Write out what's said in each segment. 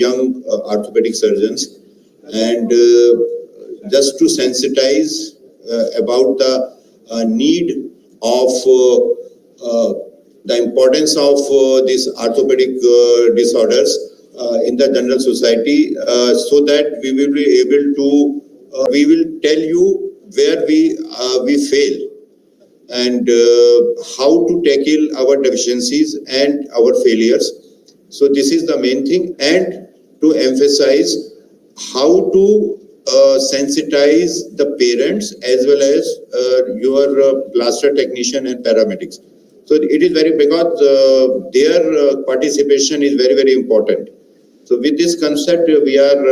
young orthopedic surgeons, and just to sensitize about the need of the importance of these orthopedic disorders in the general society, so that we will be able to we will tell you where we fail and how to tackle our deficiencies and our failures. So this is the main thing, and to emphasize how to sensitize the parents as well as your plaster technician and paramedics. So it is very, because their participation is very, very important. So with this concept, we are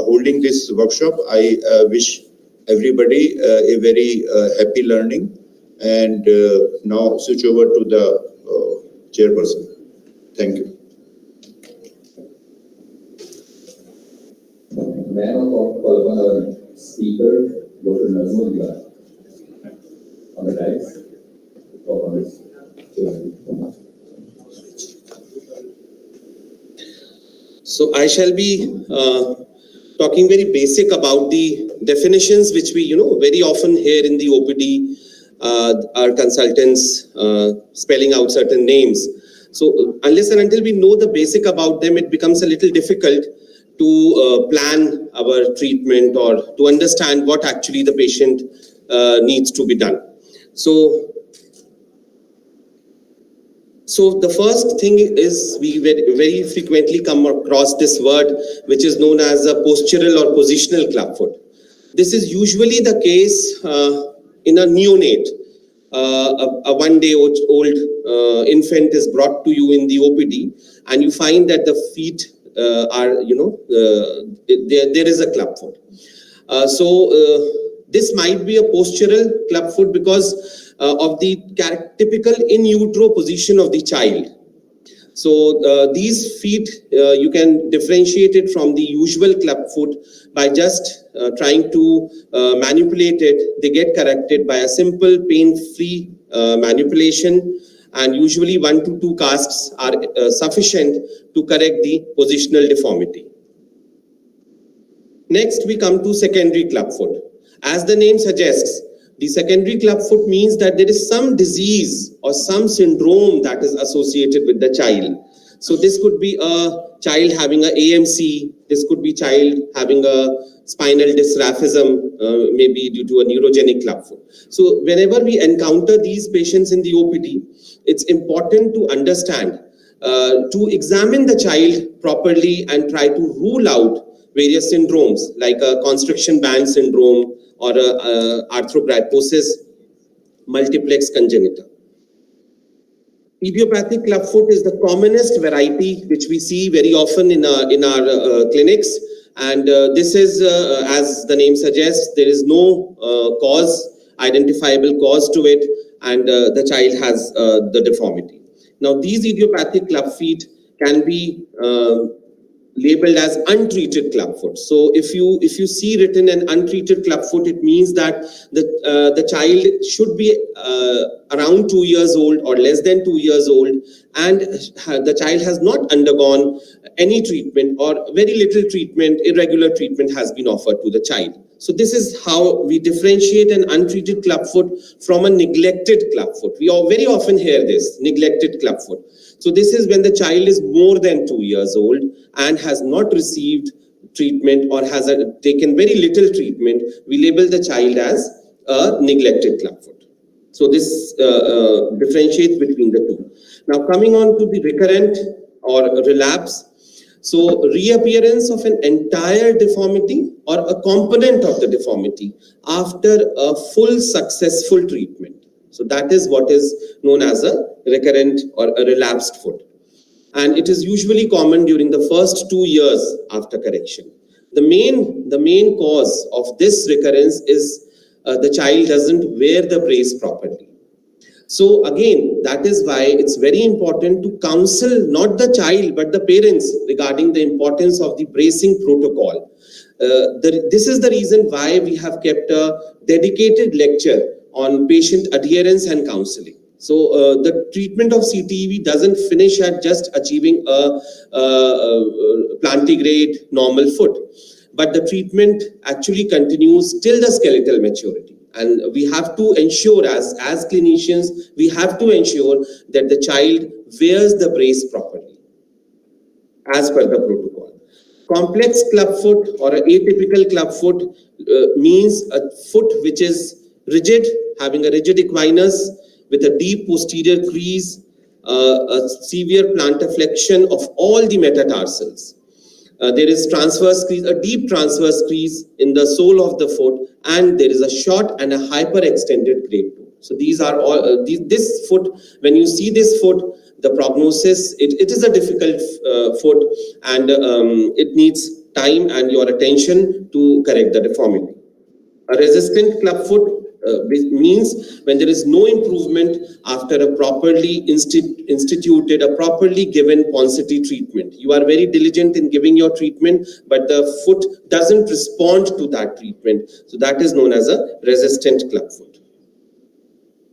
holding this workshop. I wish everybody a very happy learning, and now switch over to the chairperson. Thank you. May I now call upon our speaker, Dr. Nazmul on the dais. So I shall be talking very basic about the definitions which we very often hear in the OPD, our consultants spelling out certain names. So unless and until we know the basic about them, it becomes a little difficult to plan our treatment or to understand what actually the patient needs to be done. So the first thing is, we very frequently come across this word which is known as a postural or positional clubfoot. This is usually the case in a neonate. A one-day-old infant is brought to you in the OPD, and you find that the feet are, there is a clubfoot. This might be a postural clubfoot because of the typical in utero position of the child. So these feet, you can differentiate it from the usual clubfoot by just trying to manipulate it. They get corrected by a simple pain-free manipulation, and usually 1 to 2 casts are sufficient to correct the positional deformity. Next, we come to secondary clubfoot. As the name suggests, the secondary clubfoot means that there is some disease or some syndrome that is associated with the child. So this could be a child having an AMC, this could be child having a spinal dysraphism, maybe due to a neurogenic clubfoot. So whenever we encounter these patients in the OPD, it's important to understand, to examine the child properly and try to rule out various syndromes like a constriction band syndrome or arthrogryposis multiplex congenita. Idiopathic clubfoot is the commonest variety which we see very often in our clinics, and this is, as the name suggests, there is no identifiable cause to it, and the child has the deformity. Now, these idiopathic club feet can be labeled as untreated clubfoot. So if you see written an untreated clubfoot, it means that the child should be around 2 years old or less than 2 years old, and the child has not undergone any treatment or very little treatment, irregular treatment has been offered to the child. So this is how we differentiate an untreated clubfoot from a neglected clubfoot. We all very often hear this, neglected clubfoot. So this is when the child is more than 2 years old and has not received treatment or has taken very little treatment. We label the child as a neglected clubfoot. So this differentiates between the two. Now coming on to the recurrent or relapse. So reappearance of an entire deformity or a component of the deformity after a full successful treatment. So that is what is known as a recurrent or a relapsed foot. And it is usually common during the first 2 years after correction. The main cause of this recurrence is the child doesn't wear the brace properly. So again, that is why it's very important to counsel not the child but the parents regarding the importance of the bracing protocol. This is the reason why we have kept a dedicated lecture on patient adherence and counseling. So the treatment of CTEV doesn't finish at just achieving a plantigrade normal foot, but the treatment actually continues till the skeletal maturity. And we have to ensure, as clinicians, we have to ensure that the child wears the brace properly, as per the protocol. Complex clubfoot or an atypical clubfoot means a foot which is rigid, having a rigid equinus with a deep posterior crease, a severe plantar flexion of all the metatarsals. There is transverse crease, a deep transverse crease in the sole of the foot, and there is a short and a hyperextended grade 2. So these are all, this foot, when you see this foot, the prognosis, it is a difficult foot, and it needs time and your attention to correct the deformity. A resistant clubfoot means when there is no improvement after a properly instituted, a properly given Ponseti treatment. You are very diligent in giving your treatment, but the foot doesn't respond to that treatment. So that is known as a resistant clubfoot.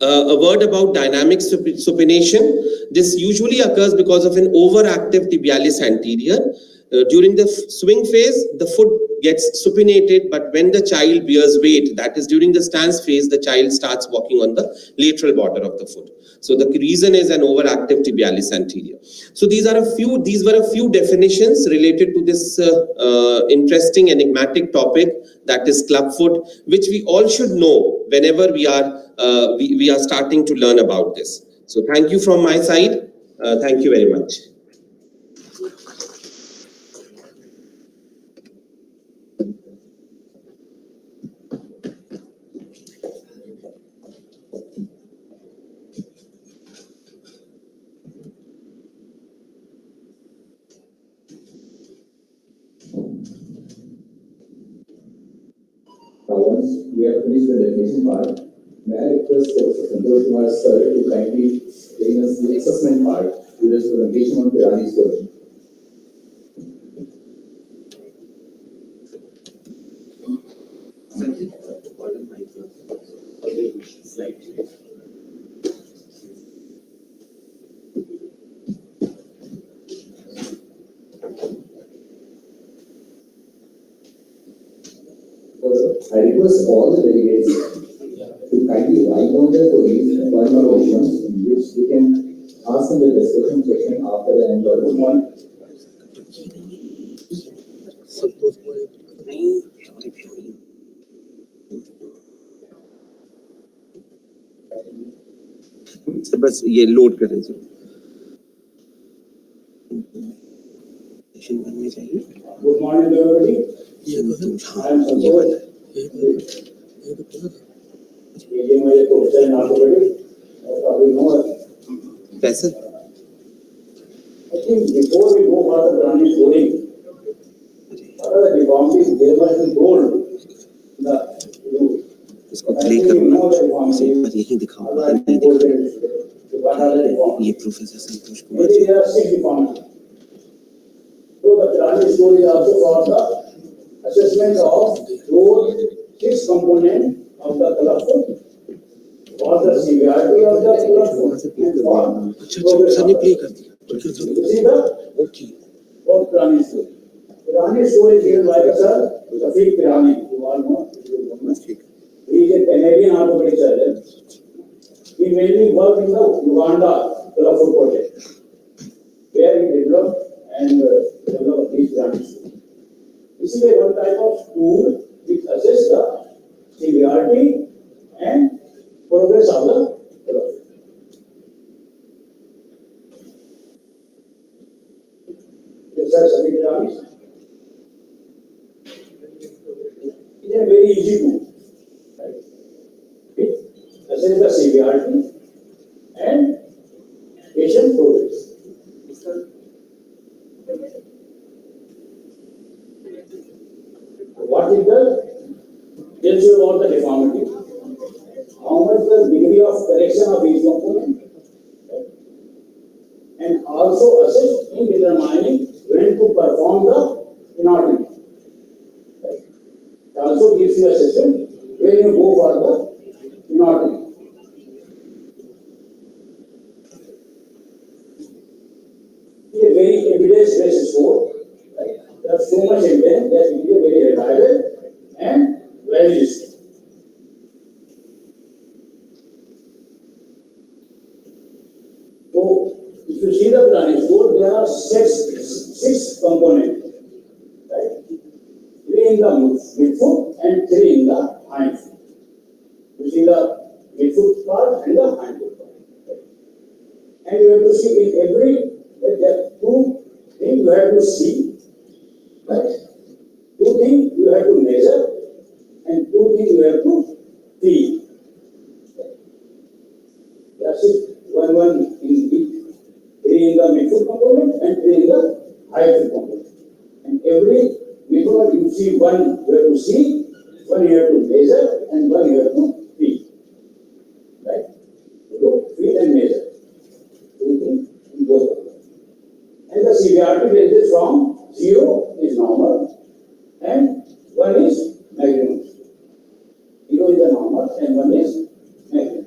A word about dynamic supination. This usually occurs because of an overactive tibialis anterior. During the swing phase, the foot gets supinated, but when the child bears weight, that is during the stance phase, the child starts walking on the lateral border of the foot. So the reason is an overactive tibialis anterior. So these were a few definitions related to this interesting enigmatic topic, that is clubfoot, which we all should know whenever we are starting to learn about this. So thank you from my side. Thank you very much. Now, once we have finished the definition part, may I request Professor Santosh Kumar sir to kindly bring us the assessment part with this presentation on Pirani's question. I request all the delegates to kindly write down their queries and one or questions, which we can ask in the discussion section after the end of the one. बस ये load करें जो बनने चाहिए. Good morning to everybody. ये I am Santosh. KGMU professor in orthopedics. As probably know. कैसे? I think before we go for the Pirani scoring, what are the deformities there must be told. इसको play करना और यही दिखाओ, बाहर नहीं दिखाओ. ये professor Santosh Kumar ji. So the Pirani score is also for the assessment of those 6 components of the clubfoot, for the severity of the clubfoot, and for अच्छा सर ने प्ले कर दिया. you see the okay. for Pirani score. Pirani score is given by the sir Rafiq Pirani, who are known. He is a Canadian orthopedic surgeon. He mainly worked in the Uganda Clubfoot project, where he developed these Pirani scores. This is one type of tool which assesses the severity and progress of the clubfoot. This is Rafiq Pirani. It is a very easy tool. Assess the severity and patient progress. What it does tells you about the deformity, how much the degree of correction of each component, and also assist in determining when to perform the anatomy. It also gives you a system where you go for the anatomy. so much evidence that it is a very reliable and well used. So, if you see the planning code, there are six components, right? 3 in the midfoot and 3 in the hindfoot. You see the midfoot part and the hindfoot part. Right? And you have to see in every, there 2 things you have to see, right? 2 things you have to measure, and 2 things you have to feel. That's it. One in each. 3 in the midfoot component and 3 in the hindfoot component. And every midfoot you see one you have to see, one you have to measure, and one you have to feel. Right? Look, feel and measure. 2 things in both of them. And the severity ranges from 0 is normal and 1 is maximum. 0 is the normal and 1 is maximum.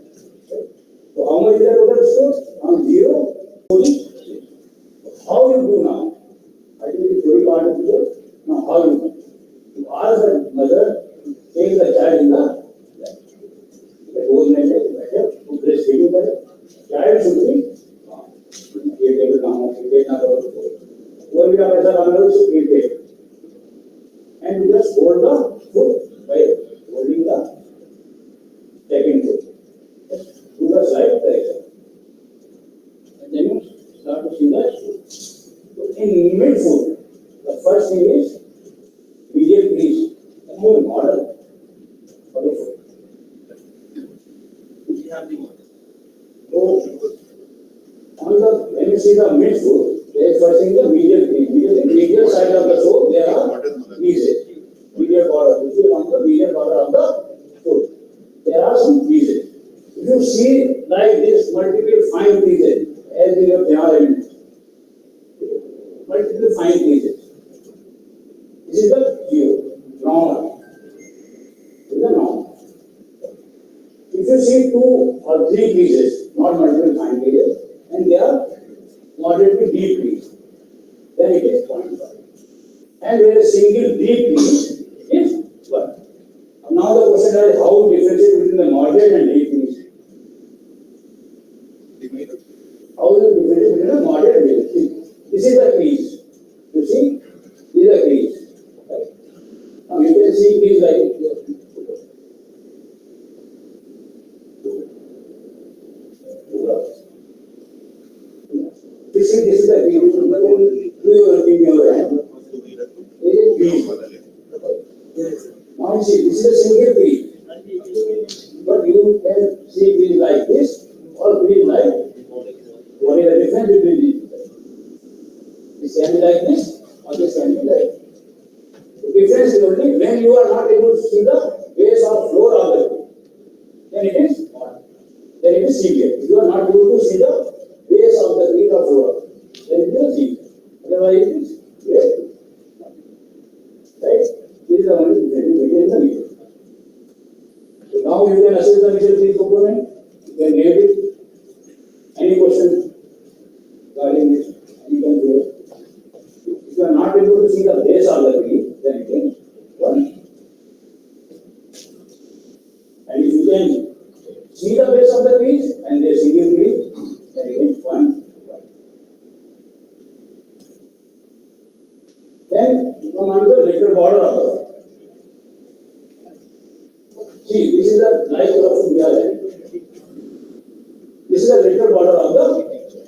Right? So how much is the total score? From 0 to how you do now? I think the theory part is here. Now how you do? You ask the mother, take the child in the lap. The old man is better to breastfeeding करे. Child should be ये table ना हो, ये ना करो. कोई भी आप ऐसा काम करो इसको feed they. And you just hold the foot by holding the second foot. To the side direction. And then you start to see the in midfoot, the first thing is medial crease. The whole model for the foot. We have the model. So, when you see the midfoot, there is first thing the medial crease. Medial side of the foot, there are creases. Medial border. You see on the medial border of the foot, there are some creases. If you see like this multiple fine creases, as in your theorem, multiple fine creases. This is the normal. This is the normal. If you see 2 or 3 creases, not multiple fine creases, and they are moderately deep crease, then it is 0.5. And where a single deep crease is 1. Now the question is how differentiate between the moderate and deep crease. How will you differentiate between the moderate and deep crease? This is the crease. You see? This is the crease. Right? Now you can see crease like it. This is the crease. Do you give your hand? This is crease. Now you see, this is a single crease. But you can see crease like this or crease like. What is the difference between these? This can be like this or this can be like this. The difference is only when you are not able to see the base of floor of the foot. Then it is severe. If you are not able to see the base of the feet or floor, then it is severe. Otherwise it is great. Right? This is the only difference between the medial. So now you can assess the medial crease component. You can name it. Any question regarding this? You can do it. If you are not able to see the base of the crease, then it is 1. And if you can see the base of the crease and the single crease, then it is 1. Then you come on to the lateral border of the foot. See, this is the light of foot we are having. This is the lateral border of the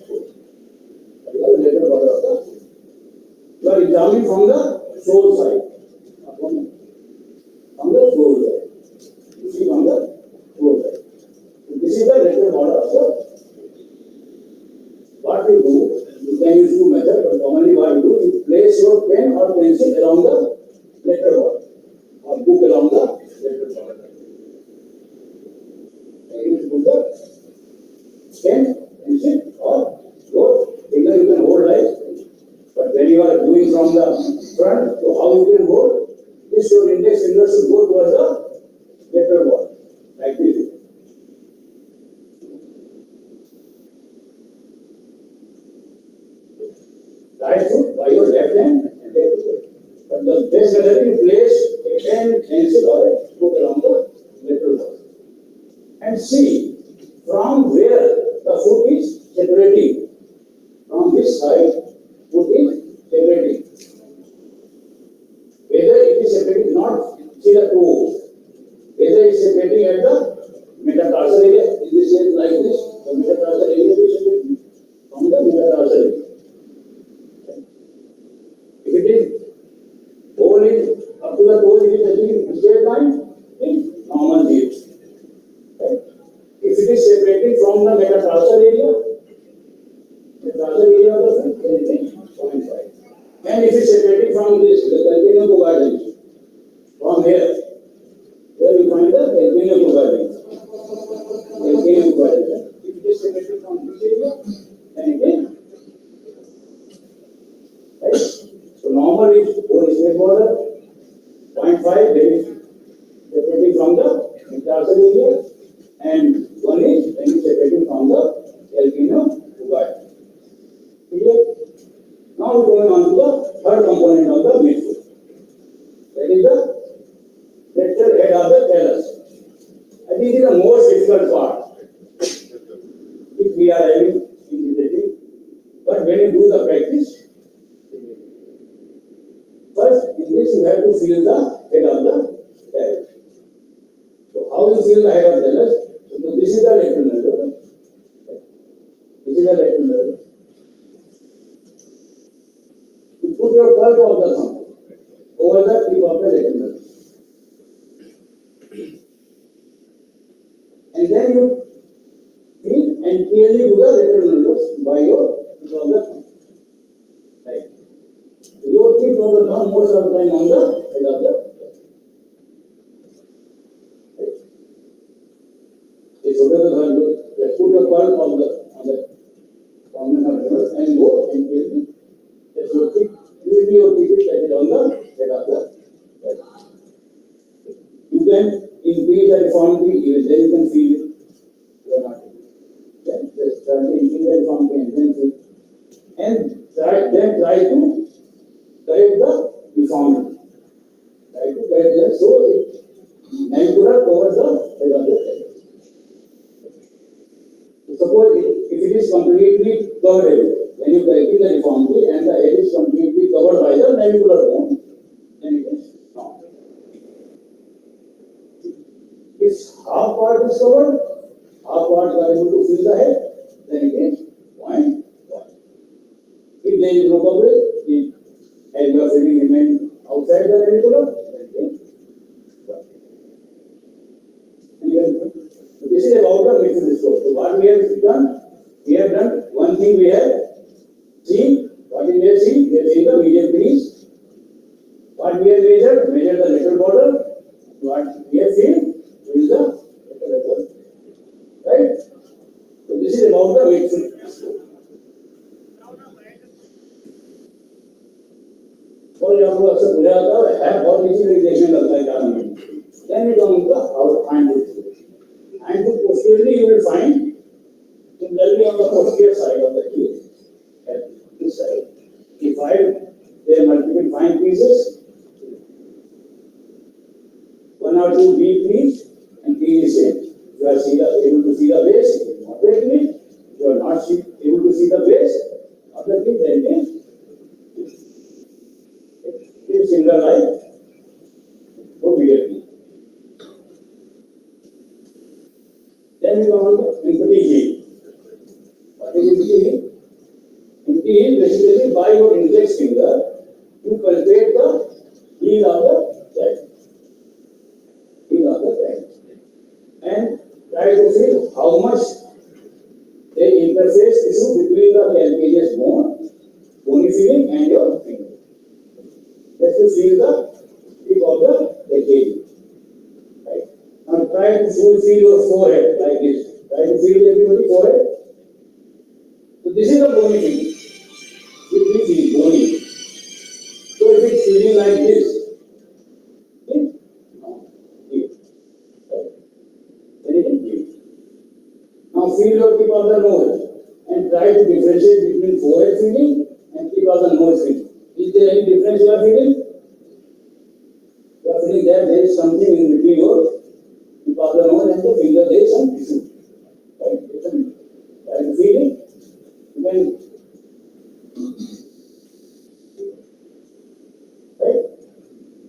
foot. Lateral border of the foot. You are examining from the sole side. From the sole side. You see from the sole side. So this is the lateral border of the foot. What you do, you can use 2 methods, but commonly what you do, you place your pen or pencil along the lateral border or book along the lateral border. And you put the pen, pencil or your finger you can hold like. But when you are doing from the front, so how you can hold? This your index finger should go towards the lateral border, like this. Right foot by your left hand and left foot. the best method is to place a pen, pencil or a book along the lateral wall and see from where the foot is separating. From this side, foot is separating. Whether it is separating, not see the toe, whether it is separating at the metatarsal area, in this case like this, the metatarsal area is separating from the metatarsal area. If it is whole is up to the toe, it is touching straight line, in normal view. Right? If it is separating from the metatarsal area of the foot, then it is 0.5. And if it is separating from this, the calcaneum providence, from here, where we find the calcaneum providence. Calcaneum providence. If it is separating from this area, then it is right. So normal is whole straight border, 0.5, that is separating from the metatarsal area, and 1 is when it is separating from the calcaneum providence. Now we are going on to the third component of the midfoot. That is the lateral head of the talus. I think it is the most difficult part if we are having integrating. But when you do the practice, first in this you have to feel the head of the talus. So how you feel the head of the talus? So this is the lateral nerve. This is the lateral nerve. Put your palm of the thumb over the tip of the lateral nerve. And then you feel and clearly do the lateral nerves by your tip of the thumb. Right. Your tip of the thumb most of the time on the head of the right. Just put your palm on the common nerve and go and clearly just your tip. Your tip is that is on the head of the head. You can increase the deformity, then you can feel it. You are not then just try to increase the deformity and then feel. And try to correct the deformity. Try to correct that so it navicular covers the head of the head. Suppose if it is completely covered, when you correct the deformity and the head is completely covered by the navicular bone, then it is normal. If half part is covered, half part are able to feel the head, then it is 0.1. If there is no coverage, if head you are feeling remain outside the navicular, then it is 1. So this is about the midfoot restore. So what we have done one thing we have seen. What we have seen? We have seen the medial crease. What we have measured the lateral border. What we have seen is the lateral border. Right? So this is about the midfoot restore. और यहाँ पर अक्सर पूछा जाता है बहुत easy देखने लगता है क्या नहीं. Then we come to our hindfoot. Hindfoot posteriorly you will find similarly on the posterior side of the heel. At this side, if there are multiple fine pieces, 1 or 2 deep crease and crease is same. You are able to see the base moderately. You are not able to see the base of the crease, then it is similar like obediently. Then we come on to empty heel. What is empty heel? Empty heel basically by your index finger you palpate the heel of the child. And try to feel how much the interface issue between the calcaneus bony feeling and your finger. Let you feel the tip of the calcaneus. Right? Now try to feel your forehead like this. Try to feel everybody forehead. So this is the bony feeling. It will feel bony. So if it's feeling like this, now feel your tip of the nose and try to differentiate between forehead feeling and tip of the nose feeling. Is there any difference you are feeling? something in between your father nose and the finger. There is some tissue. Right? Try to feel it. You can. Right?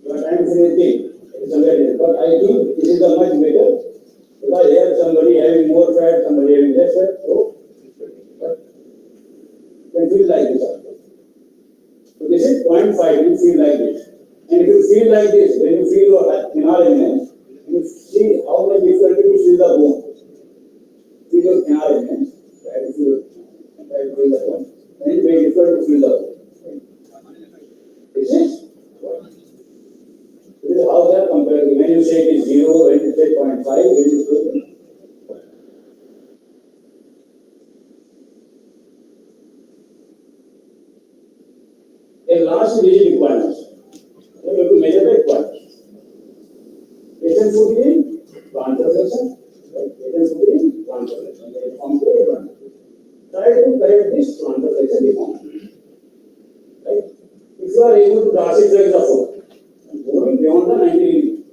You are trying to feel the thing. But I think this is a much better because here somebody having more fat, somebody having less fat, so you can feel like this also. So this is 0.5, you feel like this. And if you feel like this, when you feel your canal eminence, you see how much difficulty to feel the bone. Feel your canal eminence, try to feel the bone. And it's very difficult to feel the bone. This is how they are compared. When you say it is 0, when you say 0.5, when you say a last rigid requirements. You have to measure the requirements. Patient foot in plantar flexion, patient foot in plantar flexion. Try to correct this plantar flexion deformity. Right? If you are able to dorsiflex the foot, going beyond the 90 degrees,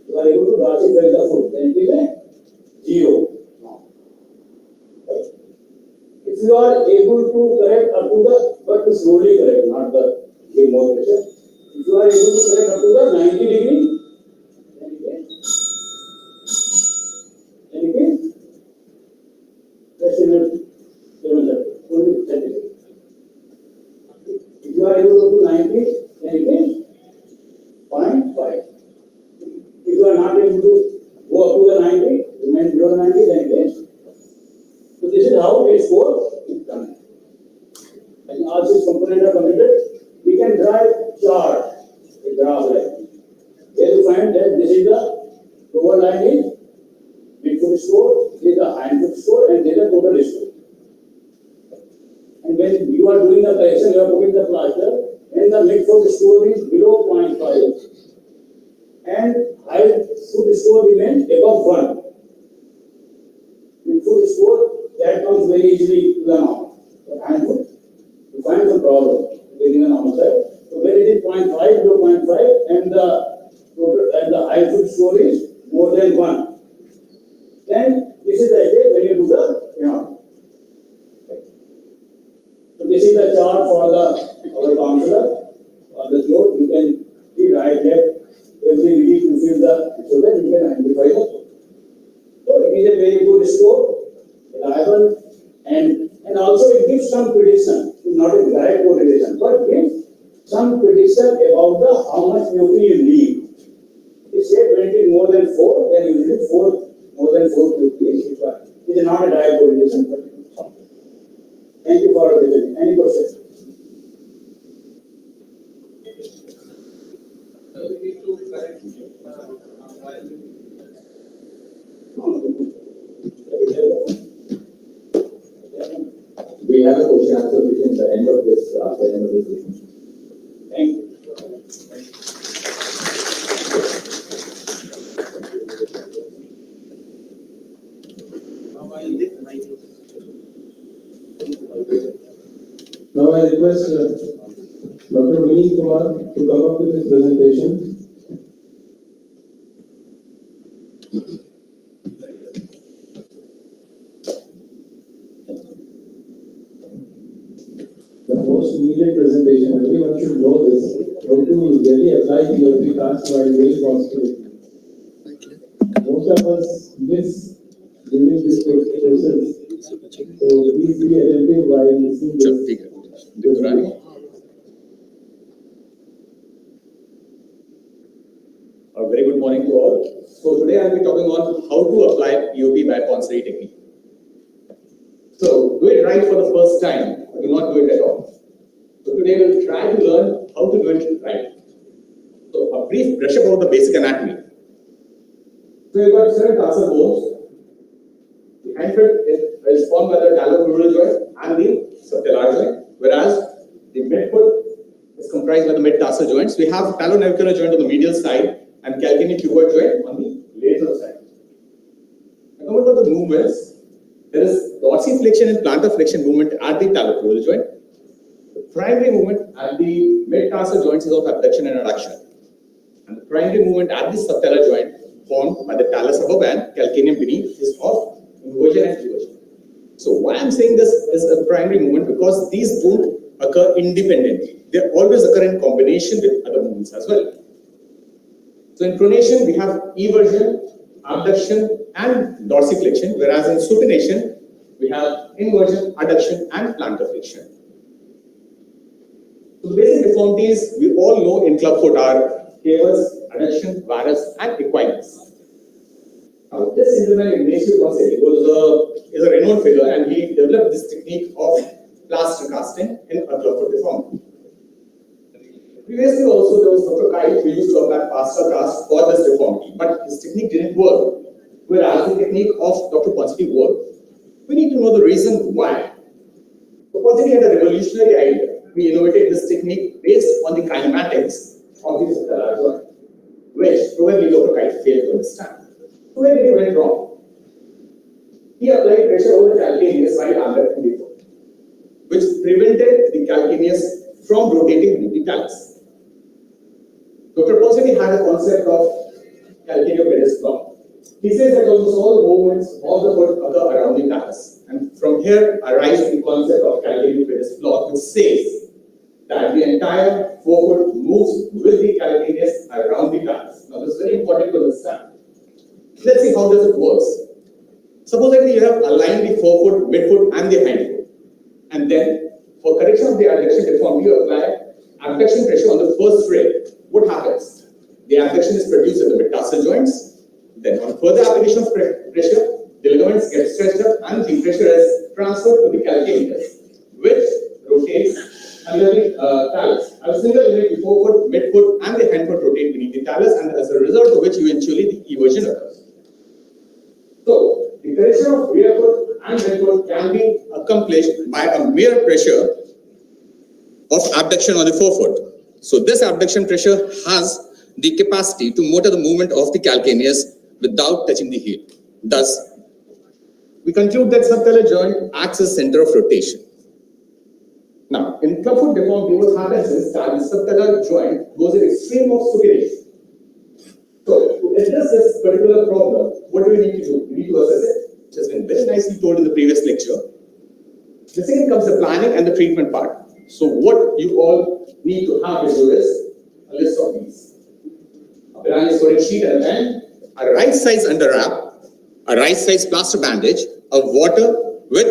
you are able to dorsiflex the foot, then it is a 0. Right? If you are able to correct up to the, but to slowly correct, not the give more pressure. If you are able to correct up to the 90 degrees, then it is less than 30 degrees. If you are able to 90, then it is 0.5. If you are not able to go up to the 90, remain below 90, then it is. So this is how a score is done. And all these components are completed. We can draw a chart, a graph line. Here you find that this is the lower line is midfoot score, this is the hindfoot score, and this is the total score. And when you are doing the correction, you are putting the plaster, and the midfoot score is below 0.5, and hindfoot score remains above 1. Midfoot score that comes very easily to the norm. But hindfoot, you find some problem within the normal side. So when it is 0.5 below 0.5, and the hindfoot score is more than 1, then this is the way when you do the So this is the chart for our counselor or the throat. You can see right, left, every week you feel so that you can identify the throat. So it is a very good score, reliable, and also it gives some prediction, not a direct correlation, but gives some prediction about how much POP you need. If say when it is more than 4, then usually more than 4 POP is required. It is not a direct correlation, but thank you for listening. Any questions? We have a question answer at the end of this session. Thank you. Now I request Dr. Vinny Kumar to come up with his presentation. The most needed presentation, everyone should know this, how to really apply the POP task while doing possibility. Most of us miss during this process. So please be attentive while listening to this. A very good morning to all. So today I will be talking on how to apply POP by Ponsonby technique. So do it right for the first time, do not do it at all. So today we will try to learn how to do it right. So a brief brush about the basic anatomy. So you've got 7 tarsal bones. The hindfoot is formed by the talocrural joint and the subtalar joint, whereas the midfoot is comprised by the mid-tarsal joints. We have talonavicular joint on the medial side and calcaneal-pivot joint on the lateral side. Now coming to the movements, there is dorsiflexion and plantar flexion movement at the talocrural joint. The primary movement at the mid-tarsal joints is of abduction and adduction. And the primary movement at the subtalar joint formed by the talus above and calcaneum beneath is of inversion and eversion. So why I'm saying this is a primary movement, because these don't occur independently. They always occur in combination with other movements as well. So in pronation, we have eversion, abduction, and dorsiflexion, whereas in supination, we have inversion, adduction, and plantar flexion. So the basic deformities we all know in clubfoot are cavus, adduction, varus, and equinus. Now, this gentleman, Ignacio Ponce, is a renowned figure, and he developed this technique of plaster casting in a clubfoot deformity. Previously, also there was Dr. Paed who used to apply plaster cast for this deformity, but his technique didn't work, whereas the technique of Dr. Ponce worked. We need to know the reason why. So Ponce had a revolutionary idea. We innovated this technique based on the kinematics of the subtalar joint, which probably Dr. Paed failed to understand. So where did he went wrong? He applied pressure over the calcaneus right under the foot, which prevented the calcaneus from rotating with the talus. Dr. Ponce had a concept of calcaneopedis block. He says that almost all movements of the foot occur around the talus, and from here arises the concept of calcaneopedis block, which says that the entire forefoot moves with the calcaneus around the talus. Now, this is very important to understand. Let's see how does it work. Suppose that you have aligned the forefoot, midfoot, and the hindfoot, and then for correction of the adduction deformity, you apply abduction pressure on the first rib. What happens? The abduction is produced at the metatarsal joints. Then, on further application of pressure, the ligaments get stretched up, and the pressure is transferred to the calcaneus, which rotates under the talus. A single unit, the forefoot, midfoot, and the hindfoot rotate beneath the talus, and as a result of which eventually the eversion occurs. So, the correction of rear foot and midfoot can be accomplished by a mere pressure of abduction on the forefoot. So, this abduction pressure has the capacity to motor the movement of the calcaneus without touching the heel. Thus, we conclude that subtalar joint acts as center of rotation. Now, in clubfoot deformity, what happens is that the subtalar joint goes in extreme of supination. So, to address this particular problem, what do we need to do? We need to assess it, which has been very nicely told in the previous lecture. The second comes the planning and the treatment part. So, what you all need to have with you is a list of these: a Pirani scoring sheet and a pen, a right size under wrap, a right size plaster bandage, a water with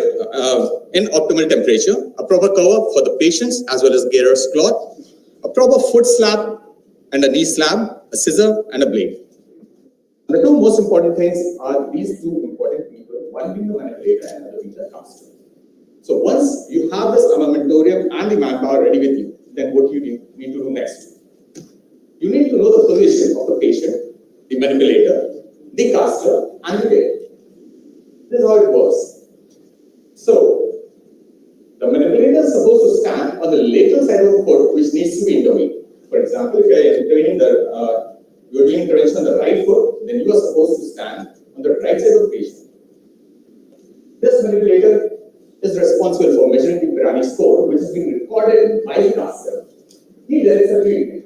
in optimal temperature, a proper cover for the patients as well as Garrett's cloth, a proper foot slab and a knee slab, a scissor and a blade. And the two most important things are these two important people, one being the manipulator and another being the caster. So once you have this armamentarium and the manpower ready with you, then what you need to do next? You need to know the position of the patient, the manipulator, the caster, and the blade. This is how it works. So, the manipulator is supposed to stand on the lateral side of the foot, which needs to be intervened. For example, if you are intervening you are doing intervention on the right foot, then you are supposed to stand on the right side of the patient. This manipulator is responsible for measuring the Pirani score, which is being recorded by the caster. He directs the treatment.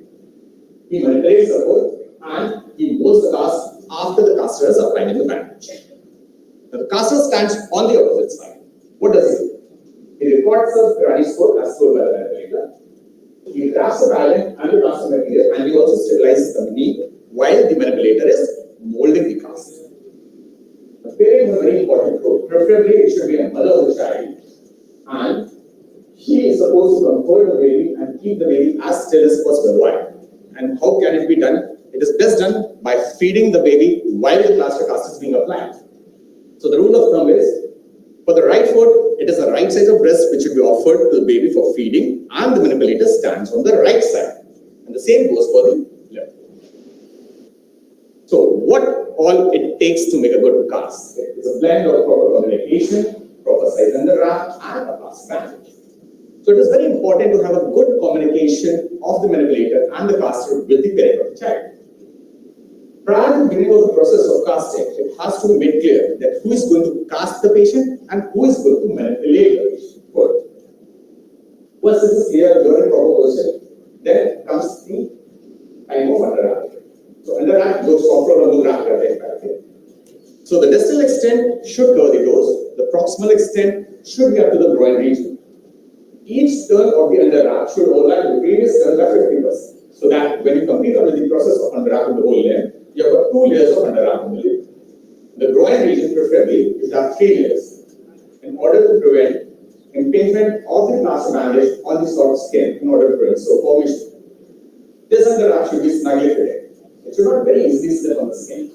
He manipulates the foot and he molds the cast after the caster is applying the bandage. Now the caster stands on the opposite side. What does he do? He records the Pirani score as scored by the manipulator. He grabs the balance and the caster material, and he also stabilizes the knee while the manipulator is molding the caster. The parent has a very important role. Preferably, it should be a mother of the child, and she is supposed to comfort the baby and keep the baby as still as possible. Why? And how can it be done? It is best done by feeding the baby while the plaster cast is being applied. So the rule of thumb is, for the right foot, it is the right side of breast which should be offered to the baby for feeding, and the manipulator stands on the right side. And the same goes for the left. So what all it takes to make a good cast? It's a blend of proper communication, proper size under wrap, and a plaster bandage. So it is very important to have a good communication of the manipulator and the caster with the parent of the child. Prior to the beginning of the process of casting, it has to be made clear that who is going to cast the patient and who is going to manipulate the patient. Once this is clear during proper position, then comes the time of under wrap. जो soft roll हम लोग wrap करते हैं. So the distal extent should cover the toes. The proximal extent should be up to the groin region. Each turn of the under wrap should overlap the previous turn by 50%. So that when you complete the process of under wrapping the whole limb, you have got 2 layers of under wrap in the limb. The groin region preferably is have 3 layers in order to prevent impingement of the plaster bandage on the soft skin in order to prevent so formation. This under wrap should be snugly fitted. It should not very easily slip on the skin.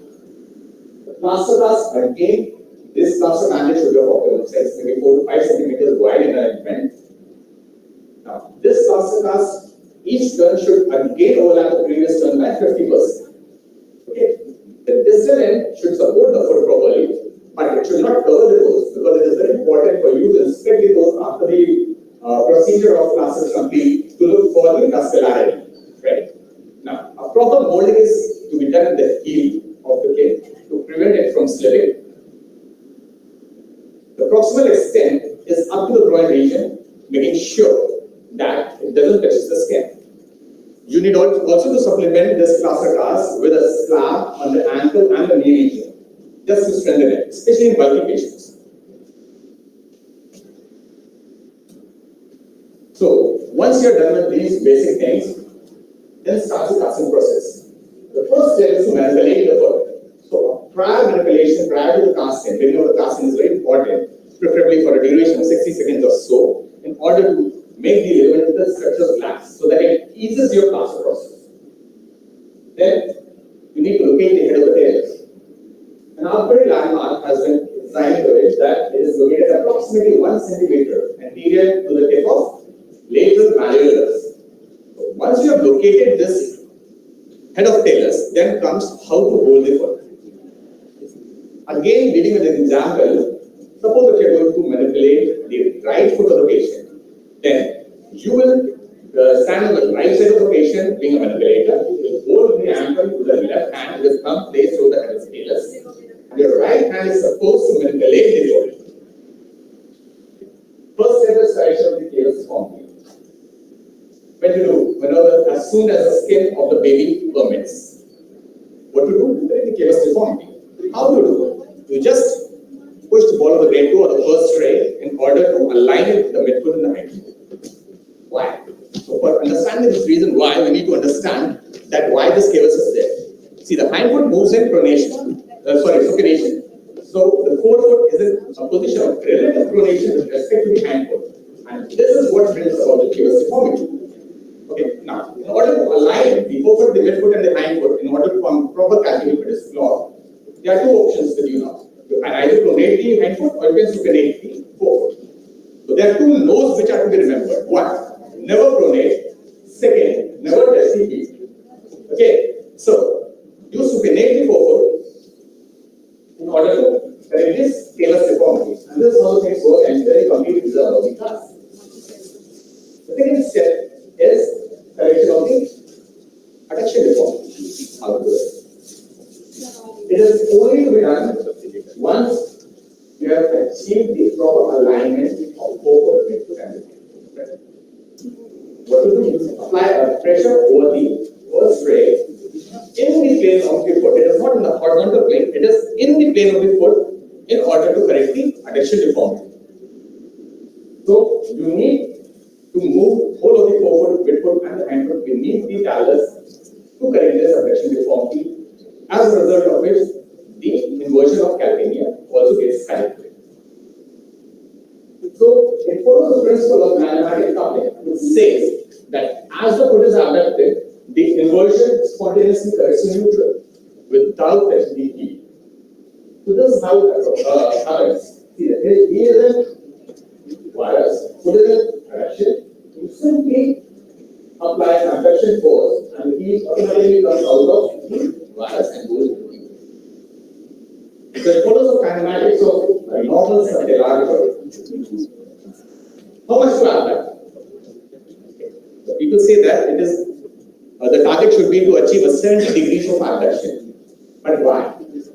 The plaster cast again, this plaster bandage should be of optimal size, maybe 4 to 5 centimeters wide in arrangement. Now, this plaster cast, each turn should again overlap the previous turn by 50%. Okay. The distal end should support the foot properly, but it should not cover the toes because it is very important for you to inspect the toes after the procedure of plaster is complete to look for the muscularity. Right? Now, a proper molding is to be done in the heel of the leg to prevent it from slipping. The proximal extent is up to the groin region, making sure that it doesn't touch the skin. You need also to supplement this plaster cast with a slab on the ankle and the knee region, just to strengthen it, especially in bulky patients. So, once you're done with these basic things, then starts the casting process. The first step is to manipulate the foot. So, prior manipulation, prior to the casting, beginning of the casting is very important, preferably for a duration of 60 seconds or so, in order to make the ligamental structures lax so that it eases your plaster process. Then you need to locate the head of the tail. An arbitrary landmark has been designed to it that it is located approximately 1 centimeter anterior to the tip of lateral malleolus. So once you have located this head of talus, then comes how to hold the foot. Again, leading with an example, suppose if you are going to manipulate the right foot of the patient, then you will stand on the right side of the patient, being a manipulator. You will hold the ankle to the left hand with thumb placed over the head of the talus. Your right hand is supposed to manipulate the foot. First step is correction of the talus formally. When to do? As soon as the skin of the baby permits. What to do? The talus deformity. How to do? You just push the ball of the great toe or the first tray in order to align it with the midfoot and the hindfoot. Why? So for understanding this reason why, we need to understand that why this cavus is there. See, the hindfoot moves in pronation, supination. So the forefoot is in a position of relative pronation with respect to the hindfoot. And this is what brings about the cavus deformity. Okay, now, in order to align the forefoot, the midfoot, and the hindfoot, in order to form proper calcaneus floor, there are 2 options with you now. You can either pronate the hindfoot or you can supinate the forefoot. So there are 2 no's which are to be remembered. 1, never pronate. 2nd, never touch the heel. Okay, so you supinate the forefoot in order to correct this talus deformity. And this is how things work and very complete result of the class. The second step is correction of the adduction deformity. How to do it? It is only to be done once you have achieved the proper alignment of forefoot, midfoot, and midfoot. What to do? Apply a pressure over the first tray in the plane of the foot. It is not in the horizontal plane, it is in the plane of the foot in order to correct the adduction deformity. So you need to move whole of the forefoot, midfoot, and the hindfoot beneath the talus to correct this adduction deformity, as a result of which the inversion of calcanea also gets corrected. So it follows the principle of kinematic coupling, which says that as the foot is abducted, the inversion spontaneously corrects the neutral without touching the heel. So this is how it happens. See, the heel is in virus, foot is in correction. You simply apply an abduction force, and the heel automatically comes out of the virus and goes into the heel. So it follows the kinematics of a normal subtalar curve. How much to abduct? So people say that it is the target should be to achieve a 70 degrees of abduction. But why?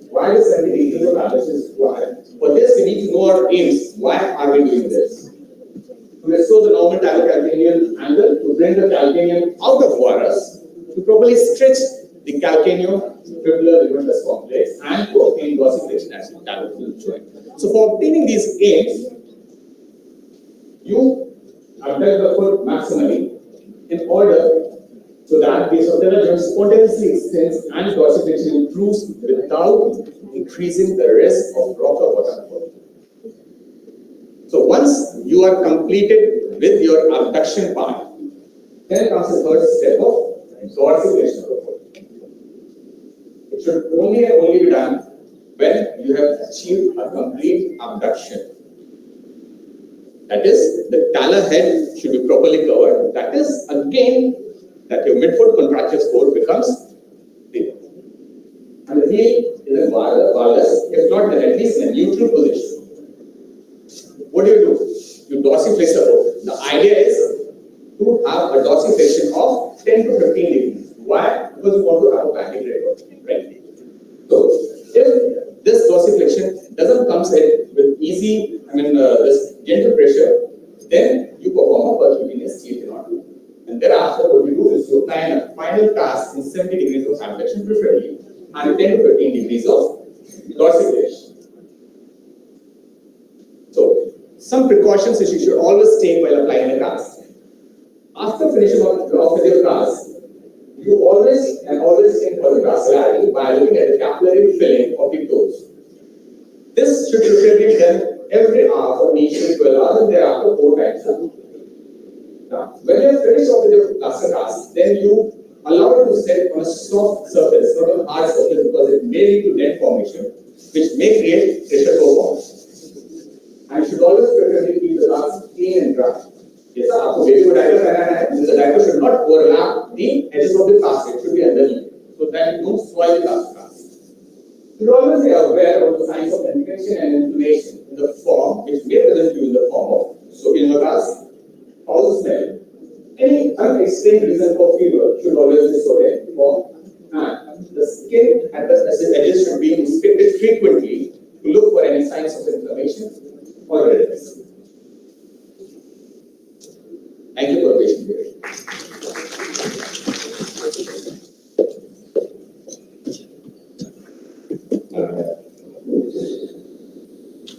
Why is 70 degrees of abduction required? For this, we need to know our aims. Why are we doing this? To restore the normal talocalcaneal angle, to bring the calcaneum out of varus, to properly stretch the calcaneofibular ligamentous complex, and to obtain dorsiflexion as the talus joint. So for obtaining these aims, you abduct the foot maximally in order so that base of the joint spontaneously extends and dorsiflexion improves without increasing the risk of rocker bottom foot. So once you are completed with your abduction part, then comes the third step of dorsiflexion of the foot. It should only and only be done when you have achieved a complete abduction. That is, the talar head should be properly covered. That is, again, that your midfoot contracture score becomes bigger. And the heel is in valgus, if not then at least in a neutral position. What do? You dorsiflex the foot. The idea is to have a dorsiflexion of 10 to 15 degrees. Why? Because you want to have a planting rate, right? So, if this dorsiflexion doesn't come in with easy, this gentle pressure, then you perform a percutaneous heel tenotomy. And thereafter, what you do is you apply a final cast in 70 degrees of abduction preferably, and 10 to 15 degrees of dorsiflexion. So, some precautions which you should always take while applying a cast. After finishing off with your cast, you always think for the gracility by looking at the capillary filling of the toes. This should preferably be done every hour for initially 12 hours and thereafter 4 times a day. Now, when you have finished off with your plaster cast, then you allow it to set on a soft surface, not a hard surface, because it may lead to dent formation, which may create pressure toe forms. And you should always preferably keep the cast clean and dry. Yes, sir. आपको baby को diaper पहनाना है, the diaper should not overlap the edges of the plaster. It should be underneath, so that you don't spoil the plaster cast. You should always be aware of the signs of infection and inflammation in the form, which may present you in the form of soaking the cast, foul smell. Any unexplained reason for fever should always be sorted for, and the skin at the edges should be inspected frequently to look for any signs of inflammation or redness. Thank you for your patience here.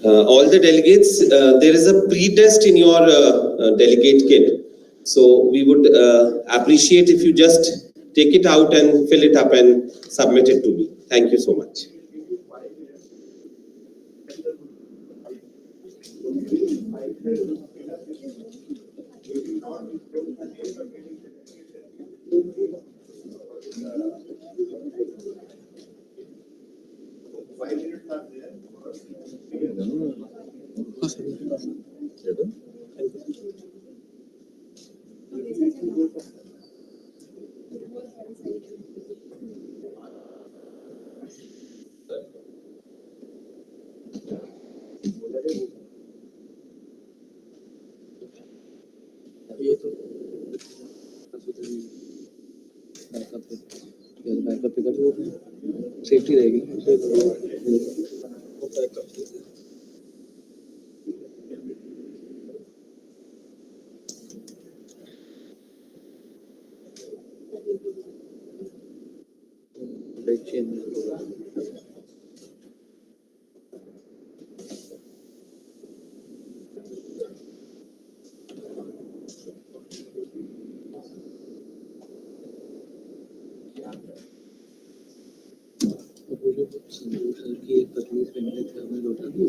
All the delegates, there is a pre-test in your delegate kit. So we would appreciate if you just take it out and fill it up and submit it to me. Thank you so much. Safety रहेगी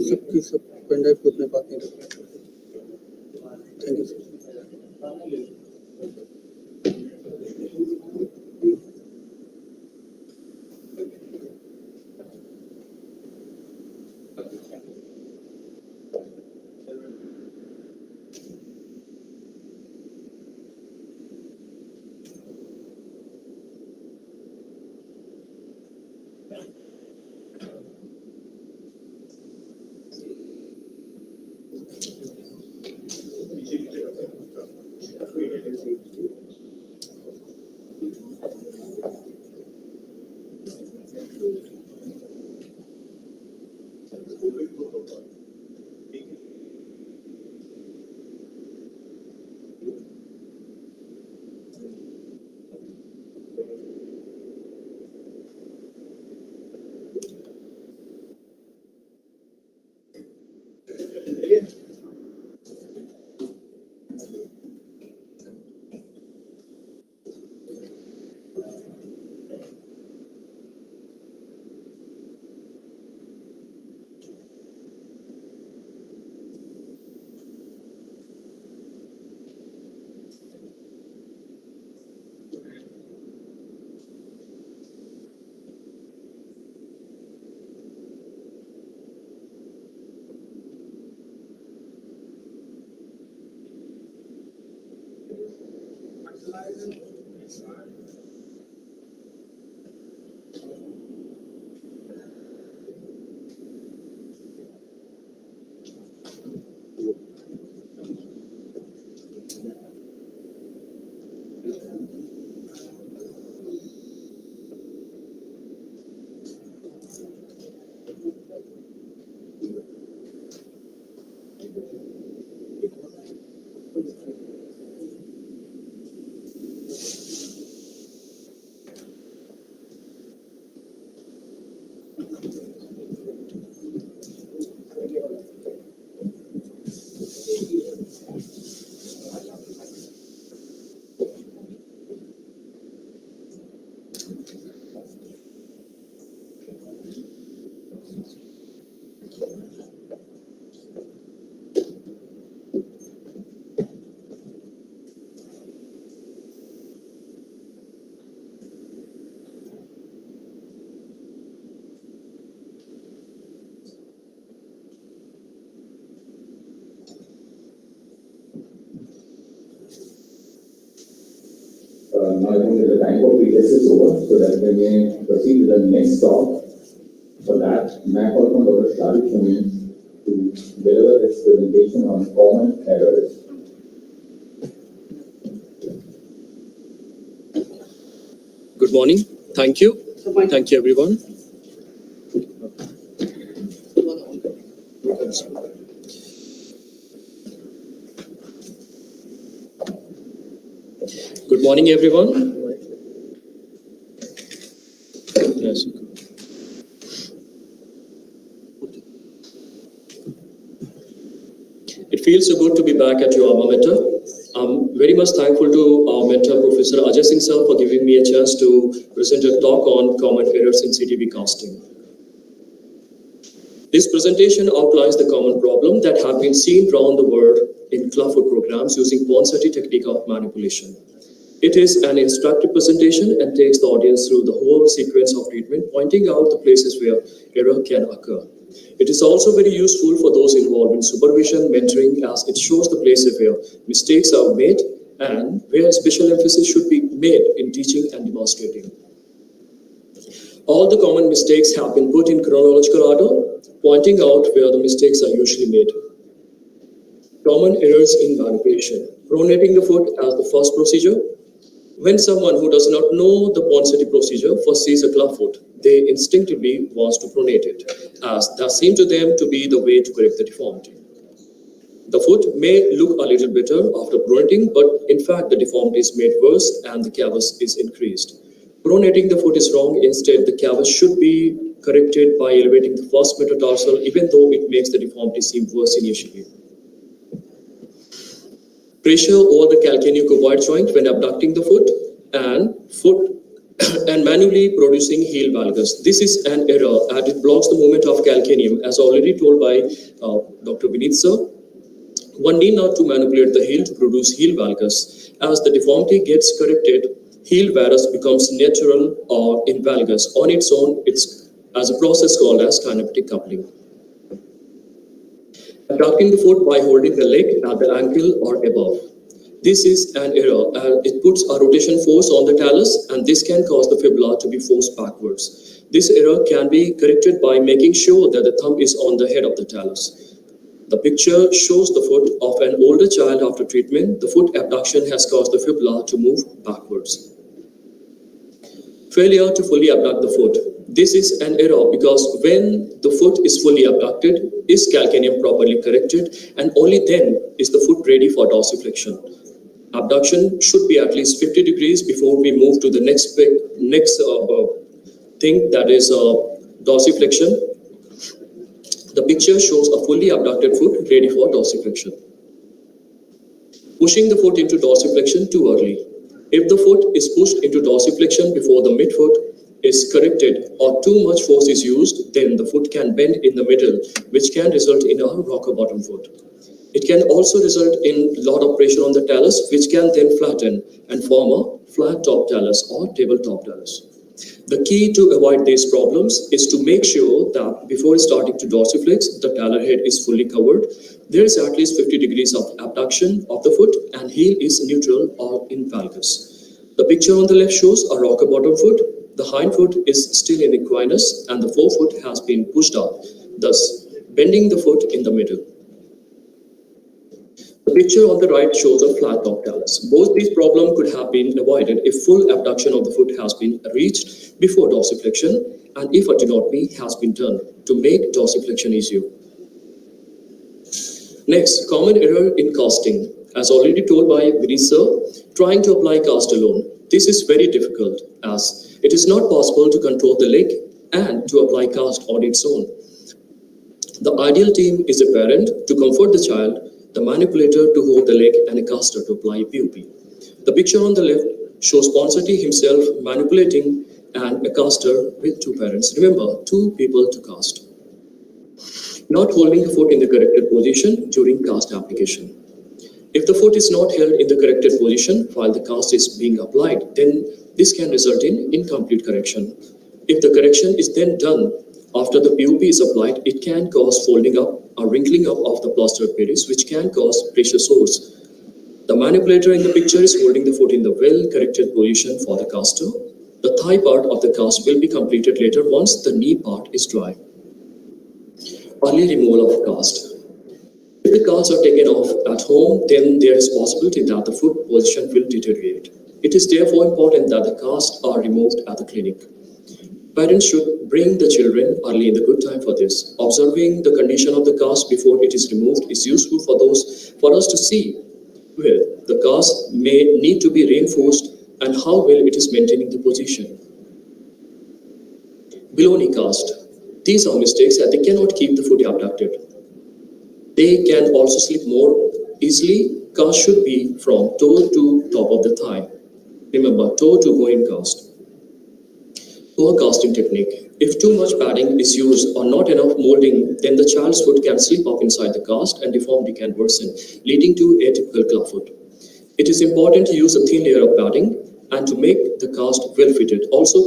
सबकी सब pen drive को अपने पास नहीं रखना। Thank you sir. Now I think that the time for pretest is over, so that we may proceed to the next talk. For that, may I call upon Dr. Shahid Shamin to deliver his presentation on common errors. Good morning. Thank you. Thank you, everyone. Good morning, everyone. Yes. It feels so good to be back at your alma mater. I'm very much thankful to our mentor, Professor Ajay Singh sir, for giving me a chance to present a talk on common errors in CTB casting. This presentation outlines the common problem that have been seen around the world in Clubfoot programs using Ponseti technique of manipulation. It is an instructive presentation and takes the audience through the whole sequence of treatment, pointing out the places where error can occur. It is also very useful for those involved in supervision, mentoring, as it shows the places where mistakes are made and where special emphasis should be made in teaching and demonstrating. All the common mistakes have been put in chronological order, pointing out where the mistakes are usually made. Common errors in manipulation. Pronating the foot as the first procedure. When someone who does not know the Ponseti procedure first sees a clubfoot, they instinctively want to pronate it, as that seems to them to be the way to correct the deformity. The foot may look a little better after pronating, but in fact the deformity is made worse and the cavus is increased. Pronating the foot is wrong. Instead, the cavus should be corrected by elevating the first metatarsal, even though it makes the deformity seem worse initially. Pressure over the calcaneocuboid joint when abducting the foot and manually producing heel valgus. This is an error as it blocks the movement of calcaneum, as already told by Dr. Vinit sir. One need not to manipulate the heel to produce heel valgus. As the deformity gets corrected, heel varus becomes natural or in valgus on its own. It's as a process called as kinematic coupling. Abducting the foot by holding the leg at the ankle or above. This is an error. It puts a rotation force on the talus, and this can cause the fibula to be forced backwards. This error can be corrected by making sure that the thumb is on the head of the talus. The picture shows the foot of an older child after treatment. The foot abduction has caused the fibula to move backwards. Failure to fully abduct the foot. This is an error because when the foot is fully abducted, is calcaneum properly corrected, and only then is the foot ready for dorsiflexion. Abduction should be at least 50 degrees before we move to the next thing, that is dorsiflexion. The picture shows a fully abducted foot ready for dorsiflexion. Pushing the foot into dorsiflexion too early. If the foot is pushed into dorsiflexion before the midfoot is corrected or too much force is used, then the foot can bend in the middle, which can result in a rocker bottom foot. It can also result in a lot of pressure on the talus, which can then flatten and form a flat top talus or tabletop talus. The key to avoid these problems is to make sure that before starting to dorsiflex, the talar head is fully covered. There is at least 50 degrees of abduction of the foot and heel is neutral or in valgus. The picture on the left shows a rocker bottom foot. The hind foot is still in equinus and the forefoot has been pushed up, thus bending the foot in the middle. The picture on the right shows a flat top talus. Both these problems could have been avoided if full abduction of the foot has been reached before dorsiflexion and if a tenotomy has been done to make dorsiflexion easier. Next, common error in casting. As already told by Vinit sir, trying to apply cast alone. This is very difficult as it is not possible to control the leg and to apply cast on its own. The ideal team is a parent to comfort the child, the manipulator to hold the leg, and a caster to apply POP. The picture on the left shows Ponsati himself manipulating and a caster with two parents. Remember, two people to cast. Not holding the foot in the corrected position during cast application. If the foot is not held in the corrected position while the cast is being applied, then this can result in incomplete correction. If the correction is then done after the POP is applied, it can cause folding up or wrinkling up of the plaster of Paris, which can cause pressure sores. The manipulator in the picture is holding the foot in the well-corrected position for the caster. The thigh part of the cast will be completed later once the knee part is dry. Early removal of cast. If the casts are taken off at home, then there is possibility that the foot position will deteriorate. It is therefore important that the casts are removed at the clinic. Parents should bring the children early in the good time for this. Observing the condition of the cast before it is removed is useful for us to see where the cast may need to be reinforced and how well it is maintaining the position. Below knee cast. These are mistakes that they cannot keep the foot abducted. They can also slip more easily. Cast should be from toe to top of the thigh. Remember, toe to go in cast. Poor casting technique. If too much padding is used or not enough molding, then the child's foot can slip up inside the cast and deformity can worsen, leading to atypical clubfoot. It is important to use a thin layer of padding and to make the cast well fitted. Also,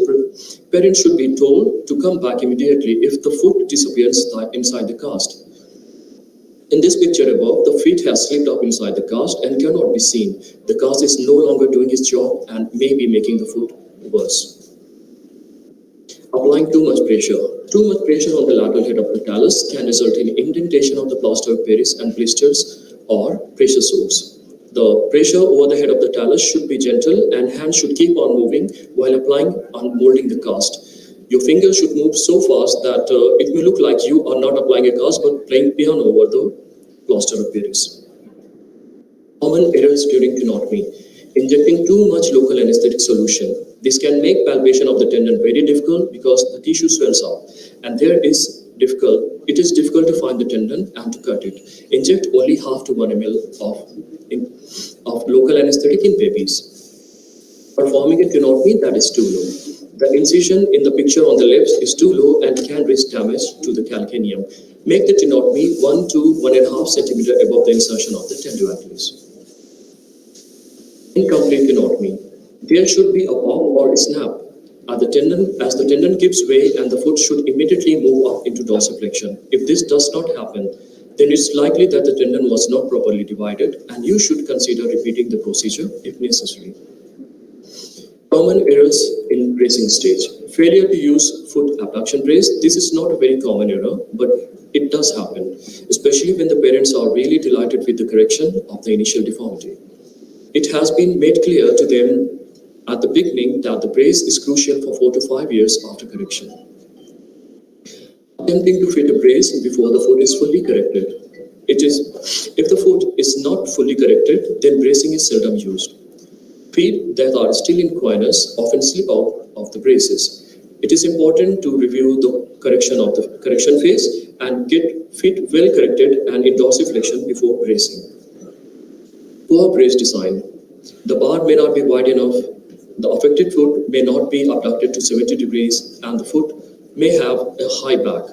parents should be told to come back immediately if the foot disappears inside the cast. In this picture above, the feet has slipped up inside the cast and cannot be seen. The cast is no longer doing its job and may be making the foot worse. Applying too much pressure. Too much pressure on the lateral head of the talus can result in indentation of the plaster of Paris and blisters or pressure sores. The pressure over the head of the talus should be gentle and hands should keep on moving while applying and molding the cast. Your fingers should move so fast that it may look like you are not applying a cast but playing piano over the plaster of Paris. Common errors during tenotomy. Injecting too much local anesthetic solution. This can make palpation of the tendon very difficult because the tissue swells up and it is difficult to find the tendon and to cut it. Inject only half to 1 ml of local anesthetic in babies. Performing a tenotomy that is too low. The incision in the picture on the left is too low and can risk damage to the calcaneum. Make the tenotomy 1 to 1.5 centimeter above the insertion of the tendinoatrius. Incomplete tenotomy. There should be a pop or a snap at the tendon as the tendon gives way and the foot should immediately move up into dorsiflexion. If this does not happen, then it's likely that the tendon was not properly divided and you should consider repeating the procedure if necessary. Common errors in bracing stage. Failure to use foot abduction brace. This is not a very common error, but it does happen, especially when the parents are really delighted with the correction of the initial deformity. It has been made clear to them at the beginning that the brace is crucial for 4 to 5 years after correction. Attempting to fit a brace before the foot is fully corrected. If the foot is not fully corrected, then bracing is seldom used. Feet that are still in coyness often slip out of the braces. It is important to review the correction of the correction phase and get feet well corrected and in dorsiflexion before bracing. Poor brace design. The bar may not be wide enough, the affected foot may not be abducted to 70 degrees, and the foot may have a high back,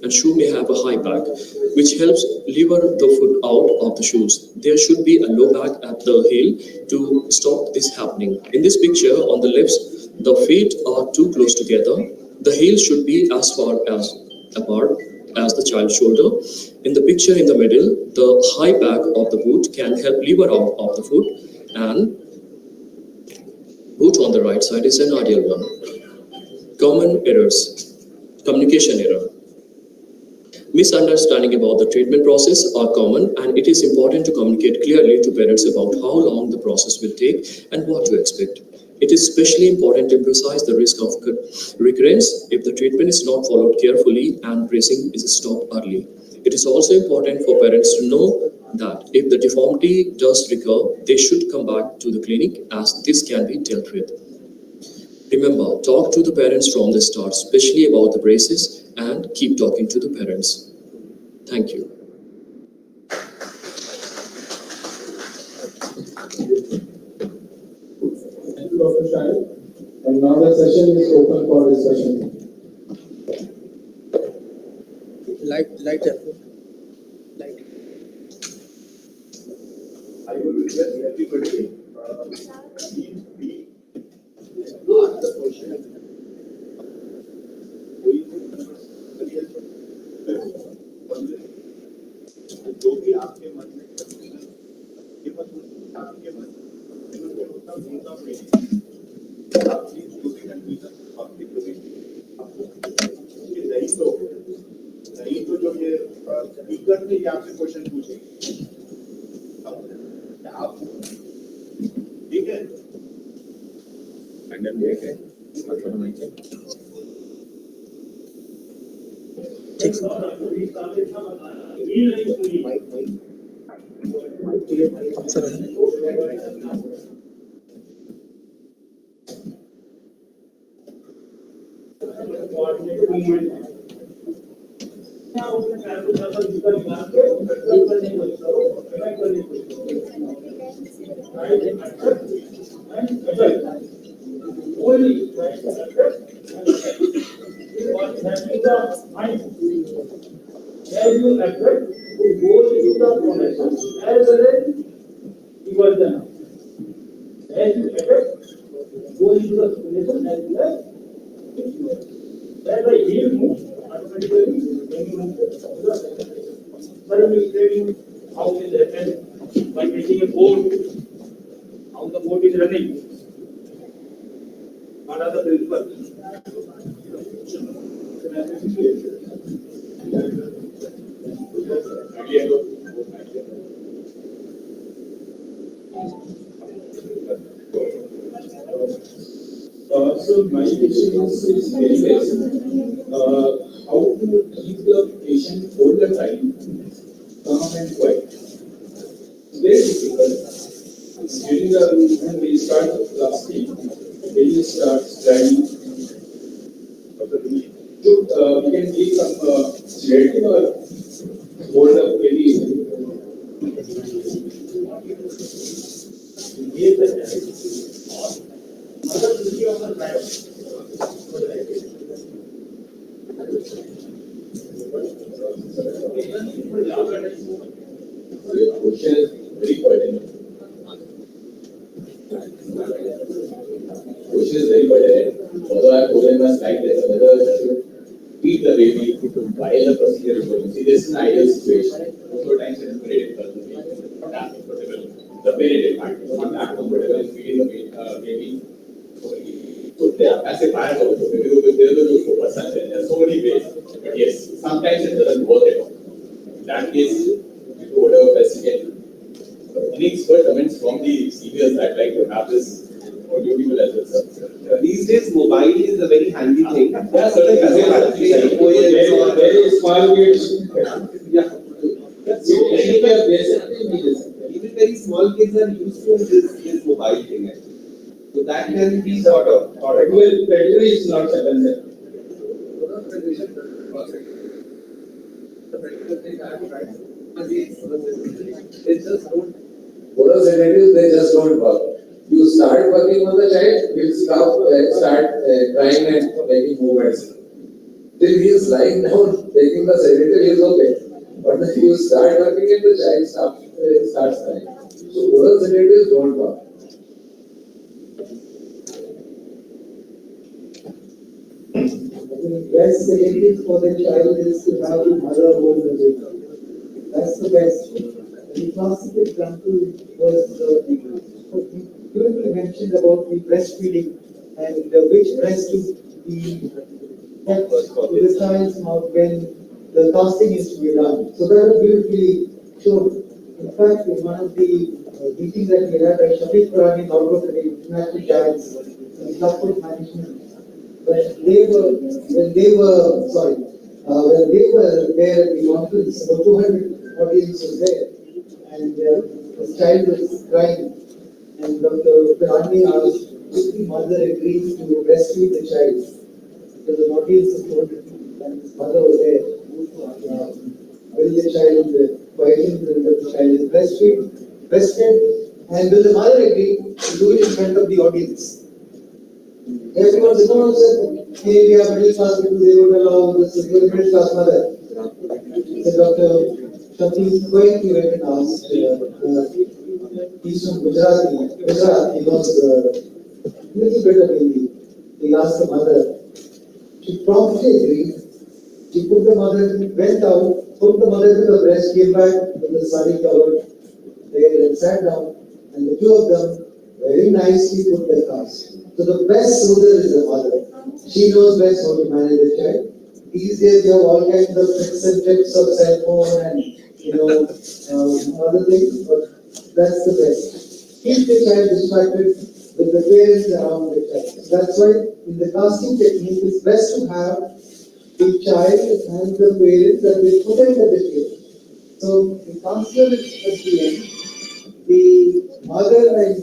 and shoe may have a high back, which helps lever the foot out of the shoes. There should be a low back at the heel to stop this happening. In this picture on the left, the feet are too close together. The heel should be as far as apart as the child's shoulder. In the picture in the middle, the high back of the boot can help lever out of the foot, and boot on the right side is an ideal one. Common errors. Communication error. Misunderstanding about the treatment process are common, and it is important to communicate clearly to parents about how long the process will take and what to expect. It is especially important to emphasize the risk of recurrence if the treatment is not followed carefully and bracing is stopped early. It is also important for parents to know that if the deformity does recur, they should come back to the clinic as this can be dealt with. Remember, talk to the parents from the start, especially about the braces, and keep talking to the parents. Thank you. Thank you, Dr. Shahid. And now the session is open for discussion. Light. I will request everybody, please be ask the question. जो भी आपके मन में ये मत आपके मन आप प्लीज जो भी कंफ्यूजन पब्लिक नहीं तो जो ये स्पीकर ने आपसे क्वेश्चन पूछे आप ठीक है As you attract to go into the connection as well as diversion. As you attract, go into the connection as well as that the heel moves automatically when you move to the suddenly training how it happens by making a board, how the board is running. What are the principles? So my question is very basic. How to keep the patient all the time calm and quiet? It's very difficult. During the when we start the plastic, when you start studying, we can give some sedative or hold up very easily. Question is very pertinent. Question is very pertinent. Although I have told in my slide that whether you should treat the baby while the procedure is going. See, this is an ideal situation. Most of the times it is very difficult to be not comfortable. The parent, in fact, is not that comfortable in feeding the baby. So there are pacifiers also. Maybe there is a focus on there. There are so many ways. But yes, sometimes it doesn't work at all. In that case, you do whatever best you can. Any expert comments from the seniors that like to have this for you people as well, sir? These days, mobile is a very handy thing. Yeah, certainly. Very small kids. Yeah. Even very small kids are used to this mobile thing. Actually. So that can be sort of. Regularly is not happening. Oral sedatives, they just don't work. You start working on the child, he'll start crying and making movements. Till he is lying down, taking the sedative, he is okay. But if you start working and the child starts crying. So oral sedatives don't work. Best sedative for the child is to have the mother hold the baby. That's the best. The classic example was you mentioned about the breastfeeding and which breast to be kept to the child's mouth when the casting is to be done. So that was beautifully shown. In fact, in one of the meetings that we had at Shafiq Qurani in Orthopaedics, International Giants, and Clubfoot Management, when they were there, we wanted about 200 audience was there, and the child was crying, and Dr. Pirani asked, if the mother agrees to breastfeed the child, because the audience is told that his mother was there, will the child quieten the child is breastfed, and will the mother agree to do it in front of the audience? Everyone said, no, sir, hey, we are middle class people, they would allow this, you are middle class mother. So Dr. Shakti quietly went and asked, he's from Gujarat, he knows a little bit of Hindi. He asked the mother, she promptly agreed. She put the mother, went out, put the mother to the breast, came back with the sari covered there and sat down, and the two of them very nicely put their cards. So the best soother is the mother. She knows best how to manage the child. These days you have all kinds of tricks and tips of cell phone and other things, but that's the best. Keep the child distracted with the parents around the child. That's why in the casting technique it's best to have the child and the parents and they put in the detail. So the counselor is at the end, the mother and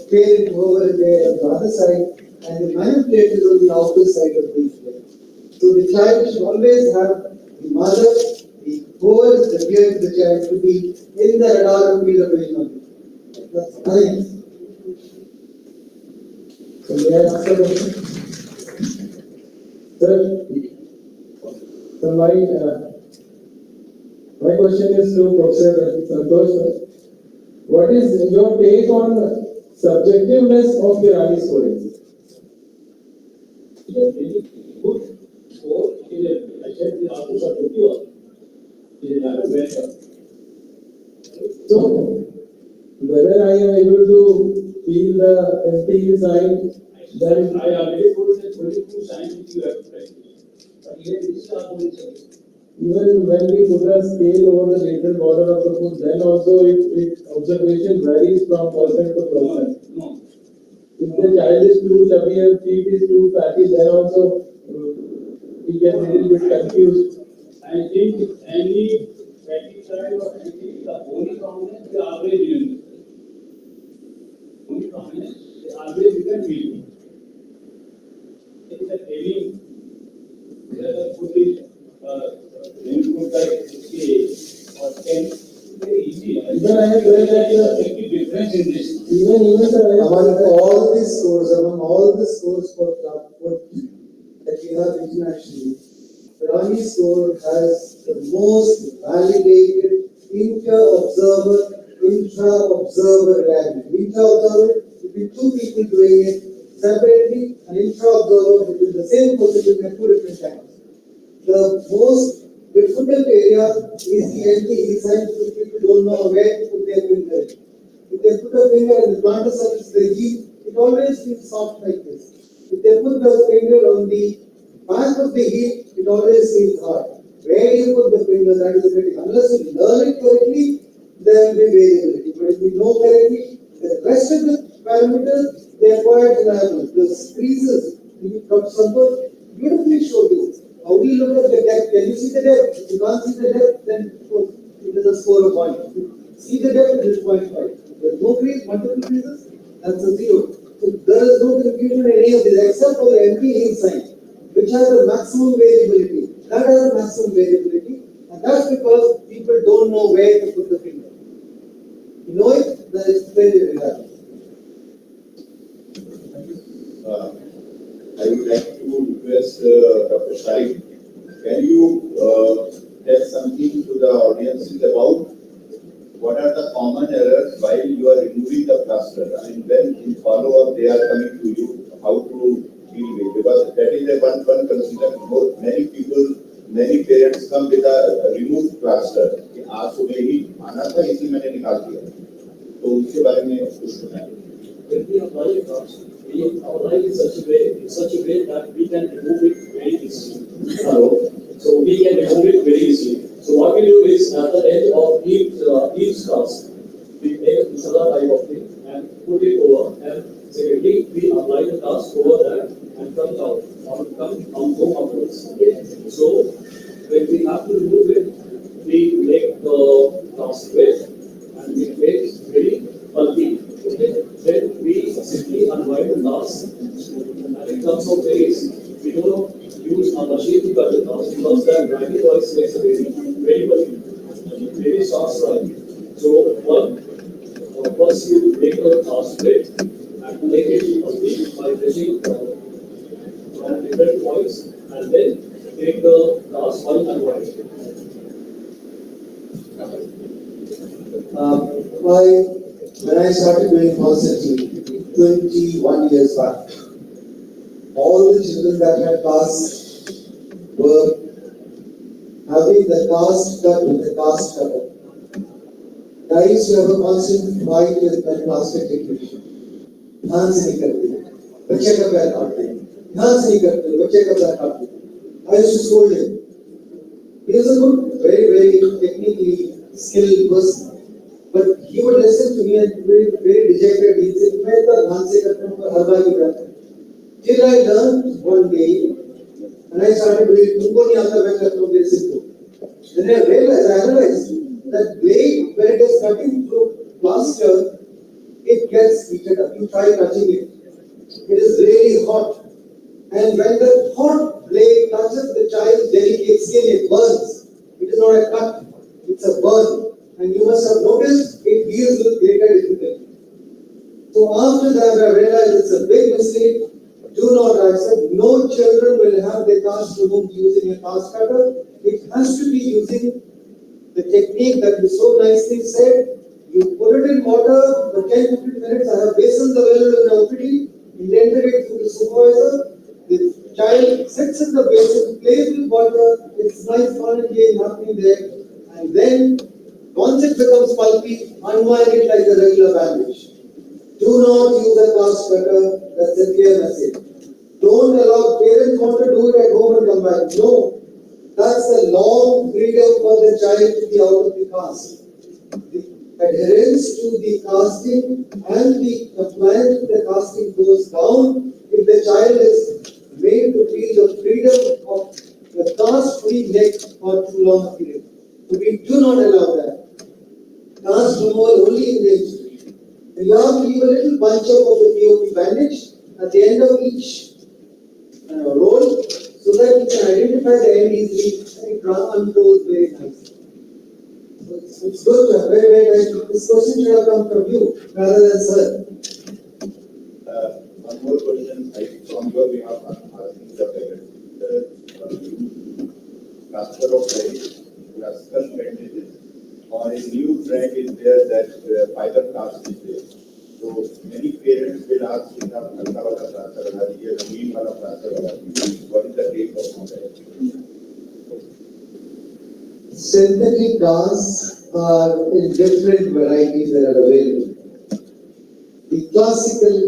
parent whoever is there on the other side, and the manipulator is on the outer side of the play. So the child should always have the mother, the whoever is the peer to the child to be in the radar field of vision. That's nice. So may I ask a question? Sir, so my question is to Professor Santosh. What is your take on subjectiveness of Kirani scoring? It is really good score. I said the answers are 51. It is not a better. So, whether I am able to feel the empty sign, then I already told that 22 signs which you have to practice. But here this is also even when we put a scale over the lateral border of the foot, then also it observation varies from person to person. no. If the child is too chubby and feet is too fatty, then also he gets a little bit confused. I think any fatty child or anything, the only problem is the average unit. Only problem is the average you can feel. It is a training where the foot is when you put like 68 or 10, very easy. Even I have read that the difference in this. even sir, Among all the scores for Clubfoot that we have internationally, Rani score has the most validated intra-observer alignment. Intra-observer between two people doing it separately, and intra-observer between the same person doing it 2 different times. The most difficult area is the empty sign, because people don't know where to put their finger. If they put a finger in the plantar surface, the heel, it always feels soft like this. If they put the finger on the back of the heel, it always feels hard. Where you put the finger, that is the critical. Unless you learn it correctly, there will be variability. But if you know correctly, the rest of the parameters, they are quite reliable. The creases, Dr. Santosh beautifully showed you. How do you look at the depth? Can you see the depth? If you can't see the depth, then it is a score of 1. See the depth, it is 0.5. There is no crease, multiple creases, that's a 0. So there is no confusion in any of these except for the empty heel sign, which has a maximum variability. That has a maximum variability, and that's because people don't know where to put the finger. You know it, then it's very reliable. I would like to request Dr. Sharik, can you tell something to the audiences about what are the common errors while you are removing the plaster? I mean, when in follow-up they are coming to you, how to deal with? Because that is a one concern. Many people, many parents come with a removed plaster. आज सुबह ही आना था, इसी मैंने निकाल दिया. तो उसके बारे में कुछ बताएं. When we apply a cast, we apply it in such a way that we can remove it very easily. So we can remove it very easily. So what we do is at the end of each cast, we take a masala type of thing and put it over, and secondly we apply the cast over that and come down or come home afterwards. So when we have to remove it, we make the cast straight and we make it very bulky. Okay. Then we simply unwind the we don't use a machine to cut the cast because that grinding voice makes a very soft strike. So first you make the cast plate and make it complete by pressing from different points and then take the cast one and one. When I started doing consulting 21 years back, all the children that had casts were having the cast cut with the cast cutter. I used to have a constant fight with my plastic technician. ध्यान से नहीं करते, बच्चे का पैर काटते, ध्यान से नहीं करते, बच्चे का पैर काटते. I used to scold him. He was a good, very technically skilled person. But he would listen to me and very dejected. He said, "मैं तो ध्यान से करता हूँ, पर हर बार ही करता हूँ." Till I learned one day, and I started doing, तुमको नहीं आता मैं करता हूँ मेरे से तो. Then I realized that blade when it is cutting through plaster, it gets heated up. You try touching it. It is really hot. And when the hot blade touches the child's delicate skin, it burns. It is not a cut, it's a burn. And you must have noticed it deals with greater difficulty. So after that, I realized it's a big mistake. Do not accept. No children will have their cast removed using a cast cutter. It has to be using the technique that you so nicely said. You put it in water for 10-15 minutes. I have basins available in the OPD. Indented it through the supervisor. The child sits in the basin, plays with water. It's nice fun and game happening there. And then, once it becomes pulpy, unwind it like a regular bandage. Do not use a cast cutter. That's a clear message. Don't allow parents want to do it at home and come back. No. That's a long freedom for the child to be out of the cast. The adherence to the casting and the compliance with the casting goes down if the child is made to feel the freedom of the cast-free neck for too long a period. So we do not allow that. Cast removal only in the institution. You have to leave a little bunch of the POP bandage at the end of each roll so that you can identify the end easily and it unrolls very nicely. So it's good to have very nice. This question should have come from you rather than sir. One more question, I think from your behalf, I'm asking the parents. Transfer of classical bandages or a new trend is there that fiber cast is there. So many parents will ask, "Hल्का वाला transfer बना दीजिए, रंगीन वाला transfer बना दीजिए." What is the take of that? Synthetic casts are in different varieties that are available. The classical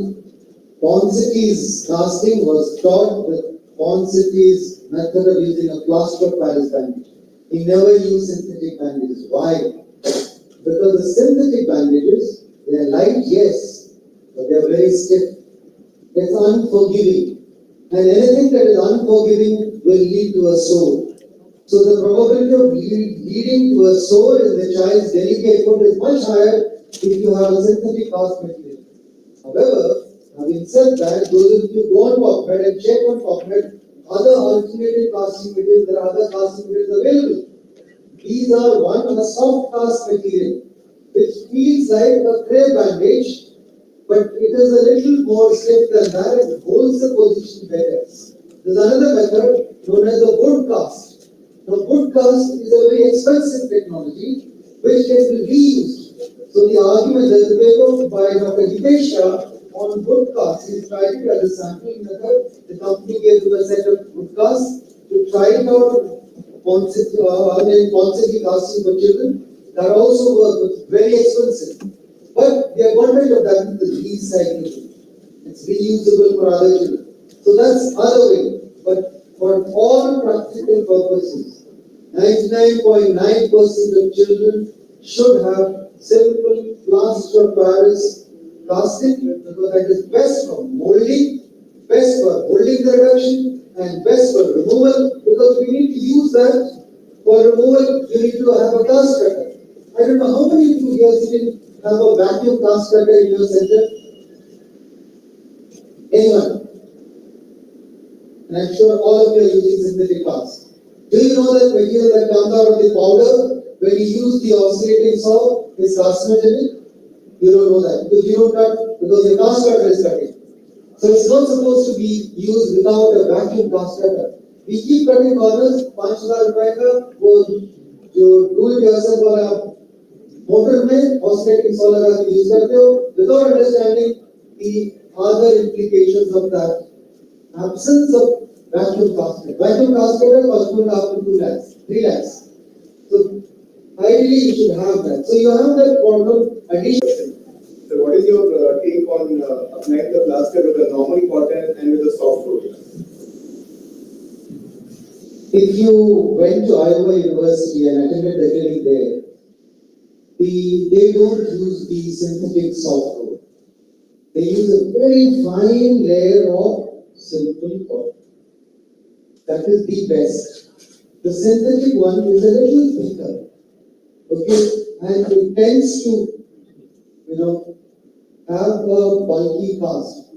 Ponsati's casting was taught with Ponsati's method of using a plaster of Paris bandage. He never used synthetic bandages. Why? Because the synthetic bandages, they are light, yes, but they are very stiff. It's unforgiving. And anything that is unforgiving will lead to a sore. So the probability of leading to a sore in the child's delicate foot is much higher if you have a synthetic cast material. However, having said that, those of you go on PubMed and check on PubMed other alternative casting materials, there are other casting materials available. These are one a soft cast material, which feels like a crepe bandage, but it is a little more stiff than that and holds the position better. There's another method known as the wood cast. Now, wood cast is a very expensive technology which can be reused. So the argument, there's a paper by Dr. Hitesh Shah on wood cast. He tried it as a sampling method. The company gave him a set of wood casts to try it out. Ponsati casting for children. That also work. It's very expensive. But the advantage of that is the recycling. It's reusable for other children. So that's other way. But for all practical purposes, 99.9% of children should have simple plaster of Paris casting because that is best for molding, best for holding the reduction, and best for removal because we need to use that for removal. You need to have a cast cutter. I don't know how many of you here sitting have a vacuum cast cutter in your center. Anyone? and I'm sure all of you are using synthetic cast. Do you know that material that comes out of the powder, when you use the oscillating saw, is carcinogenic? You don't know that because you don't cut, because your cast cutter is cutting. So it's not supposed to be used without a vacuum cast cutter. We keep cutting corners, ₹5,000 का वो जो do it yourself वाला motor में oscillating saw लगा के use करते हो without understanding the other implications of that absence of vacuum cast cutter. Vacuum cast cutter costs up to 2 lakhs, 3 lakhs. So ideally you should have that. So you have that problem addition. So what is your take on applying the plaster with a normal cotton and with a soft roll? If you went to Iowa University and attended the clinic there, they don't use the synthetic soft roll. They use a very fine layer of simple cotton. That is the best. The synthetic one is a little thicker, okay, and it tends to, have a bulky cast.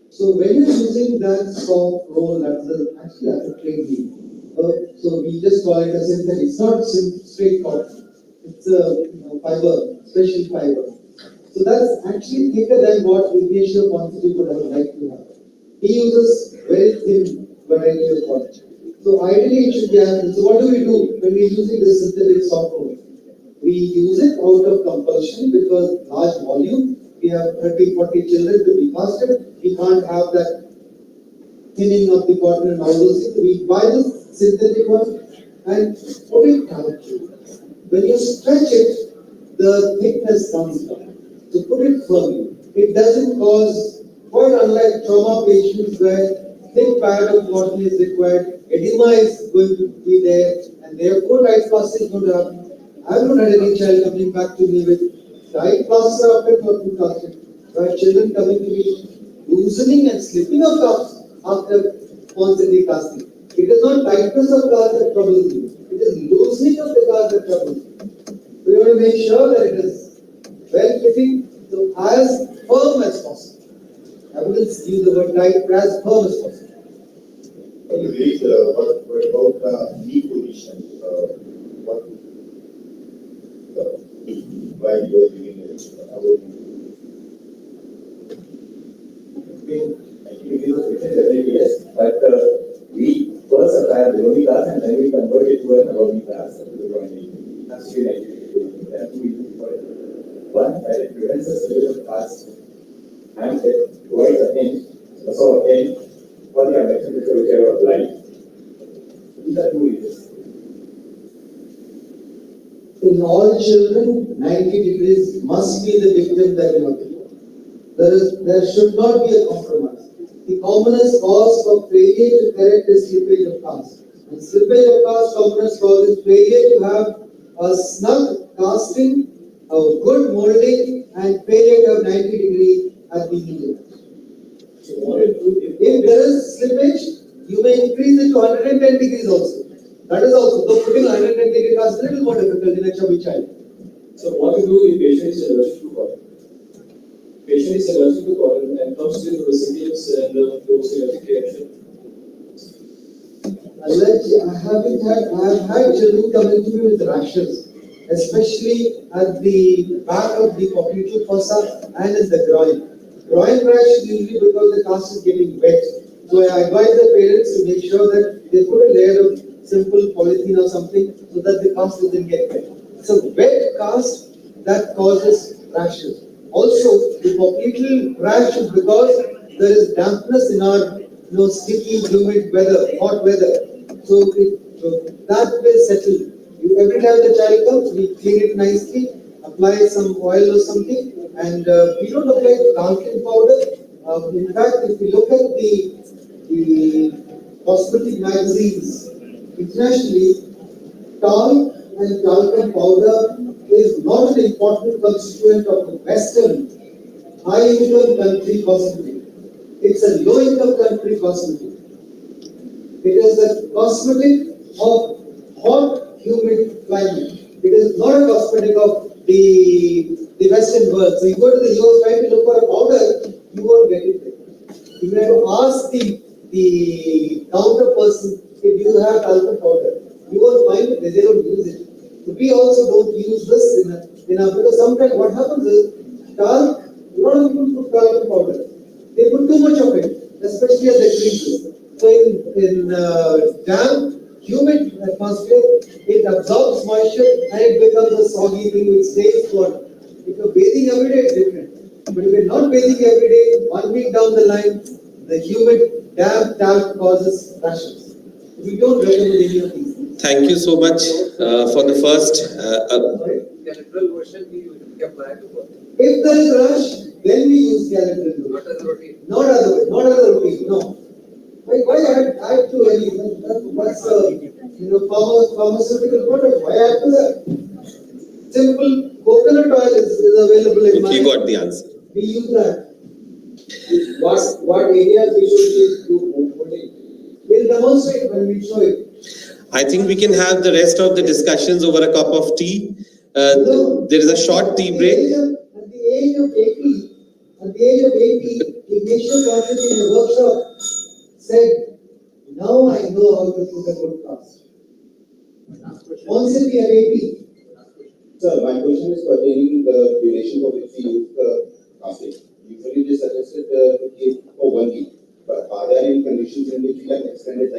So when you're using that soft roll, that's a trade name. So we just call it a synthetic. It's not straight cotton. It's a fiber, special fiber. So that's actually thicker than what Ignacio Ponce would have liked to have. He uses very thin variety of cotton. So ideally it should be happening. So what do we do when we're using this synthetic soft roll? We use it out of compulsion because large volume. We have 30, 40 children to be casted. We can't have that thinning of the cotton and all those things. We buy this synthetic one and put it down. When you stretch it, the thickness comes down. So put it firmly. It doesn't cause, quite unlike trauma patients where thick pad of cotton is required, edema is going to be there, and therefore tight plaster is going to happen. I've not had any child coming back to me with tight plaster after cotton casting. I have children coming to me loosening and slipping of cuffs after constantly casting. It is not tightness of cast that troubles you. It is loosening of the cast that troubles you. We want to make sure that it is well fitting, so as firm as possible. I wouldn't use the word tight, but as firm as possible. What about knee position? While you are giving it about yes, but we first apply the Romi class and then we convert it to an Romi class. That's really one, that it prevents the solution of cast and it provides a hint, a sort of hint for the adduction which are applied. These are 2 reasons. In all children, 90 degrees must be the victim that you have to. There should not be a compromise. The commonest cause for failure to correct is slippage of cast. And slippage of cast commonest cause is failure to have a snug casting, a good molding, and failure to have 90 degrees at the needle. If there is slippage, you may increase it to 110 degrees also. That is also, though putting 110 degree cast is a little more difficult in a chubby child. So what to do if patient is allergic to cotton? Patient is allergic to cotton and comes with recipients and those allergic reaction. I have had children coming to me with rashes, especially at the back of the popliteal fossa and in the groin. Groin rash is usually because the cast is getting wet. So I advise the parents to make sure that they put a layer of simple polythene or something so that the cast doesn't get wet. So wet cast that causes rashes. Also, the popliteal rash is because there is dampness in our sticky, humid weather, hot weather. So that will settle. Every time the child comes, we clean it nicely, apply some oil or something, and we don't apply talcum powder. In fact, if we look at the cosmetic magazines internationally, talc and talcum powder is not an important constituent of the Western high-income country cosmetic. It's a low-income country cosmetic. It is a cosmetic of hot, humid climate. It is not a cosmetic of the Western world. So you go to the US trying to look for a powder, you won't get it there. You have to ask the counter person if you have talcum powder. You won't find it, they don't use it. So we also don't use this because sometimes what happens is talc, a lot of people put talcum powder. They put too much of it, especially at the creases. So in damp, humid atmosphere, it absorbs moisture and it becomes a soggy thing which stays for. If you're bathing every day, it's different. But if you're not bathing every day, 1 week down the line, the humid, damp talc causes rashes. We don't recommend any of these things. Thank you so much for the first. General version we apply to what? If there is rash, then we use calendar. Not as a routine. Not as a routine, no. Why add to any? That's pharmaceutical product. Why add to that? Simple coconut oil is available in You got the answer. We use that. What areas we should use to put it? We'll demonstrate when we show it. I think we can have the rest of the discussions over a cup of tea. There is a short tea break. At the age of 80, Ignacio Carter in a workshop said, now I know how to put a good cast. Once we are 80. Sir, my question is pertaining the duration for which we use the casting. Usually it is suggested to keep for 1 week, but are there any conditions in which we can extend it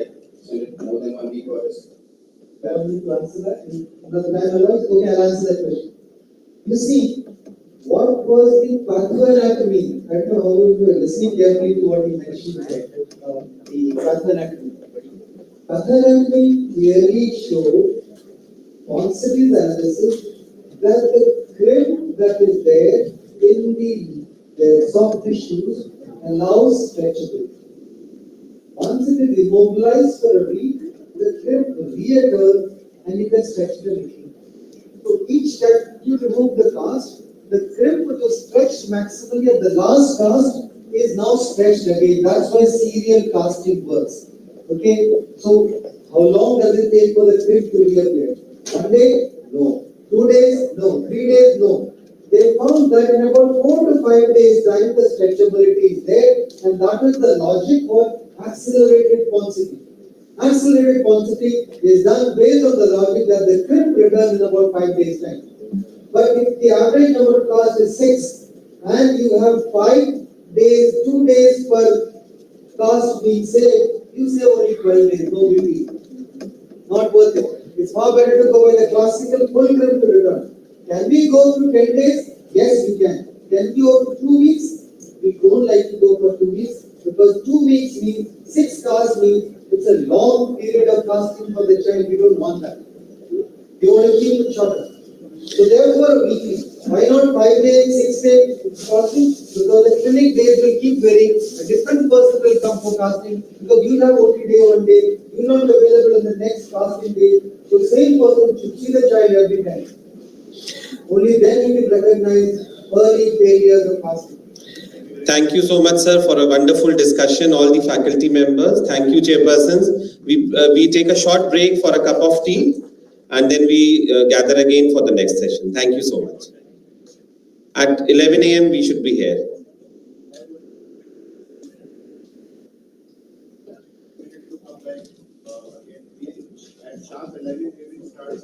more than 1 week or less? I need to answer that. Another time allows? Okay, I'll answer that question. You see, what was the pathoanatomy? I don't know how you were listening carefully to what he mentioned there. The pathoanatomy. Pathoanatomy clearly showed Ponsonby's analysis that the crib that is there in the soft tissues allows stretchability. Once it is immobilized for a week, the crib reoccurs and you can stretch it a little. So each time you remove the cast, the crib which was stretched maximally at the last cast is now stretched again. That's why serial casting works. Okay, so how long does it take for the crib to reappear? 1 day? No. 2 days? No. 3 days? No. They found that in about 4 to 5 days time the stretchability is there, and that is the logic for accelerated Ponsonby. Accelerated Ponsonby is done based on the logic that the crib returns in about 5 days time. But if the average number of cast is 6 and you have 5 days, 2 days per cast being saved, you save only 12 days, no beauty. Not worth it. It's far better to go with the classical full crib to return. Can we go through 10 days? Yes, we can. Can we go for 2 weeks? We don't like to go for 2 weeks because 2 weeks means 6 casts means it's a long period of casting for the child. We don't want that. We want to keep it shorter. So therefore, weekly. Why not 5 days, 6 days casting? Because the clinic days will keep varying. A different person will come for casting because you have OT day 1 day. You're not available in the next casting day. So the same person should see the child every time. Only then you can recognize early failures of casting. Thank you so much, sir, for a wonderful discussion. All the faculty members, thank you, chairpersons. We take a short break for a cup of tea, and then we gather again for the next session. Thank you so much. At 11 a.m. we should be here. At sharp 11, we will start.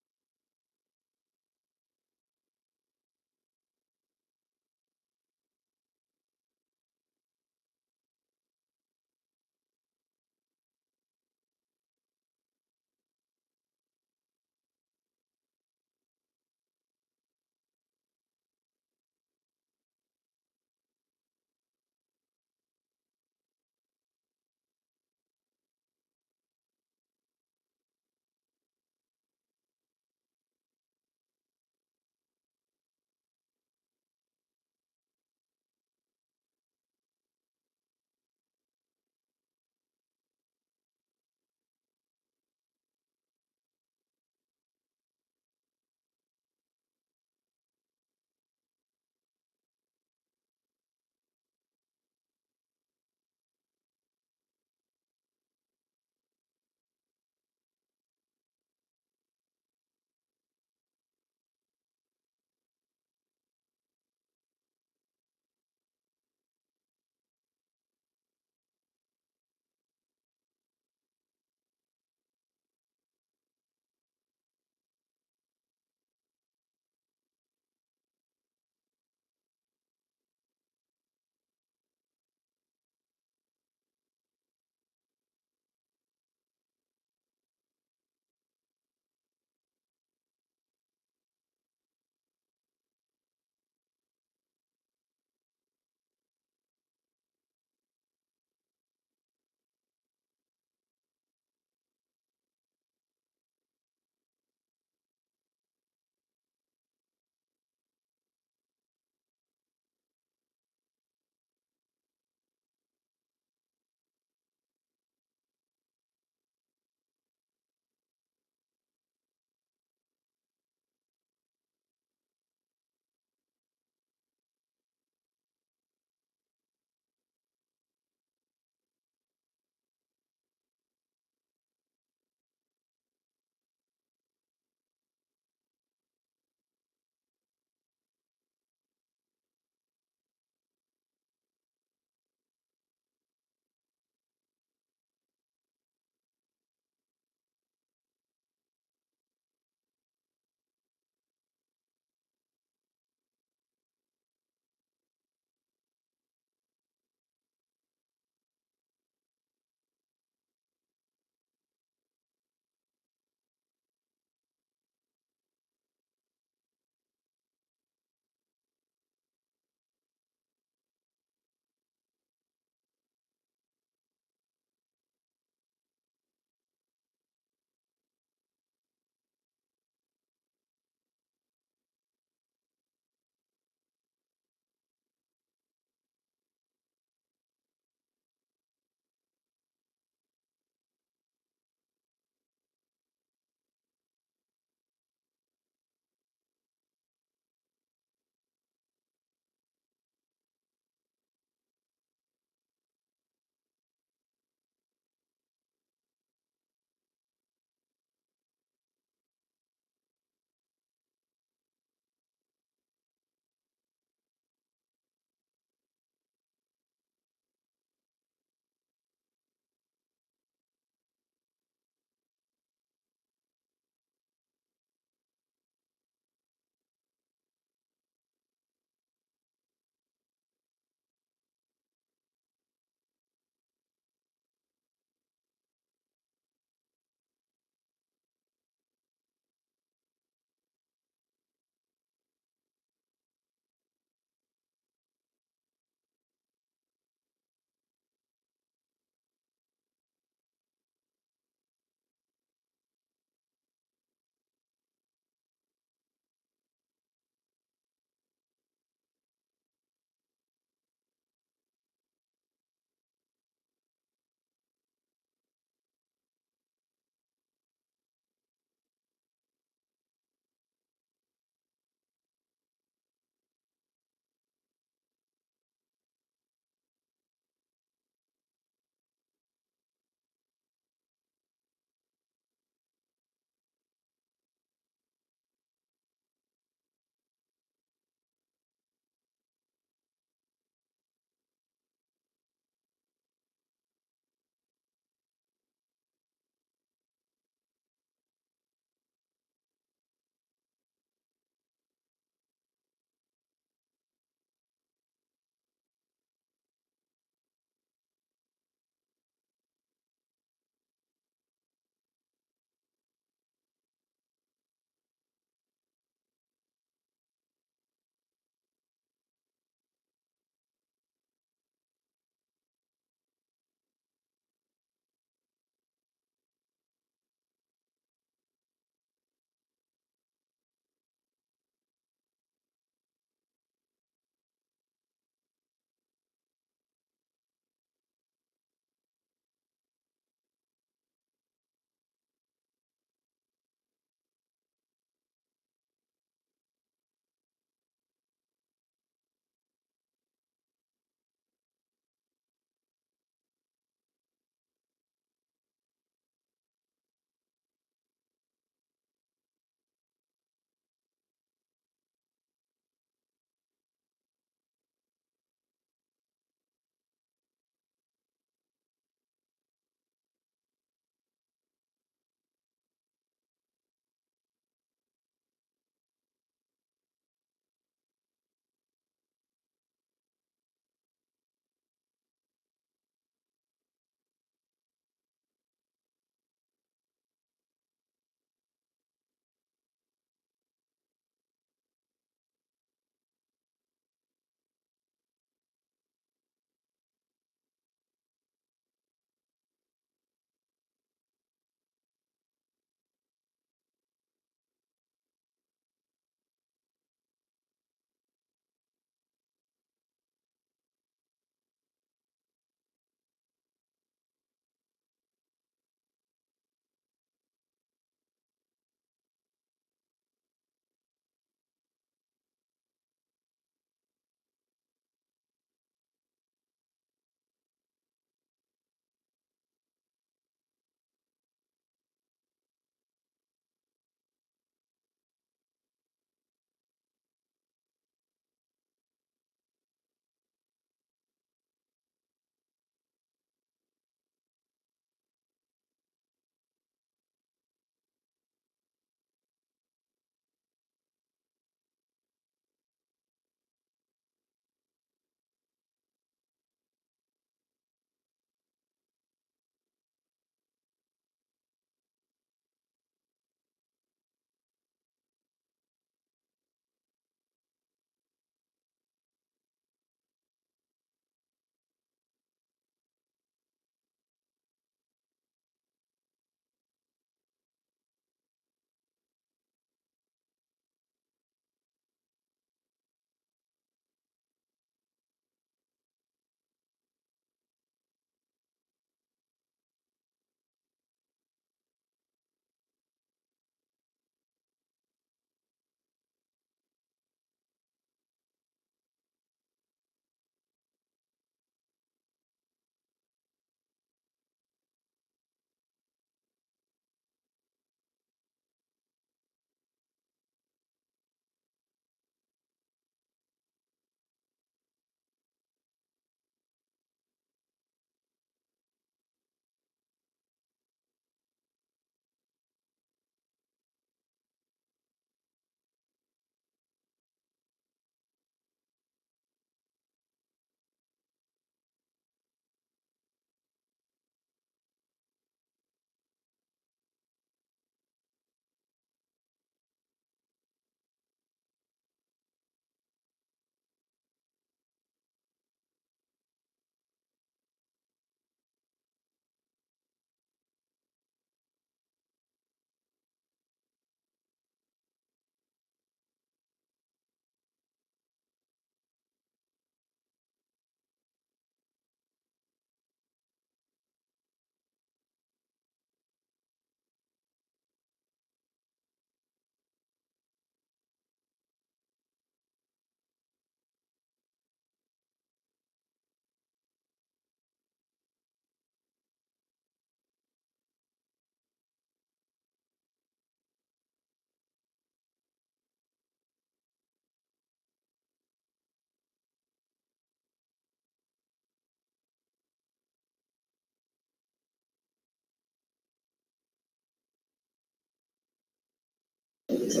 So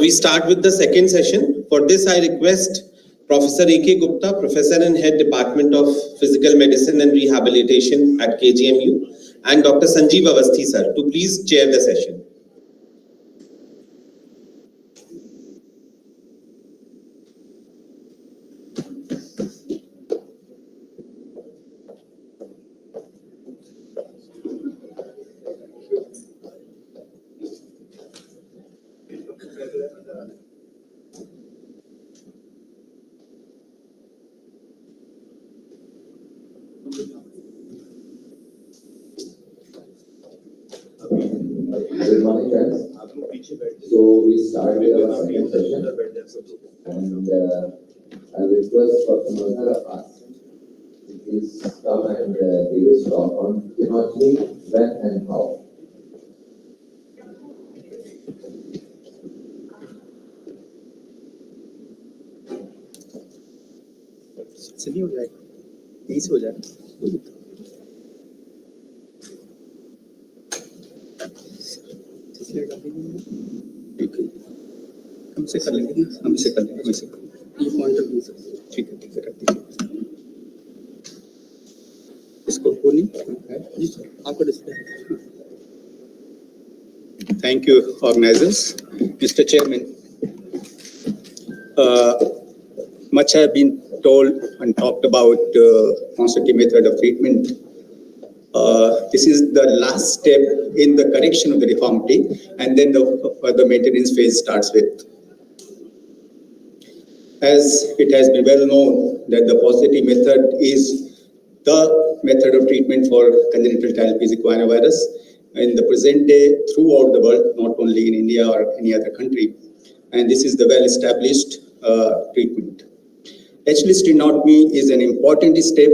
we start with the second session. For this, I request Professor A.K. Gupta, Professor and Head Department of Physical Medicine and Rehabilitation at KGMU, and Dr. Sanjeev Avasthi, sir, to please chair the session. Good morning, friends. So we start with our second session, and I request Dr. Manhara Abbas to please come and give his talk on anatomy, when and how. चलिए हो जाएगा 30 हो जाएगा हमसे कर लेंगे हमसे कर लेंगे हमसे ये पॉइंट ऑफ व्यू ठीक है कर दीजिए इसको बोली जी सर आपको display Thank you, organizers. Mr. Chairman, much have been told and talked about consultative method of treatment. This is the last step in the correction of the deformity, and then the maintenance phase starts with. As it has been well known that the positive method is the method of treatment for congenital talipes equinovirus in the present day throughout the world, not only in India or any other country. And this is the well-established treatment. Edgeless sternotomy is an important step,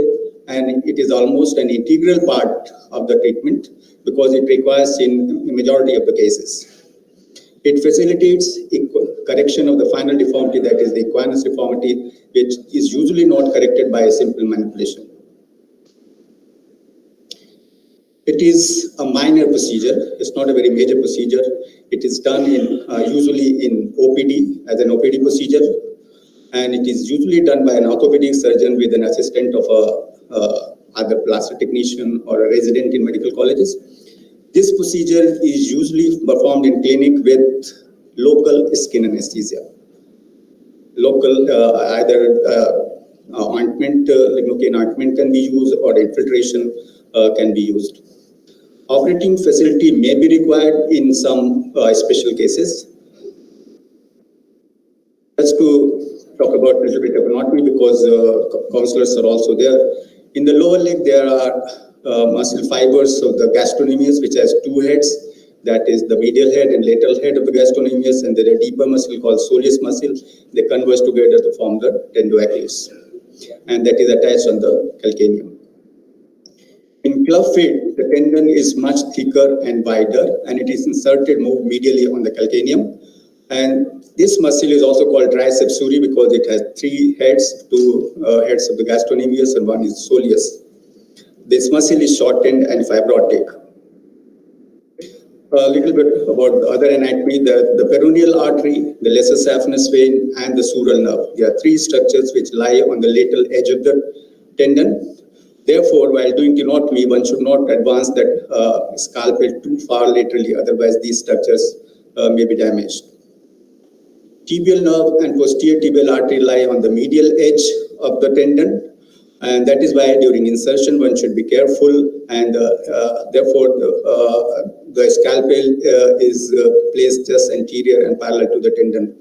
and it is almost an integral part of the treatment because it requires in a majority of the cases. It facilitates correction of the final deformity, that is the equinus deformity, which is usually not corrected by a simple manipulation. It is a minor procedure. It's not a very major procedure. It is done usually in OPD as an OPD procedure, and it is usually done by an orthopedic surgeon with an assistant of either plastic technician or a resident in medical colleges. This procedure is usually performed in clinic with local skin anesthesia. Local either ointment, lidocaine ointment can be used, or infiltration can be used. Operating facility may be required in some special cases. Just to talk about a little bit of anatomy, because counselors are also there. In the lower leg, there are muscle fibers of the gastrocnemius, which has two heads. That is the medial head and lateral head of the gastrocnemius, and there are deeper muscle called soleus muscle. They converge together to form the tendoachilles, and that is attached on the calcaneum. In clubfoot, the tendon is much thicker and wider, and it is inserted more medially on the calcaneum. And this muscle is also called triceps suri because it has three heads, two heads of the gastrocnemius, and one is soleus. This muscle is shortened and fibrotic. A little bit about the other anatomy, the peroneal artery, the lesser saphenous vein, and the sural nerve. There are three structures which lie on the lateral edge of the tendon. Therefore, while doing tenotomy, one should not advance that scalpel too far laterally, otherwise these structures may be damaged. Tibial nerve and posterior tibial artery lie on the medial edge of the tendon, and that is why during insertion one should be careful, and therefore the scalpel is placed just anterior and parallel to the tendon.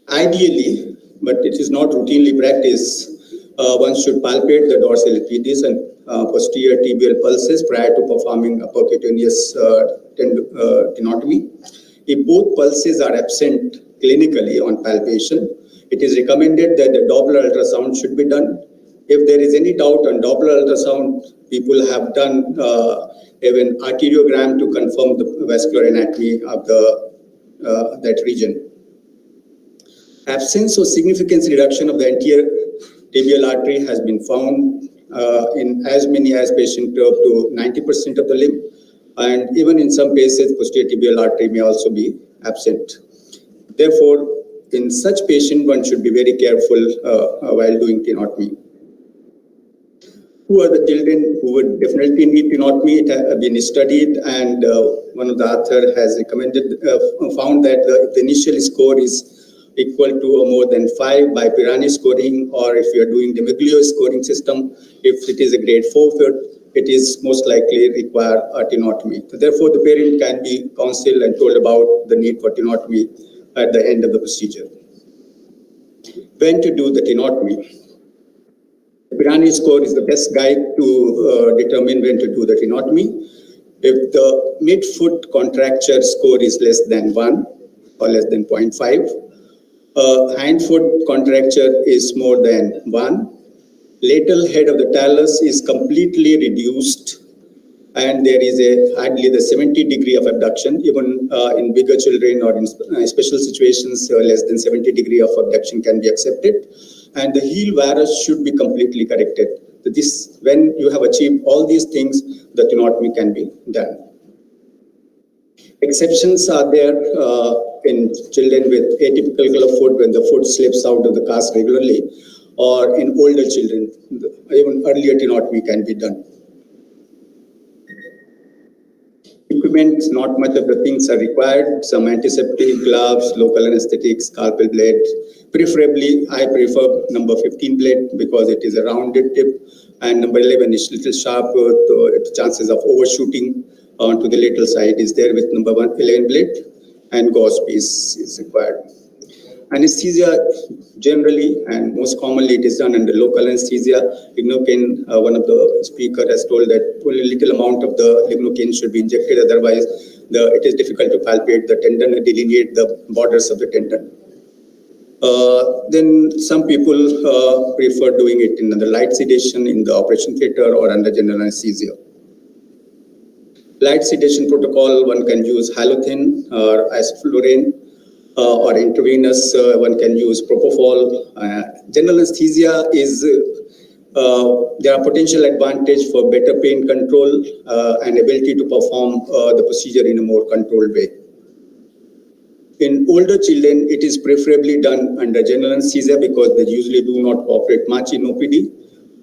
Ideally, but it is not routinely practiced, one should palpate the dorsal epidis and posterior tibial pulses prior to performing a percutaneous tenotomy. If both pulses are absent clinically on palpation, it is recommended that the Doppler ultrasound should be done. If there is any doubt on Doppler ultrasound, people have done even arteriogram to confirm the vascular anatomy of that region. Absence or significant reduction of the anterior tibial artery has been found in as many as patient up to 90% of the limb, and even in some cases, posterior tibial artery may also be absent. Therefore, in such patient, one should be very careful while doing tenotomy. Who are the children who would definitely need tenotomy? It has been studied, and one of the author has recommended, found that if the initial score is equal to or more than 5 by Pirani scoring, or if you are doing the Miglio scoring system, if it is a grade 4 fit, it is most likely require a tenotomy. So therefore, the parent can be counseled and told about the need for tenotomy at the end of the procedure. When to do the tenotomy? The Pirani score is the best guide to determine when to do the tenotomy. If the mid-foot contracture score is less than 1 or less than 0.5, hindfoot contracture is more than 1, lateral head of the talus is completely reduced, and there is hardly the 70-degree of abduction. Even in bigger children or in special situations, less than 70-degree of abduction can be accepted. And the heel varus should be completely corrected. This, when you have achieved all these things, the tenotomy can be done. Exceptions are there in children with atypical clubfoot when the foot slips out of the cast regularly, or in older children, even earlier tenotomy can be done. Equipment, not much of the things are required. Some antiseptic, gloves, local anesthetics, scalpel blade. Preferably, I prefer number 15 blade because it is a rounded tip, and number 11 is little sharp. The chances of overshooting onto the lateral side is there with number 11 blade, and gauze piece is required. Anesthesia generally and most commonly it is done under local anesthesia. Lignocaine, one of the speaker has told that only a little amount of the lignocaine should be injected, otherwise it is difficult to palpate the tendon and delineate the borders of the tendon. Then some people prefer doing it in the light sedation in the operation theatre or under general anesthesia. Light sedation protocol, one can use halothane or isoflurane, or intravenous, one can use propofol. General anesthesia is, there are potential advantage for better pain control and ability to perform the procedure in a more controlled way. In older children, it is preferably done under general anesthesia because they usually do not cooperate much in OPD.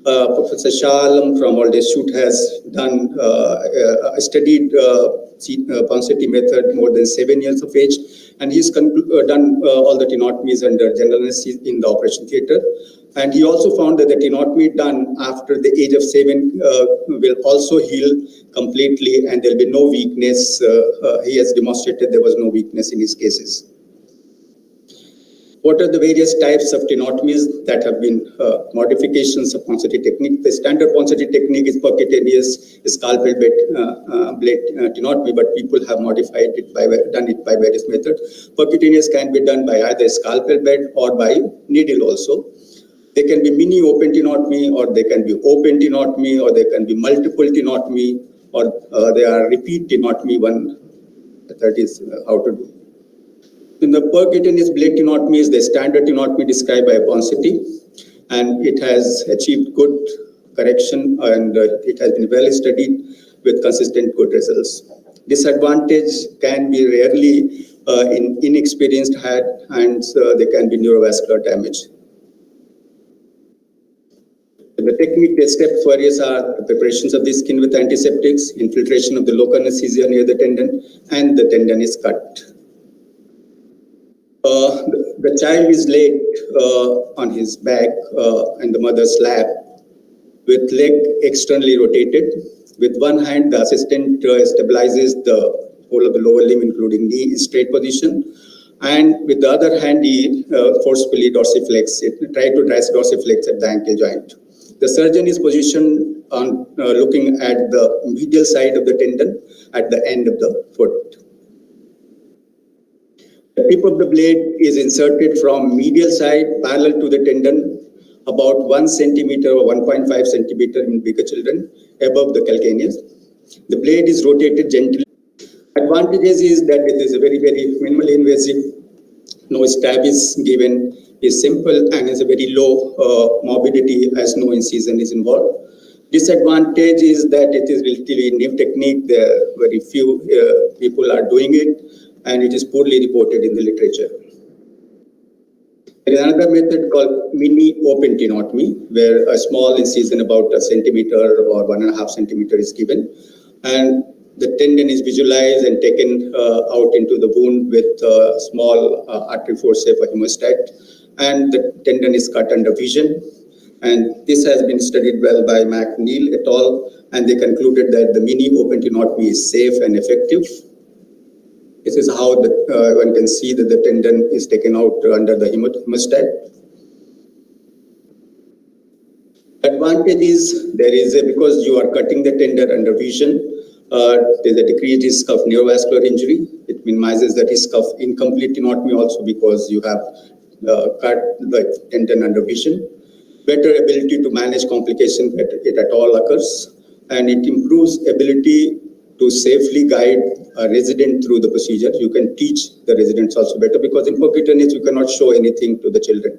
Professor Shah Alam from Aldershot has done studied Ponseti method more than 7 years of age, and he's done all the tenotomies under general anesthesia in the operation theatre. And he also found that the tenotomy done after the age of 7 will also heal completely, and there'll be no weakness. He has demonstrated there was no weakness in his cases. What are the various types of tenotomies that have been modifications of Ponseti technique? The standard Ponseti technique is percutaneous scalpel blade tenotomy, but people have modified it done it by various methods. Percutaneous can be done by either scalpel blade or by needle also. They can be mini open tenotomy, or they can be open tenotomy, or they can be multiple tenotomy, or they are repeat tenotomy. One that is how to do. In the percutaneous blade tenotomy is the standard tenotomy described by Ponseti, and it has achieved good correction, and it has been well studied with consistent good results. Disadvantage can be rarely in inexperienced hand, and there can be neurovascular damage. The technique, the steps various are the preparations of the skin with antiseptics, infiltration of the local anesthesia near the tendon, and the tendon is cut. The child is laid on his back in the mother's lap with leg externally rotated. With one hand, the assistant stabilizes the whole of the lower limb, including knee, in straight position. And with the other hand, he forcefully dorsiflex it, try to dorsiflex at the ankle joint. The surgeon is positioned on looking at the medial side of the tendon at the end of the foot. The tip of the blade is inserted from medial side parallel to the tendon about 1 centimeter or 1.5 centimeter in bigger children above the calcaneus. The blade is rotated gently. Advantages is that it is a very, very minimally invasive. No stab is given, is simple, and has a very low morbidity as no incision is involved. Disadvantage is that it is relatively new technique. There are very few people are doing it, and it is poorly reported in the literature. There is another method called mini open tenotomy, where a small incision about 1 centimeter or 1.5 centimeter is given, and the tendon is visualized and taken out into the wound with a small artery forceps or hemostat, and the tendon is cut under vision. And this has been studied well by McNeil et al. And they concluded that the mini open tenotomy is safe and effective. This is how one can see that the tendon is taken out under the hemostat. Advantage is because you are cutting the tendon under vision, there's a decreased risk of neurovascular injury. It minimizes the risk of incomplete tenotomy also because you have cut the tendon under vision. Better ability to manage complications if at all occurs, and it improves ability to safely guide a resident through the procedure. You can teach the residents also better because in percutaneous you cannot show anything to the children.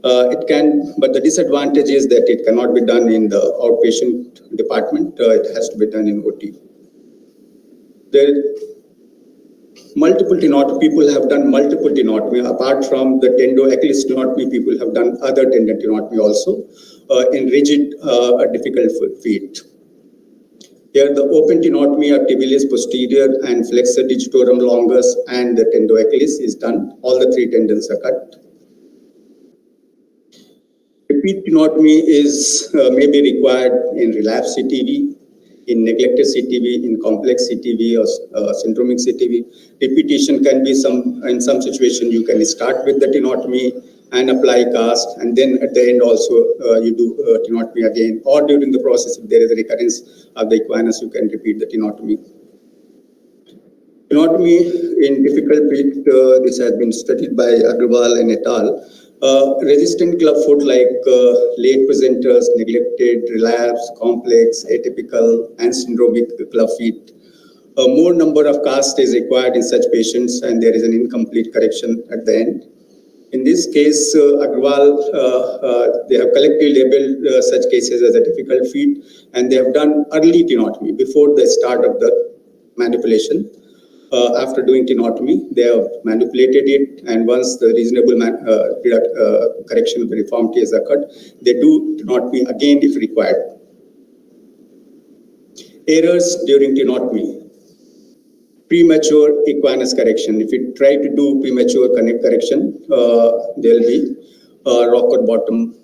But the disadvantage is that it cannot be done in the outpatient department. It has to be done in OT. Multiple tenotomy, people have done multiple tenotomy. Apart from the tendo-Achilles tenotomy, people have done other tendon tenotomy also in rigid, difficult feet. Here, the open tenotomy of tibialis posterior and flexor digitorum longus and the tendo-Achilles is done. All the 3 tendons are cut. Repeat tenotomy may be required in relapsed CTV, in neglected CTV, in complex CTV or syndromic CTV. Repetition can be in some situation you can start with the tenotomy and apply cast, and then at the end also you do tenotomy again, or during the process if there is a recurrence of the equinus you can repeat the tenotomy. Tenotomy in difficult feet, this has been studied by Agrawal and et al. Resistant clubfoot like late presenters, neglected, relapse, complex, atypical, and syndromic club feet. A more number of casts is required in such patients, and there is an incomplete correction at the end. In this case, Agrawal, they have collectively labeled such cases as a difficult feet, and they have done early tenotomy before the start of the manipulation. After doing tenotomy, they have manipulated it, and once the reasonable correction of the deformity has occurred, they do tenotomy again if required. Errors during tenotomy. Premature equinus correction. If you try to do premature correction, there will be rocker bottom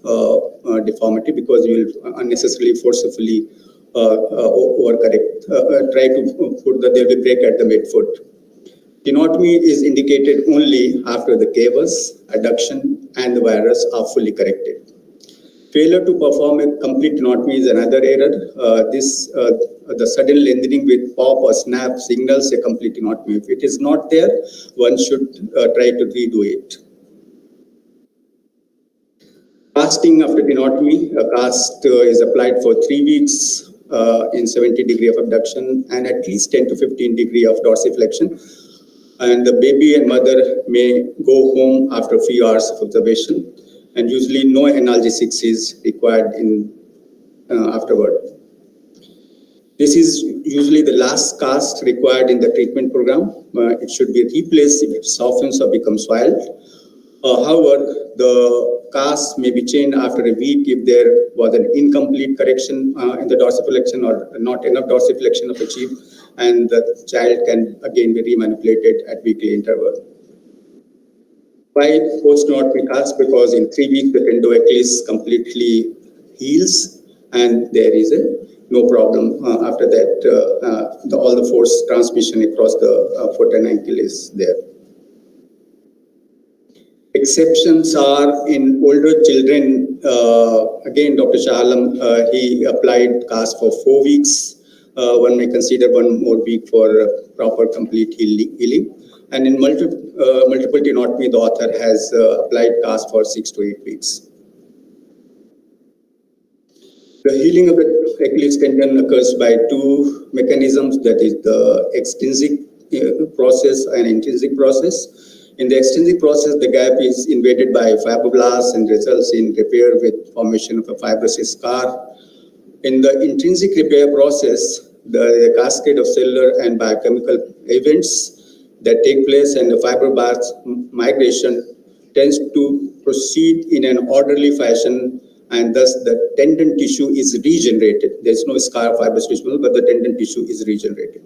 deformity because you will unnecessarily forcefully overcorrect. Try to put there will be break at the midfoot. Tenotomy is indicated only after the cavus, adduction, and the varus are fully corrected. Failure to perform a complete tenotomy is another error. The sudden lengthening with pop or snap signals a complete tenotomy. If it is not there, one should try to redo it. Casting after tenotomy, a cast is applied for 3 weeks in 70 degree of abduction and at least 10 to 15 degree of dorsiflexion. And the baby and mother may go home after a few hours of observation, and usually no analgesics is required afterward. This is usually the last cast required in the treatment program. It should be replaced if it softens or becomes swelled. However, the cast may be changed after a week if there was an incomplete correction in the dorsiflexion or not enough dorsiflexion of achieved, and the child can again be remanipulated at weekly interval. Why post-tenotomy cast? Because in 3 weeks the tendo-Achilles completely heals and there is no problem after that. All the force transmission across the foot and ankle is there. Exceptions are in older children. Again, Dr. Shahalam, he applied cast for 4 weeks. One may consider 1 more week for proper complete healing. And in multiple tenotomy, the author has applied cast for 6 to 8 weeks. The healing of the Achilles tendon occurs by 2 mechanisms, that is the extrinsic process and intrinsic process. In the extrinsic process, the gap is invaded by fibroblasts and results in repair with formation of a fibrosis scar. In the intrinsic repair process, the cascade of cellular and biochemical events that take place and the fibroblast migration tends to proceed in an orderly fashion, and thus the tendon tissue is regenerated. There's no scar fibrous tissue, but the tendon tissue is regenerated.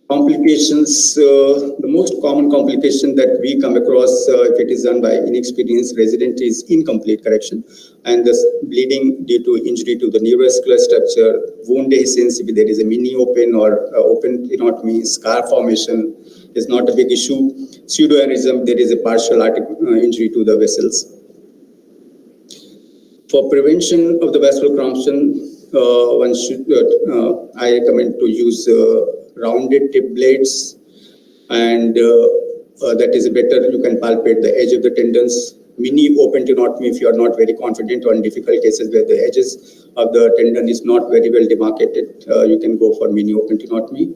Complications, the most common complication that we come across if it is done by inexperienced resident is incomplete correction, and thus bleeding due to injury to the neurovascular structure, wound dehiscence, if there is a mini open or open tenotomy, scar formation is not a big issue. Pseudoaneurysm, there is a partial injury to the vessels. For prevention of the vascular cramtion, one should, I recommend to use rounded tip blades, and that is better. You can palpate the edge of the tendons. Mini open tenotomy if you are not very confident, or in difficult cases where the edges of the tendon is not very well demarcated, you can go for mini open tenotomy.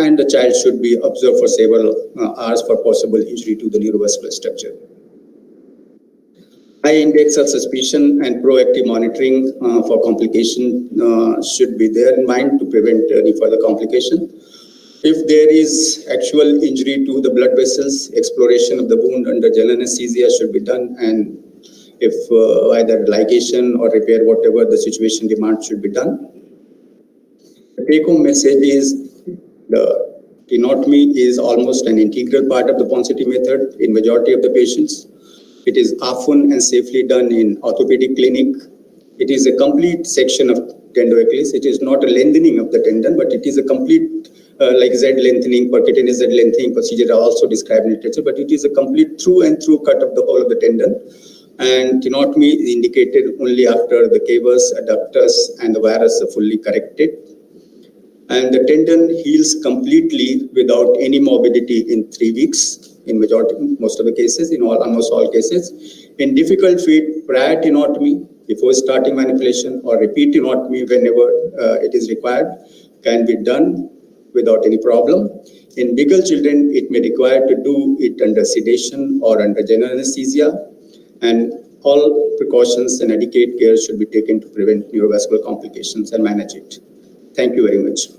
And the child should be observed for several hours for possible injury to the neurovascular structure. High index of suspicion and proactive monitoring for complication should be there in mind to prevent any further complication. If there is actual injury to the blood vessels, exploration of the wound under general anesthesia should be done, and if either ligation or repair, whatever the situation demands, should be done. The take-home message is the tenotomy is almost an integral part of the Ponseti method in majority of the patients. It is often and safely done in orthopedic clinic. It is a complete section of tendoachilles. It is not a lengthening of the tendon, but it is a complete, like Z lengthening, percutaneous Z lengthening procedure are also described in literature, but it is a complete through and through cut of the whole of the tendon. And tenotomy is indicated only after the cavus, adductors, and the varus are fully corrected. And the tendon heals completely without any morbidity in 3 weeks. In most of the cases, in almost all cases. In difficult feet, prior tenotomy, before starting manipulation, or repeat tenotomy whenever it is required, can be done without any problem. In bigger children, it may require to do it under sedation or under general anesthesia, and all precautions and adequate care should be taken to prevent neurovascular complications and manage it. Thank you very much.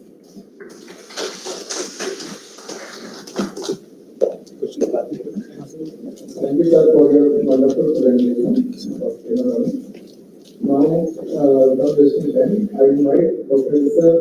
Thank you, sir, for your wonderful presentation. Now, without wasting time, I invite Professor.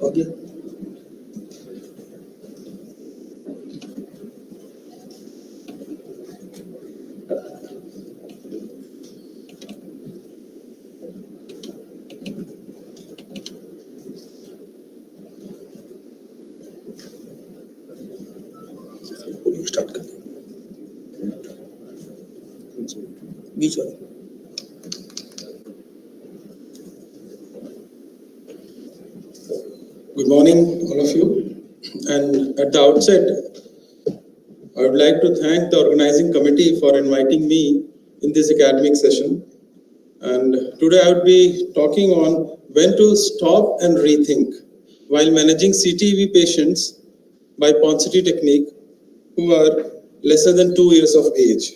Okay. Start कर बीच वाला Good morning, all of you. And at the outset, I would like to thank the organizing committee for inviting me in this academic session. And today I would be talking on when to stop and rethink while managing CTEV patients by Ponseti technique who are lesser than 2 years of age.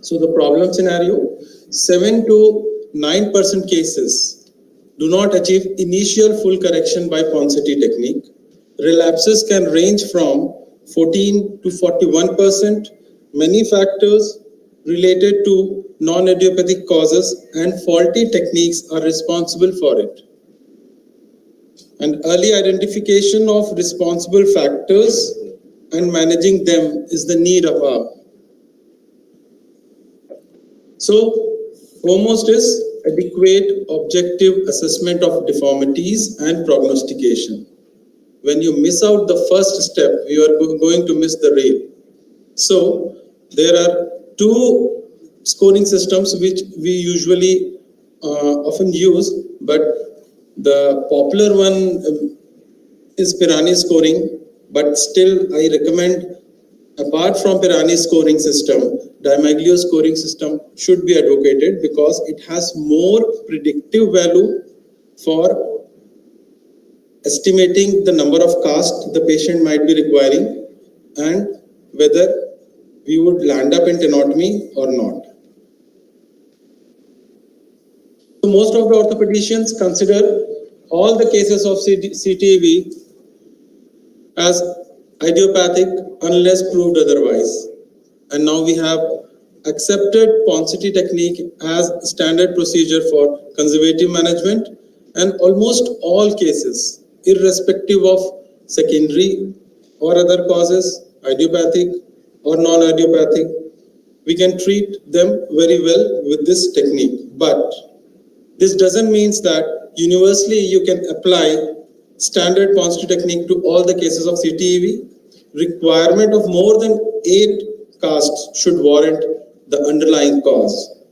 So the problem scenario, 7 to 9% cases do not achieve initial full correction by Ponseti technique. Relapses can range from 14 to 41%. Many factors related to non-idiopathic causes and faulty techniques are responsible for it. And early identification of responsible factors and managing them is the need of our. So, foremost is adequate objective assessment of deformities and prognostication. When you miss out the first step, you are going to miss the rail. So there are two scoring systems which we usually often use, but the popular one is Pirani scoring, but still I recommend, apart from Pirani scoring system, Di-Maglio scoring system should be advocated because it has more predictive value for estimating the number of casts the patient might be requiring and whether we would land up in tenotomy or not. So most of the orthopedicians consider all the cases of CTEV as idiopathic unless proved otherwise. And now we have accepted Ponseti technique as standard procedure for conservative management, and almost all cases, irrespective of secondary or other causes, idiopathic or non-idiopathic, we can treat them very well with this technique. But this doesn't mean that universally you can apply standard Ponseti technique to all the cases of CTEV. Requirement of more than 8 casts should warrant the underlying cause.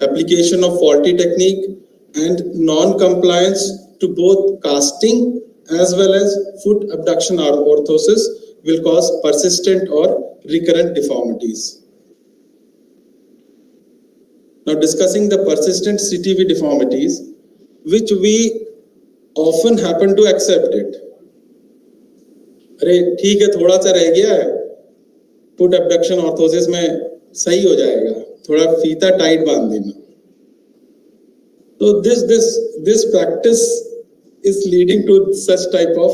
Application of faulty technique and non-compliance to both casting as well as foot abduction or orthosis will cause persistent or recurrent deformities. Now discussing the persistent CTEV deformities, which we often happen to accept it. अरे ठीक है, थोड़ा सा रह गया है, foot abduction orthosis में सही हो जाएगा, थोड़ा फीता टाइट बांध देना. So this practice is leading to such type of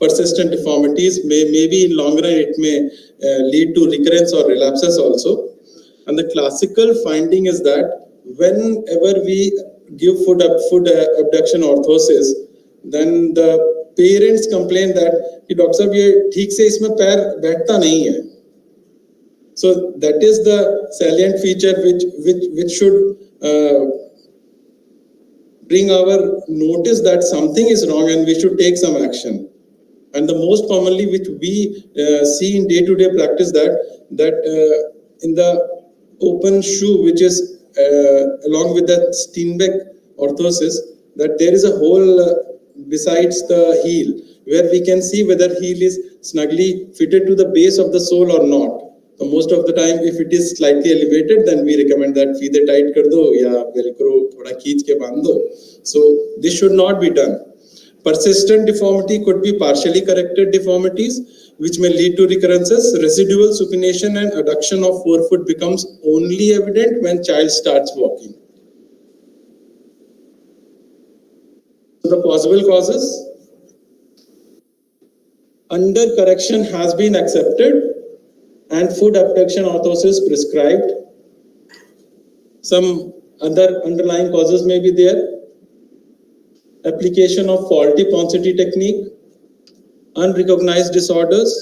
persistent deformities. Maybe in long run it may lead to recurrence or relapses also. And the classical finding is that whenever we give foot abduction orthosis, then the parents complain that कि doctor साहब ये ठीक से इसमें पैर बैठता नहीं है. So that is the salient feature which should bring our notice that something is wrong and we should take some action. And the most commonly which we see in day-to-day practice that in the open shoe, which is along with that Steinbeck orthosis, that there is a hole besides the heel where we can see whether heel is snugly fitted to the base of the sole or not. So most of the time, if it is slightly elevated, then we recommend that feet tight kar do ya velcro thoda kheench ke bandh do. So this should not be done. Persistent deformity could be partially corrected deformities, which may lead to recurrences. Residual supination and adduction of forefoot becomes only evident when child starts walking. So the possible causes. Under correction has been accepted and foot abduction orthosis prescribed. Some other underlying causes may be there. Application of faulty Ponseti technique, unrecognized disorders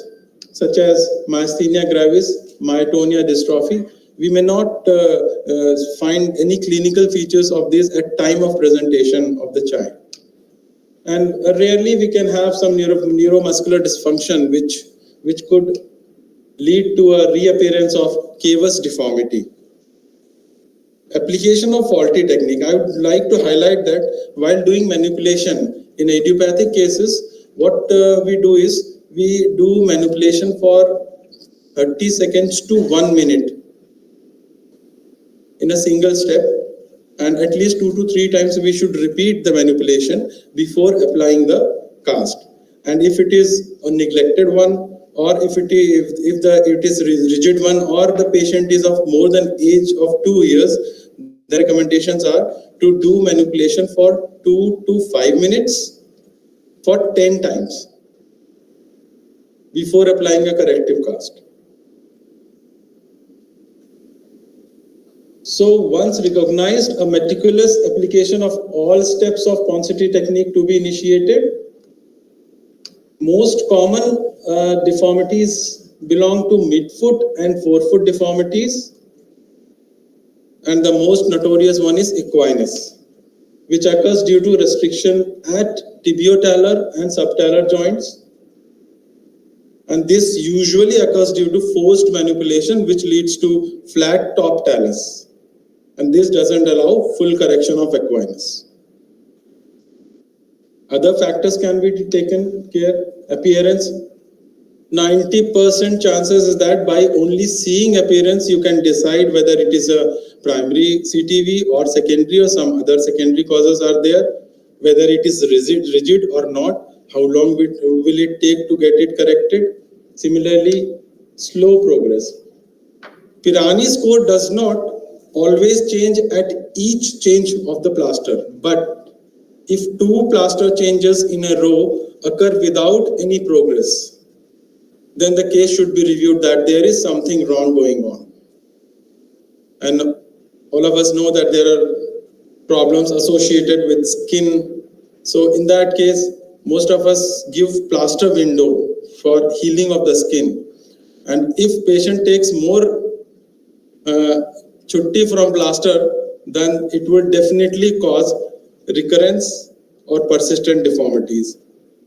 such as myasthenia gravis, myotonia dystrophy. We may not find any clinical features of this at time of presentation of the child. And rarely we can have some neuromuscular dysfunction which could lead to a reappearance of cavus deformity. Application of faulty technique. I would like to highlight that while doing manipulation in idiopathic cases, what we do is we do manipulation for 30 seconds to 1 minute in a single step, and at least 2 to 3 times we should repeat the manipulation before applying the cast. And if it is a neglected one, or if it is rigid one, or the patient is of more than age of 2 years, the recommendations are to do manipulation for 2 to 5 minutes for 10 times before applying a corrective cast. So once recognized, a meticulous application of all steps of Ponseti technique to be initiated. Most common deformities belong to midfoot and forefoot deformities, and the most notorious one is equinus, which occurs due to restriction at tibiotalar and subtalar joints. And this usually occurs due to forced manipulation, which leads to flat top talus. And this doesn't allow full correction of equinus. Other factors can be taken care. Appearance. 90% chances is that by only seeing appearance, you can decide whether it is a primary CTV or secondary, or some other secondary causes are there, whether it is rigid or not, how long will it take to get it corrected. Similarly, slow progress. Pirani score does not always change at each change of the plaster, but if 2 plaster changes in a row occur without any progress, then the case should be reviewed that there is something wrong going on. And all of us know that there are problems associated with skin. So in that case, most of us give plaster window for healing of the skin. And if patient takes more chutti from plaster, then it would definitely cause recurrence or persistent deformities.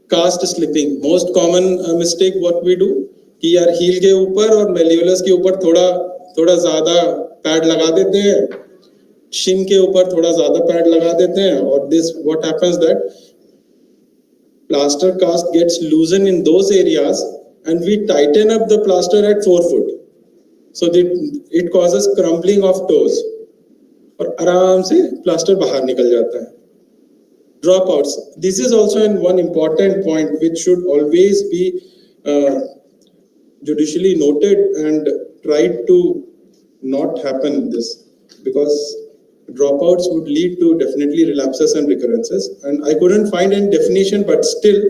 Cast slipping, most common mistake what we do कि यार heel के ऊपर और malleolus के ऊपर थोड़ा ज़्यादा pad लगा देते हैं, shin के ऊपर थोड़ा ज़्यादा pad लगा देते हैं, और this what happens that plaster cast gets loosened in those areas and we tighten up the plaster at forefoot, so that it causes crumbling of toes और आराम से plaster बाहर निकल जाता है. Dropouts. This is also one important point which should always be judicially noted and tried to not happen this, because dropouts would lead to definitely relapses and recurrences. And I couldn't find any definition, but still,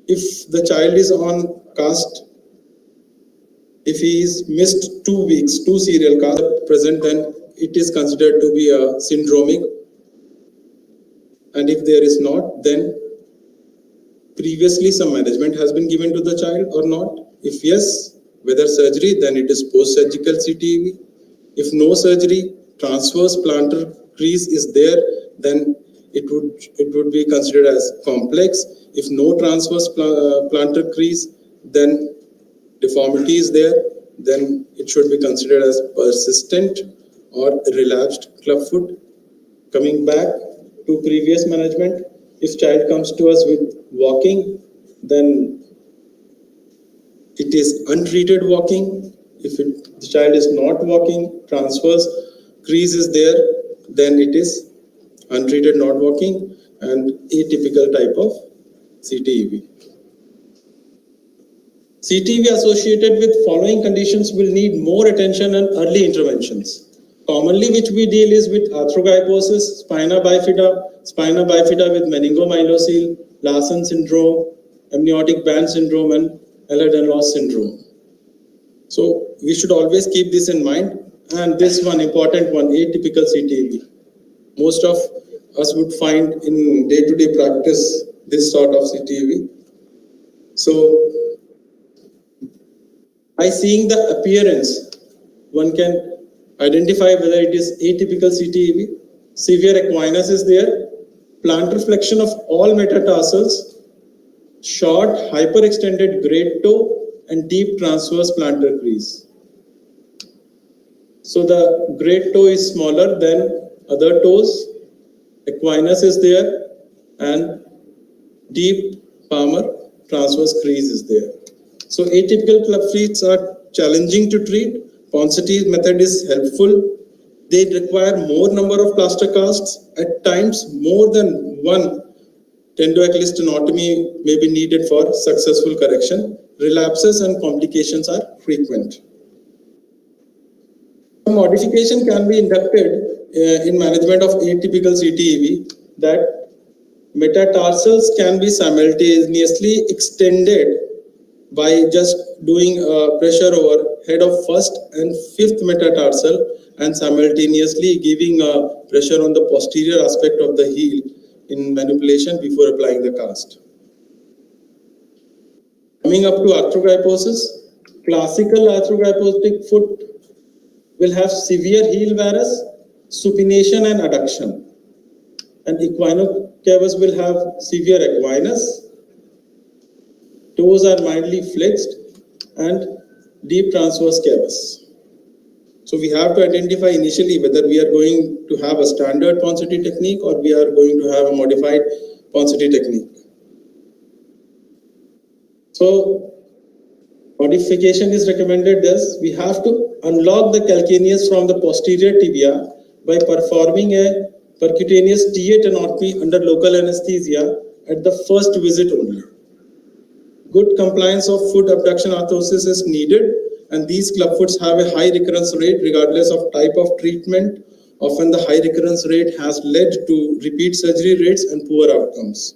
if the child is on cast, if he is missed 2 weeks, 2 serial casts present, then it is considered to be a syndromic. And if there is not, then previously some management has been given to the child or not. If yes, whether surgery, then it is post-surgical CTEV. If no surgery, transverse plantar crease is there, then it would be considered as complex. If no transverse plantar crease, then deformity is there, then it should be considered as persistent or relapsed clubfoot. Coming back to previous management, if child comes to us with walking, then it is untreated walking. If the child is not walking, transverse crease is there, then it is untreated not walking and atypical type of CTEV. CTEV associated with following conditions will need more attention and early interventions. Commonly, which we deal is with arthrogryposis, spina bifida with meningomyelocele, Larsen syndrome, amniotic band syndrome, and Ehlers-Danlos syndrome. So we should always keep this in mind. And this one important one, atypical CTEV. Most of us would find in day-to-day practice this sort of CTEV. So by seeing the appearance, one can identify whether it is atypical CTEV. Severe equinus is there, plantar flexion of all metatarsals, short hyperextended great toe, and deep transverse plantar crease. So the great toe is smaller than other toes, equinus is there, and deep palmar transverse crease is there. So atypical club feet are challenging to treat. Ponseti method is helpful. They require more number of plaster casts. At times, more than one tendoachilles stenotomy may be needed for successful correction. Relapses and complications are frequent. A modification can be inducted in management of atypical CTEV, that metatarsals can be simultaneously extended by just doing pressure over head of first and fifth metatarsal and simultaneously giving pressure on the posterior aspect of the heel in manipulation before applying the cast. Coming up to arthrogryposis, classical arthrogryposic foot will have severe heel varus, supination and adduction. And equinocavus will have severe equinus. Toes are mildly flexed, and deep transverse cavus. So we have to identify initially whether we are going to have a standard Ponseti technique or we are going to have a modified Ponseti technique. So modification is recommended thus. We have to unlock the calcaneus from the posterior tibia by performing a percutaneous TA tenotomy under local anesthesia at the first visit only. Good compliance of foot abduction orthosis is needed, and these clubfoots have a high recurrence rate regardless of type of treatment. Often the high recurrence rate has led to repeat surgery rates and poor outcomes.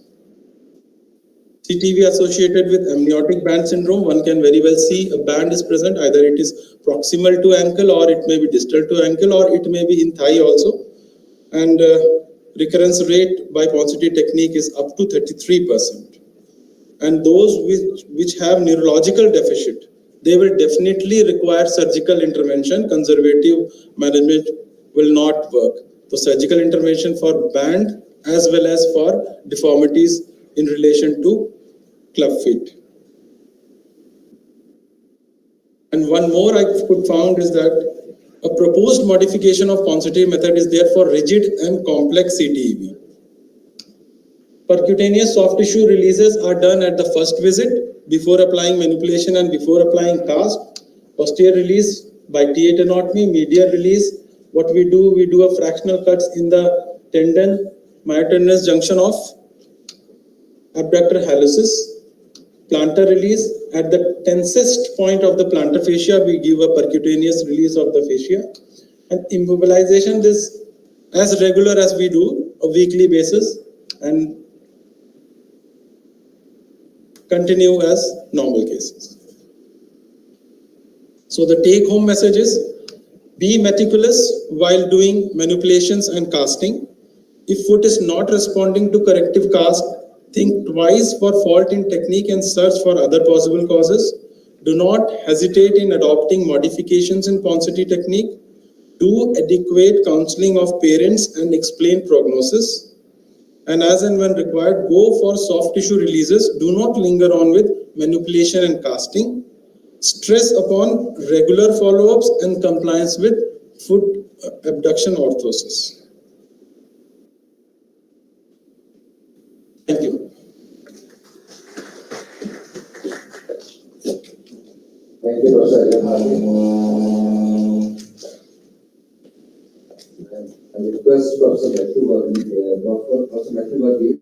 CTV associated with amniotic band syndrome, one can very well see a band is present, either it is proximal to ankle or it may be distal to ankle or it may be in thigh also. And recurrence rate by Ponseti technique is up to 33%. And those which have neurological deficit, they will definitely require surgical intervention. Conservative management will not work. So surgical intervention for band as well as for deformities in relation to club feet. And one more I could found is that a proposed modification of Ponseti method is there for rigid and complex CTEV. Percutaneous soft tissue releases are done at the first visit before applying manipulation and before applying cast. Posterior release by TA tenotomy, medial release. What we do a fractional cuts in the tendon, myotendinous junction of abductor hallucis. Plantar release at the tensest point of the plantar fascia, we give a percutaneous release of the fascia. And immobilization is as regular as we do, a weekly basis, and continue as normal cases. So the take home message is, be meticulous while doing manipulations and casting. If foot is not responding to corrective cast, think twice for fault in technique and search for other possible causes. Do not hesitate in adopting modifications in Ponseti technique. Do adequate counseling of parents and explain prognosis. And as and when required, go for soft tissue releases. Do not linger on with manipulation and casting. Stress upon regular follow-ups and compliance with foot abduction orthosis. Thank you. Thank you, Professor. I request Professor Matthew.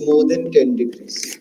More than 10 degrees.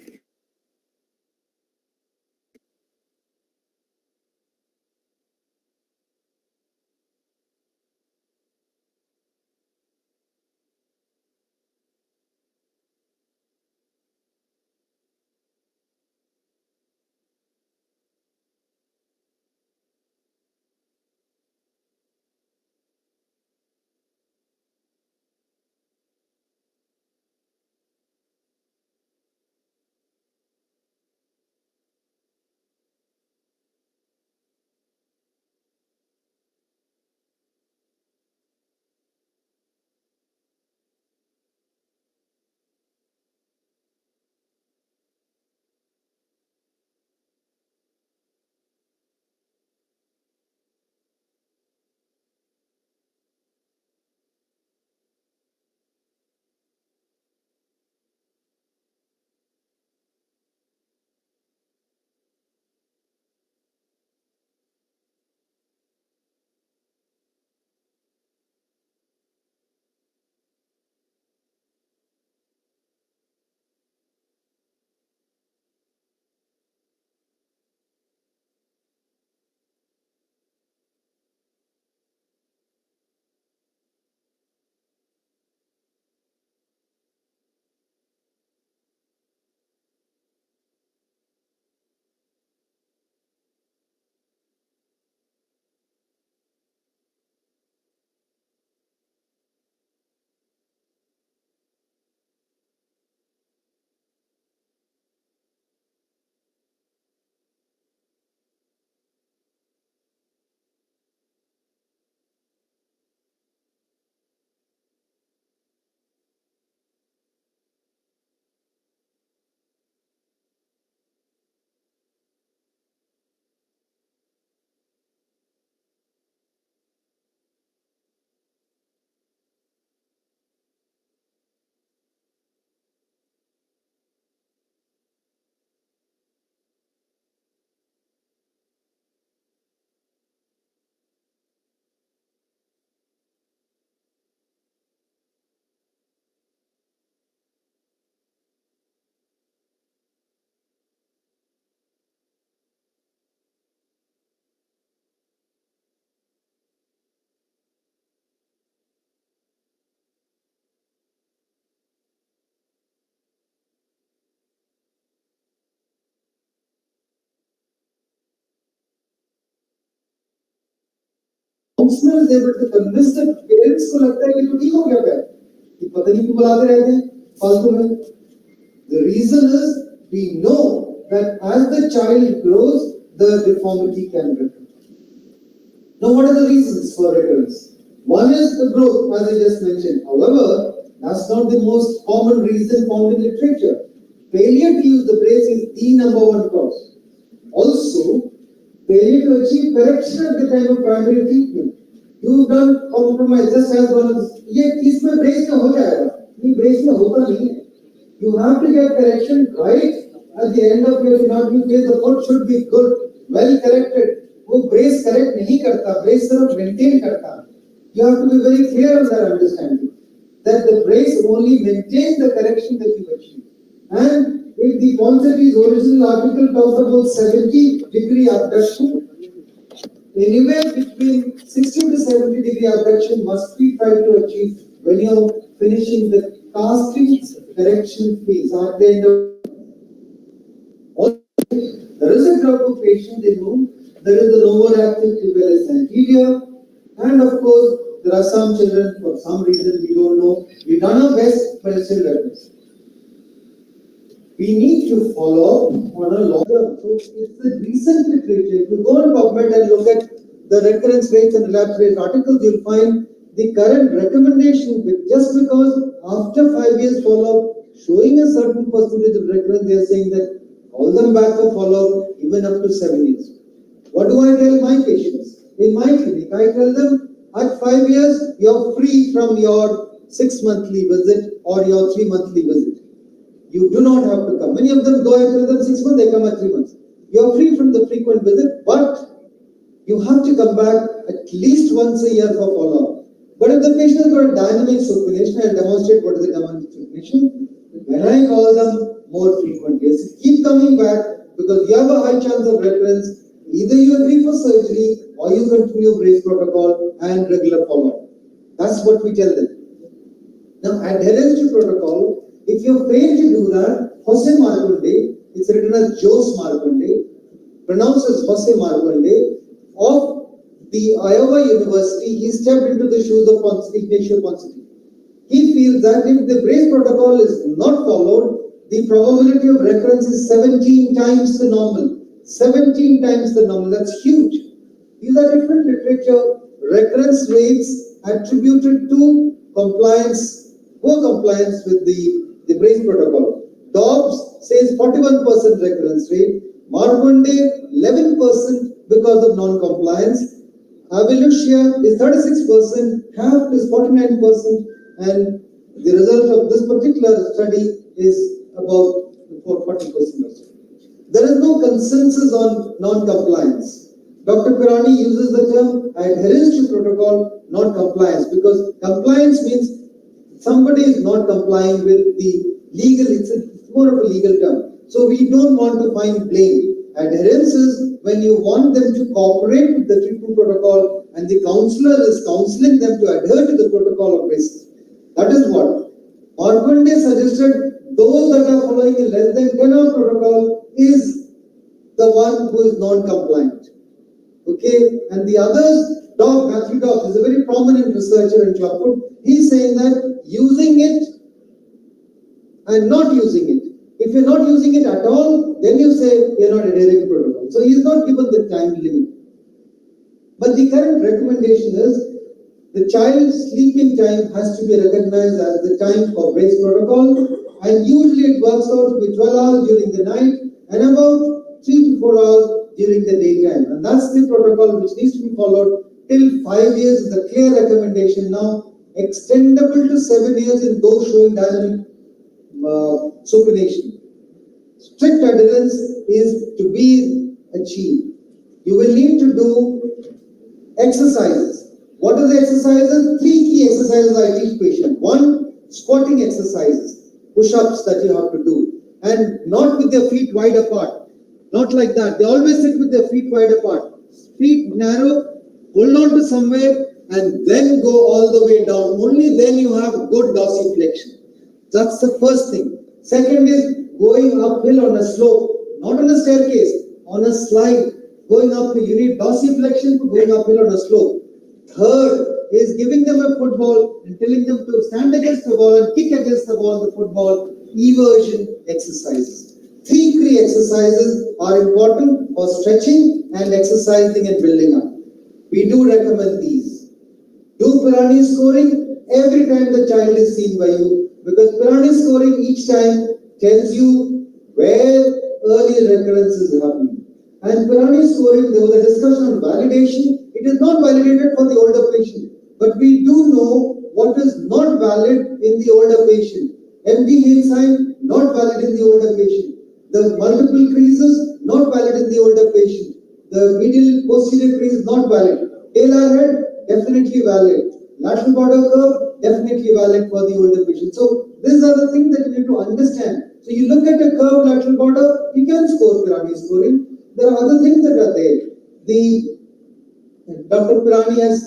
counselor is able to convince the parents को लगता है कि तो ठीक हो गया पैर, कि पता नहीं क्यों बुलाते रहते हैं फालतू में. The reason is we know that as the child grows, the deformity can recur. Now, what are the reasons for recurrence? One is the growth, as I just mentioned. However, that's not the most common reason found in literature. Failure to use the brace is the number one cause. Also, failure to achieve correction at the time of primary treatment. You've done compromise just as well as ये इसमें brace में हो जाएगा, ये brace में होता नहीं है. You have to get correction right at the end of your anatomy phase. The foot should be good, well corrected. वो brace correct नहीं करता, brace सिर्फ maintain करता. You have to be very clear on that understanding that the brace only maintains the correction that you achieve. And if the Ponseti's original article talks about 70-degree abduction, anywhere between 60 to 70-degree abduction must be tried to achieve when you're finishing the casting correction phase at the end of. Also, there is a group of patients in whom there is the lower active tibialis anterior, and of course, there are some children, for some reason we don't know, we've done our best, but it's still recurrence. We need to follow on a long term. So it's the recent literature. If you go on PubMed and look at the recurrence rates and relapse rate articles, you'll find the current recommendation, just because after 5 years follow-up, showing a certain percentage of recurrence, they are saying that call them back for follow-up even up to 7 years. What do I tell my patients? In my clinic, I tell them, at 5 years, you're free from your 6-monthly visit or your 3-monthly visit. You do not have to come. Many of them go, I tell them 6 months, they come at 3 months. You're free from the frequent visit, but you have to come back at least once a year for follow-up. But if the patient has got a dynamic supination, I'll demonstrate what is the dynamic supination. When I call them more frequently, so keep coming back because you have a high chance of recurrence. Either you agree for surgery or you continue brace protocol and regular follow-up. That's what we tell them. Now, adherence to protocol, if you fail to do that, Jose Marconde, it's written as Jose Marconde, pronounced as Jose Marconde, of the Iowa University, he stepped into the shoes of Ignacio Ponseti. He feels that if the brace protocol is not followed, the probability of recurrence is 17 times the normal. 17 times the normal, that's huge. These are different literature, recurrence rates attributed to compliance, poor compliance with the brace protocol. Dobbs says 41% recurrence rate, Marconde 11% because of non-compliance, Avilucia is 36%, Haft is 49%, and the result of this particular study is about 40% or so. There is no consensus on non-compliance. Dr. Pirani uses the term adherence to protocol, not compliance, because compliance means somebody is not complying with the legal, it's more of a legal term. So we don't want to find blame. Adherence is when you want them to cooperate with the treatment protocol and the counselor is counseling them to adhere to the protocol of braces. That is what Marconde suggested. Those that are following a less than 10-hour protocol is the one who is non-compliant. Okay, and the others, Matthew Dobbs is a very prominent researcher in Clubfoot. He's saying that using it and not using it. If you're not using it at all, then you say you're not adhering to protocol. So he's not given the time limit. But the current recommendation is the child's sleeping time has to be recognized as the time for brace protocol. And usually it works out to be 12 hours during the night and about 3 to 4 hours during the daytime. And that's the protocol which needs to be followed till 5 years is a clear recommendation now, extendable to 7 years in those showing dynamic supination. Strict adherence is to be achieved. You will need to do exercises. What are the exercises? 3 key exercises I teach patients. 1, squatting exercises. Push-ups that you have to do, and not with their feet wide apart, not like that. They always sit with their feet wide apart, feet narrow, hold on to somewhere, and then go all the way down. Only then you have good dorsiflexion. That's the first thing. Second is going uphill on a slope, not on a staircase, on a slide. Going uphill, you need dorsiflexion for going uphill on a slope. Third is giving them a football and telling them to stand against the ball and kick against the ball, the football, eversion exercises. 3 key exercises are important for stretching and exercising and building up. We do recommend these. Do Pirani scoring every time the child is seen by you, because Pirani scoring each time tells you where early recurrence is happening. And Pirani scoring, there was a discussion on validation. It is not validated for the older patient, but we do know what is not valid in the older patient. MD sign, not valid in the older patient. The multiple creases, not valid in the older patient. The medial posterior crease, not valid. Talar head, definitely valid. Lateral border curve, definitely valid for the older patient. So these are the things that you need to understand. So you look at a curved lateral border, you can score Pirani scoring. There are other things that are there. Dr. Pirani has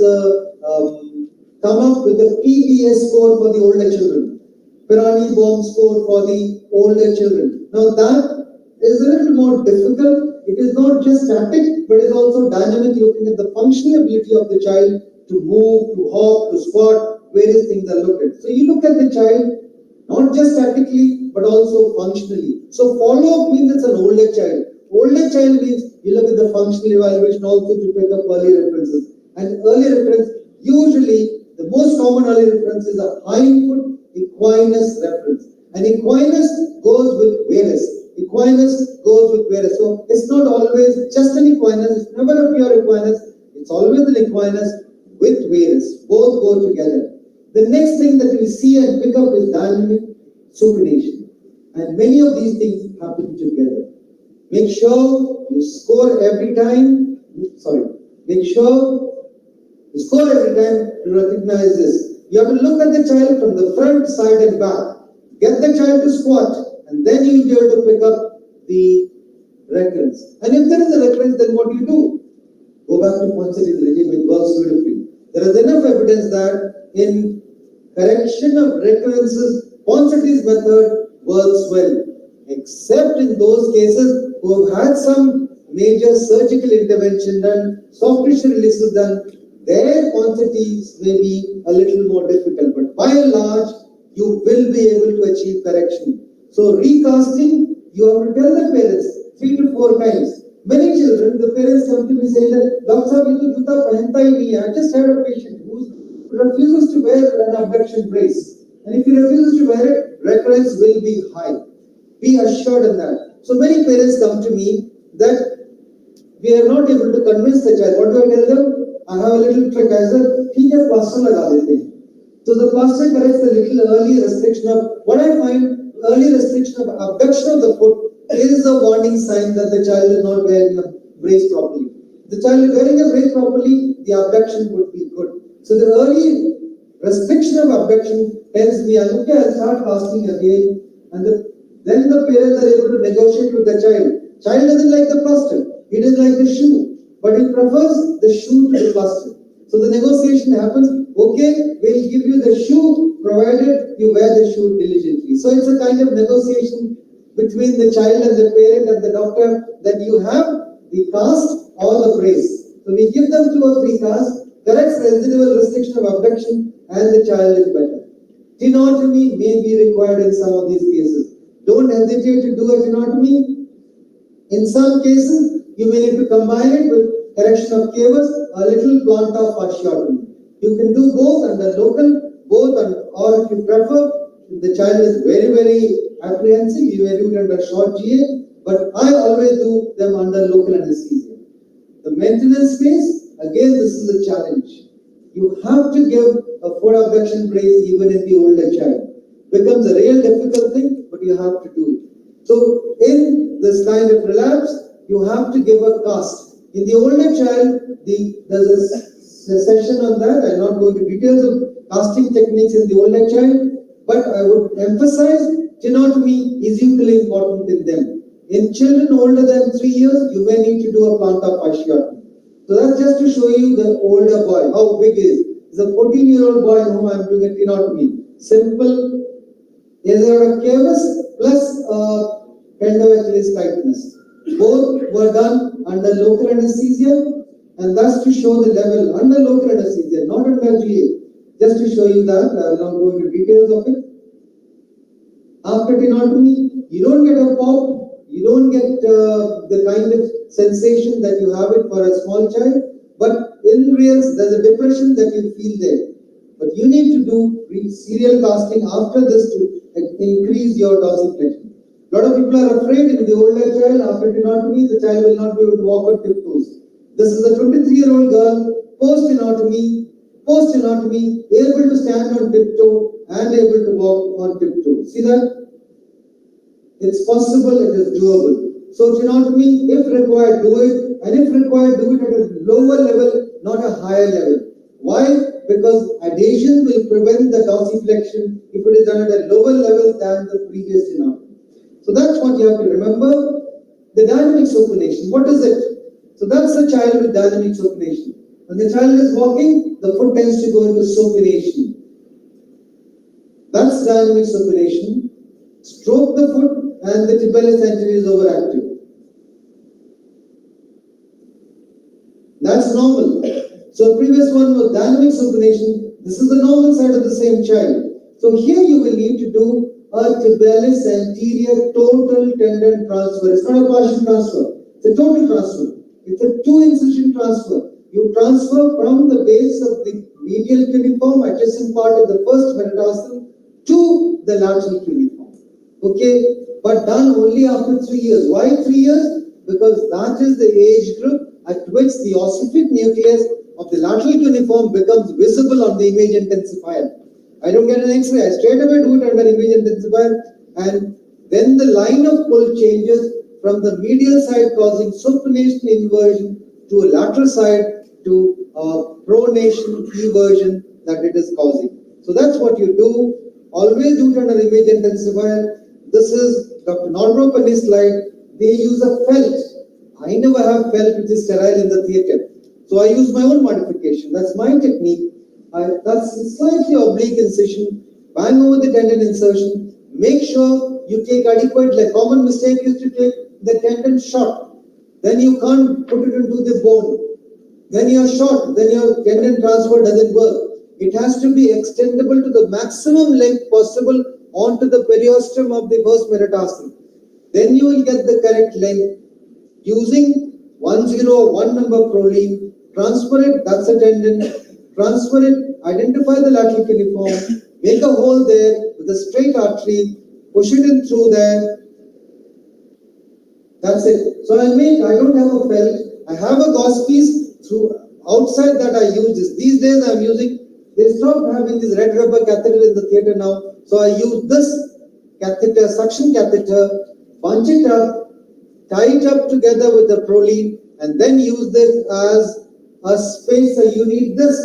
come up with the PBS score for the older children. Pirani bomb score for the older children. Now that is a little more difficult. It is not just static, but it is also dynamic, looking at the functional ability of the child to move, to hop, to squat, various things are looked at. So you look at the child, not just statically, but also functionally. So follow-up means it's an older child. Older child means you look at the functional evaluation also to pick up early references. And early reference, usually the most common early reference is a hind-foot equinus reference. And equinus goes with varus. Equinus goes with varus. So it's not always just an equinus, it's never a pure equinus, it's always an equinus with varus. Both go together. The next thing that we see and pick up is dynamic supination. And many of these things happen together. Make sure you score every time. Make sure you score every time to recognize this. You have to look at the child from the front, side, and back. Get the child to squat, and then you will be able to pick up the recurrence. And if there is a recurrence, then what do you do? Go back to Ponseti's regime, it works beautifully. There is enough evidence that in correction of recurrences, Ponseti's method works well, except in those cases who have had some major surgical intervention done, soft tissue releases done. Their Ponseti's may be a little more difficult, but by and large, you will be able to achieve correction. So recasting, you have to tell the parents 3 to 4 times. Many children, the parents come to me saying that, Doctor, I just had a patient who refuses to wear an abduction brace. And if he refuses to wear it, recurrence will be high. Be assured in that. So many parents come to me that we are not able to convince the child. What do I tell them? I have a little trick. I said, he just plaster laga dete. So the plaster corrects the little early restriction of, what I find, early restriction of abduction of the foot is a warning sign that the child is not wearing a brace properly. If the child is wearing a brace properly, the abduction would be good. So the early restriction of abduction tells me, okay, I'll start casting again, and then the parents are able to negotiate with the child. Child doesn't like the plaster, he doesn't like the shoe, but he prefers the shoe to the plaster. So the negotiation happens, okay, we'll give you the shoe provided you wear the shoe diligently. So it's a kind of negotiation between the child and the parent and the doctor that you have the cast or the brace. So we give them 2 or 3 casts, corrects residual restriction of abduction, and the child is better. Tenotomy may be required in some of these cases. Don't hesitate to do a tenotomy. In some cases, you may need to combine it with correction of cavus, a little plantar fasciotomy. You can do both under local, or if you prefer, if the child is very, very apprehensive, you may do it under short GA, but I always do them under local anesthesia. The maintenance phase, again, this is a challenge. You have to give a foot abduction brace even in the older child. Becomes a real difficult thing, but you have to do it. So in this kind of relapse, you have to give a cast. In the older child, there's a session on that. I'm not going to details of casting techniques in the older child, but I would emphasize tenotomy is equally important in them. In children older than 3 years, you may need to do a plantar fasciotomy. So that's just to show you the older boy, how big he is. It's a 14-year-old boy in whom I'm doing a tenotomy. Simple. There's a cavus plus tendon Achilles tightness. Both were done under local anesthesia. and thus to show the level under local anesthesia, not under GA. Just to show you that, I will not go into details of it. After tenotomy, you don't get a pop, you don't get the kind of sensation that you have it for a small child, but in real, there's a depression that you feel there. But you need to do serial casting after this to increase your dorsiflexion. A lot of people are afraid in the older child, after tenotomy, the child will not be able to walk on tiptoes. This is a 23-year-old girl, post-tenotomy, able to stand on tiptoe and able to walk on tiptoe. See that? It's possible, it is doable. So tenotomy, if required, do it, and if required, do it at a lower level, not a higher level. Why? Because adhesion will prevent the dorsiflexion if it is done at a lower level than the previous tenotomy. So that's what you have to remember. The dynamic supination, what is it? So that's the child with dynamic supination. When the child is walking, the foot tends to go into supination. That's dynamic supination. Stroke the foot and the tibialis anterior is overactive. That's normal. So previous one was dynamic supination. This is the normal side of the same child. So here you will need to do a tibialis anterior total tendon transfer. It's not a partial transfer. It's a total transfer. It's a 2-incision transfer. You transfer from the base of the medial cuneiform, adjacent part of the first metatarsal, to the lateral cuneiform. Okay, but done only after 3 years. Why 3 years? Because that is the age group at which the ossific nucleus of the lateral cuneiform becomes visible on the image intensifier. I don't get an X-ray, I straight away do it under image intensifier, and then the line of pull changes from the medial side causing supination inversion to a lateral side to pronation eversion that it is causing. So that's what you do. Always do it under image intensifier. This is Dr. Norbrop slide. They use a felt. I never have felt which is sterile in the theatre. So I use my own modification. That's my technique. That's a slightly oblique incision. Bang over the tendon insertion. Make sure you take adequate, like common mistake is to take the tendon short. Then you can't put it into the bone. Then you're short. Then your tendon transfer doesn't work. It has to be extendable to the maximum length possible onto the periosteum of the first metatarsal. Then you will get the correct length using 101 number proline. Transfer it, that's a tendon. Transfer it, identify the lateral cuneiform, make a hole there with a straight artery, push it in through there. That's it. So I don't have a felt. I have a gauze piece. Through outside that I use this. These days I'm using. They stopped having this red rubber catheter in the theatre now. So I use this catheter, suction catheter, bunch it up, tie it up together with the proline, and then use this as a spacer. You need this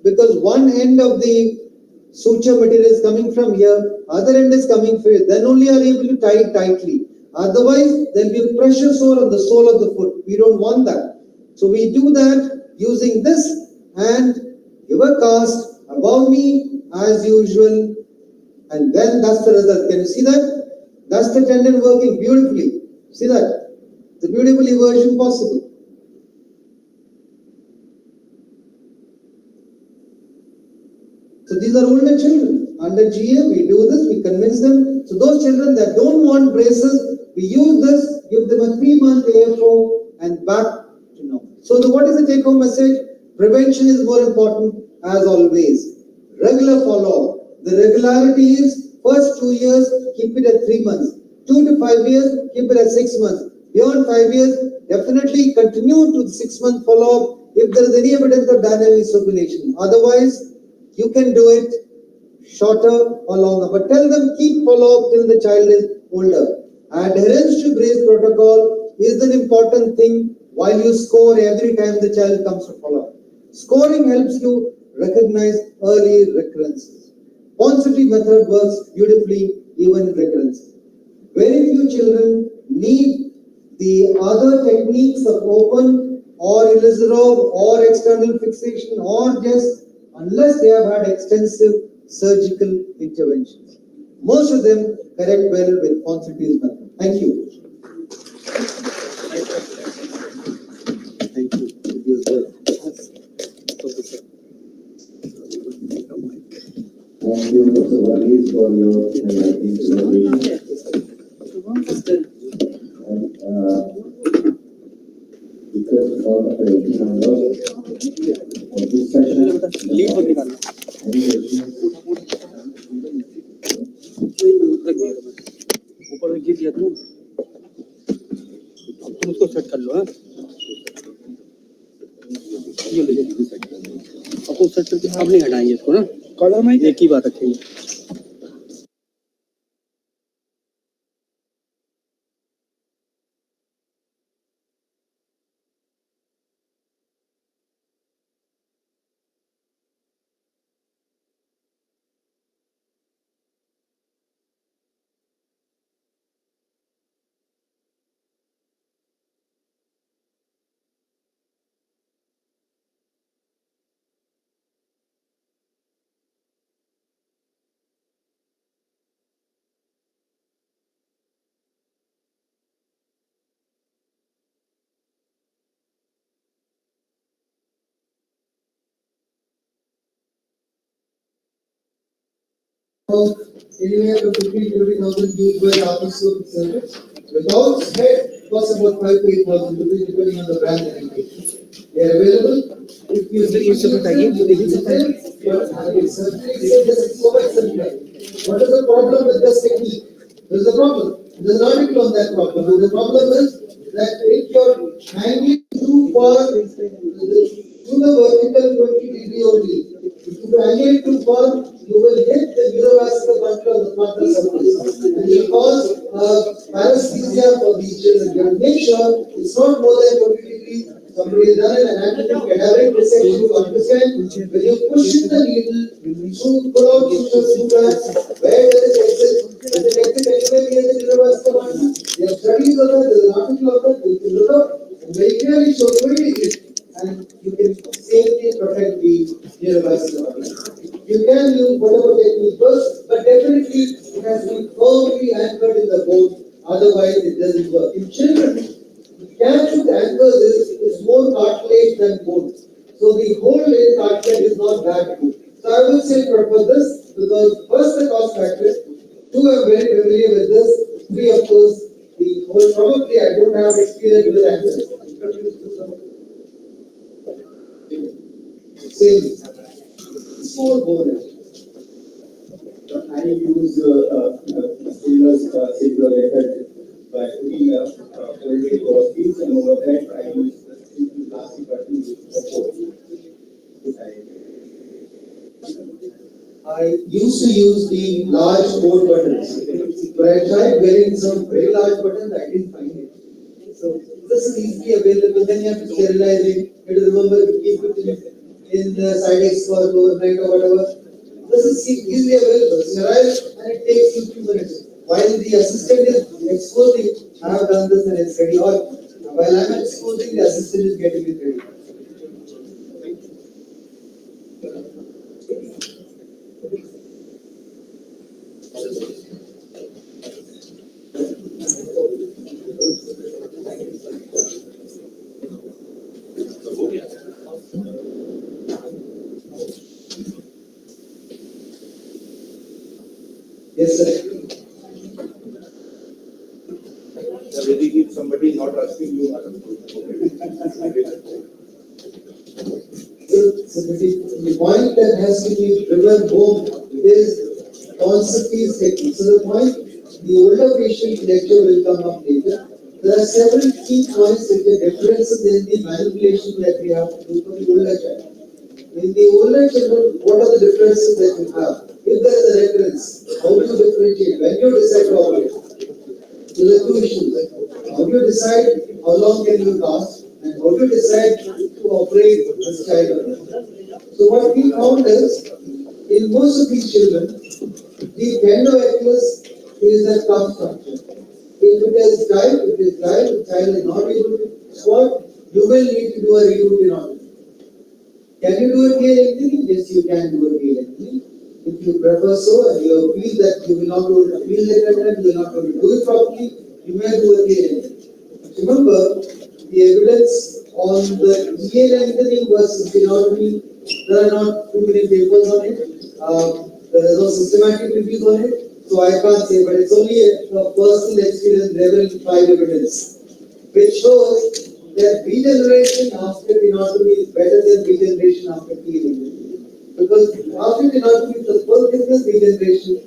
because one end of the suture material is coming from here, other end is coming from here. Then only are able to tie it tightly. Otherwise, there will be a pressure sore on the sole of the foot. We don't want that. So we do that using this and give a cast above me as usual, and then that's the result. Can you see that? That's the tendon working beautifully. See that? It's a beautiful eversion possible. So these are older children. Under GA, we do this, we convince them. So those children that don't want braces, we use this, give them a 3-month AFO and back to normal. So what is the take-home message? Prevention is more important as always. Regular follow-up. The regularity is first 2 years, keep it at 3 months. 2 to 5 years, keep it at 6 months. Beyond 5 years, definitely continue to the 6-month follow-up if there is any evidence of dynamic supination. Otherwise, you can do it shorter or longer. But tell them keep follow-up till the child is older. Adherence to brace protocol is an important thing while you score every time the child comes to follow-up. Scoring helps you recognize early recurrences. Ponsity method works beautifully even in recurrence. Very few children need the other techniques of open or Ilizarov or external fixation or just unless they have had extensive surgical interventions. Most of them correct well with Ponsity's method. Thank you. Thank you. Because all the operating numbers of this session. ऊपर में गिर गया था तुम उसको set कर लो हाँ ये ले अब तो सेट करके अब नहीं हटाएंगे इसको ना कलर में एक ही बात रखेंगे Anywhere from 15,000 used by Arthoscope service. Without head, costs about 5 to 8,000 rupees depending on the brand and indication. They are available. If you see surgery, what is the problem with this technique? There is a problem. There is an article on that problem. The problem is that if you're hanging too far to the vertical 20 degree only, if you hang it too far, you will hit the neurovascular bundle on the frontal surface and will cause paresthesia for these children. You have to make sure it's not more than 20 degrees. Somebody has done an anatomy cadaveric dissection to understand when you push in the needle, you pull out through that, where there is exit. When the exit anywhere near the neurovascular bundle, there are studies on that, there is an article on that, you can look up and very clearly show 20 degrees and you can safely protect the neurovascular bundle. You can use whatever technique first, but definitely it has to be firmly anchored in the bone, otherwise it doesn't work. In children, the catch with anchors is more cartilage than bone. So the hold in cartilage is not that good. So I would say prefer this because first the cost factor, two I'm very familiar with this, three of course the hold probably I don't have experience with anchors. Same. Small bone. I use similar method by putting folded crossbeams and over that I use the plastic button support. I used to use the large fold buttons, but I tried wearing some very large buttons, I didn't find it. So this is easily available, then you have to sterilize it, you have to remember to keep it in the Sidex for overnight or whatever. This is easily available, sterile, and it takes you 2 minutes. While the assistant is exposing, I have done this and it's ready. Or while I am exposing, the assistant is getting it ready. Yes, sir. If somebody is not asking you, So the point that has to be driven home is constantly technique. So the point, the older patient lecture will come up later. There are several key points which are differences in the manipulation that we have to do for the older child. In the older children, what are the differences that you have? If there is a recurrence, how do you differentiate? When you decide to operate? So there are two issues. How do you decide how long can you last? And how do you decide to operate this child? So what we found is, in most of these children, the tendovectus is a cuff structure. If it is tight, the child is not able to squat, you will need to do a reroutine. Can you do a tail lengthening? Yes, you can do a tail lengthening. If you prefer so and you feel that you will not be able to feel the tendon, you will not be able to do it properly, you may do a tail lengthening. Remember, the evidence on the EA lengthening versus tenotomy, there are not too many papers on it. There is no systematic reviews on it. So I can't say, but it's only a personal experience level 5 evidence, which shows that regeneration after tenotomy is better than regeneration after healing. Because after tenotomy, the full thickness regeneration,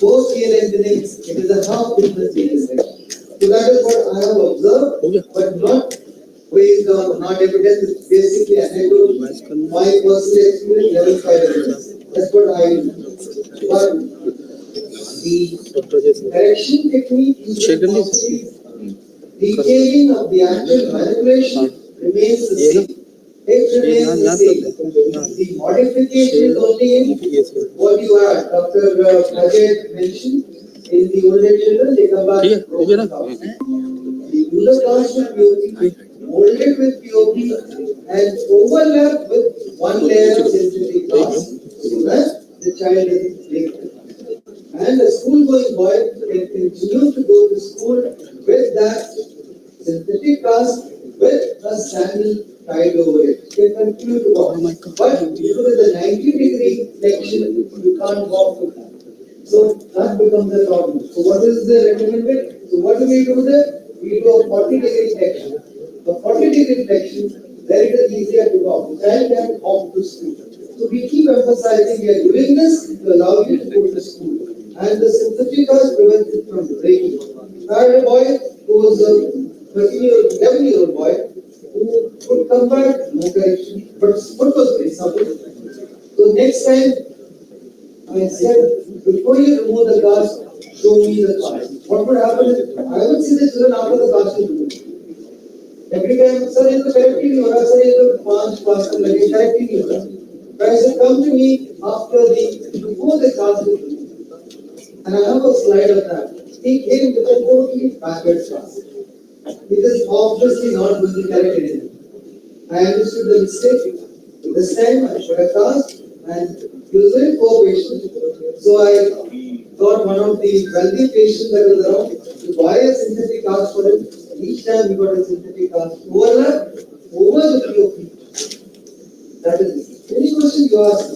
post heel lengthening, it is a half thickness regeneration. So that is what I have observed, but not based on not evidence. It's basically anecdote. My personal experience level 5 evidence. That's what I do. But the correction technique is detailing of the actual manipulation remains the same. It remains the same. The modification is only in what you had. Dr. Paed mentioned in the older children, they come back. The user class with POP, molded with POP, and overlap with one layer of synthetic class so that the child doesn't break it. And a school-going boy can continue to go to school with that synthetic cast with a sandal tied over it. Can continue to walk. But due to the 90-degree flexion, you can't walk with that. So that becomes the problem. So what is the recommended? So what do we do there? We do a 40-degree flexion. A 40-degree flexion, then it is easier to walk. The child can walk to school. So we keep emphasizing we are doing this to allow you to go to school. And the synthetic cast prevents it from breaking. I had a boy who was a 11-year-old boy who would come back, no correction, but foot was very supple. So next time I said, before you remove the cast, show me the cast. What would happen is, I would see the children after the cast is removed. Every time, sir, ये तो correcting नहीं हो रहा, sir, ये तो 5 cast लगे, correcting नहीं हो रहा. I said, come to me before the cast is removed. And I have a slide of that. He came with a totally backwards cast. It is obviously not going to correct anything. I understood the mistake. This time I put a cast and he was very poor patient. So I got one of the wealthy patients that was around to buy a synthetic cast for him. Each time we got a synthetic cast overlap over the POP. That is it. Any question you ask?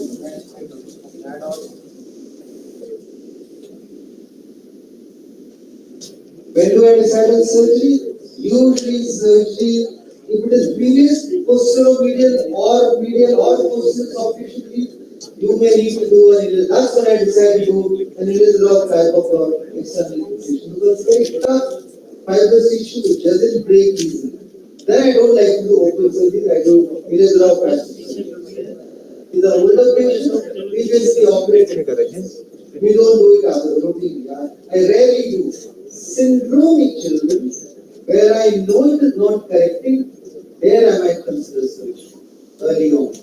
When do I decide on surgery? Usually surgery, if it is previous posteromedial or medial or posterior soft tissue leak, you may need to do an English. That's when I decided to do an English rock type of external fixation. Because it's very tough fibrous tissue which doesn't break easily. Then I don't like to do open surgery, I do English rock type. These are older patients, previously operated. We don't do it as a routine. I rarely do. Syndromic children, where I know it is not correcting, there I might consider surgery early on,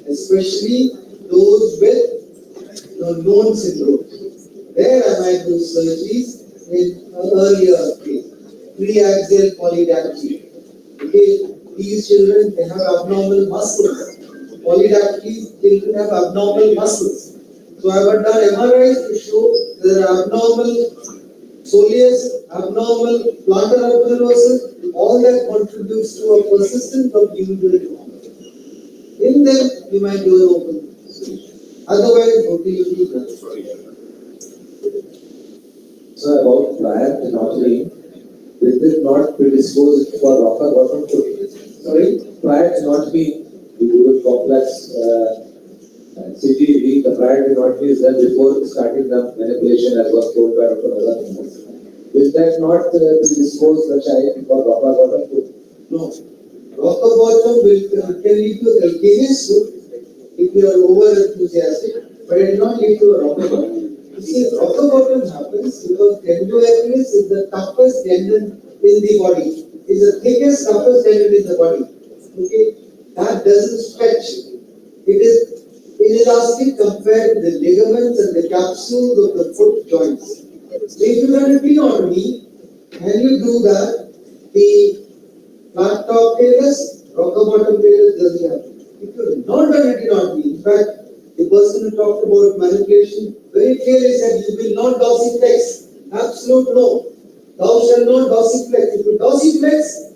especially those with known syndrome. There I might do surgeries in earlier phase. Preaxial polydactyly. Okay, these children they have abnormal muscles. Polydactyly children have abnormal muscles. So I have done MRIs to show there are abnormal soleus, abnormal plantar aponeurosis, all that contributes to a persistence of usual deformity. In them, you might do an open surgery. Otherwise, motility is So about prior tenotomy, this is not predisposed for rocker bottom foot. Sorry, prior tenotomy, the urine complex CTV, the prior tenotomy is done before starting the manipulation as was told by Dr. Nazar. Is that not predispose the child for rocker bottom foot? No. Rocker bottom can lead to calcaneus foot if you are over enthusiastic, but it will not lead to a rocker bottom. You see, rocker bottom happens because tendoaqueous is the toughest tendon in the body. It's the thickest, toughest tendon in the body. Okay, that doesn't stretch. It is inelastic compared to the ligaments and the capsules of the foot joints. So if you run a tenotomy and you do that, the flat top talus, rocker bottom talus doesn't happen. If you have not done a tenotomy, in fact, the person who talked about manipulation very clearly said, you will not dorsiflex. Absolute no. Thou shalt not dorsiflex. If you dorsiflex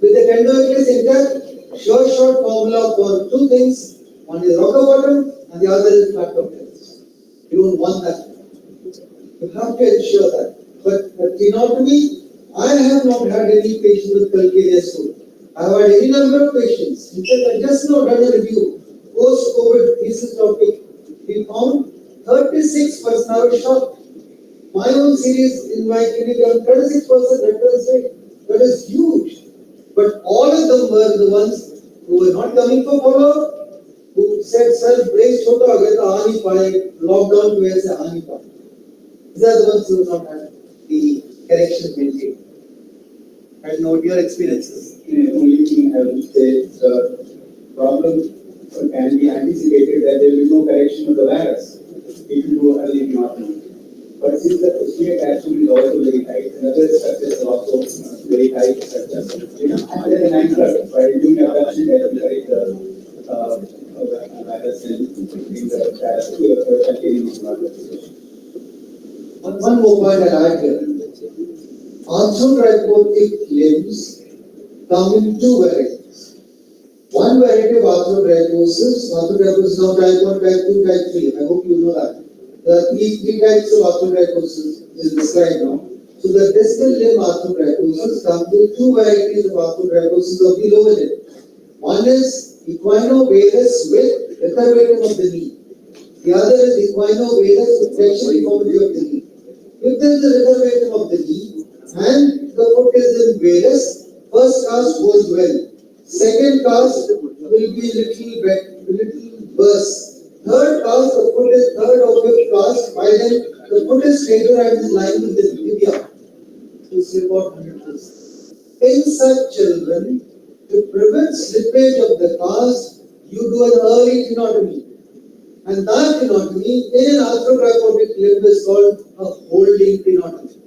with the tendoaqueous intact, sure short formula for two things. One is rocker bottom and the other is flat top talus. You don't want that. You have to ensure that. But tenotomy, I have not had any patient with calcaneus foot. I have had any number of patients. In fact, I just now done a review, post-COVID thesis topic. We found 36%, I was shocked. My own series in my clinic, 36% recurrence rate. That is huge. But all of them were the ones who were not coming for follow-up, who said, sir, brace chota ho gaya tha, aa nahi paaye, lockdown ki wajah se aa nahi paaye. These are the ones who have not had the correction maintained. I note your experiences. The only thing I would say is the problem can be anticipated that there will be no correction of the virus if you do early tenotomy. But since the posterior capsule is also very tight, and other structures are also very tight structures, and there is an anchor, by doing abduction that will correct the virus in the One more point I'll add here. Arthrodracotic limbs come in two varieties. One variety of arthrodracosis is now type 1, type 2, type 3. I hope you know that. The three types of arthrodracosis is described now. So the distal limb arthrodracosis comes in two varieties of arthrodracosis of the lower limb. One is equinovarus with recurvatum of the knee. The other is equinovarus with flexion deformity of the knee. If there is a recurvatum of the knee and the foot is in varus, first cast goes well. Second cast will be little worse. Third cast, the foot is third or fifth cast, by then the foot is straighter and is lined with the tibia. You see about 100%. In such children, to prevent slippage of the cast, you do an early tenotomy. And that tenotomy in an arthrodracotic limb is called a holding tenotomy.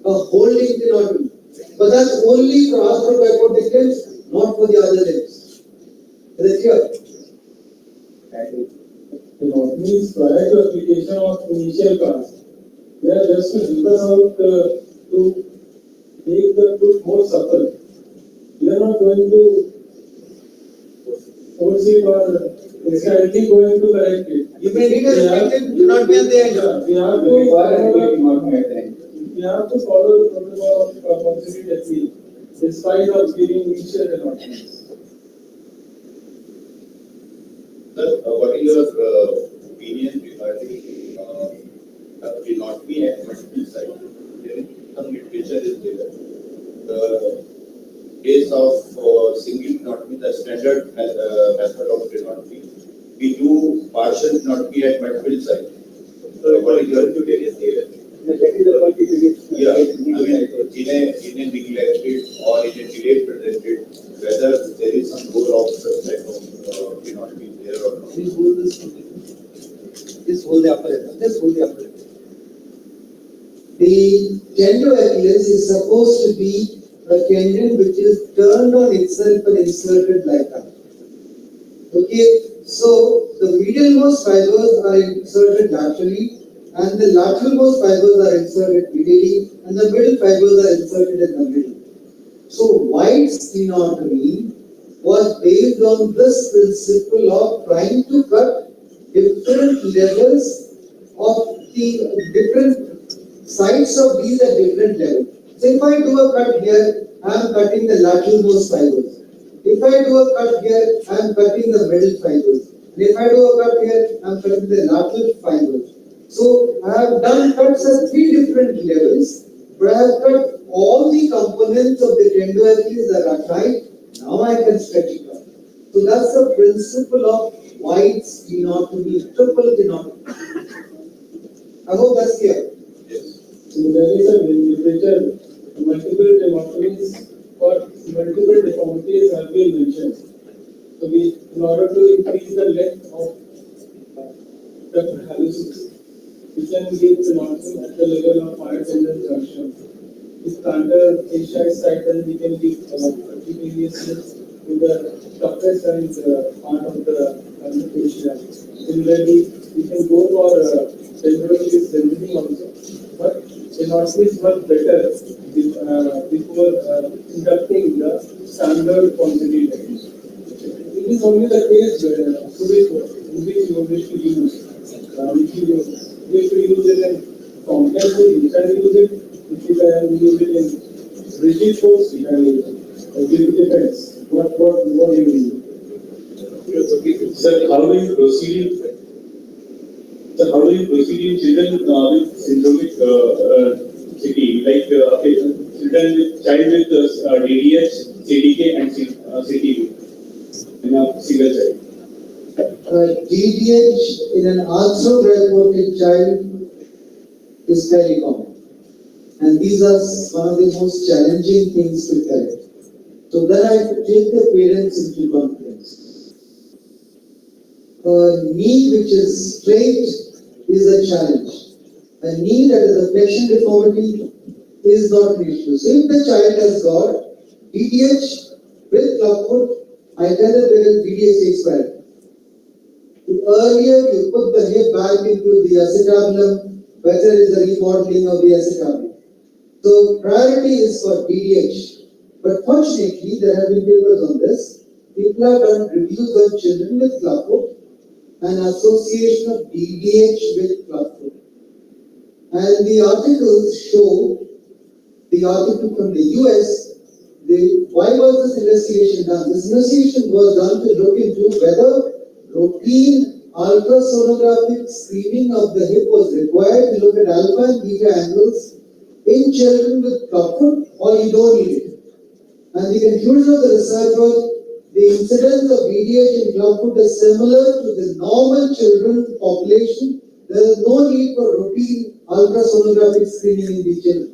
A holding tenotomy. But that's only for arthrodracotic limbs, not for the other limbs. Is it clear? Means prior to application of initial cast, they are just to help us out to make the foot more supple. We are not going to force it or instantly going to correct it. You may need a restricted, do not be at the end. We have to follow the protocol of compulsory technique, despite of giving initial allotments. Sir, what is your opinion regarding tenotomy at multiple sites? Some literature is there. The case of single tenotomy, the standard method of tenotomy, we do partial tenotomy at multiple sites. What is your opinion there? Yeah, I mean, in a neglected or in a delayed presented, whether there is some role of such type of tenotomy there or not. Please hold this. Just hold the upper end. Just hold the upper end. The tendo Achilles is supposed to be a tendon which is turned on itself and inserted like that. Okay, so the medialmost fibers are inserted laterally, and the lateralmost fibers are inserted medially, and the middle fibers are inserted in the middle. So White's tenotomy was based on this principle of trying to cut different levels of the different sides of these at different levels. So if I do a cut here, I am cutting the lateralmost fibers. If I do a cut here, I am cutting the middle fibers. And if I do a cut here, I am cutting the lateral fibers. So I have done cuts at three different levels, but I have cut all the components of the tendo Achilles that are tight. Now I can stretch it out. So that's the principle of White's tenotomy, triple tenotomy. I hope that's clear. So there is a literature, multiple tenotomies for multiple deformities have been mentioned. So in order to increase the length of the hallucis, we can give tenotomy at the level of higher tendon junction. If plantar fascia is tight, then we can give percutaneous with the toughest and part of the plantar fascia. Similarly, we can go for tendinosis density also, but tenotomies work better before inducting the standard quantity technique. It is only the case in which you wish to use. If you wish to use it in complex force, you can use it. If you can use it in rigid force, you can use it. It depends. What you use. Sir, how do you proceed? Sir, how do you proceed in children with syndromic CT, like children with DDH, CDK, and CTV in a single child? DDH in an arthropedic child is very common, and these are one of the most challenging things to correct. So then I take the parents into confidence. A knee which is straight is a challenge. A knee that is a flexion deformity is not an issue. So if the child has got DDH with clubfoot, I tell the parents DDH takes priority. The earlier you put the hip back into the acetabulum, better is the remodeling of the acetabulum. So priority is for DDH. But fortunately, there have been papers on this. People have done reviews on children with clubfoot and association of DDH with clubfoot. And the articles show, the article from the US, why was this investigation done? This investigation was done to look into whether routine ultrasonographic screening of the hip was required to look at alpha and beta angles in children with clubfoot, or you don't need it. And the conclusion of the research was the incidence of DDH in clubfoot is similar to the normal children's population. There is no need for routine ultrasonographic screening in these children.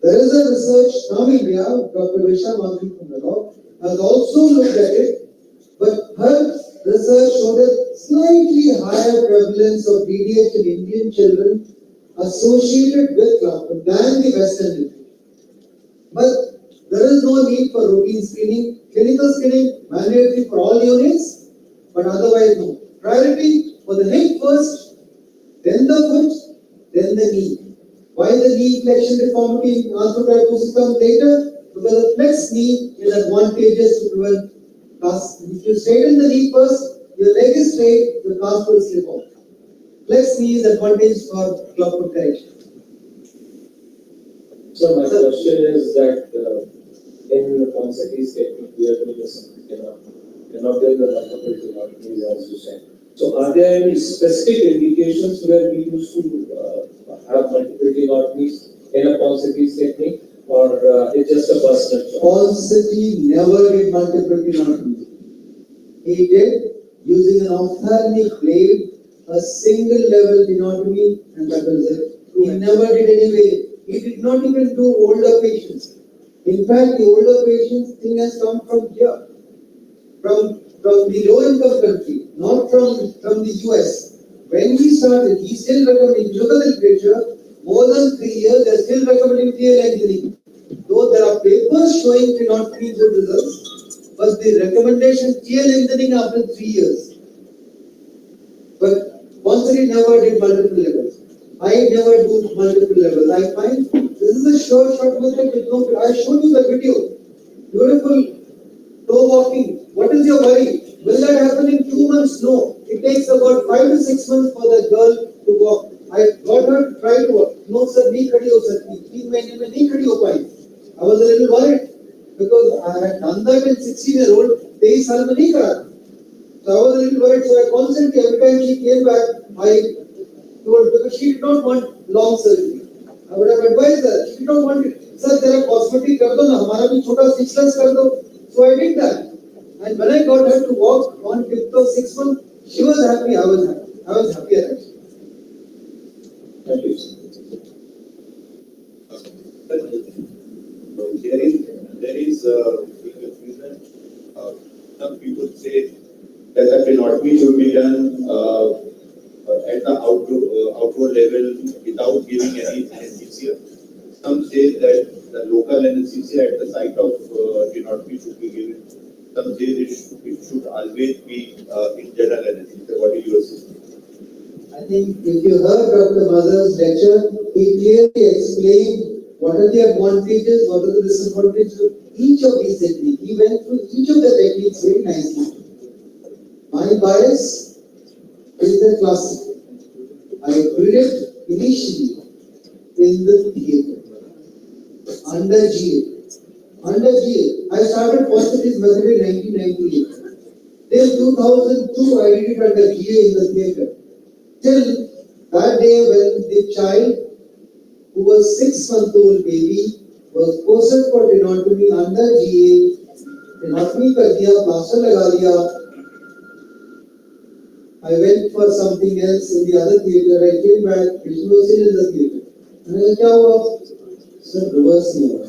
There is a research from India, Dr. Visha Mantri from Lahore, has also looked at it, but her research showed a slightly higher prevalence of DDH in Indian children associated with clubfoot than the Western literature. But there is no need for routine screening. Clinical screening mandatory for all units, but otherwise no. Priority for the hip first, then the foot, then the knee. Why the knee flexion deformity in arthropedic comes later? Because the flex knee is advantageous to prevent cast. If you straighten the knee first, your leg is straight, your cast will slip off. Flex knee is advantageous for clubfoot correction. So my question is that in the Ponsati's technique, we are doing something cannot get the multiple techniques as you said. So are there any specific indications where we used to have multiple techniques in a Ponsati's technique, or it's just a personal choice? Ponsati never did multiple techniques. He did using an ophthalmic blade, a single level tenotomy, and that was it. He never did any way. He did not even do older patients. In fact, the older patients thing has come from here, from the low-income country, not from the US. When he started, he still recommended, look at the literature, more than 3 years, they're still recommending tear lengthening. Though there are papers showing tenotomy good results, but the recommendation tear lengthening after 3 years. But Ponsati never did multiple levels. I never do multiple levels. I find this is a short method with no. I showed you the video. Beautiful toe walking. What is your worry? Will that happen in 2 months? No. It takes about 5 to 6 months for the girl to walk. I got her to try to walk. No sir, knee khadi ho sakti. 3 mahine mein nahi khadi ho pai. I was a little worried because I had done that in 16-year-old. 23 saal mein nahi kara. So I was a little worried. So I constantly, every time she came back, I told, because she did not want long surgery. I would have advised her. She did not want it. Sir, there are cosmetic kar do na, hamara bhi chota stitchless kar do. So I did that. And when I got her to walk on tiptoe 6 months, she was happy. I was happy. I was happier actually. Thank you. There is confusion. Some people say that the tenotomy should be done at the outward level without giving any anesthesia. Some say that the local anesthesia at the site of tenotomy should be given. Some say it should always be in general anesthesia. What is your system? I think if you heard Dr. Mazhar's lecture, he clearly explained what are the advantages, what are the disadvantages of each of these techniques. He went through each of the techniques very nicely. My bias is the classic. I did it initially in the theatre. Under GA. Under GA. I started Positives method in 1998. Till 2002, I did it under GA in the theatre. Till that day when the child, who was 6-month-old baby, was posted for tenotomy under GA, tenotomy कर दिया, plaster लगा दिया. I went for something else in the other theatre. I came back, it was still in the theatre. And I क्या हुआ? Sir, reverse नहीं हुआ.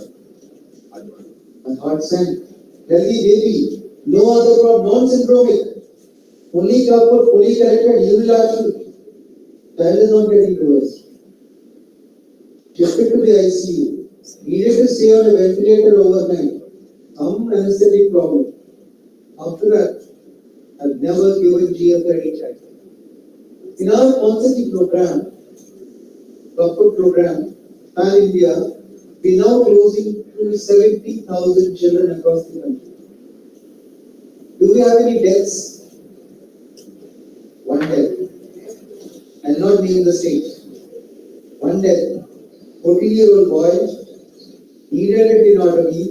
My heart sank. Healthy baby, no other problem, non-syndromic. Fully Clubfoot, fully corrected, unilateral. Child is not getting reversed. Shifted to the ICU. Needed to stay on a ventilator overnight. Some anesthetic problem. After that, I've never given GF to any child. In our concept program, Clubfoot program, Pan India, we now closing to 70,000 children across the country. Do we have any deaths? One death. I'll not name the state. One death. 14-year-old boy needed a tenotomy.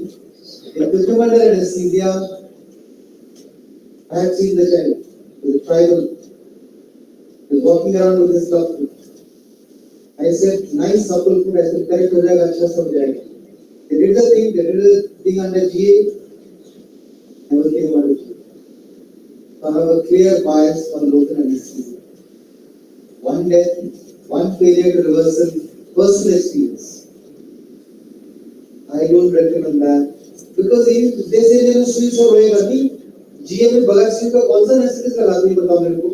They took him under anesthesia. I have seen the child. The tribal. He was walking around with his Clubfoot. I said, nice supple foot. I said, correct ho jayega, achha sab jayega. They did the thing under GA. Never came out of GA. So I have a clear bias on local anesthesia. One death, one failure to reversal, personal experience. I don't recommend that. Because if they say they सुई से रोएगा नहीं, GA में बगैर सुई का कौन सा anesthetic लगाते हैं बताओ मेरे को?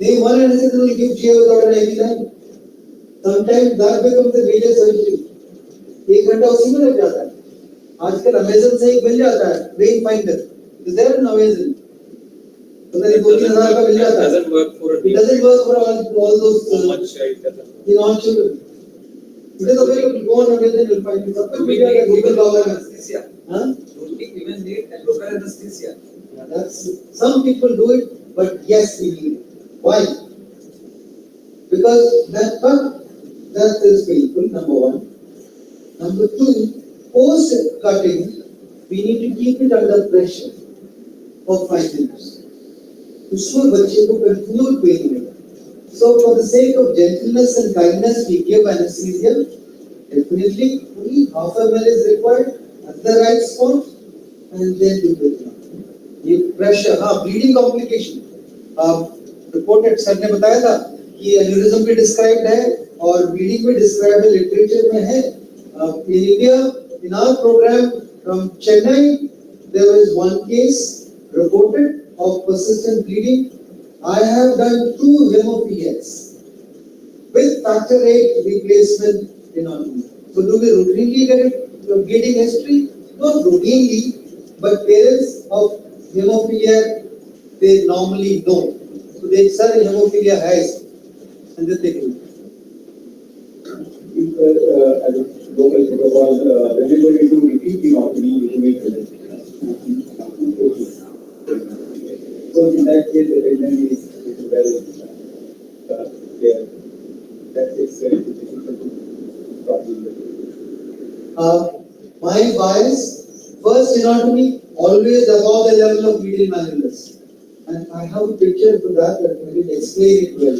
Name one anesthetic will give GA without an IV line. Sometimes that becomes a major surgery. 1 घंटा उसी में लग जाता है. आजकल Amazon से एक मिल जाता है, Brain Finder. Is there an Amazon? So that 2,000 का मिल जाता है. It doesn't work for all those. In all children. It is available. Go on Amazon, you'll find it. सब कुछ मिल जाएगा. Google का anesthesia. Huh? Don't even need a local anesthesia. That's some people do it, but yes, we need it. Why? Because that is painful. Number one. Number two, post cutting, we need to keep it under pressure for 5 minutes. उसमें बच्चे को continued pain में. So for the sake of gentleness and kindness, we give anesthesia. Definitely, only half a ml is required at the right spot, and then do it. Give pressure. हाँ, bleeding complication. Reported sir ने बताया था कि aneurysm भी described है और bleeding भी described है, literature में है. In India, in our program from Chennai, there was one case reported of persistent bleeding. I have done 2 hemophiliacs with factor 8 replacement tenotomy. So do we routinely get it, bleeding history? Not routinely, but parents of hemophilia, they normally know. So they say hemophilia has, and they take it. Local protocol, everybody to repeat the opinion to make it. So in that case, the pregnancy is well clear. That is very difficult to problem. My bias, first anatomy, always above the level of medial malleolus. And I have a picture for that will explain it well.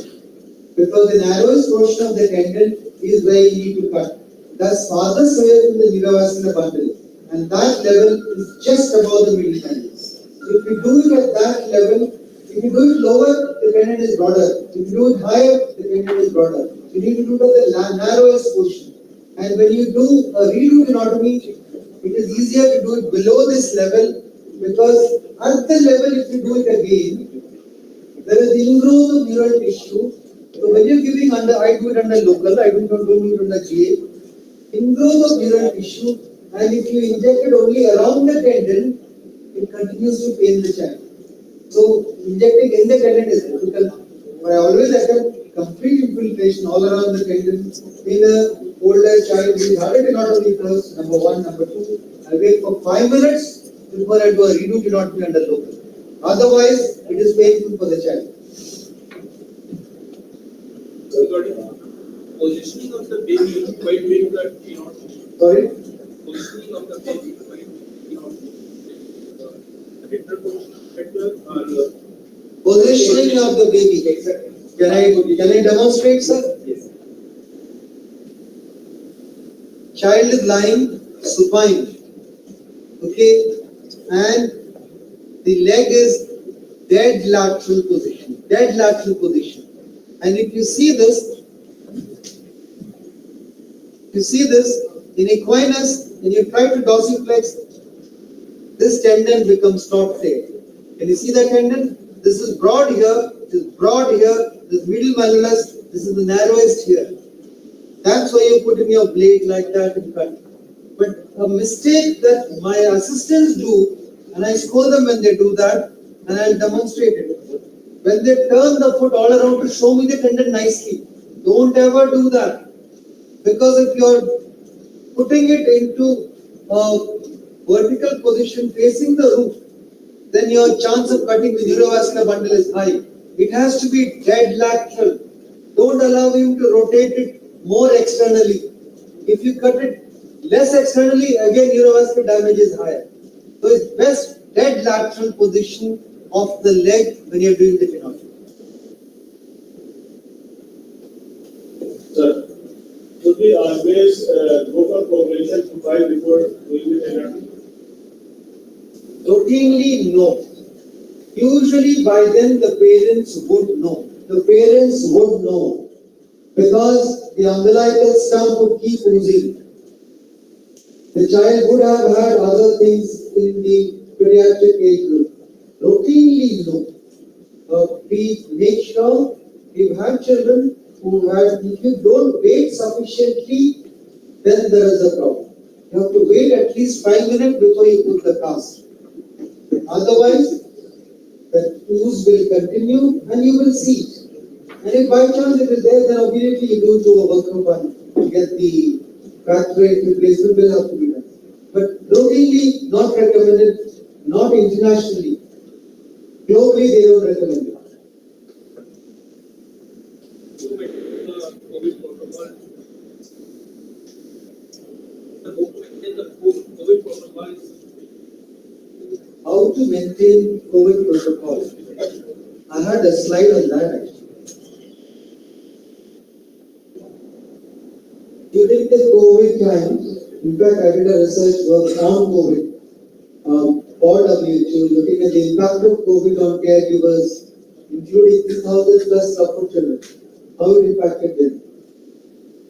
Because the narrowest portion of the tendon is where you need to cut. That's farthest away from the neurovascular bundle, and that level is just above the medial malleolus. So if you do it at that level, if you do it lower, the tendon is broader. If you do it higher, the tendon is broader. You need to do it at the narrowest portion. And when you do a redo tenotomy, it is easier to do it below this level, because at the level, if you do it again, there is ingrowth of neural tissue. So when you're giving under, I do it under local, I don't do it under GA. Ingrowth of neural tissue, and if you inject it only around the tendon, it continues to pain the child. So injecting in the tendon is difficult. But I always attempt complete infiltration all around the tendon in an older child with heart tenotomy first, number one. Number two, I wait for 5 minutes before I do a redo tenotomy under local. Otherwise, it is painful for the child. positioning of the baby while doing the keynote? Sorry? Positioning of the baby while keynote. Retroposition or Positioning of the baby. Can I demonstrate, sir? Yes. Child is lying supine. Okay, and the leg is dead lateral position. Dead lateral position. And if you see this, in equinus, when you try to dorsiflex, this tendon becomes taut there. Can you see that tendon? This is broad here, this is broad here, this middle malleolus, this is the narrowest here. That's why you put in your blade like that and cut. But a mistake that my assistants do, and I scold them when they do that, and I'll demonstrate it. When they turn the foot all around to show me the tendon nicely, don't ever do that. Because if you're putting it into a vertical position facing the roof, then your chance of cutting the neurovascular bundle is high. It has to be dead lateral. Don't allow him to rotate it more externally. If you cut it less externally, again neurovascular damage is higher. So it's best dead lateral position of the leg when you're doing the keynote. Sir, should we always go for cooperation profile before doing the therapy? Routinely, no. Usually by then the parents would know. The parents would know because the umbilical stump would keep oozing. The child would have had other things in the pediatric age group. Routinely, no. Please make sure you've had children who had, if you don't wait sufficiently, then there is a problem. You have to wait at least 5 minutes before you put the cast. Otherwise, the ooze will continue and you will see it. And if by chance it is there, then immediately you go to a workup and get the crack rate replacement will have to be done. But routinely, not recommended, not internationally. Globally, they don't recommend it. How to maintain COVID protocol? I had a slide on that actually. During the COVID time, in fact, I did a research work on COVID for WHO, looking at the impact of COVID on caregivers, including 3,000 plus support children, how it impacted them.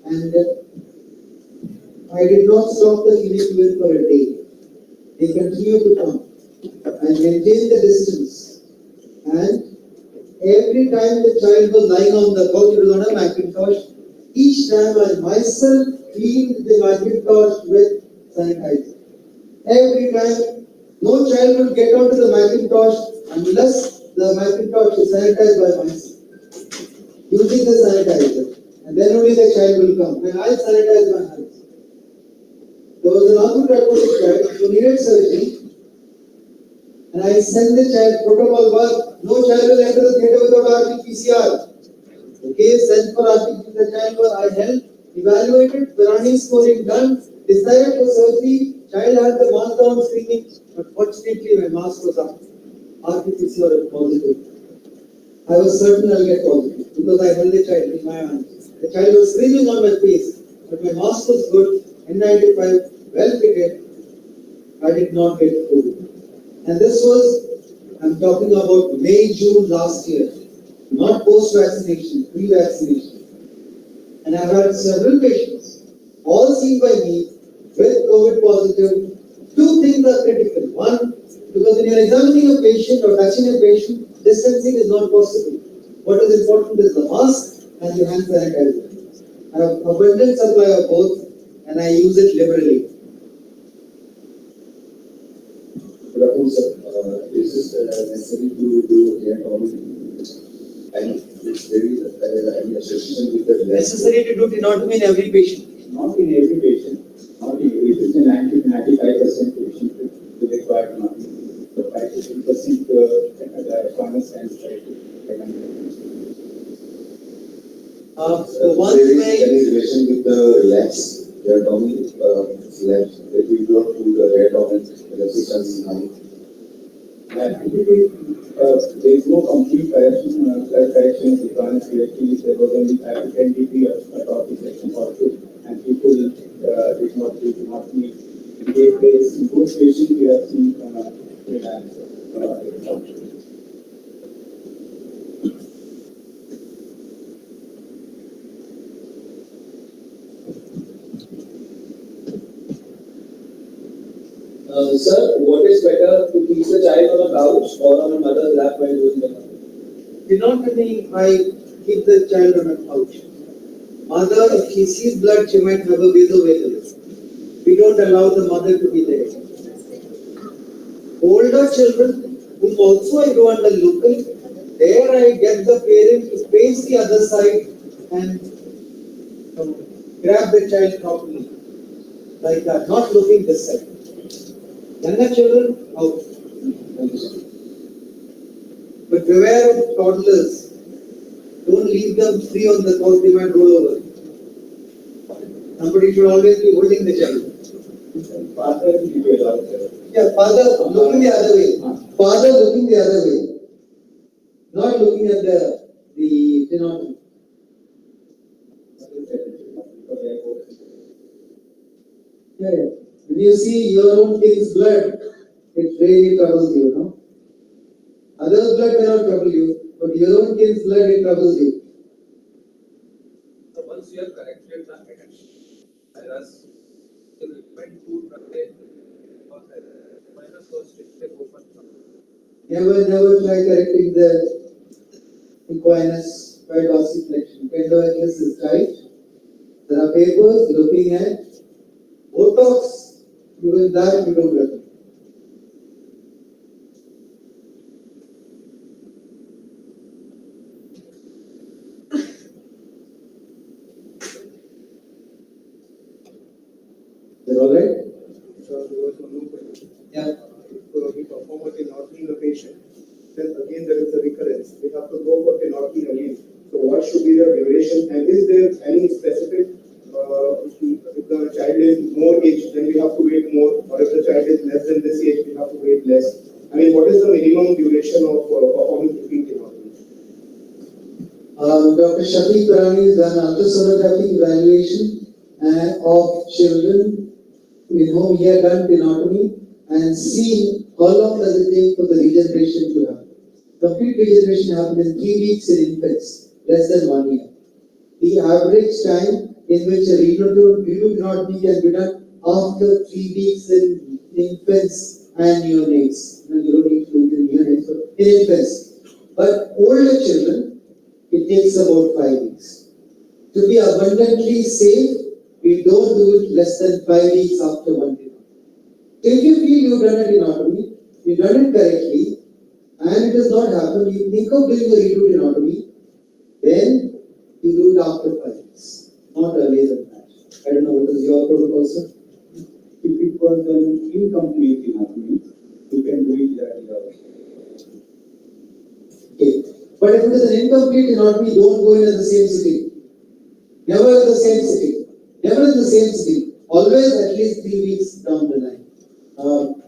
And I did not stop the clinic even for a day. They continued to come and maintain the distance. And every time the child was lying on the couch, it was on a Macintosh. Each time I myself cleaned the Macintosh with sanitizer. Every time, no child would get onto the Macintosh unless the Macintosh is sanitized by myself. Using the sanitizer. And then only the child will come. And I sanitize my hands. There was an orthopaedic child who needed surgery. And I sent the child, protocol was, no child will enter the theatre without RT-PCR. Okay, sent for RT-PCR, the child was, I helped, evaluated, Pirani scoring done, decided for surgery, child had the mask down screening, but fortunately my mask was up. RT-PCR was positive. I was certain I'll get positive because I held the child in my arms. The child was screaming on my face, but my mask was good, N95, well fitted. I did not get COVID. And this was, I'm talking about May, June last year, not post-vaccination, pre-vaccination. And I've had several patients, all seen by me, with COVID positive. Two things are critical. One, because when you're examining a patient or touching a patient, distancing is not possible. What is important is the mask and the hand sanitizer. I have abundant supply of both and I use it liberally. Good afternoon, sir. Is this necessary to do hair tonic? And it's very any association with the Necessary to do tenotomy in every patient? Not in every patient. Not in every patient. 95% patient will require tenotomy. The 5% the farmers can try to. The one there is way. any relation with the relapse? They are talking relapse. If you don't do the red on resistance is high. There is no complete correction of the chronic reactivity. There was only 10 dB of top section or two, and people did not meet. In both patients, we have seen relapse. Sir, what is better to keep the child on a couch or on a mother's lap while doing the couch? Not only I keep the child on a couch. Mother, if she sees blood, she might have a vasovagal. We don't allow the mother to be there. Older children, whom also I do under local, there I get the parent to face the other side and grab the child properly. Like that, not looking this side. Younger children, out. But beware of toddlers. Don't leave them free on the couch, they might roll over. Somebody should always be holding the child. Father will be allowed. Yeah, father looking the other way. Father looking the other way. Not looking at the anatomy. Yeah. When you see your own kid's blood, it really troubles you, no? Others' blood may not trouble you, but your own kid's blood, it troubles you. So once you have corrected the virus, you recommend to minus first step open. Never try correcting the equinus by dorsiflexion. Equinus is tight. There are papers looking at Botox. Even that you don't recommend. Is that all right? So there was one more question. Yeah. If we perform a tenotomy in a patient, then again there is a recurrence. We have to go for tenotomy again. So what should be the duration? And is there any specific, if the child is more aged, then we have to wait more, or if the child is less than this age, we have to wait less. I mean, what is the minimum duration of performing repeat tenotomy? Dr. Shafiq Karani has done ultrasonographic evaluation of children in whom he had done tenotomy and seen how long does it take for the regeneration to happen. Complete regeneration happens in 3 weeks in infants, less than 1 year. The average time in which a tenotomy can be done after 3 weeks in infants and neonates. You don't need to do it in neonates, but in infants. But older children, it takes about 5 weeks. To be abundantly safe, we don't do it less than 5 weeks after one tenotomy. If you feel you've done a tenotomy, you've done it correctly, and it does not happen, you think of doing a redo tenotomy, then you do it after 5 weeks, not earlier than that. I don't know what is your protocol, sir? If it was an incomplete tenotomy, you can do it that way. Okay. But if it is an incomplete tenotomy, don't go in at the same sitting. Never at the same sitting. Never in the same sitting. Always at least 3 weeks down the line.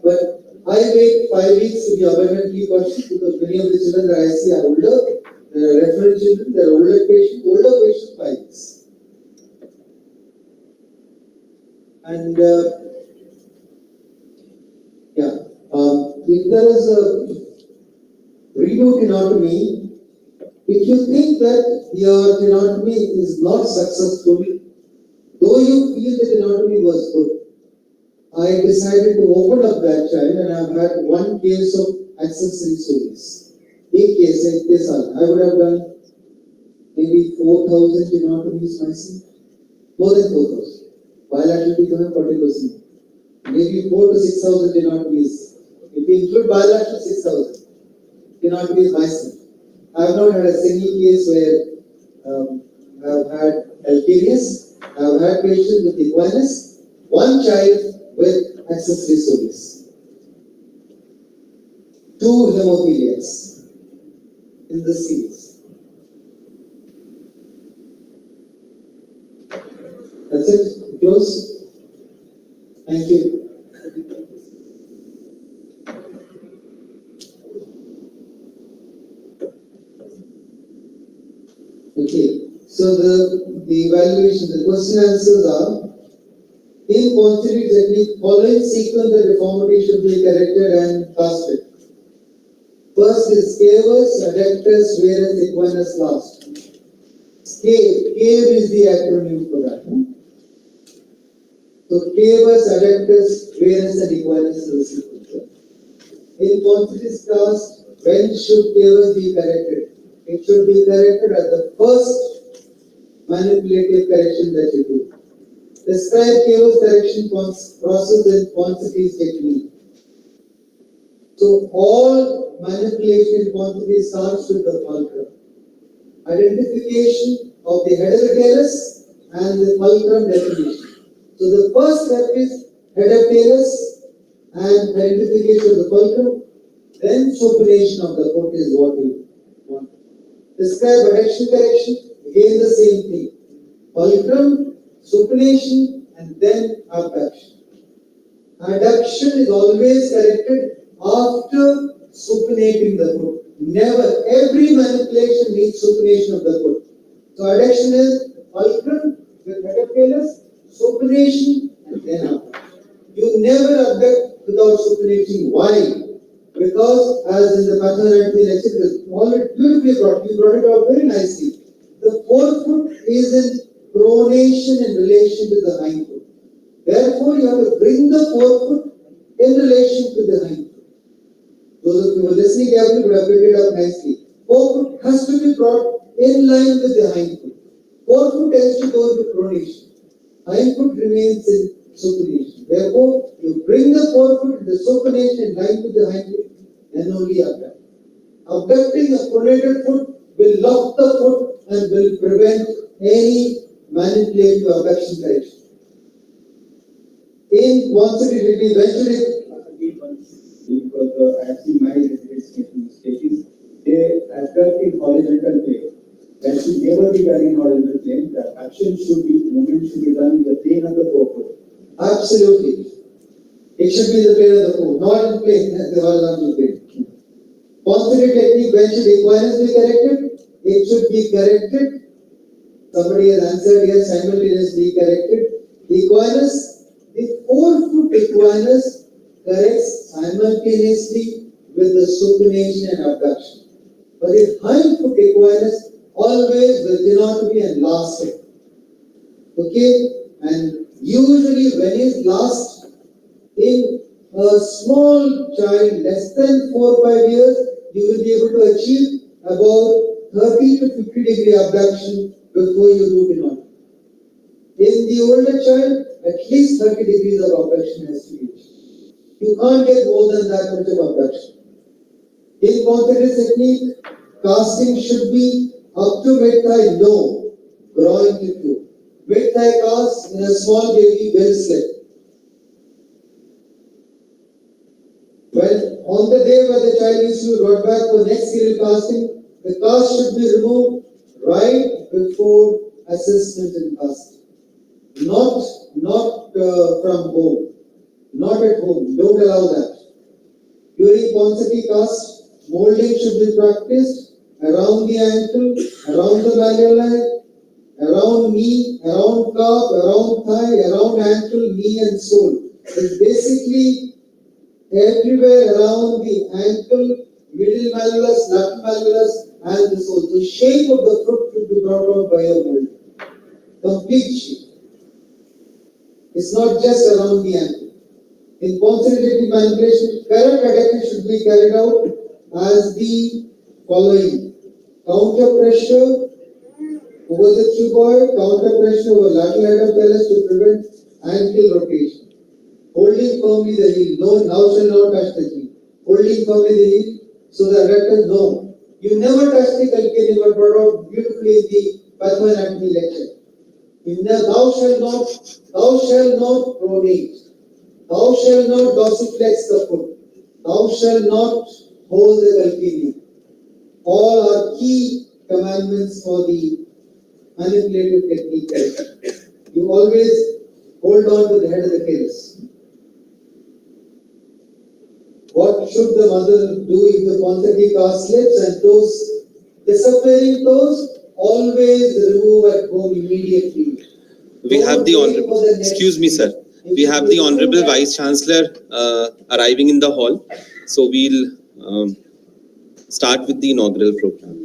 But I wait 5 weeks to be abundantly cautious because many of the children that I see are older. They are reference children, they are older patients 5 weeks. And if there is a redo tenotomy, if you think that your tenotomy is not successful, though you feel the tenotomy was good, I decided to open up that child and I've had one case of accessory soleus. A case like this, I would have done maybe 4,000 tenotomies myself. More than 4,000. Bilateral teeth 40%. Maybe 4,000 to 6,000 tenotomies. If you include bilateral, 6,000 tenotomies myself. I have not had a single case where I have had calcaneus, I have had patients with equinus, one child with accessory soleus, 2 hemophiliacs in the series. That's it. Close. Thank you. Okay. So the evaluation, the question answers are: in quantity technique, following sequence of deformity should be corrected and casted. First is cavus, adductus, varus, equinus last. Cave is the acronym for that. So cavus, adductus, varus, and equinus is the sequence. In quantities cast, when should cavus be corrected? It should be corrected at the first manipulative correction that you do. Describe cavus correction process in quantities technique. So all manipulation in quantity starts with the fulcrum. Identification of the head of the talus and the fulcrum definition. So the first step is head of talus and identification of the fulcrum. Then supination of the foot is what we want. Describe adduction correction, again the same thing. Fulcrum, supination, and then abduction. Adduction is always corrected after supinating the foot. Never, every manipulation needs supination of the foot. So adduction is fulcrum with metatalus, supination, and then abduction. You never abduct without supinating. Why? Because as in the pattern anatomy lecture, it is already beautifully brought. You brought it out very nicely. The forefoot is in pronation in relation to the hind foot. Therefore, you have to bring the forefoot in relation to the hind foot. Those of you who are listening carefully would have picked it up nicely. Forefoot has to be brought in line with the hind foot. Forefoot tends to go into pronation. Hind foot remains in supination. Therefore, you bring the forefoot in the supination in line with the hind foot, then only abduct. Abducting a pronated foot will lock the foot and will prevent any manipulative abduction correction. In quantity eventually because I have seen my residents making mistakes. They abduct in horizontal plane. That should never be done in horizontal plane. The action should be, movement should be done in the plane of the forefoot. Absolutely. It should be the plane of the foot, not in plane, the horizontal plane. Quantity technique, when should equinus be corrected? It should be corrected. Somebody has answered here, simultaneously corrected. Equinus, the forefoot equinus corrects simultaneously with the supination and abduction. But the hind foot equinus always with tenotomy and last step. Okay? And usually when is last? In a small child, less than 4 or 5 years, you will be able to achieve about 30 to 50 degree abduction before you do tenotomy. In the older child, at least 30 degrees of abduction has to be achieved. You can't get more than that much of abduction. In quantity technique, casting should be up to mid-thigh, no, groin to two. Mid-thigh cast in a small baby will slip. Well, on the day where the child needs to be brought back for next serial casting, the cast should be removed right before assessment in casting. Not from home, not at home. Don't allow that. During quantity cast, molding should be practiced around the ankle, around the malleoli, around knee, around calf, around thigh, around ankle, knee, and sole. It's basically everywhere around the ankle, middle malleolus, lateral malleolus, and the sole. The shape of the foot should be brought out by a mold. Complete shape. It's not just around the ankle. In concentrated manipulation, correct adduction should be carried out as the following: counter pressure over the cuboid, counter pressure over lateral head of talus to prevent ankle rotation. Holding firmly the heel. No, now shall not touch the heel. Holding firmly the heel, so the adductor, no. You never touch the calcaneum, but brought out beautifully in the pathoanatomy lecture. Thou shalt not pronate. Thou shalt not dorsiflex the foot. Thou shalt not hold the calcaneum. All are key commandments for the manipulative technique. you always hold on to the head of the case. What should the mother do if the Ponseti cast slips and toes, disappearing toes, always remove at home immediately. We have the honorable, excuse me, sir. We have the honorable Vice Chancellor arriving in the hall. So we'll start with the inaugural program.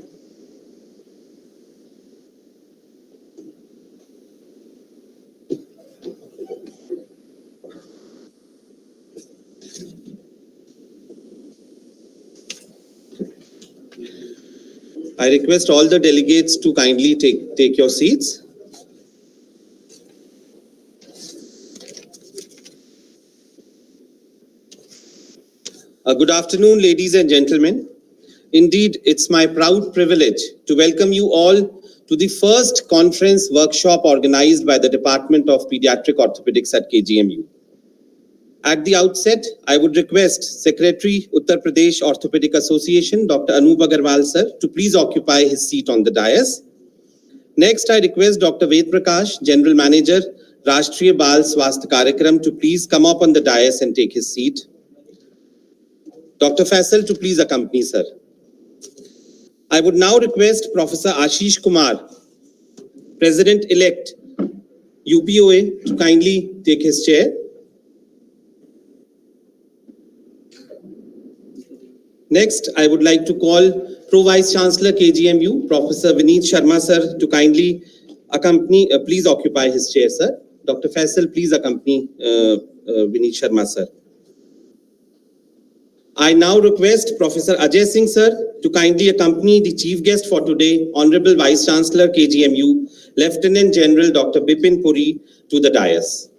I request all the delegates to kindly take your seats. Good afternoon, ladies and gentlemen. Indeed, it's my proud privilege to welcome you all to the first conference workshop organized by the Department of Pediatric Orthopaedics at KGMU. At the outset, I would request Secretary, Uttar Pradesh Orthopedic Association, Dr. Anup Agarwal sir, to please occupy his seat on the dais. Next, I request Dr. Ved Prakash, General Manager, Rashtriya Bal Swasth Karyakram, to please come up on the dais and take his seat. Dr. Faisal to please accompany sir. I would now request Professor Ashish Kumar, President-elect, UPOA, to kindly take his chair. Next, I would like to call Pro-Vice Chancellor KGMU, Professor Vineet Sharma sir, to kindly accompany, please occupy his chair, sir. Dr. Faisal, please accompany Vineet Sharma sir. I now request Professor Ajay Singh sir to kindly accompany the chief guest for today, Honorable Vice Chancellor KGMU, Lieutenant General Dr. Bipin Puri, to the dais.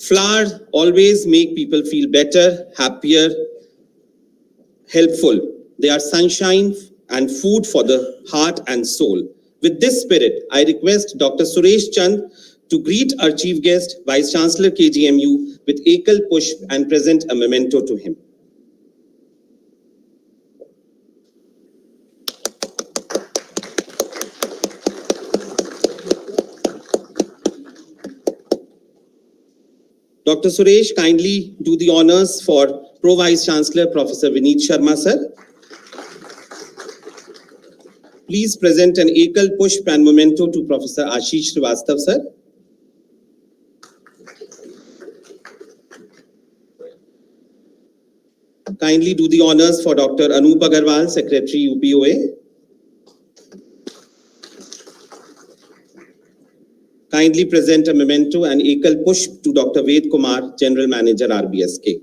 Flowers always make people feel better, happier, helpful. They are sunshine and food for the heart and soul. With this spirit, I request Dr. Suresh Chand to greet our chief guest, Vice Chancellor KGMU, with Ekal Pushp and present a memento to him. Dr. Suresh, kindly do the honors for Pro-Vice Chancellor Professor Vineet Sharma sir. Please present an Ekal Pushp and memento to Professor Ashish Srivastav sir. Kindly do the honors for Dr. Anup Agarwal, Secretary UPOA. Kindly present a memento and Ekal Pushp to Dr. Ved Kumar, General Manager RBSK.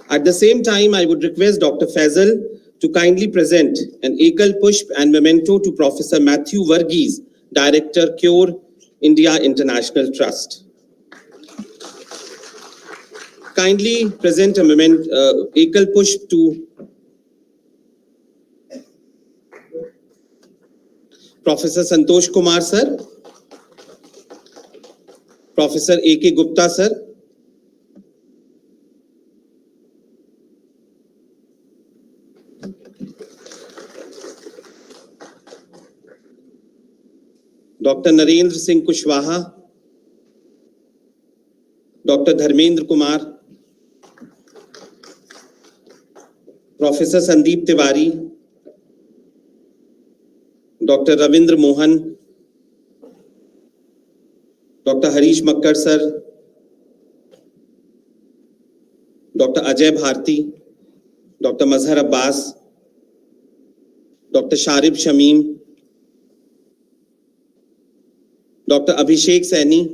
At the same time, I would request Dr. Faisal to kindly present an Ekal Pushp and memento to Professor Matthew Varghese, Director, Cure India International Trust. Kindly present a Ekal Pushp to Professor Santosh Kumar sir, Professor A.K. Gupta sir, Dr. Narendra Singh Kushwaha, Dr. Dharmendra Kumar, Professor Sandeep Tiwari, Dr. Ravindra Mohan, Dr. Harish Makkar sir, Dr. Ajay Bharti, Dr. Mazhar Abbas, Dr. Sharib Shamim, Dr. Abhishek Saini,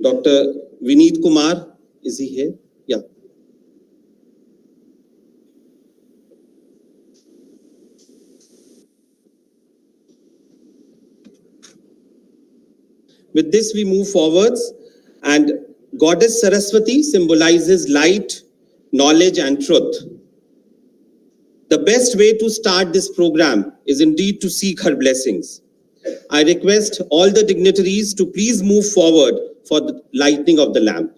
Dr. Vineet Kumar, is he here? Yeah. With this, we move forwards, and Goddess Saraswati symbolizes light, knowledge, and truth. The best way to start this program is indeed to seek her blessings. I request all the dignitaries to please move forward for the lighting of the lamp.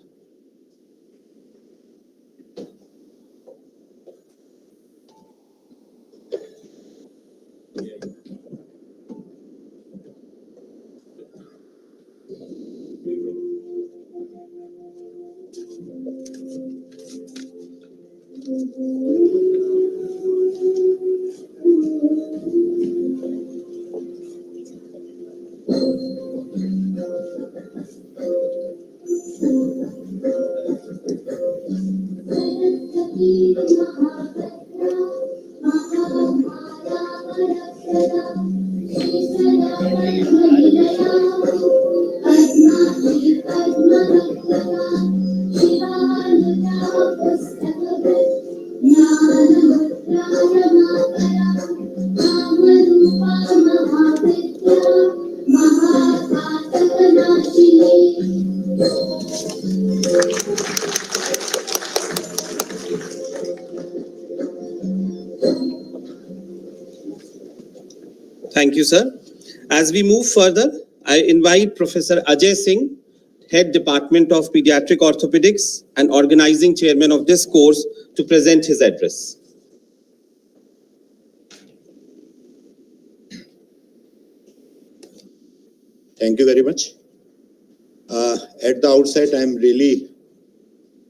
Thank you, sir. As we move further, I invite Professor Ajay Singh, Head Department of Pediatric Orthopaedics and Organizing Chairman of this course, to present his address. Thank you very much. At the outset, I'm really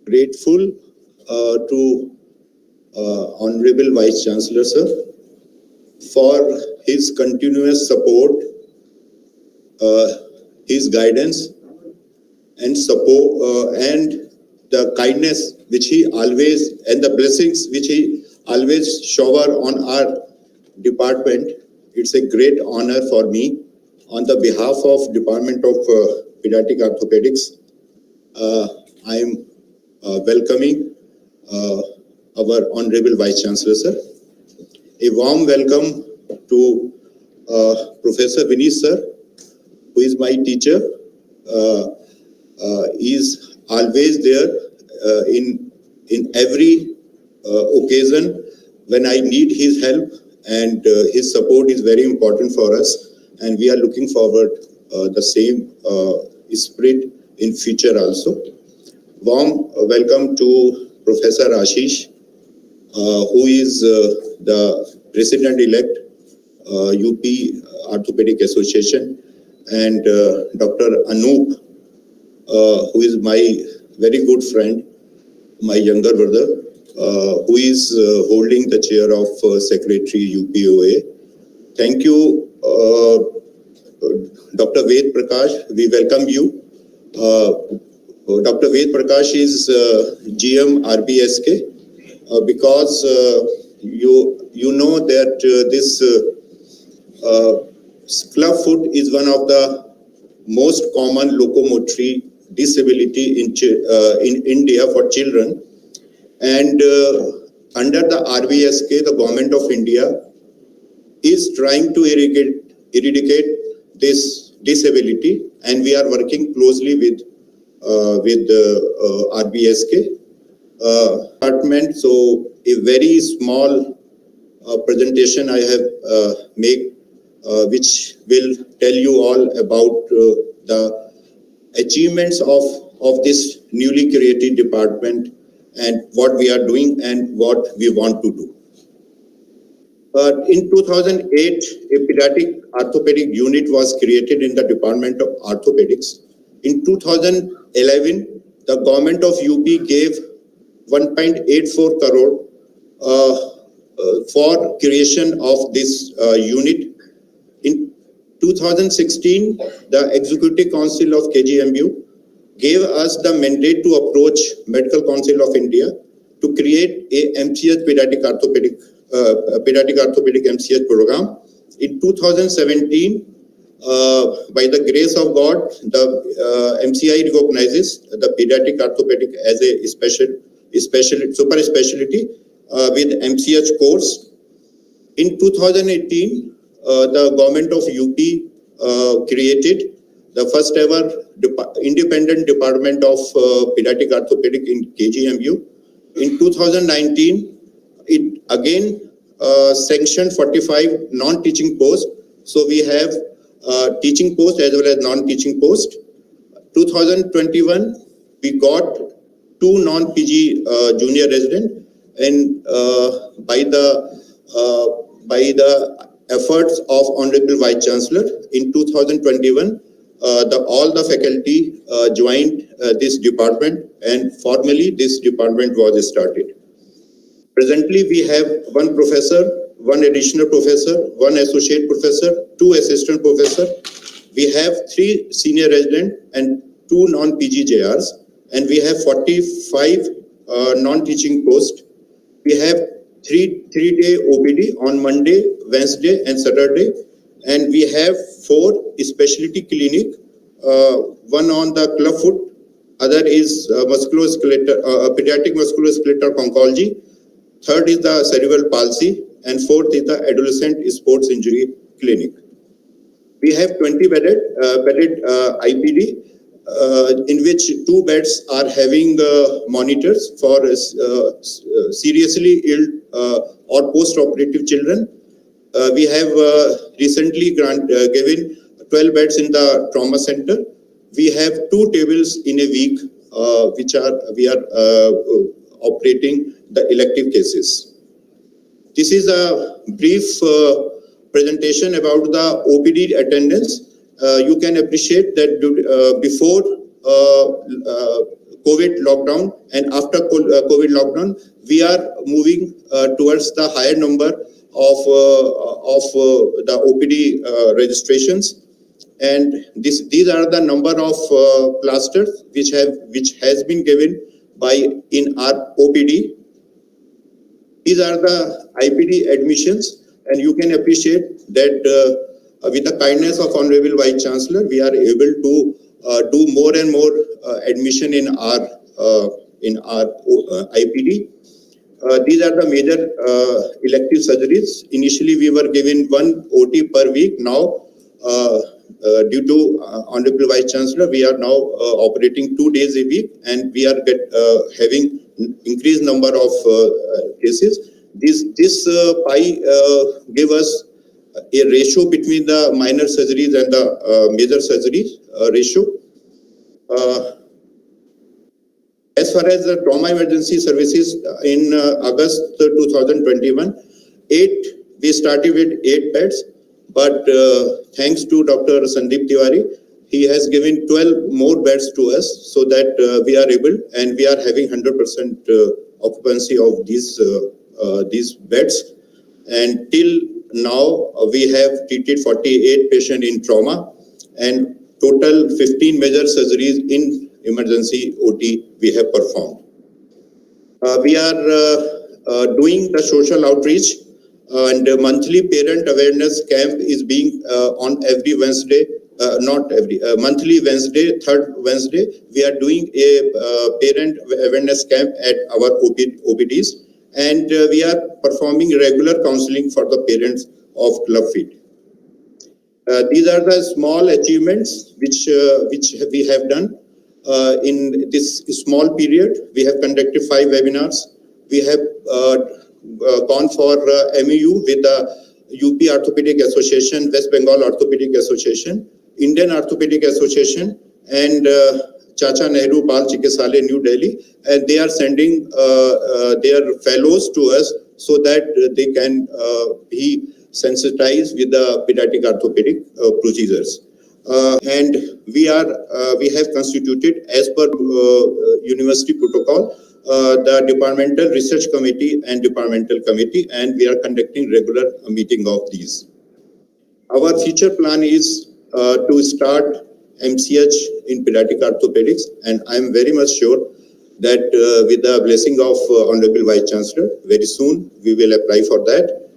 grateful to Honorable Vice Chancellor, sir, for his continuous support, his guidance and support, and the kindness which he always, and the blessings which he always shower on our department. It's a great honor for me. On the behalf of Department of Pediatric Orthopaedics, I am welcoming our Honorable Vice Chancellor, sir. A warm welcome to Professor Vineet, sir, who is my teacher. Is always there in every occasion when I need his help, and his support is very important for us, and we are looking forward the same spirit in future also. Warm welcome to Professor Ashish, who is the President-elect UP Orthopedic Association, and Dr. Anoop, who is my very good friend, my younger brother, who is holding the chair of Secretary UPOA. Thank you, Dr. Ved Prakash. We welcome you. Dr. Ved Prakash is GM RBSK because you know that this Clubfoot is one of the most common locomotory disability in India for children, and under the RBSK, the government of India is trying to eradicate this disability, and we are working closely with RBSK department. So a very small presentation I have made, which will tell you all about the achievements of this newly created department and what we are doing and what we want to do. In 2008, a pediatric orthopedic unit was created in the Department of Orthopaedics. In 2011, the government of UP gave 1.84 crore for creation of this unit. In 2016, the Executive Council of KGMU gave us the mandate to approach Medical Council of India to create a MCH pediatric orthopedic MCH program. In 2017, by the grace of God, the MCI recognizes the pediatric orthopedic as a super specialty with MCH course. In 2018, the government of UP created the first ever independent department of pediatric orthopedic in KGMU. In 2019, it again sanctioned 45 non-teaching posts. So we have teaching post as well as non-teaching post. 2021, we got 2 non-PG junior resident, and by the efforts of Honorable Vice Chancellor in 2021, all the faculty joined this department, and formally this department was started. Presently, we have 1 professor, 1 additional professor, 1 associate professor, 2 assistant professor. We have 3 senior resident and 2 non-PG JRs, and we have 45 non-teaching posts. We have 3-day OPD on Monday, Wednesday, and Saturday, and we have 4 specialty clinic. 1 on the Clubfoot, other is musculoskeletal, pediatric musculoskeletal oncology. 3rd is the cerebral palsy, and 4th is the adolescent sports injury clinic. We have 20 bedded IPD, in which 2 beds are having monitors for seriously ill or post-operative children. We have recently given 12 beds in the trauma center. We have 2 tables in a week, we are operating the elective cases. This is a brief presentation about the OPD attendance. You can appreciate that before COVID lockdown and after COVID lockdown, we are moving towards the higher number of the OPD registrations, and these are the number of plasters which has been given in our OPD. These are the IPD admissions, and you can appreciate that with the kindness of Honorable Vice Chancellor, we are able to do more and more admission in our IPD. These are the major elective surgeries. Initially, we were given 1 OT per week. Now, due to Honorable Vice Chancellor, we are now operating 2 days a week, and we are having increased number of cases. This pie give us a ratio between the minor surgeries and the major surgeries ratio. As far as the trauma emergency services, in August 2021, we started with 8 beds, but thanks to Dr. Sandeep Tiwari, he has given 12 more beds to us, so that we are able, and we are having 100% occupancy of these beds. And till now, we have treated 48 patients in trauma, and total 15 major surgeries in emergency OT we have performed. We are doing the social outreach, and monthly parent awareness camp is being on every Wednesday, monthly Wednesday, 3rd Wednesday, we are doing a parent awareness camp at our OPDs, and we are performing regular counseling for the parents of Clubfoot. These are the small achievements which we have done in this small period. We have conducted 5 webinars. We have gone for MUU with the UP Orthopaedic Association, West Bengal Orthopaedic Association, Indian Orthopaedic Association, and Chacha Nehru Bal Chikitsalayah, New Delhi, and they are sending their fellows to us so that they can be sensitized with the pediatric orthopedic procedures. And we have constituted, as per university protocol, the departmental research committee and departmental committee, and we are conducting regular meeting of these. Our future plan is to start MCH in pediatric orthopedics, and I am very much sure that with the blessing of Honorable Vice Chancellor, very soon we will apply for that.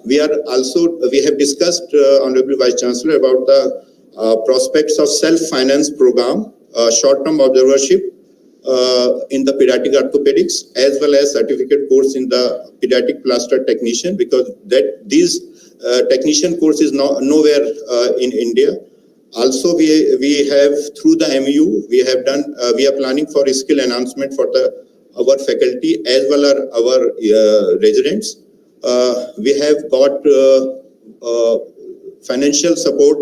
We have discussed, Honorable Vice Chancellor, about the prospects of self-finance program, short-term observership in the pediatric orthopedics, as well as certificate course in the pediatric plaster technician, because these technician course is nowhere in India. Also, we have through the MU, we are planning for skill enhancement for our faculty as well as our residents. We have got financial support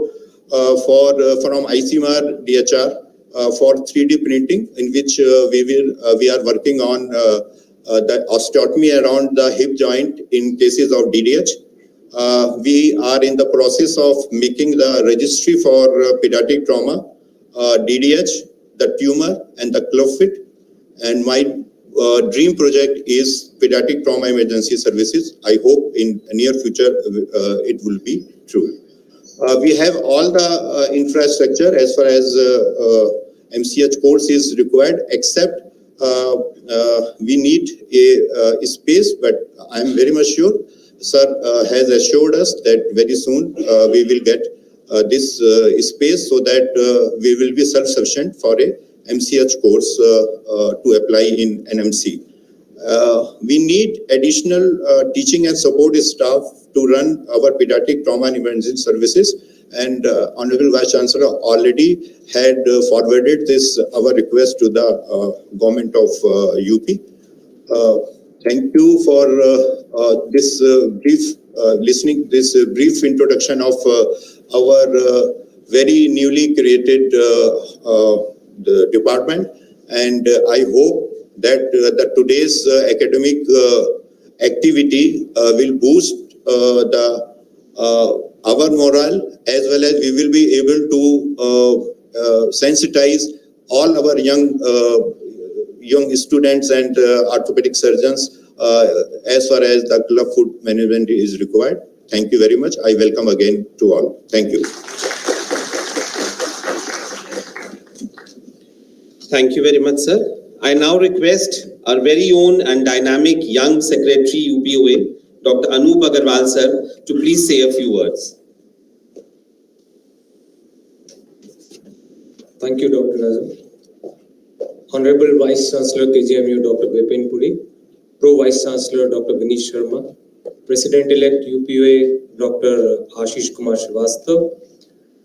from ICMR DHR for 3D printing, in which we are working on the osteotomy around the hip joint in cases of DDH. We are in the process of making the registry for pediatric trauma, DDH, the tumor, and the Clubfoot. And my dream project is pediatric trauma emergency services. I hope in near future it will be true. We have all the infrastructure as far as MCH course is required, except we need a space, but I am very much sure Sir has assured us that very soon we will get this space so that we will be self-sufficient for a MCH course to apply in NMC. We need additional teaching and support staff to run our pediatric trauma and emergency services, and Honorable Vice Chancellor already had forwarded this our request to the government of UP. Thank you for this brief this brief introduction of our very newly created the department, and I hope that today's academic activity will boost our morale, as well as we will be able to sensitize all our young students and orthopedic surgeons as far as the Clubfoot management is required. Thank you very much. I welcome again to all. Thank you. Thank you very much, sir. I now request our very own and dynamic young secretary UPOA, Dr. Anup Agarwal, sir, to please say a few words. Thank you, Dr. Nazam. Honorable Vice Chancellor KGMU, Dr. Vipin Puri, Pro Vice Chancellor Dr. Vineet Sharma, President-elect UPOA Dr. Ashish Kumar Srivastav,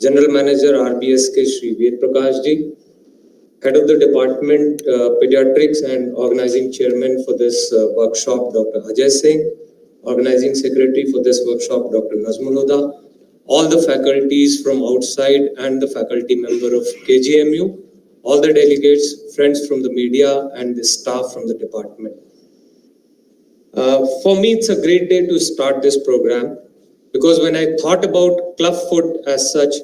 General Manager RBSK Shri Ved Prakash Ji, Head of the Department Pediatrics and Organizing Chairman for this workshop Dr. Ajay Singh, Organizing Secretary for this workshop Dr. Nazmul Huda, all the faculties from outside and the faculty member of KGMU, all the delegates, friends from the media and the staff from the department. For me, it's a great day to start this program because when I thought about Clubfoot as such,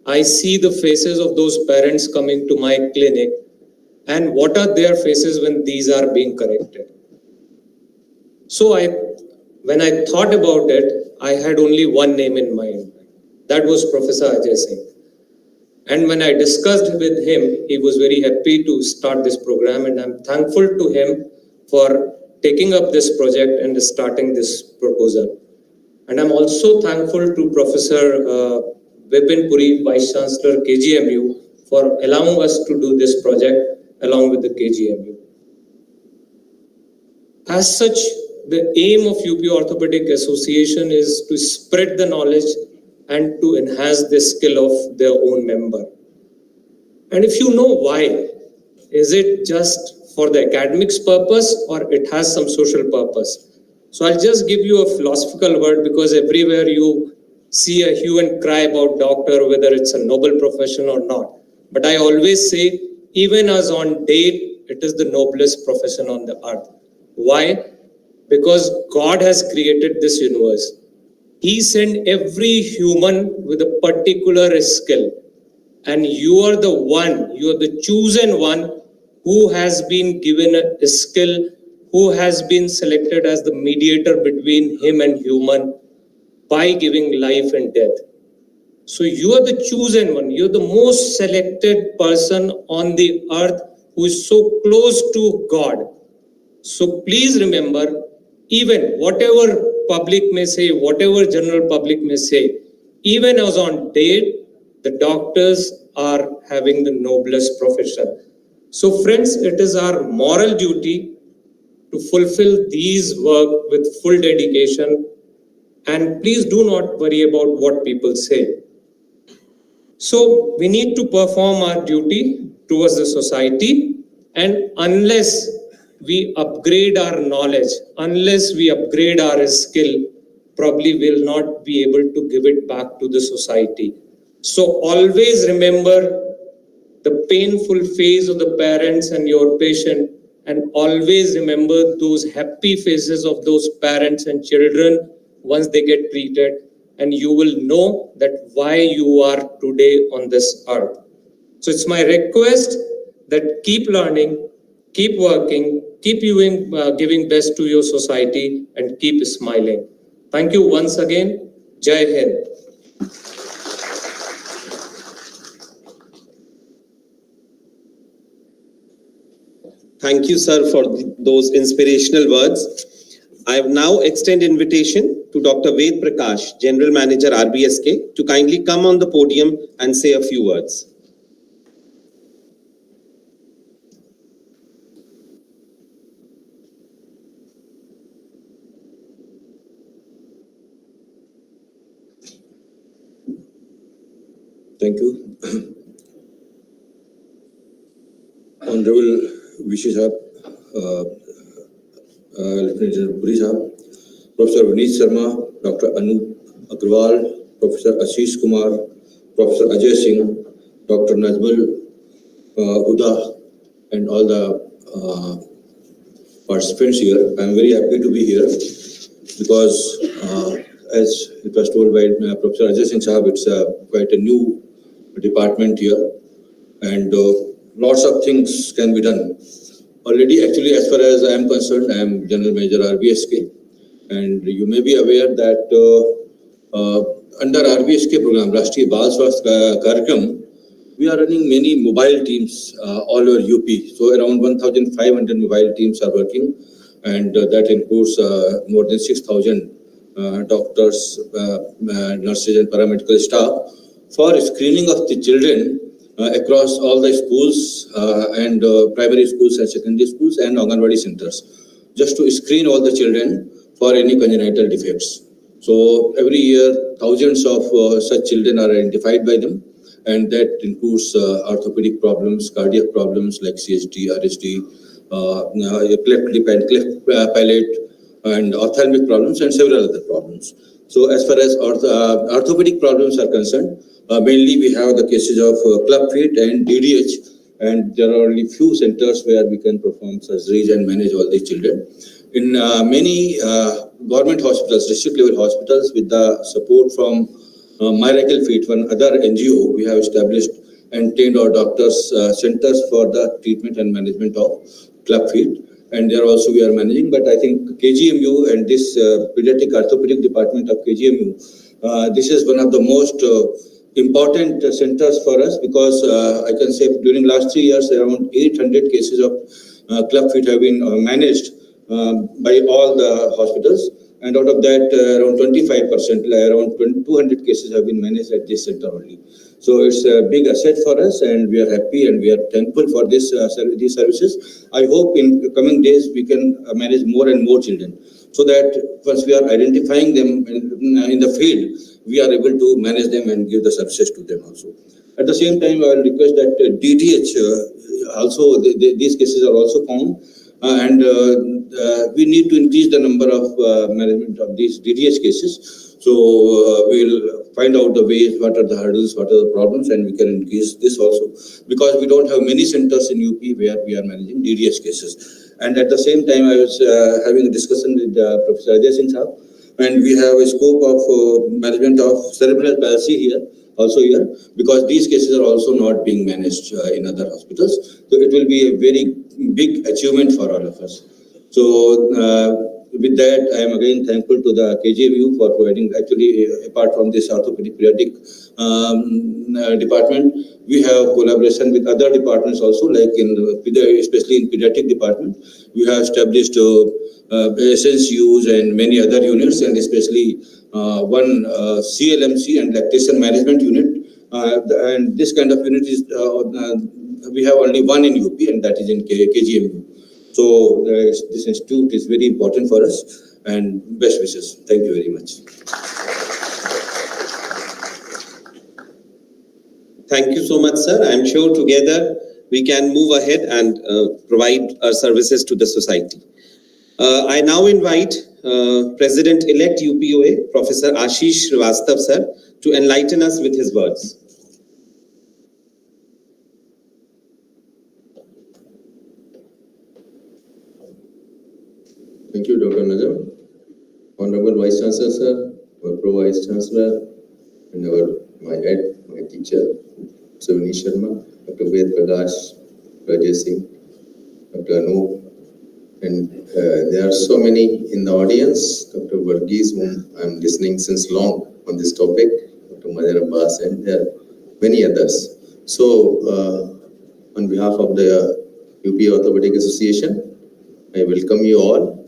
I see the faces of those parents coming to my clinic and what are their faces when these are being corrected. So when I thought about it, I had only one name in mind. That was Professor Ajay Singh. And when I discussed with him, he was very happy to start this program, and I'm thankful to him for taking up this project and starting this proposal. And I'm also thankful to Professor Vipin Puri, Vice Chancellor KGMU, for allowing us to do this project along with the KGMU. As such, the aim of UP Orthopedic Association is to spread the knowledge and to enhance the skill of their own member. And if you know why, is it just for the academics purpose or it has some social purpose? So I'll just give you a philosophical word because everywhere you see a hue and cry about doctor, whether it's a noble profession or not. But I always say, even as on date, it is the noblest profession on the earth. Why? Because God has created this universe. He sent every human with a particular skill. And you are the one, you are the chosen one who has been given a skill, who has been selected as the mediator between him and human by giving life and death. So you are the chosen one, you are the most selected person on the earth who is so close to God. So please remember, even whatever public may say, whatever general public may say, even as on date, the doctors are having the noblest profession. So friends, it is our moral duty to fulfill these work with full dedication, and please do not worry about what people say. So we need to perform our duty towards the society, and unless we upgrade our knowledge, unless we upgrade our skill, probably will not be able to give it back to the society. So always remember the painful phase of the parents and your patient, and always remember those happy faces of those parents and children once they get treated, and you will know that why you are today on this earth. So it's my request that keep learning, keep working, keep giving best to your society, and keep smiling. Thank you once again. Jai Hind. Thank you, sir, for those inspirational words. I now extend invitation to Dr. Ved Prakash, General Manager, RBSK, to kindly come on the podium and say a few words. Thank you. Honorable VC Sahab, Lieutenant General Puri Sahab, Professor Vineet Sharma, Dr. Anup Agrawal, Professor Ashish Kumar, Professor Ajay Singh, Dr. Najmul Huda, and all the participants here. I am very happy to be here because, as it was told by Professor Ajay Singh Sahab, it's quite a new department here, and lots of things can be done. Already, actually, as far as I am concerned, I am General Manager RBSK, and you may be aware that under RBSK program, Rashtriya Bal Swasthya Karyakram, we are running many mobile teams all over UP. So around 1,500 mobile teams are working, and that includes more than 6,000 doctors, nurses, and paramedical staff for screening of the children across all the schools and primary schools and secondary schools and Anganwadi centers, just to screen all the children for any congenital defects. So every year, thousands of such children are identified by them, and that includes orthopedic problems, cardiac problems like CHD, RSD, cleft lip and cleft palate, and ophthalmic problems, and several other problems. So as far as orthopedic problems are concerned, mainly we have the cases of Clubfoot and DDH, and there are only few centers where we can perform surgeries and manage all these children. In many government hospitals, district level hospitals, with the support from Miracle Feet, one other NGO, we have established and trained our doctors centers for the treatment and management of Clubfoot. And there also we are managing, but I think KGMU and this pediatric orthopedic department of KGMU, this is one of the most important centers for us, because I can say during last 3 years, around 800 cases of Clubfoot have been managed by all the hospitals. And out of that, around 25%, around 200 cases have been managed at this center only. So it's a big asset for us, and we are happy and we are thankful for these services. I hope in coming days we can manage more and more children, so that once we are identifying them in the field, we are able to manage them and give the services to them also. At the same time, I will request that DDH also, these cases are also found. And we need to increase the number of management of these DDH cases. So we'll find out the ways, what are the hurdles, what are the problems, and we can increase this also, because we don't have many centers in UP where we are managing DDH cases. And at the same time, I was having a discussion with Professor Ajay Singh Sahab, and we have a scope of management of cerebral palsy here, also here, because these cases are also not being managed in other hospitals. So it will be a very big achievement for all of us. So with that, I am again thankful to the KGMU for providing, actually, apart from this orthopedic pediatric department, we have collaboration with other departments also, like especially in pediatric department. We have established SNCUs and many other units, and especially one CLMC and lactation management unit. And this kind of unit is, we have only one in UP, and that is in KGMU. So this institute is very important for us, and best wishes. Thank you very much. Thank you so much, sir. I'm sure together we can move ahead and provide our services to the society. I now invite President-elect UPOA, Professor Ashish Srivastav, sir, to enlighten us with his words. Thank you, Dr. Najam. Honorable Vice Chancellor, sir, our Pro Vice Chancellor, and my head, my teacher, Dr. Vineet Sharma, Dr. Paed, Dr. Ajay Singh, Dr. Anup, and there are so many in the audience. Dr. Varghese, whom I'm listening since long on this topic, Dr. Majar Abbas, and there are many others. So, on behalf of the UP Orthopaedic Association, I welcome you all.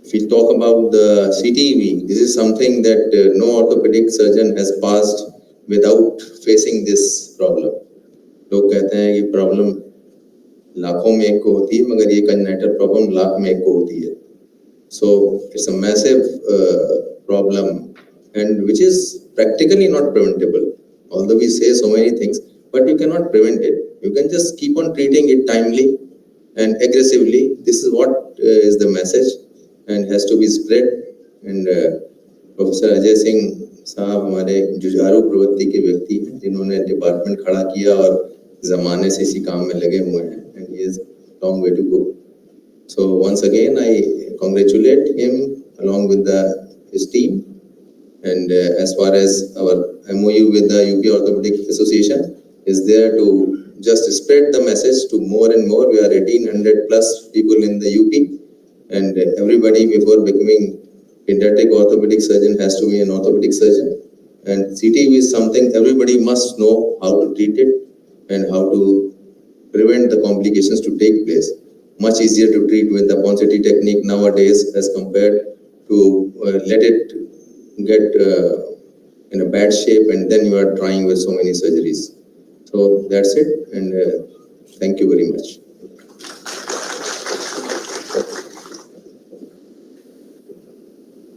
If we talk about the CTV, this is something that no orthopedic surgeon has passed without facing this problem. लोग कहते हैं ये problem लाखों में एक को होती है, मगर ये congenital problem लाख में एक को होती है. So it's a massive problem, and which is practically not preventable. Although we say so many things, but you cannot prevent it. You can just keep on treating it timely and aggressively. This is what is the message. And has to be spread. And Professor Ajay Singh साहब हमारे जुझारू प्रवृत्ति के व्यक्ति हैं जिन्होंने department खड़ा किया और ज़माने से इसी काम में लगे हुए हैं. And he has long way to go. So once again I congratulate him along with his team. And as far as our MOU with the UP Orthopaedic Association is there to just spread the message to more and more. We are 1800 plus people in the UP. And everybody before becoming pediatric orthopedic surgeon has to be an orthopedic surgeon. And CTV is something everybody must know how to treat it and how to prevent the complications to take place. Much easier to treat with the Ponseti technique nowadays as compared to let it get in a bad shape and then you are trying with so many surgeries. So that's it, and thank you very much.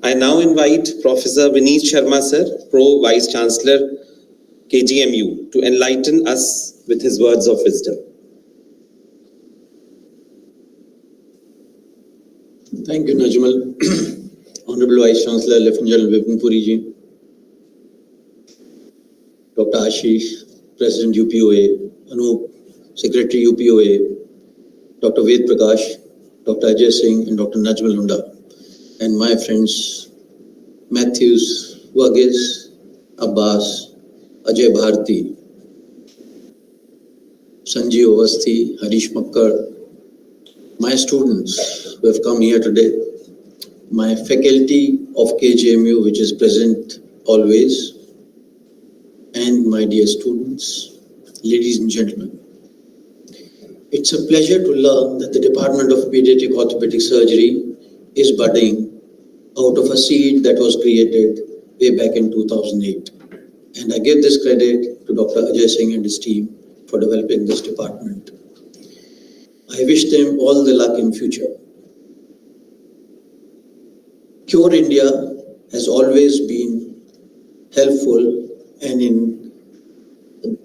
I now invite Professor Vineet Sharma, sir, Pro Vice Chancellor, KGMU, to enlighten us with his words of wisdom. Thank you, Najmal. Honorable Vice Chancellor, Lieutenant General Vipin Puri ji, Dr. Ashish, President UPOA, Anup, Secretary UPOA, Dr. Ved Prakash, Dr. Ajay Singh, and Dr. Najmal Hunda. And my friends Matthews, Varghese, Abbas, Ajay Bharti, Sanjeev Avasthi, Harish Makkar, my students who have come here today, my faculty of KGMU which is present always, and my dear students, ladies and gentlemen. It's a pleasure to learn that the Department of Pediatric Orthopedic Surgery is budding out of a seed that was created way back in 2008. And I give this credit to Dr. Ajay Singh and his team for developing this department. I wish them all the luck in future. Cure India has always been helpful and in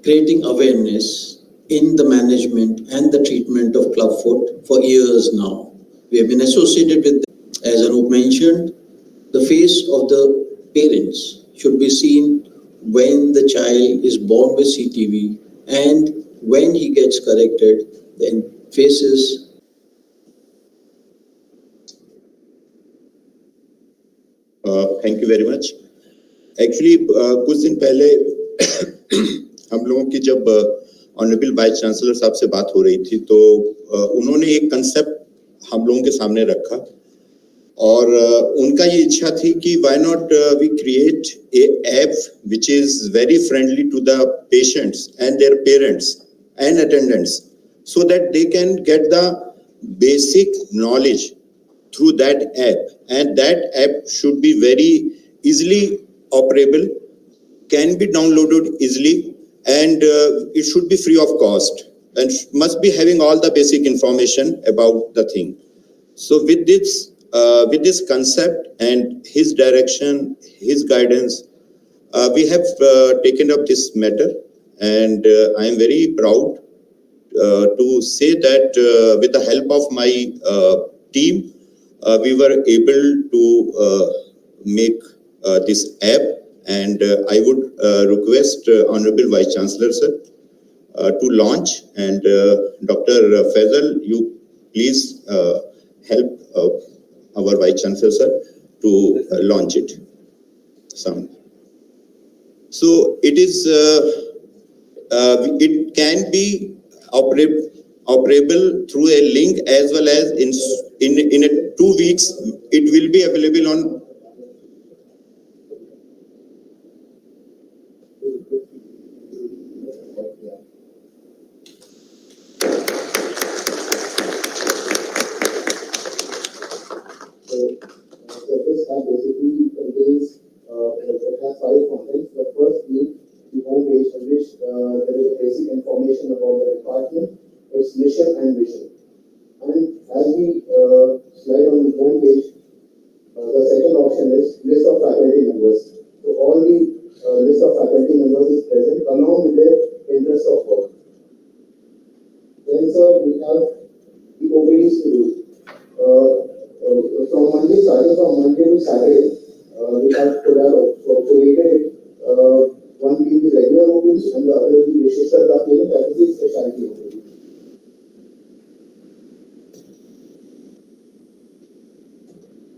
creating awareness in the management and the treatment of Clubfoot for years now. We have been associated with, as Anup mentioned, the face of the parents should be seen when the child is born with CTV, and when he gets corrected, then faces. Thank you very much. Actually, कुछ दिन पहले हम लोगों की जब honourable vice chancellor साहब से बात हो रही थी तो उन्होंने एक कंसेप्ट हम लोगों के सामने रखा और उनका ये इच्छा थी कि why not we create a app which is very friendly to the patients and their parents and attendants so that they can get the basic knowledge through that app, and that app should be very easily operable, can be downloaded easily, and it should be free of cost and must be having all the basic information about the thing. So with this concept and his direction, his guidance, We have taken up this matter, and I am very proud to say that with the help of my team, we were able to make this app, and I would request Honorable Vice Chancellor sir to launch, and Dr. Faisal, you please help our Vice Chancellor sir to launch it. So it is it can be operable through a link, as well as in a 2 weeks it will be available on. So this app basically contains, it has 5 contents. The first being the home page, in which there is a basic information about the department, its mission and vision. And as we slide on the home page, the second option is list of faculty members. So all the list of faculty members is present along with their interest of work. Then sir, we have the OPD schedule. From Monday, starting from Monday to Saturday, we have collated one being the regular OPD and the other being the Shishtar clinic, that is the specialty OPD.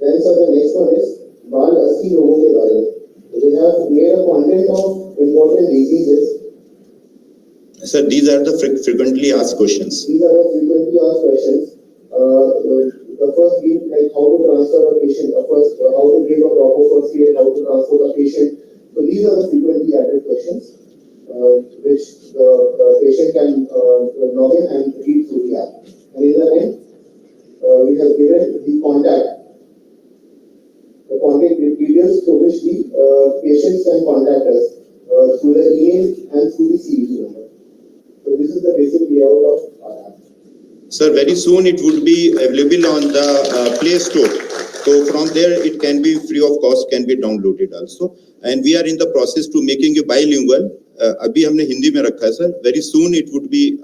Then sir, the next one is बाल 80 लोगों के बारे में. We have made a content of important diseases. Sir, these are the frequently asked questions. These are the frequently asked questions. The first being like how to transfer a patient, how to give a proper first aid, how to transport a patient. So these are the frequently added questions which the patient can log in and read through the app. And in the end, we have given the contact details through which the patients can contact us through the email and through the CVC number. So this is the basic layout of our app. Sir, very soon it would be available on the Play Store. So from there it can be free of cost, can be downloaded also. And we are in the process to making it bilingual. अभी हमने हिंदी में रखा है sir. Very soon it would be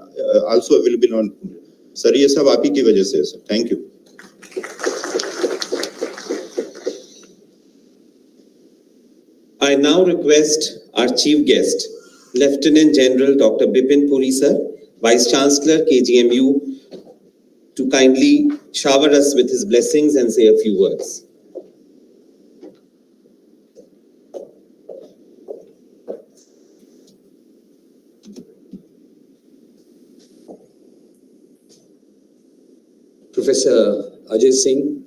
also available on. Sir, ये सब आप ही की वजह से है sir. Thank you. I now request our chief guest, Lieutenant General Dr. Bipin Puri sir, Vice Chancellor KGMU, to kindly shower us with his blessings and say a few words. Professor Ajay Singh,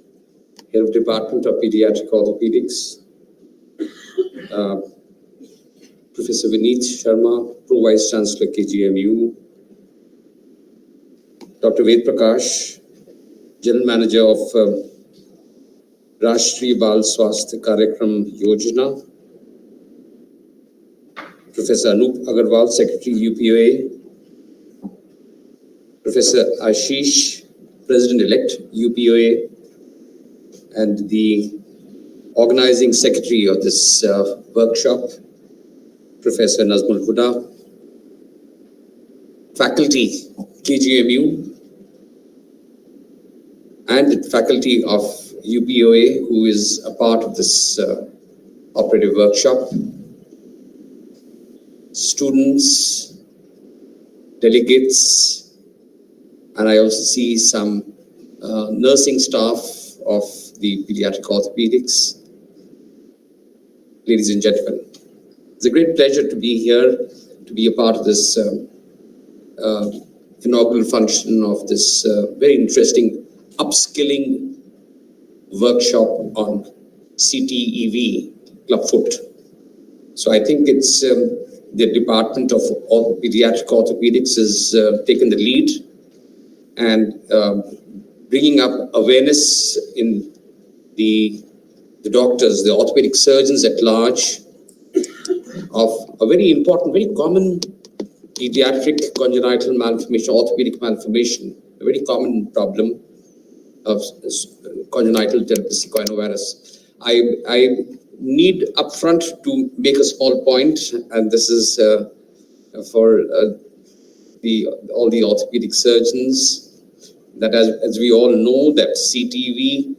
Head of Department of Pediatric Orthopaedics, Professor Vineet Sharma, Pro Vice Chancellor KGMU, Dr. Ved Prakash, General Manager of Rashtriya Bal Swasthya Karyakram Yojana, Professor Anup Agarwal, Secretary UPOA, Professor Ashish, President-elect UPOA, and the organizing secretary of this workshop, Professor Nazmul Huda, faculty KGMU, and the faculty of UPOA, who is a part of this operative workshop, students, delegates, and I also see some nursing staff of the pediatric orthopedics. Ladies and gentlemen, it's a great pleasure to be here, to be a part of this inaugural function of this very interesting upskilling workshop on CTEV, Clubfoot. So I think it's the Department of Pediatric Orthopedics has taken the lead and bringing up awareness in the doctors, the orthopedic surgeons at large, of a very important, very common pediatric congenital malformation, orthopedic malformation, a very common problem of congenital telangiectasis. I need upfront to make a small point, and this is for all the orthopedic surgeons, that as we all know that CTV,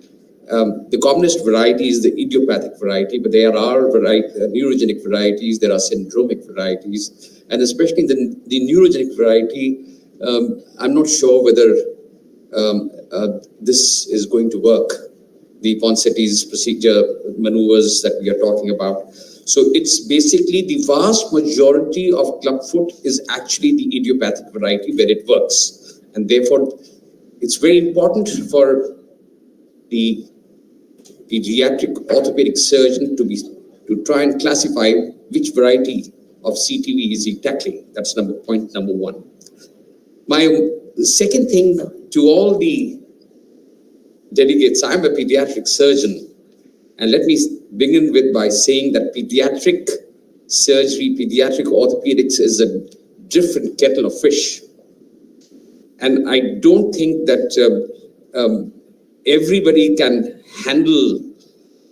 the commonest variety is the idiopathic variety, but there are neurogenic varieties, there are syndromic varieties, and especially the neurogenic variety, I'm not sure whether this is going to work, the Ponseti's procedure maneuvers that we are talking about. So it's basically the vast majority of clubfoot is actually the idiopathic variety where it works. And therefore, it's very important for the pediatric orthopedic surgeon to try and classify which variety of CTV is he tackling. That's point number one. My second thing to all the delegates, I'm a pediatric surgeon, and let me begin by saying that pediatric surgery, pediatric orthopedics is a different kettle of fish. And I don't think that everybody can handle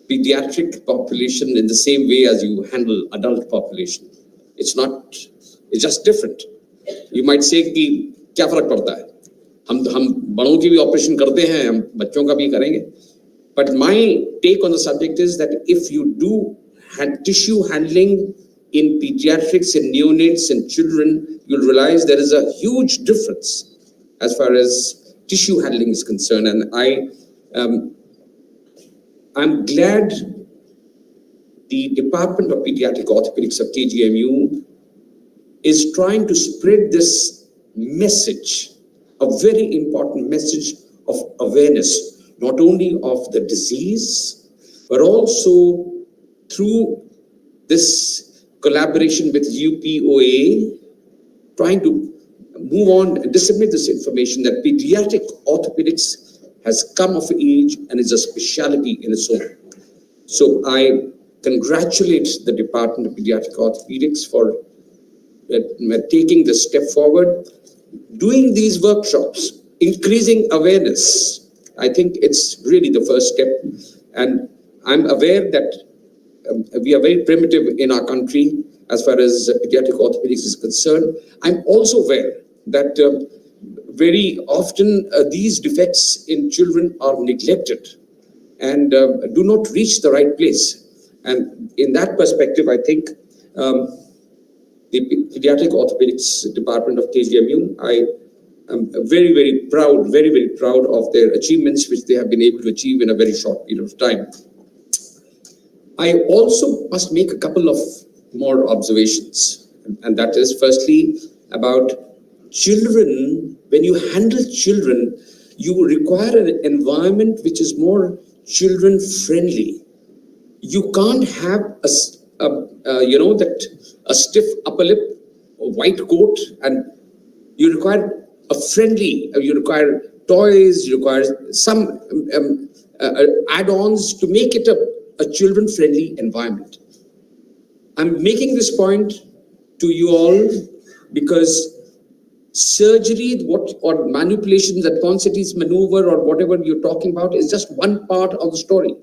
pediatric population in the same way as you handle adult population. It's just different. You might say कि क्या फर्क पड़ता है? हम बड़ों की भी operation करते हैं, हम बच्चों का भी करेंगे. But my take on the subject is that if you do tissue handling in pediatrics and neonates and children, you'll realize there is a huge difference as far as tissue handling is concerned. And I'm glad the Department of Pediatric Orthopedics of KGMU is trying to spread this message, a very important message of awareness, not only of the disease, but also through this collaboration with UPOA, trying to move on and disseminate this information that pediatric orthopedics has come of age and is a specialty in its own. So I congratulate the Department of Pediatric Orthopedics for taking this step forward, doing these workshops, increasing awareness. I think it's really the first step. And I'm aware that we are very primitive in our country as far as pediatric orthopedics is concerned. I'm also aware that very often these defects in children are neglected and do not reach the right place. And in that perspective, I think the Pediatric Orthopedics Department of KGMU, I am very, very proud of their achievements, which they have been able to achieve in a very short period of time. I also must make a couple of more observations, and that is firstly about children. When you handle children, you require an environment which is more children friendly. You can't have a stiff upper lip, a white coat, and you require you require toys, you require some add-ons to make it a children-friendly environment. I'm making this point to you all because surgery, or manipulations, that Ponseti's maneuver or whatever you're talking about is just one part of the story.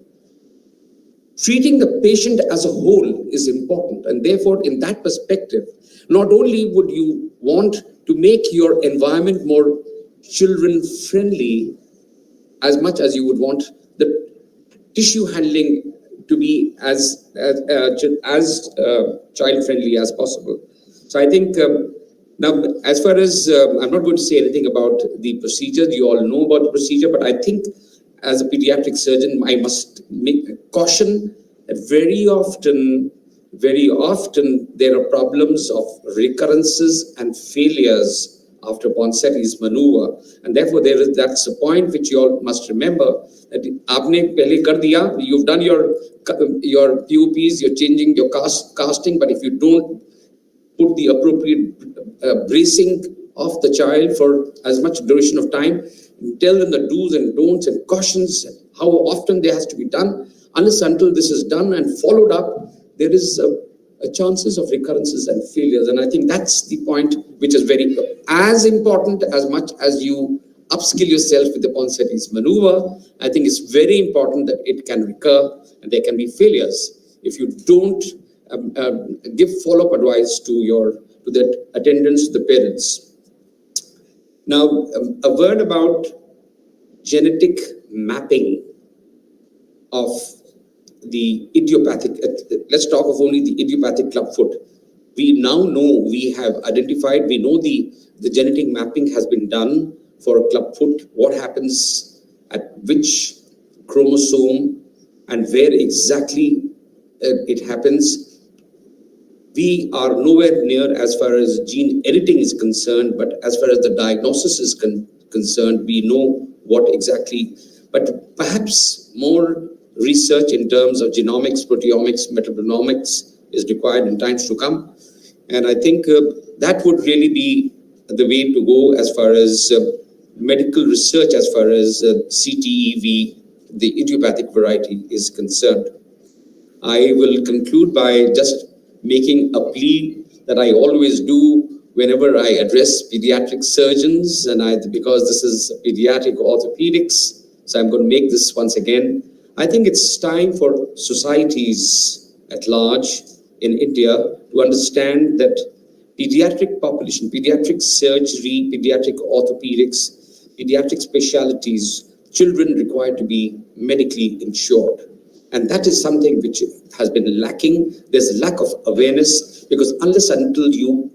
Treating the patient as a whole is important, and therefore in that perspective, not only would you want to make your environment more children friendly as much as you would want the tissue handling to be as child friendly as possible. So I think now, as far as I'm not going to say anything about the procedure, you all know about the procedure, but I think as a pediatric surgeon, I must caution that very often there are problems of recurrences and failures after Ponseti's maneuver, and therefore that's a point which you all must remember, that aapne pehle kar diya, you've done your POPs, you're changing your casting, but if you don't put the appropriate bracing of the child for as much duration of time, tell them the do's and don'ts and cautions, how often they has to be done. Unless until this is done and followed up, there is a chances of recurrences and failures. And I think that's the point which is very as important as much as you upskill yourself with the Ponseti's maneuver. I think it's very important that it can recur and there can be failures. if you don't give follow-up advice to the attendants, the parents. Now, a word about genetic mapping of the idiopathic. Let's talk of only the idiopathic clubfoot. We now know, we have identified, we know the genetic mapping has been done for clubfoot, what happens at which chromosome and where exactly it happens. We are nowhere near as far as gene editing is concerned, but as far as the diagnosis is concerned, we know what exactly, but perhaps more research in terms of genomics, proteomics, metabolomics is required in times to come. And I think that would really be the way to go as far as medical research, as far as CTEV, the idiopathic variety, is concerned. I will conclude by just making a plea that I always do whenever I address pediatric surgeons, and because this is pediatric orthopedics, so I'm going to make this once again. I think it's time for societies at large in India to understand that pediatric population, pediatric surgery, pediatric orthopedics, pediatric specialties, children required to be medically insured. And that is something which has been lacking. There's a lack of awareness, because unless until you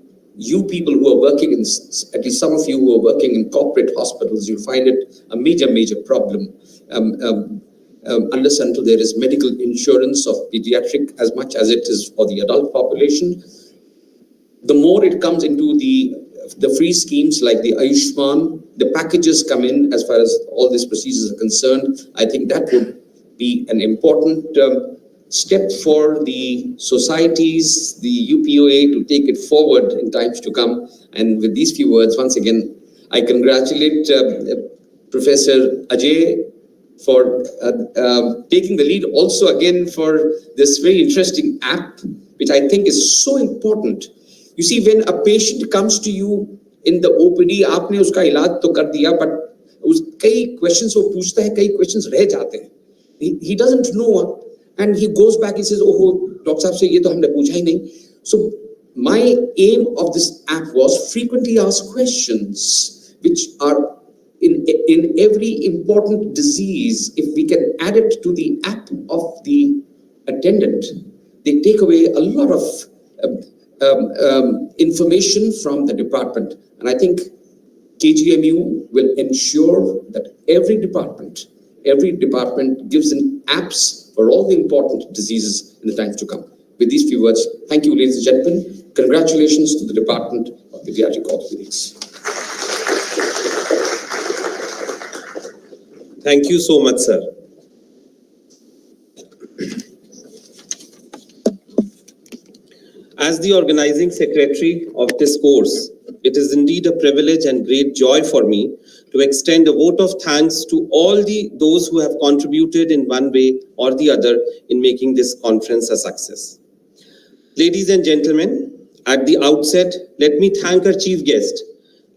people who are working in, at least some of you who are working in corporate hospitals, you'll find it a major problem. Unless until there is medical insurance of pediatric as much as it is for the adult population. The more it comes into the free schemes like the Ayushman, the packages come in as far as all these procedures are concerned. I think that would be an important step for the societies, the UPOA, to take it forward in times to come. And with these few words, once again, I congratulate Professor Ajay for taking the lead also again for this very interesting app, which I think is so important. You see, when a patient comes to you in the OPD, आपने उसका इलाज तो कर दिया, but कई questions वो पूछता है, कई questions रह जाते हैं. He doesn't know, and he goes back, he says, oh, Dr. Saab से ये तो हमने पूछा ही नहीं. So my aim of this app was frequently asked questions, which are in every important disease. If we can add it to the app of the attendant, they take away a lot of information from the department. And I think KGMU will ensure that every department gives in apps for all the important diseases in the times to come. With these few words, thank you, ladies and gentlemen. Congratulations to the Department of Pediatric Orthopedics. Thank you so much, sir. As the organizing secretary of this course, it is indeed a privilege and great joy for me to extend a vote of thanks to all those who have contributed in one way or the other in making this conference a success. Ladies and gentlemen, at the outset, let me thank our chief guest,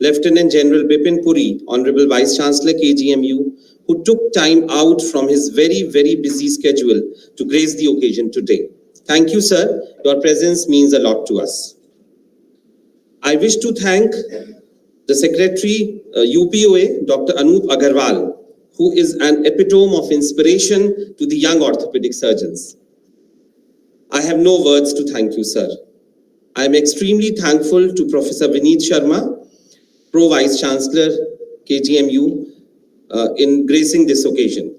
Lieutenant General Bipin Puri, Honorable Vice Chancellor KGMU, who took time out from his very busy schedule to grace the occasion today. Thank you, sir. Your presence means a lot to us. I wish to thank the Secretary, UPOA, Dr. Anup Agarwal, who is an epitome of inspiration to the young orthopedic surgeons. I have no words to thank you, sir. I am extremely thankful to Professor Vineet Sharma, Pro Vice Chancellor, KGMU, in gracing this occasion.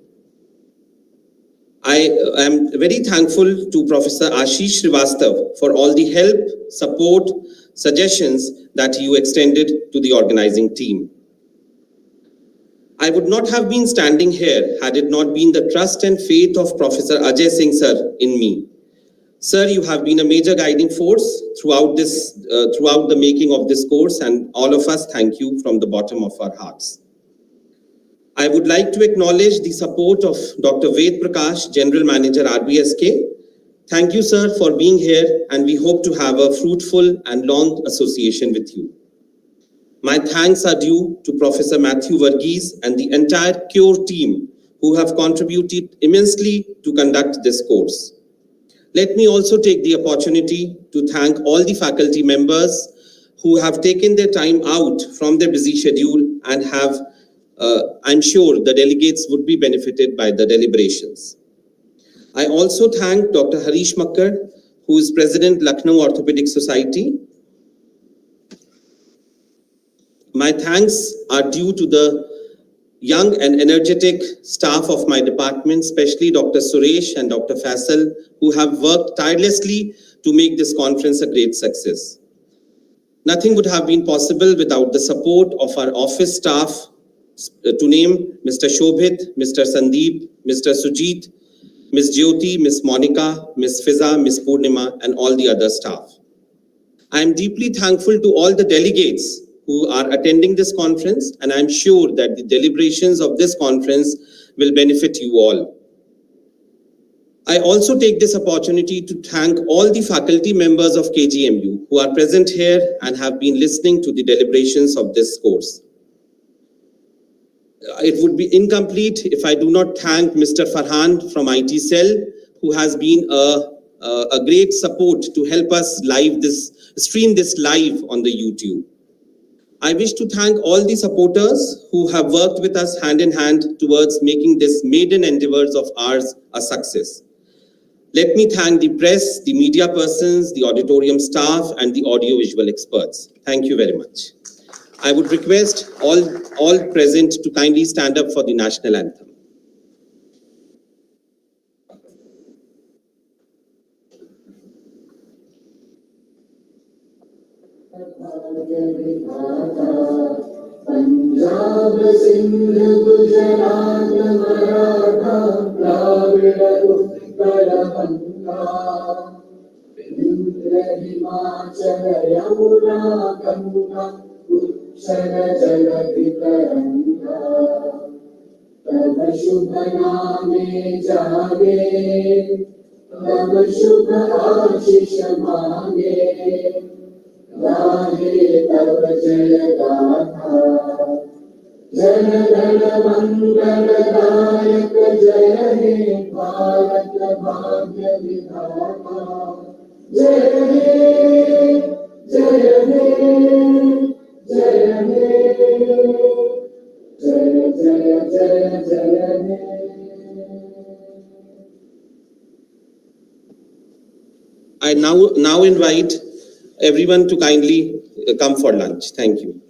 I am very thankful to Professor Ashish Srivastav for all the help, support, suggestions that you extended to the organizing team. I would not have been standing here had it not been the trust and faith of Professor Ajay Singh sir in me. Sir, you have been a major guiding force throughout the making of this course, and all of us thank you from the bottom of our hearts. I would like to acknowledge the support of Dr. Ved Prakash, General Manager RBSK. Thank you, sir, for being here, and we hope to have a fruitful and long association with you. My thanks are due to Professor Matthew Varghese and the entire CURE team who have contributed immensely to conduct this course. Let me also take the opportunity to thank all the faculty members who have taken their time out from their busy schedule and have, I'm sure the delegates would be benefited by the deliberations. I also thank Dr. Harish Makkar, who is President, Lucknow Orthopaedic Society. My thanks are due to the young and energetic staff of my department, especially Dr. Suresh and Dr. Faisal, who have worked tirelessly to make this conference a great success. Nothing would have been possible without the support of our office staff, to name Mr. Shobhit, Mr. Sandeep, Mr. Sujit, Ms. Jyoti, Ms. Monica, Ms. Fiza, Ms. Purnima, and all the other staff. I am deeply thankful to all the delegates who are attending this conference, and I'm sure that the deliberations of this conference will benefit you all. I also take this opportunity to thank all the faculty members of KGMU who are present here and have been listening to the deliberations of this course. It would be incomplete if I do not thank Mr. Farhan from IT Cell, who has been a great support to help us stream this live on the YouTube. I wish to thank all the supporters who have worked with us hand in hand towards making this maiden endeavors of ours a success. Let me thank the press, the media persons, the auditorium staff, and the audiovisual experts. Thank you very much. I would request all present to kindly stand up for the national anthem. Punjab, Sindh, Gujarat, Maratha, Dravida, Utkala, Ganga, Indra, Himachal, Yamuna, Ganga, Uchala, Jaladi, Taranga. Tab Shubha Naame Jage, Tab Shubha Ashish Mange, Gahe Tab Jaya Gatha, Jana Jana Mangala Dayak, Jaya He Bharat Bhagya Vidhata, Jaya He, Jaya He, Jaya He. Jaya Jaya Jaya Jaya He. I now invite everyone to kindly come for lunch. Thank you.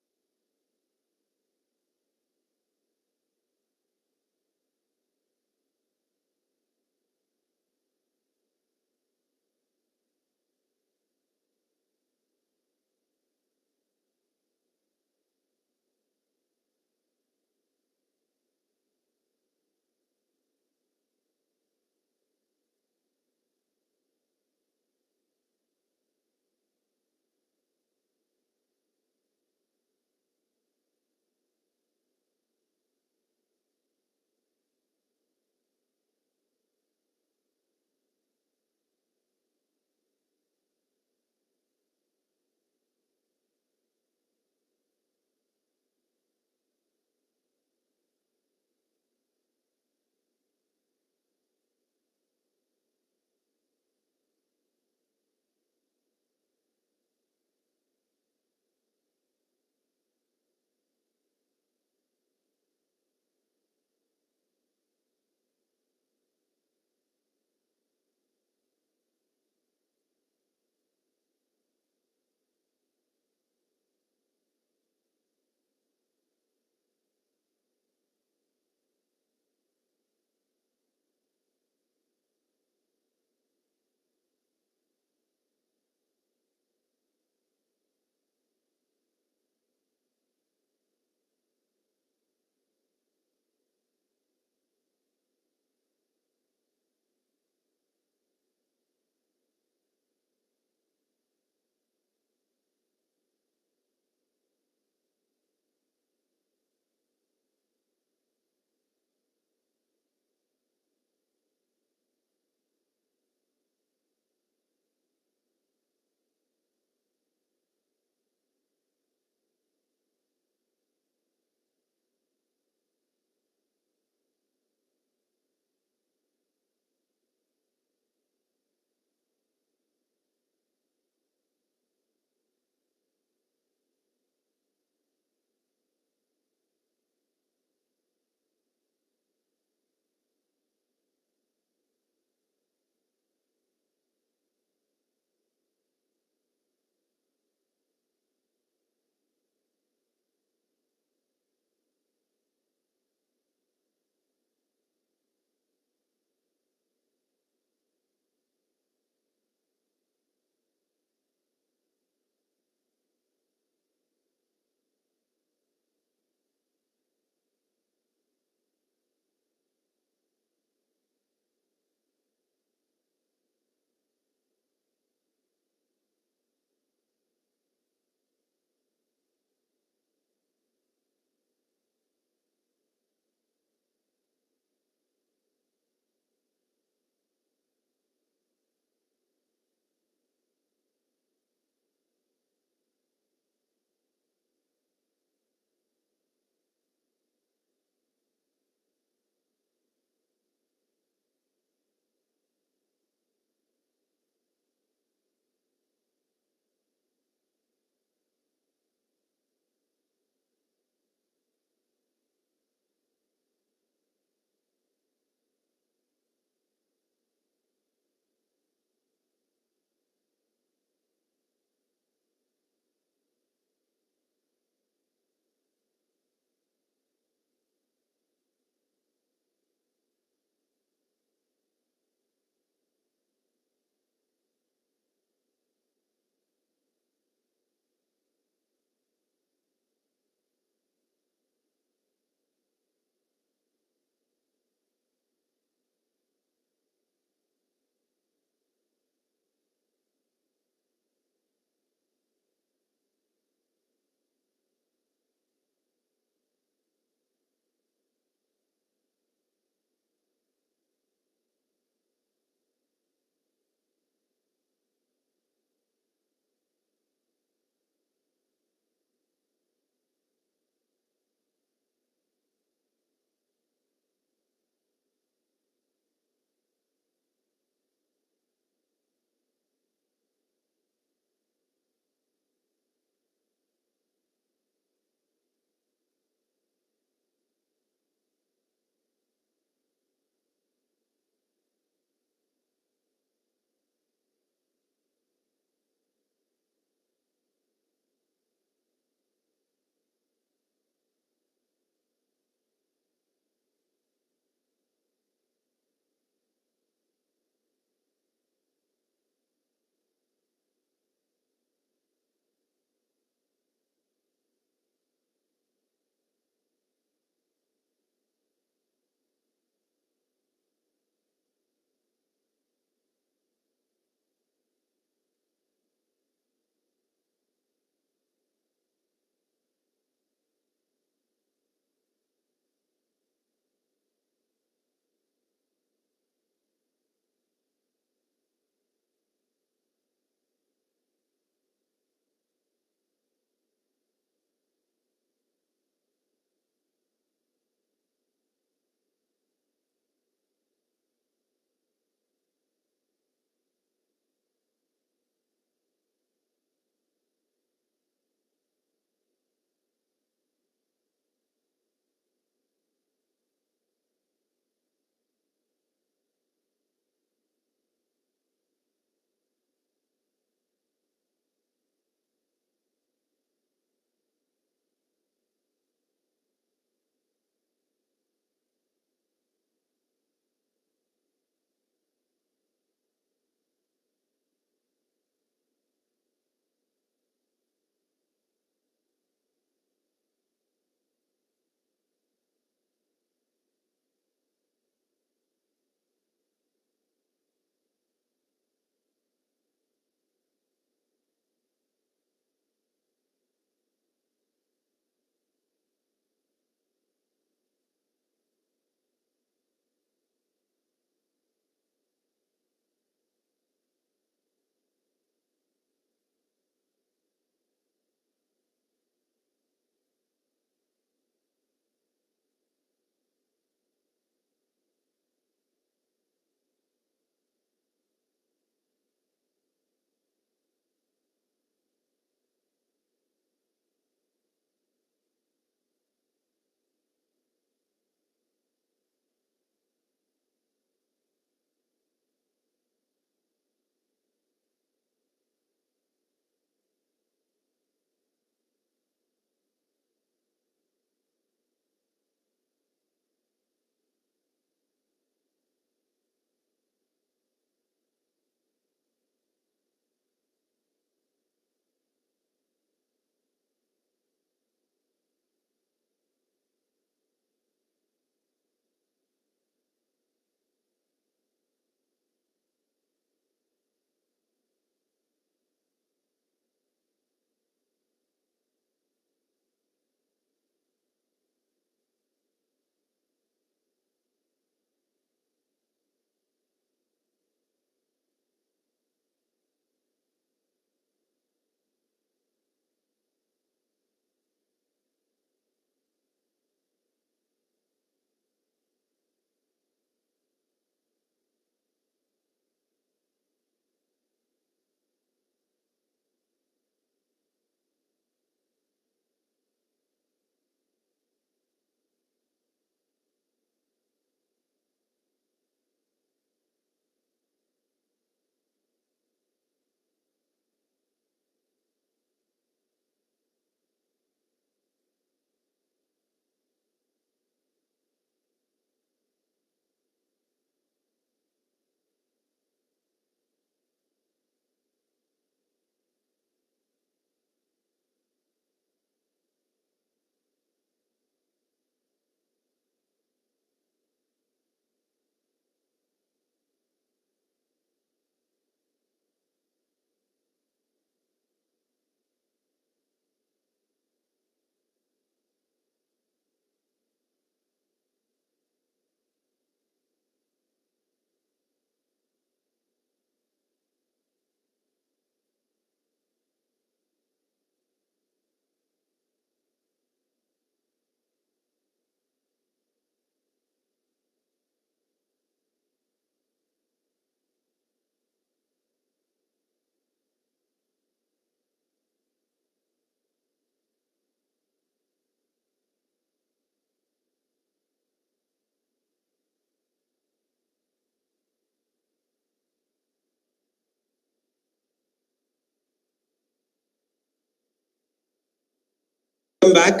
Welcome back.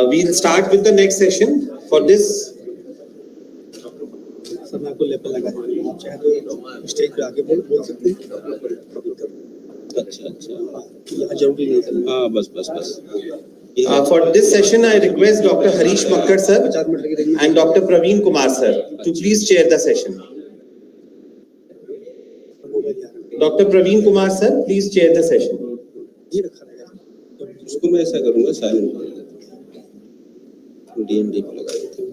We'll start with the next session. For this, for this session, I request Dr. Harish Makkar sir and Dr. Praveen Kumar sir to please chair the session. Dr. Praveen Kumar sir, please chair the session. उसको मैं ऐसा करूंगा silent DND पे लगा देते हैं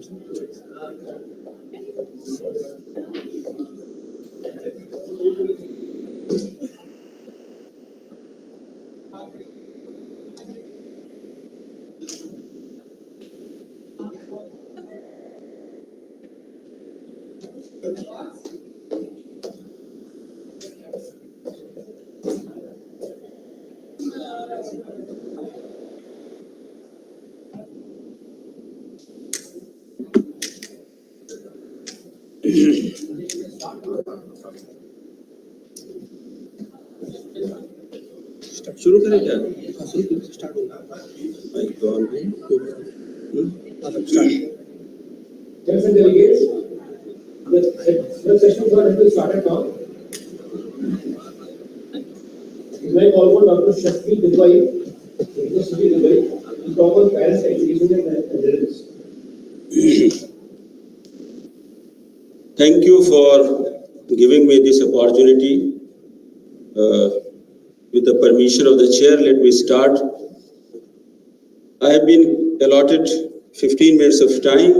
शुरू करें क्या? स्टार्ट होगा। माइक ऑन है। Friends and delegates, the session is started now. मैं call for Dr. Shakti Dubai, to talk on parents' education and adherence. Thank you for giving me this opportunity. With the permission of the chair, let me start. I have been allotted 15 minutes of time.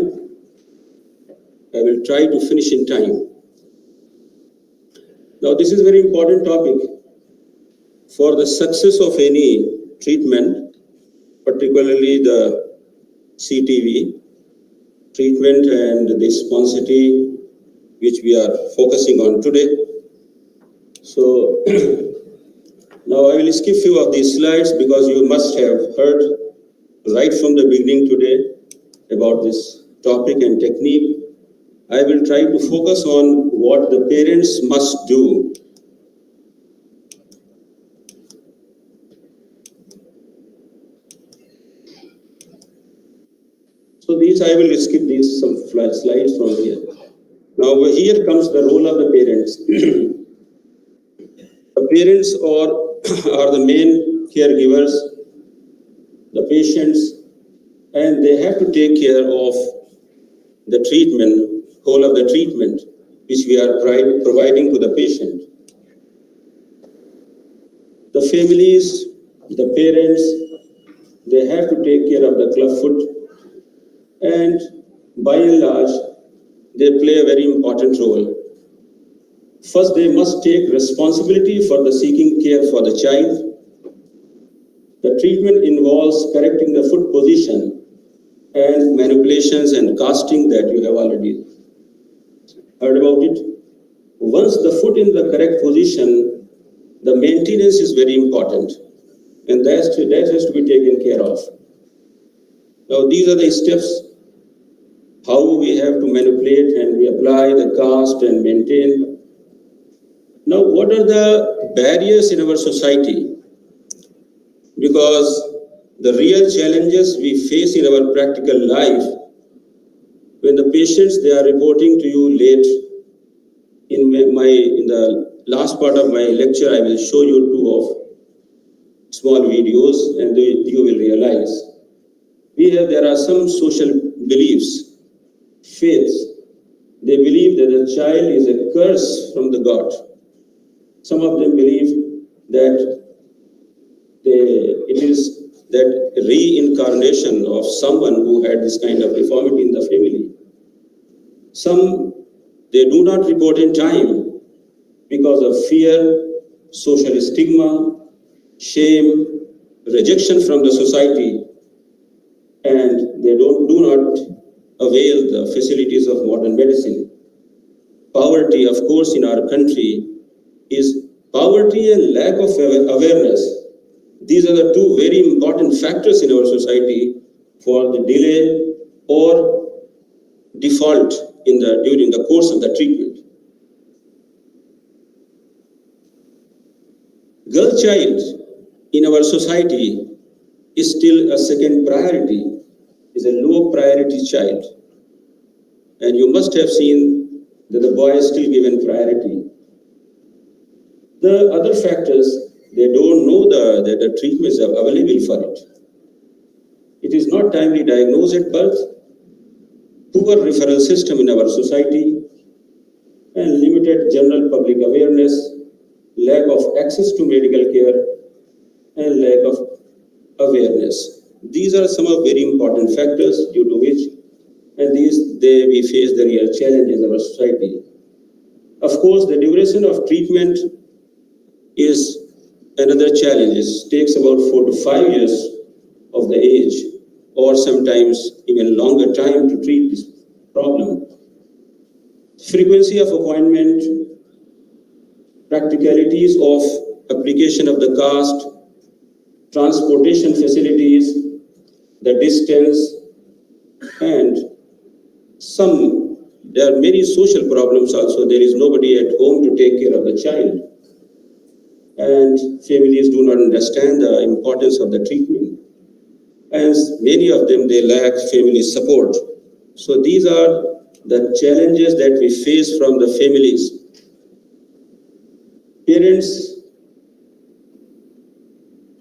I will try to finish in time. Now, this is a very important topic. For the success of any treatment, particularly the CTV treatment and the sponsity, which we are focusing on today. So, now I will skip few of these slides because you must have heard right from the beginning today about this topic and technique. I will try to focus on what the parents must do. So these I will skip these some slides from here. Now here comes the role of the parents. The parents are the main caregivers, the patients, and they have to take care of the treatment, whole of the treatment, which we are providing to the patient. The families, the parents, they have to take care of the clubfoot, and by and large, they play a very important role. First, they must take responsibility for the seeking care for the child. The treatment involves correcting the foot position and manipulations and casting that you have already heard about it. Once the foot in the correct position, the maintenance is very important, and that has to be taken care of. Now, these are the steps how we have to manipulate and we apply the cast and maintain. Now, what are the barriers in our society? Because the real challenges we face in our practical life, when the patients, they are reporting to you late, in the last part of my lecture, I will show you two of small videos and you will realize. There are some social beliefs, faiths. They believe that the child is a curse from the God. Some of them believe that it is that reincarnation of someone who had this kind of deformity in the family. Some, they do not report in time because of fear, social stigma, shame, rejection from the society, and they do not avail the facilities of modern medicine. Poverty, of course, in our country is poverty and lack of awareness. These are the two very important factors in our society for the delay or default during the course of the treatment. Girl child in our society is still a second priority, is a low priority child. And you must have seen that the boy is still given priority. The other factors, they don't know that the treatment is available for it. It is not timely diagnosed at birth, poor referral system in our society, and limited general public awareness, lack of access to medical care, and lack of awareness. These are some of very important factors due to which, and we face the real challenges in our society. Of course, the duration of treatment is another challenge. It takes about 4 to 5 years of the age, or sometimes even longer time to treat this problem. Frequency of appointment, practicalities of application of the caste, transportation facilities, the distance, and there are many social problems also. There is nobody at home to take care of the child. And families do not understand the importance of the treatment. And many of them, they lack family support. So these are the challenges that we face from the families. Parents,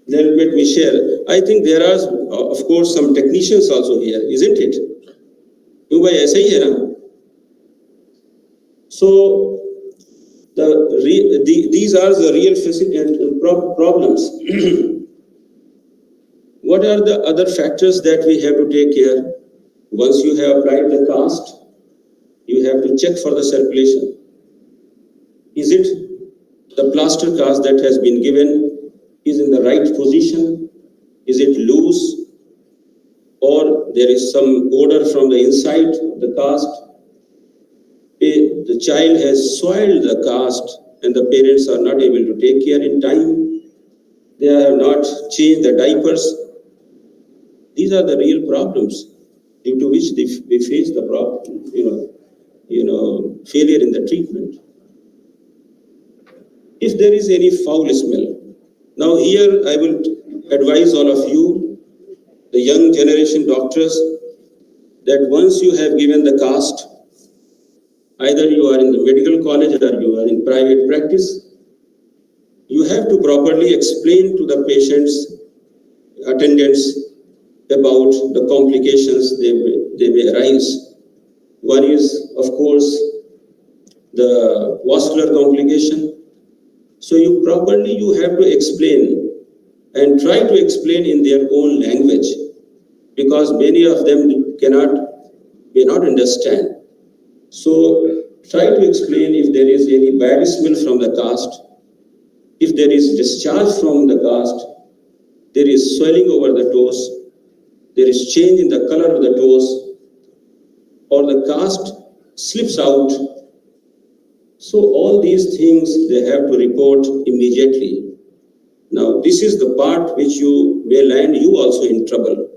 let me share. I think there are, of course, some technicians also here, isn't it? So these are the real problems. What are the other factors that we have to take care? Once you have applied the caste, you have to check for the circulation. Is it the plaster cast that has been given is in the right position? Is it loose? Or there is some odor from the inside of the cast? The child has soiled the cast and the parents are not able to take care in time. They have not changed the diapers. These are the real problems due to which we face the problem, failure in the treatment. If there is any foul smell, now here I will advise all of you, the young generation doctors, that once you have given the caste, either you are in the medical college or you are in private practice, you have to properly explain to the patients, attendants, about the complications they may arise. One is, of course, the vascular complication. So you have to explain and try to explain in their own language, because many of them may not understand. So try to explain if there is any bad smell from the cast, if there is discharge from the cast, there is swelling over the toes, there is change in the color of the toes, or the cast slips out. So all these things they have to report immediately. Now this is the part which you may land you also in trouble.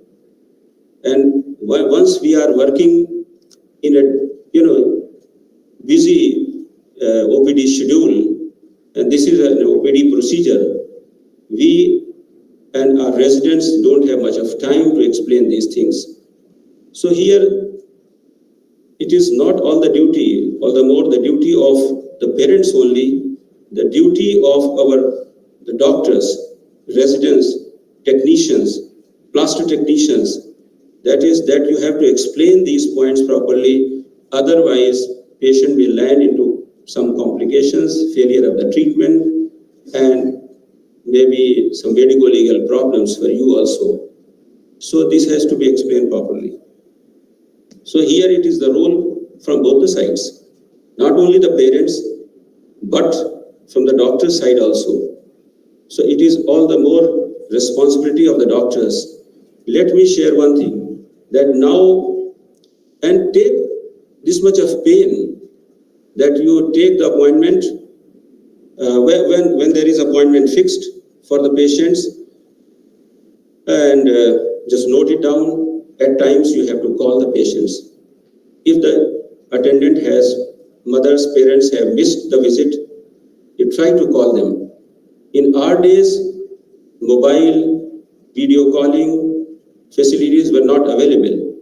And once we are working in a busy OPD schedule, and this is an OPD procedure, we and our residents don't have much of time to explain these things. So here, it is not all the duty, all the more the duty of the parents only, the duty of the doctors, residents, technicians, plaster technicians, that is that you have to explain these points properly, otherwise patient will land into some complications, failure of the treatment, and maybe some medico-legal problems for you also. So this has to be explained properly. So here it is the role from both the sides, not only the parents, but from the doctor's side also. So it is all the more responsibility of the doctors. Let me share one thing, that now, and take this much of pain, that you take the appointment, when there is appointment fixed for the patients, and just note it down. At times you have to call the patients. If the attendant mother's parents have missed the visit, you try to call them. In our days, mobile video calling facilities were not available.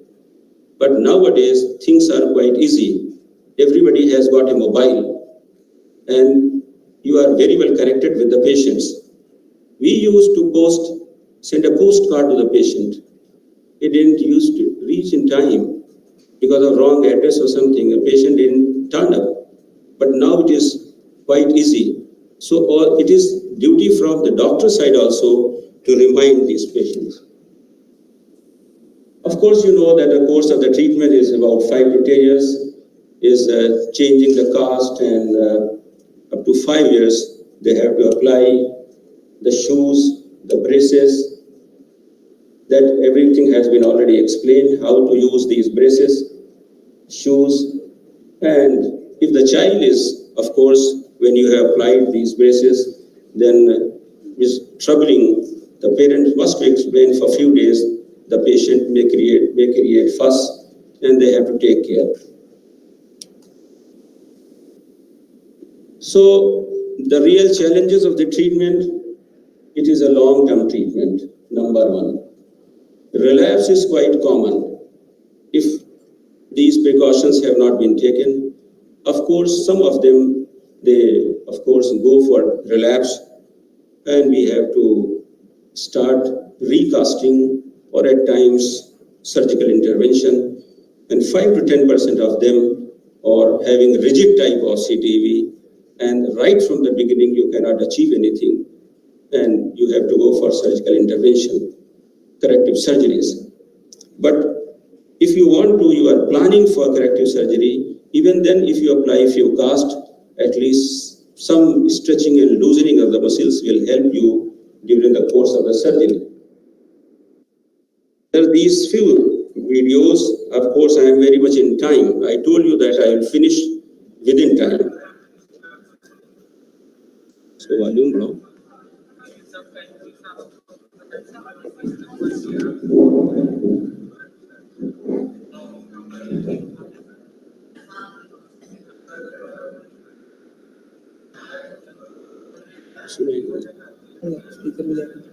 But nowadays, things are quite easy. Everybody has got a mobile, and you are very well connected with the patients. We used to send a postcard to the patient. It didn't used to reach in time because of wrong address or something. A patient didn't turn up. But now it is quite easy. So it is duty from the doctor side also to remind these patients. Of course, you know that the course of the treatment is about 5 to 10 years, is changing the cast, and up to 5 years, they have to apply the shoes, the braces, that everything has been already explained, how to use these braces, shoes, and if the child is, of course, when you have applied these braces, then is troubling, the parent must explain for a few days, the patient may create fuss, and they have to take care. So the real challenges of the treatment, it is a long-term treatment, number one. Relapse is quite common. If these precautions have not been taken, of course, some of them, they, of course, go for relapse, and we have to start recasting or at times surgical intervention, and 5 to 10% of them are having rigid type of CTV, and right from the beginning you cannot achieve anything, and you have to go for surgical intervention, corrective surgeries. But if you want to, you are planning for corrective surgery, even then if you apply a few casts, at least some stretching and loosening of the muscles will help you during the course of the surgery. There are these few videos. Of course, I am very much in time. I told you that I will finish within time. So volume bro. Speaker में जाकर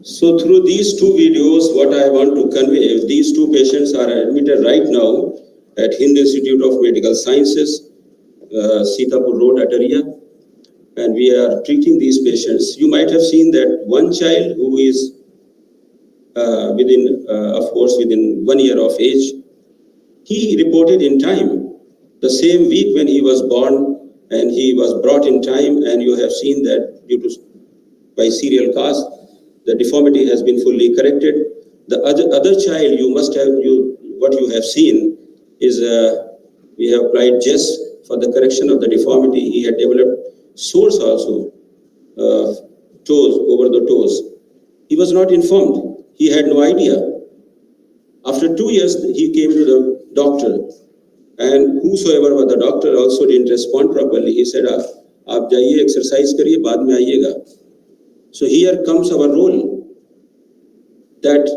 So through these two videos, what I want to convey, these two patients are admitted right now at Hindu Institute of Medical Sciences, Sitapur Road, Ataria. and we are treating these patients, you might have seen that one child who is within 1 year of age, he reported in time, the same week when he was born, and he was brought in time, and you have seen that by serial cast, the deformity has been fully corrected. The other child, what you have seen is we have applied GES for the correction of the deformity. He had developed sores also, toes, over the toes. He was not informed. He had no idea. After 2 years, he came to the doctor, and whosoever was the doctor also didn't respond properly. He said, "Aap jaiye, exercise kariye, baad mein aiyega." So here comes our role, that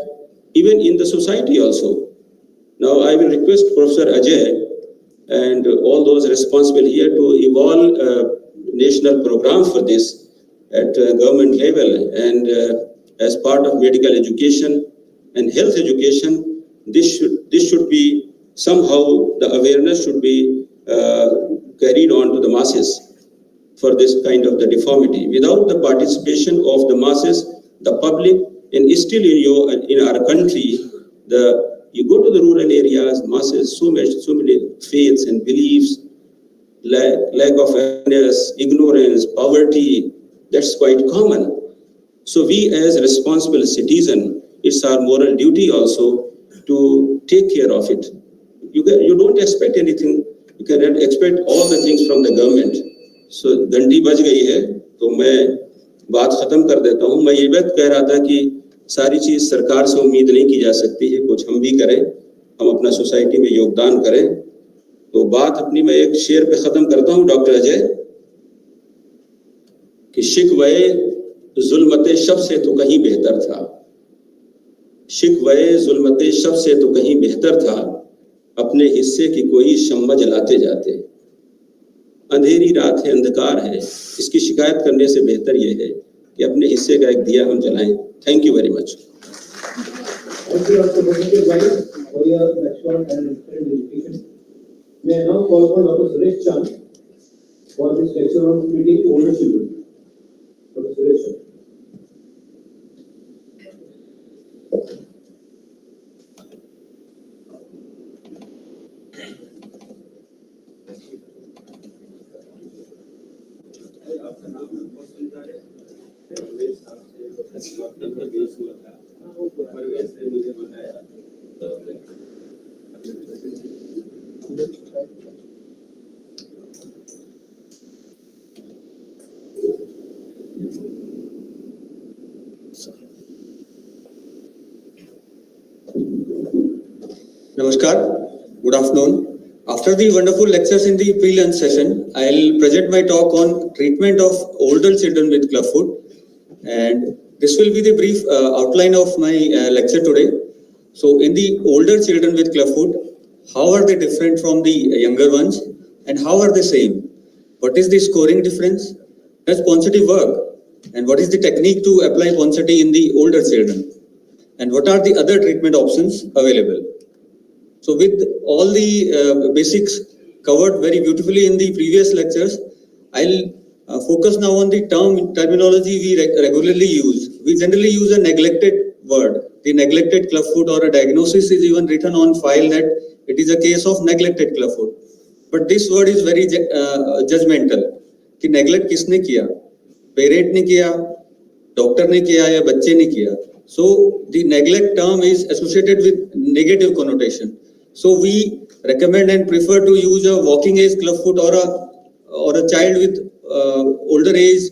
even in the society also. Now I will request Professor Ajay and all those responsible here to evolve a national program for this at government level, and as part of medical education and health education, this should be somehow, the awareness should be carried on to the masses for this kind of the deformity. Without the participation of the masses, the public, and still in our country, you go to the rural areas, masses, so many faiths and beliefs, lack of awareness, ignorance, poverty, that's quite common. So we as responsible citizens, it's our moral duty also to take care of it. You don't expect anything, you cannot expect all the things from the government. So घंटी बज गई है, तो मैं बात खत्म कर देता हूँ. मैं ये बात कह रहा था कि सारी चीज सरकार से उम्मीद नहीं की जा सकती है, कुछ हम भी करें, हम अपना सोसाइटी में योगदान करें. तो बात अपनी मैं एक शेर पे खत्म करता हूँ डॉक्टर अजय, कि शिकवे जुल्मते शब से तो कहीं बेहतर था, शिकवे जुल्मते शब से तो कहीं बेहतर था, अपने हिस्से की कोई शम्मा जलाते जाते. अंधेरी रात है, अंधकार है, इसकी शिकायत करने से बेहतर यह है कि अपने हिस्से का एक दिया हम जलाएं. Thank you very much. Thank you, Dr. Paed, for your lecture and education. May I now call for Dr. Suresh Chand for this lecture on treating older children. Dr. Suresh Chand. Namaskar, good afternoon. After the wonderful lectures in the pre-lunch session, I'll present my talk on treatment of older children with clubfoot, and this will be the brief outline of my lecture today. So in the older children with clubfoot, how are they different from the younger ones, and how are they same? What is the scoring difference? Does Ponseti work? And what is the technique to apply Ponseti in the older children? And what are the other treatment options available? So with all the basics covered very beautifully in the previous lectures, I'll focus now on the terminology we regularly use. We generally use a neglected word. The neglected clubfoot, or a diagnosis is even written on file that it is a case of neglected clubfoot. But this word is very judgmental. कि neglect किसने किया? Parent ने किया, doctor ने किया, या बच्चे ने किया? So the neglect term is associated with negative connotation. So we recommend and prefer to use a walking age clubfoot, or a child with older age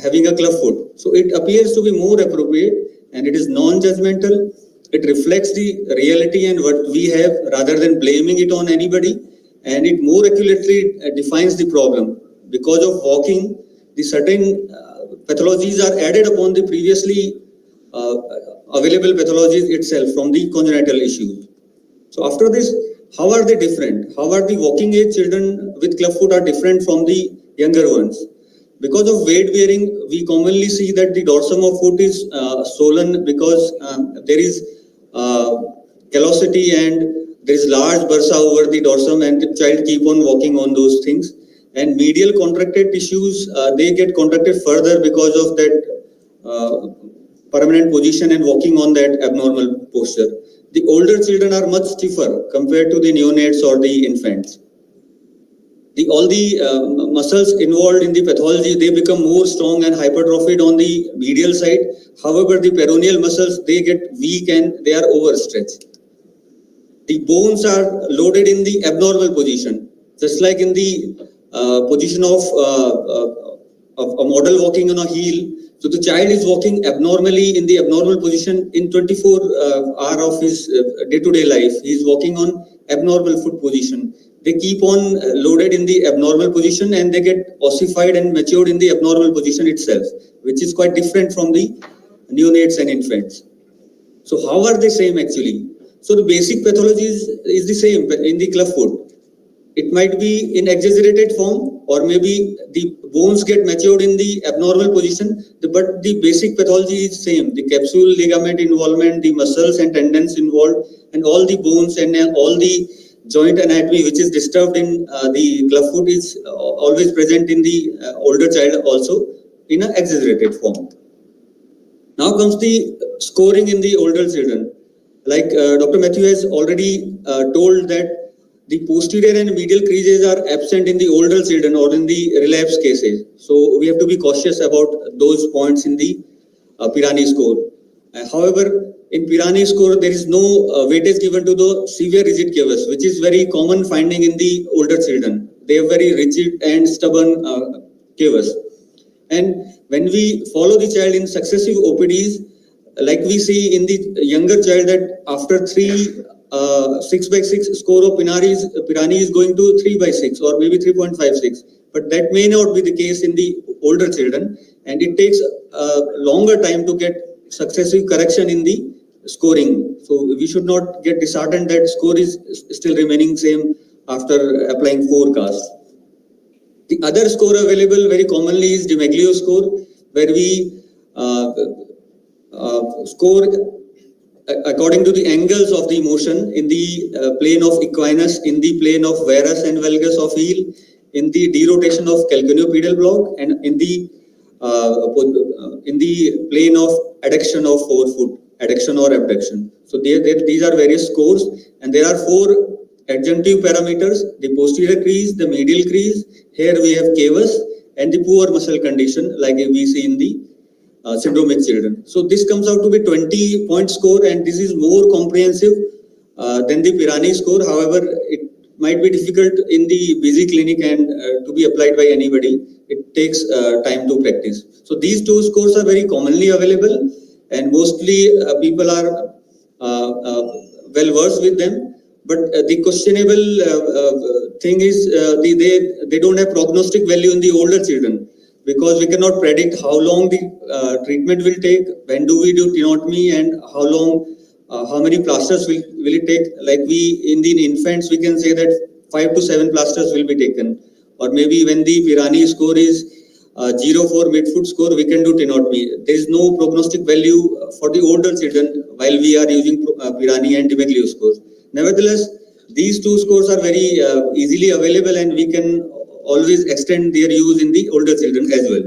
having a clubfoot. So it appears to be more appropriate, and it is non-judgmental. It reflects the reality and what we have rather than blaming it on anybody, and it more accurately defines the problem. Because of walking, the certain pathologies are added upon the previously available pathologies itself from the congenital issues. So after this, how are they different? How are the walking age children with clubfoot are different from the younger ones? Because of weight bearing, we commonly see that the dorsum of foot is swollen because there is callosity and there is large bursa over the dorsum, and the child keep on walking on those things. and medial contracted tissues, they get contracted further because of that permanent position and walking on that abnormal posture. The older children are much stiffer compared to the neonates or the infants. All the muscles involved in the pathology, they become more strong and hypertrophied on the medial side. However, the peroneal muscles, they get weak and they are overstretched. The bones are loaded in the abnormal position, just like in the position of a model walking on a heel. So the child is walking abnormally in the abnormal position in 24 hours of his day-to-day life. He is walking on abnormal foot position. They keep on loaded in the abnormal position and they get ossified and matured in the abnormal position itself, which is quite different from the neonates and infants. So how are they same actually? So the basic pathology is the same in the clubfoot. It might be in exaggerated form, or maybe the bones get matured in the abnormal position, but the basic pathology is same. The capsule ligament involvement, the muscles and tendons involved, and all the bones and all the joint anatomy which is disturbed in the clubfoot is always present in the older child also in an exaggerated form. Now comes the scoring in the older children. Like Dr. Matthew has already told that the posterior and medial creases are absent in the older children or in the relapse cases. So we have to be cautious about those points in the Pirani score. However, in Pirani score, there is no weightage given to the severe rigid cavus, which is very common finding in the older children. They have very rigid and stubborn cavus. And when we follow the child in successive OPDs, like we see in the younger child that after 6/6 score of Pirani is going to 3/6 or maybe 3.56. But that may not be the case in the older children, and it takes a longer time to get successive correction in the scoring. So we should not get disheartened that score is still remaining same after applying forecast. The other score available very commonly is the Maglio score, where we score according to the angles of the motion in the plane of equinus, in the plane of varus and valgus of heel, in the derotation of calcaneopedal block, and in the plane of adduction of forefoot, adduction or abduction. So these are various scores, and there are 4 adjunctive parameters: the posterior crease, the medial crease. Here we have cavus and the poor muscle condition, like we see in the syndromic children. So this comes out to be 20-point score, and this is more comprehensive than the Pirani score. However, it might be difficult in the busy clinic and to be applied by anybody. It takes time to practice. So these 2 scores are very commonly available, and mostly people are well versed with them. But the questionable thing is they don't have prognostic value in the older children, because we cannot predict how long the treatment will take, when do we do tenotomy, and how many plasters will it take. Like in the infants, we can say that 5 to 7 plasters will be taken, or maybe when the Pirani score is 0 for midfoot score, we can do tenotomy. There is no prognostic value for the older children while we are using Pirani and Maglio scores. Nevertheless, these 2 scores are very easily available, and we can always extend their use in the older children as well.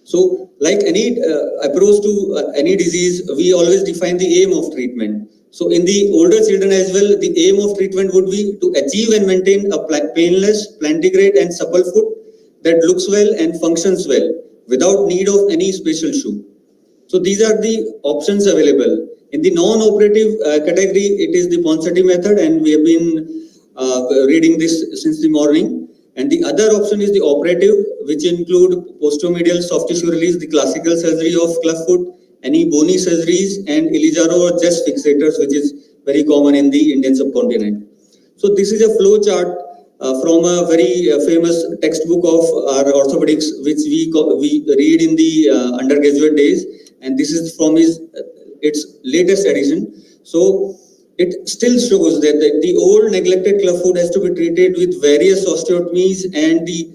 So, like any approach to any disease, we always define the aim of treatment. So, in the older children as well, the aim of treatment would be to achieve and maintain a painless, plantigrade and supple foot that looks well and functions well without need of any special shoe. So, these are the options available. In the non-operative category, it is the Ponseti method, and we have been reading this since the morning. And the other option is the operative, which include postomedial soft tissue release, the classical surgery of clubfoot, any bony surgeries, and Ilijaro or just fixators, which is very common in the Indian subcontinent. So this is a flow chart from a very famous textbook of our orthopedics, which we read in the undergraduate days, and this is from its latest edition. So it still shows that the old neglected clubfoot has to be treated with various osteotomies, and the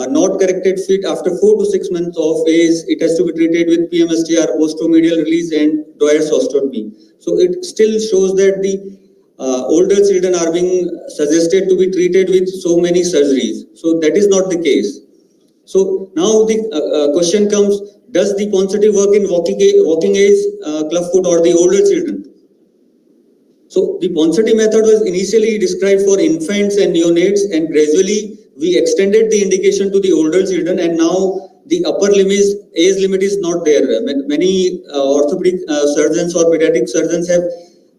not corrected feet after 4 to 6 months of age, it has to be treated with PMSTR, postomedial release, and Doyer's osteotomy. So it still shows that the older children are being suggested to be treated with so many surgeries. So that is not the case. So now the question comes, does the Ponseti work in walking age clubfoot or the older children? So the Ponseti method was initially described for infants and neonates, and gradually we extended the indication to the older children, and now the upper age limit is not there. Many orthopedic surgeons or pediatric surgeons have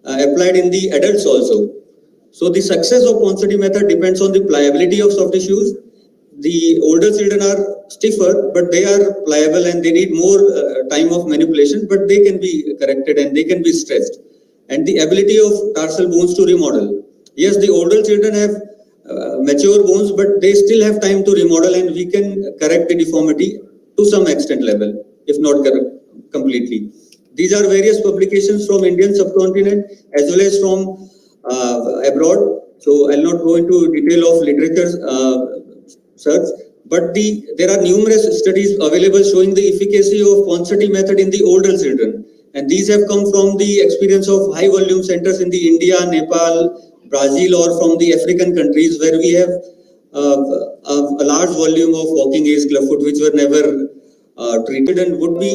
applied in the adults also. So the success of Ponseti method depends on the pliability of soft tissues. The older children are stiffer, but they are pliable and they need more time of manipulation, but they can be corrected and they can be stretched. And the ability of tarsal bones to remodel. Yes, the older children have mature bones, but they still have time to remodel, and we can correct the deformity to some extent level, if not completely. These are various publications from Indian subcontinent as well as from abroad. So I'll not go into detail of literature search, but there are numerous studies available showing the efficacy of Ponseti method in the older children. And these have come from the experience of high volume centers in the India, Nepal, Brazil, or from the African countries where we have a large volume of walking age clubfoot which were never treated and would be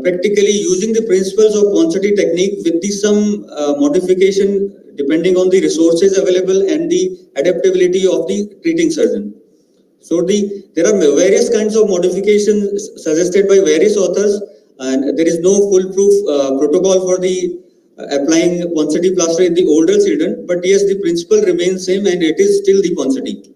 practically using the principles of Ponseti technique with some modification depending on the resources available and the adaptability of the treating surgeon. So there are various kinds of modifications suggested by various authors, and there is no foolproof protocol for the applying Ponseti plaster in the older children, but yes, the principle remains same and it is still the Ponseti.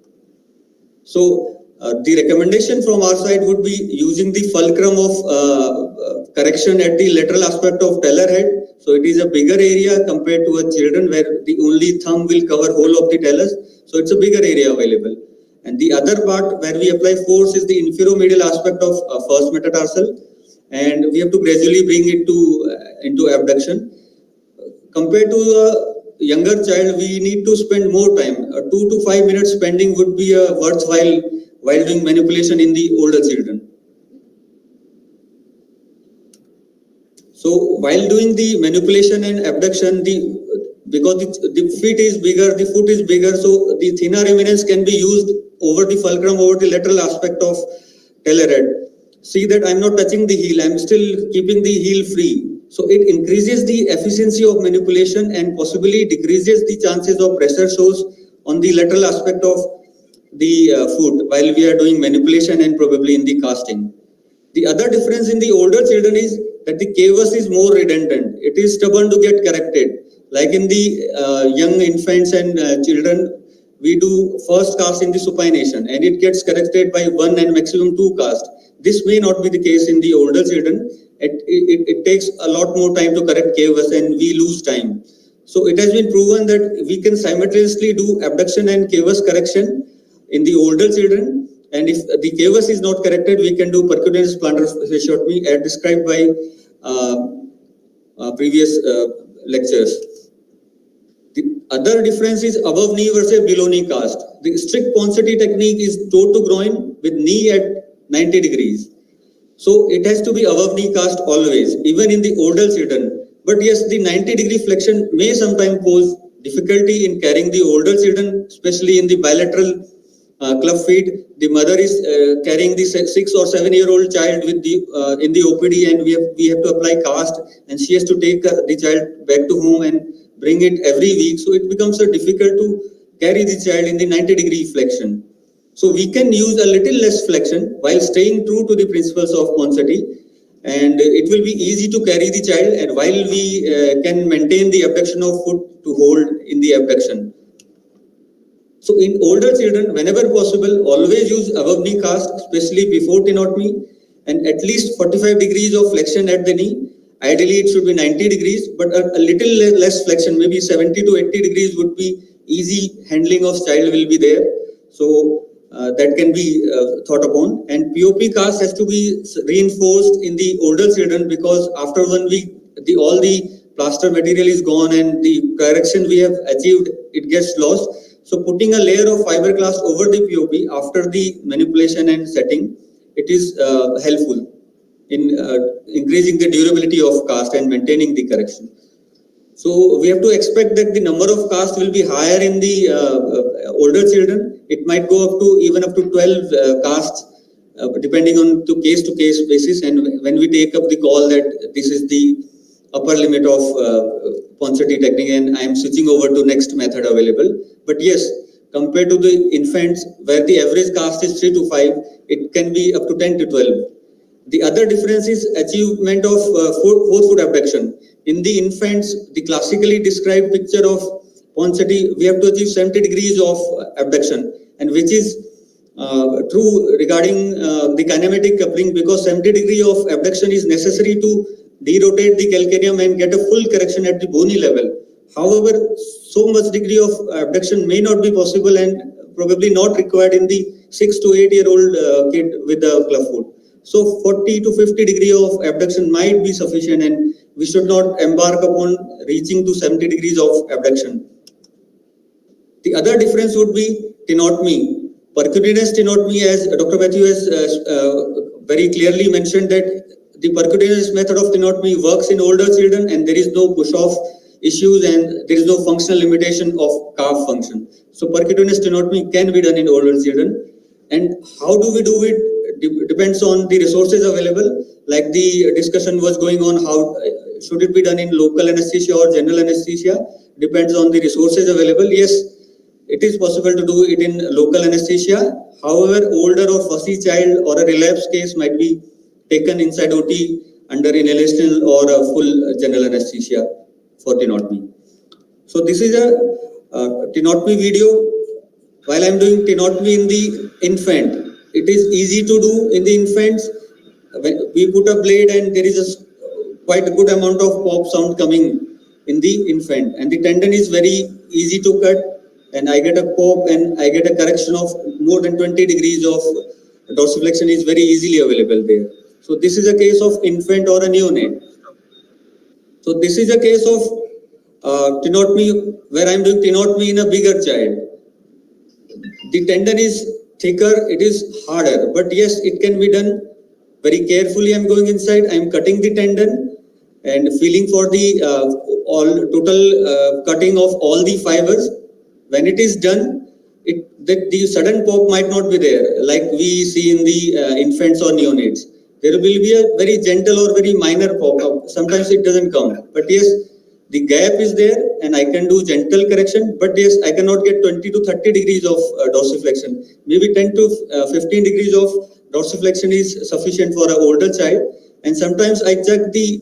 So the recommendation from our side would be using the fulcrum of correction at the lateral aspect of talar head. So it is a bigger area compared to a children where the only thumb will cover whole of the talus. So it's a bigger area available. And the other part where we apply force is the inferomedial aspect of first metatarsal, and we have to gradually bring it into abduction. Compared to a younger child, we need to spend more time. 2 to 5 minutes spending would be worthwhile while doing manipulation in the older children. So while doing the manipulation and abduction, because the feet is bigger, the foot is bigger, so the thinner eminence can be used over the fulcrum, over the lateral aspect of talar head. See that I'm not touching the heel, I'm still keeping the heel free. So it increases the efficiency of manipulation and possibly decreases the chances of pressure source on the lateral aspect of the foot while we are doing manipulation and probably in the casting. The other difference in the older children is that the cavus is more redundant. It is stubborn to get corrected. Like in the young infants and children, we do first cast in the supination and it gets corrected by 1 and maximum 2 casts. This may not be the case in the older children. It takes a lot more time to correct cavus and we lose time. So it has been proven that we can simultaneously do abduction and cavus correction in the older children. And if the cavus is not corrected, we can do percutaneous plantar fasciotomy as described by previous lectures. The other difference is above knee versus below knee cast. The strict Ponseti technique is toe to groin with knee at 90 degrees. So it has to be above knee cast always, even in the older children. But yes, the 90-degree flexion may sometimes pose difficulty in carrying the older children, especially in the bilateral club feet. The mother is carrying the 6 or 7-year-old child with in the OPD, and we have to apply cast, and she has to take the child back to home and bring it every week. So it becomes difficult to carry the child in the 90-degree flexion. So we can use a little less flexion while staying true to the principles of Ponseti, and it will be easy to carry the child, and while we can maintain the abduction of foot to hold in the abduction. So in older children, whenever possible, always use above knee cast, especially before tenotomy, and at least 45 degrees of flexion at the knee. Ideally, it should be 90 degrees, but a little less flexion, maybe 70 to 80 degrees would be easy handling of child will be there. So that can be thought upon. And POP cast has to be reinforced in the older children because after 1 week, all the plaster material is gone and the correction we have achieved, it gets lost. So putting a layer of fiberglass over the POP after the manipulation and setting, it is helpful in increasing the durability of cast and maintaining the correction. So we have to expect that the number of casts will be higher in the older children. It might go up to even up to 12 casts, depending on to case basis. And when we take up the call that this is the upper limit of Ponseti technique, and I am switching over to next method available. But yes, compared to the infants where the average caste is 3 to 5, it can be up to 10 to 12. The other difference is achievement of forefoot abduction. In the infants, the classically described picture of Ponseti, we have to achieve 70 degrees of abduction, and which is true regarding the kinematic coupling, because 70 degree of abduction is necessary to derotate the calcaneum and get a full correction at the bony level. However, so much degree of abduction may not be possible and probably not required in the 6 to 8 year old kid with the clubfoot. So 40 to 50 degree of abduction might be sufficient, and we should not embark upon reaching to 70 degrees of abduction. The other difference would be tenotomy. Percutaneous tenotomy, as Dr. Matthew has very clearly mentioned, that the percutaneous method of tenotomy works in older children, and there is no push-off issues and there is no functional limitation of calf function. So percutaneous tenotomy can be done in older children. And how do we do it? Depends on the resources available. Like the discussion was going on, how should it be done in local anesthesia or general anesthesia? Depends on the resources available. Yes, it is possible to do it in local anesthesia. However, older or fussy child or a relapse case might be taken inside OT under inhalational or a full general anesthesia for tenotomy. So this is a tenotomy video. While I am doing tenotomy in the infant, it is easy to do in the infants. When we put a blade and there is quite a good amount of pop sound coming in the infant, and the tendon is very easy to cut, and I get a pop and I get a correction of more than 20 degrees of dorsiflexion is very easily available there. So this is a case of infant or a neonate. So this is a case of tenotomy where I am doing tenotomy in a bigger child. The tendon is thicker, it is harder, but yes, it can be done very carefully. I am going inside, I am cutting the tendon and feeling for the total cutting of all the fibers. When it is done, the sudden pop might not be there, like we see in the infants or neonates. There will be a very gentle or very minor pop. Sometimes it doesn't come, but yes, the gap is there and I can do gentle correction, but yes, I cannot get 20 to 30 degrees of dorsiflexion. Maybe 10 to 15 degrees of dorsiflexion is sufficient for an older child. And sometimes I check the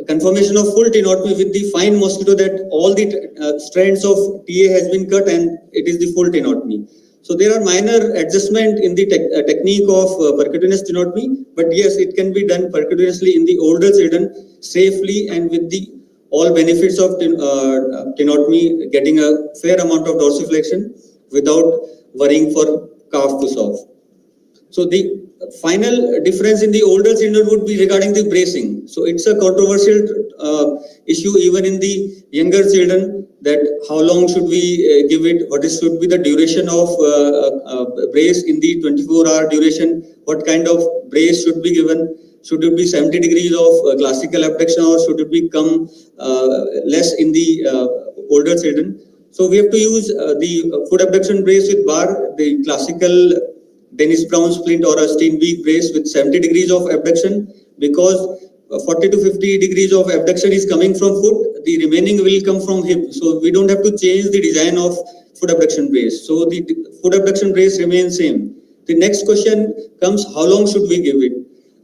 confirmation of full tenotomy with the fine mosquito that all the strands of TA has been cut and it is the full tenotomy. So there are minor adjustment in the technique of percutaneous tenotomy, but yes, it can be done percutaneously in the older children safely and with the all benefits of tenotomy, getting a fair amount of dorsiflexion without worrying for calf push off. So the final difference in the older children would be regarding the bracing. So it's a controversial issue even in the younger children, that how long should we give it, what should be the duration of brace in the 24-hour duration, what kind of brace should be given, should it be 70 degrees of classical abduction or should it become less in the older children. So we have to use the foot abduction brace with bar, the classical Dennis Brown splint or a Steenbeek brace with 70 degrees of abduction, because 40 to 50 degrees of abduction is coming from foot, the remaining will come from hip. So we don't have to change the design of foot abduction brace. So the foot abduction brace remains same. The next question comes, how long should we give it?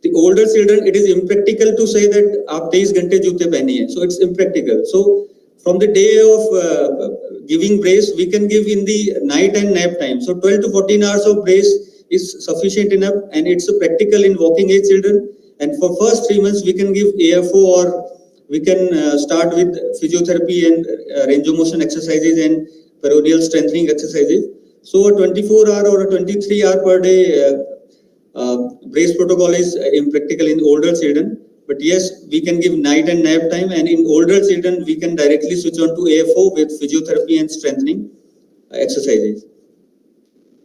The older children, it is impractical to say that aap 23 घंटे जूते पहनिए. So it's impractical. So from the day of giving brace, we can give in the night and nap time. So 12 to 14 hours of brace is sufficient enough, and it's practical in walking age children. And for first 3 months, we can give AFO, or we can start with physiotherapy and range of motion exercises and peroneal strengthening exercises. So a 24-hour or a 23-hour per day brace protocol is impractical in older children. But yes, we can give night and nap time, and in older children, we can directly switch on to AFO with physiotherapy and strengthening exercises.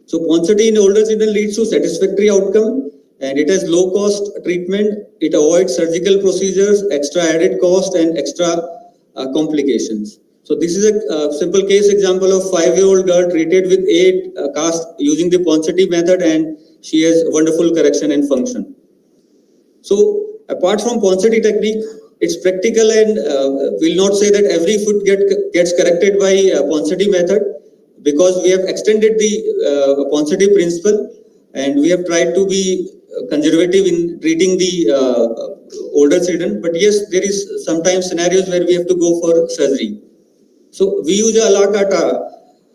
So Ponseti in older children leads to satisfactory outcome. and it has low cost treatment. It avoids surgical procedures, extra added cost, and extra complications. So this is a simple case example of 5-year-old girl treated with 8 cast using the Ponseti method, and she has wonderful correction and function. So apart from Ponseti technique, it's practical, and will not say that every foot gets corrected by Ponseti method, because we have extended the Ponseti principle, and we have tried to be conservative in treating the older children. But yes, there is sometimes scenarios where we have to go for surgery. So we use a la carte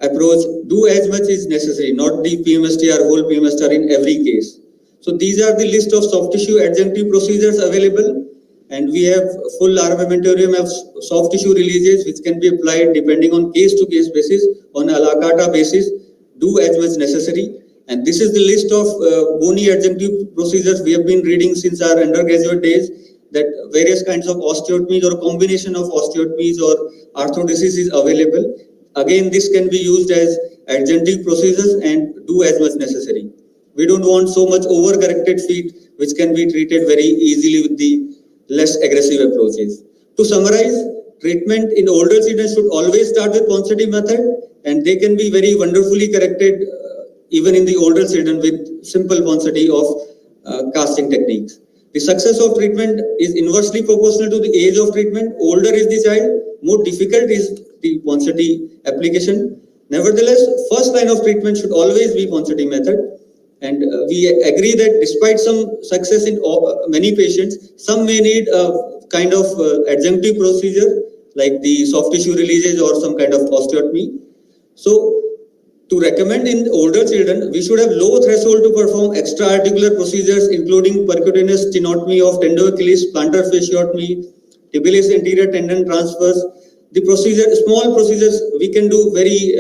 approach, do as much is necessary, not the PMST or whole PMST in every case. So these are the list of soft tissue adjunctive procedures available, and we have full armamentarium of soft tissue releases which can be applied depending on case to case basis, on a la carte basis, do as much necessary. And this is the list of bony adjunctive procedures we have been reading since our undergraduate days, that various kinds of osteotomies or combination of osteotomies or arthrodesis is available. Again, this can be used as adjunctive procedures and do as much necessary. We don't want so much over-corrected feet which can be treated very easily with the less aggressive approaches. To summarize, treatment in older children should always start with Ponseti method, and they can be very wonderfully corrected even in the older children with simple Ponseti of casting techniques. The success of treatment is inversely proportional to the age of treatment. Older is the child, more difficult is the Ponseti application. Nevertheless, first line of treatment should always be Ponseti method. And we agree that despite some success in many patients, some may need a kind of adjunctive procedure like the soft tissue releases or some kind of osteotomy. So to recommend in older children, we should have low threshold to perform extra articular procedures, including percutaneous tenotomy of tendo Achilles, plantar fasciotomy, tibialis anterior tendon transfers. The procedure, small procedures, we can do very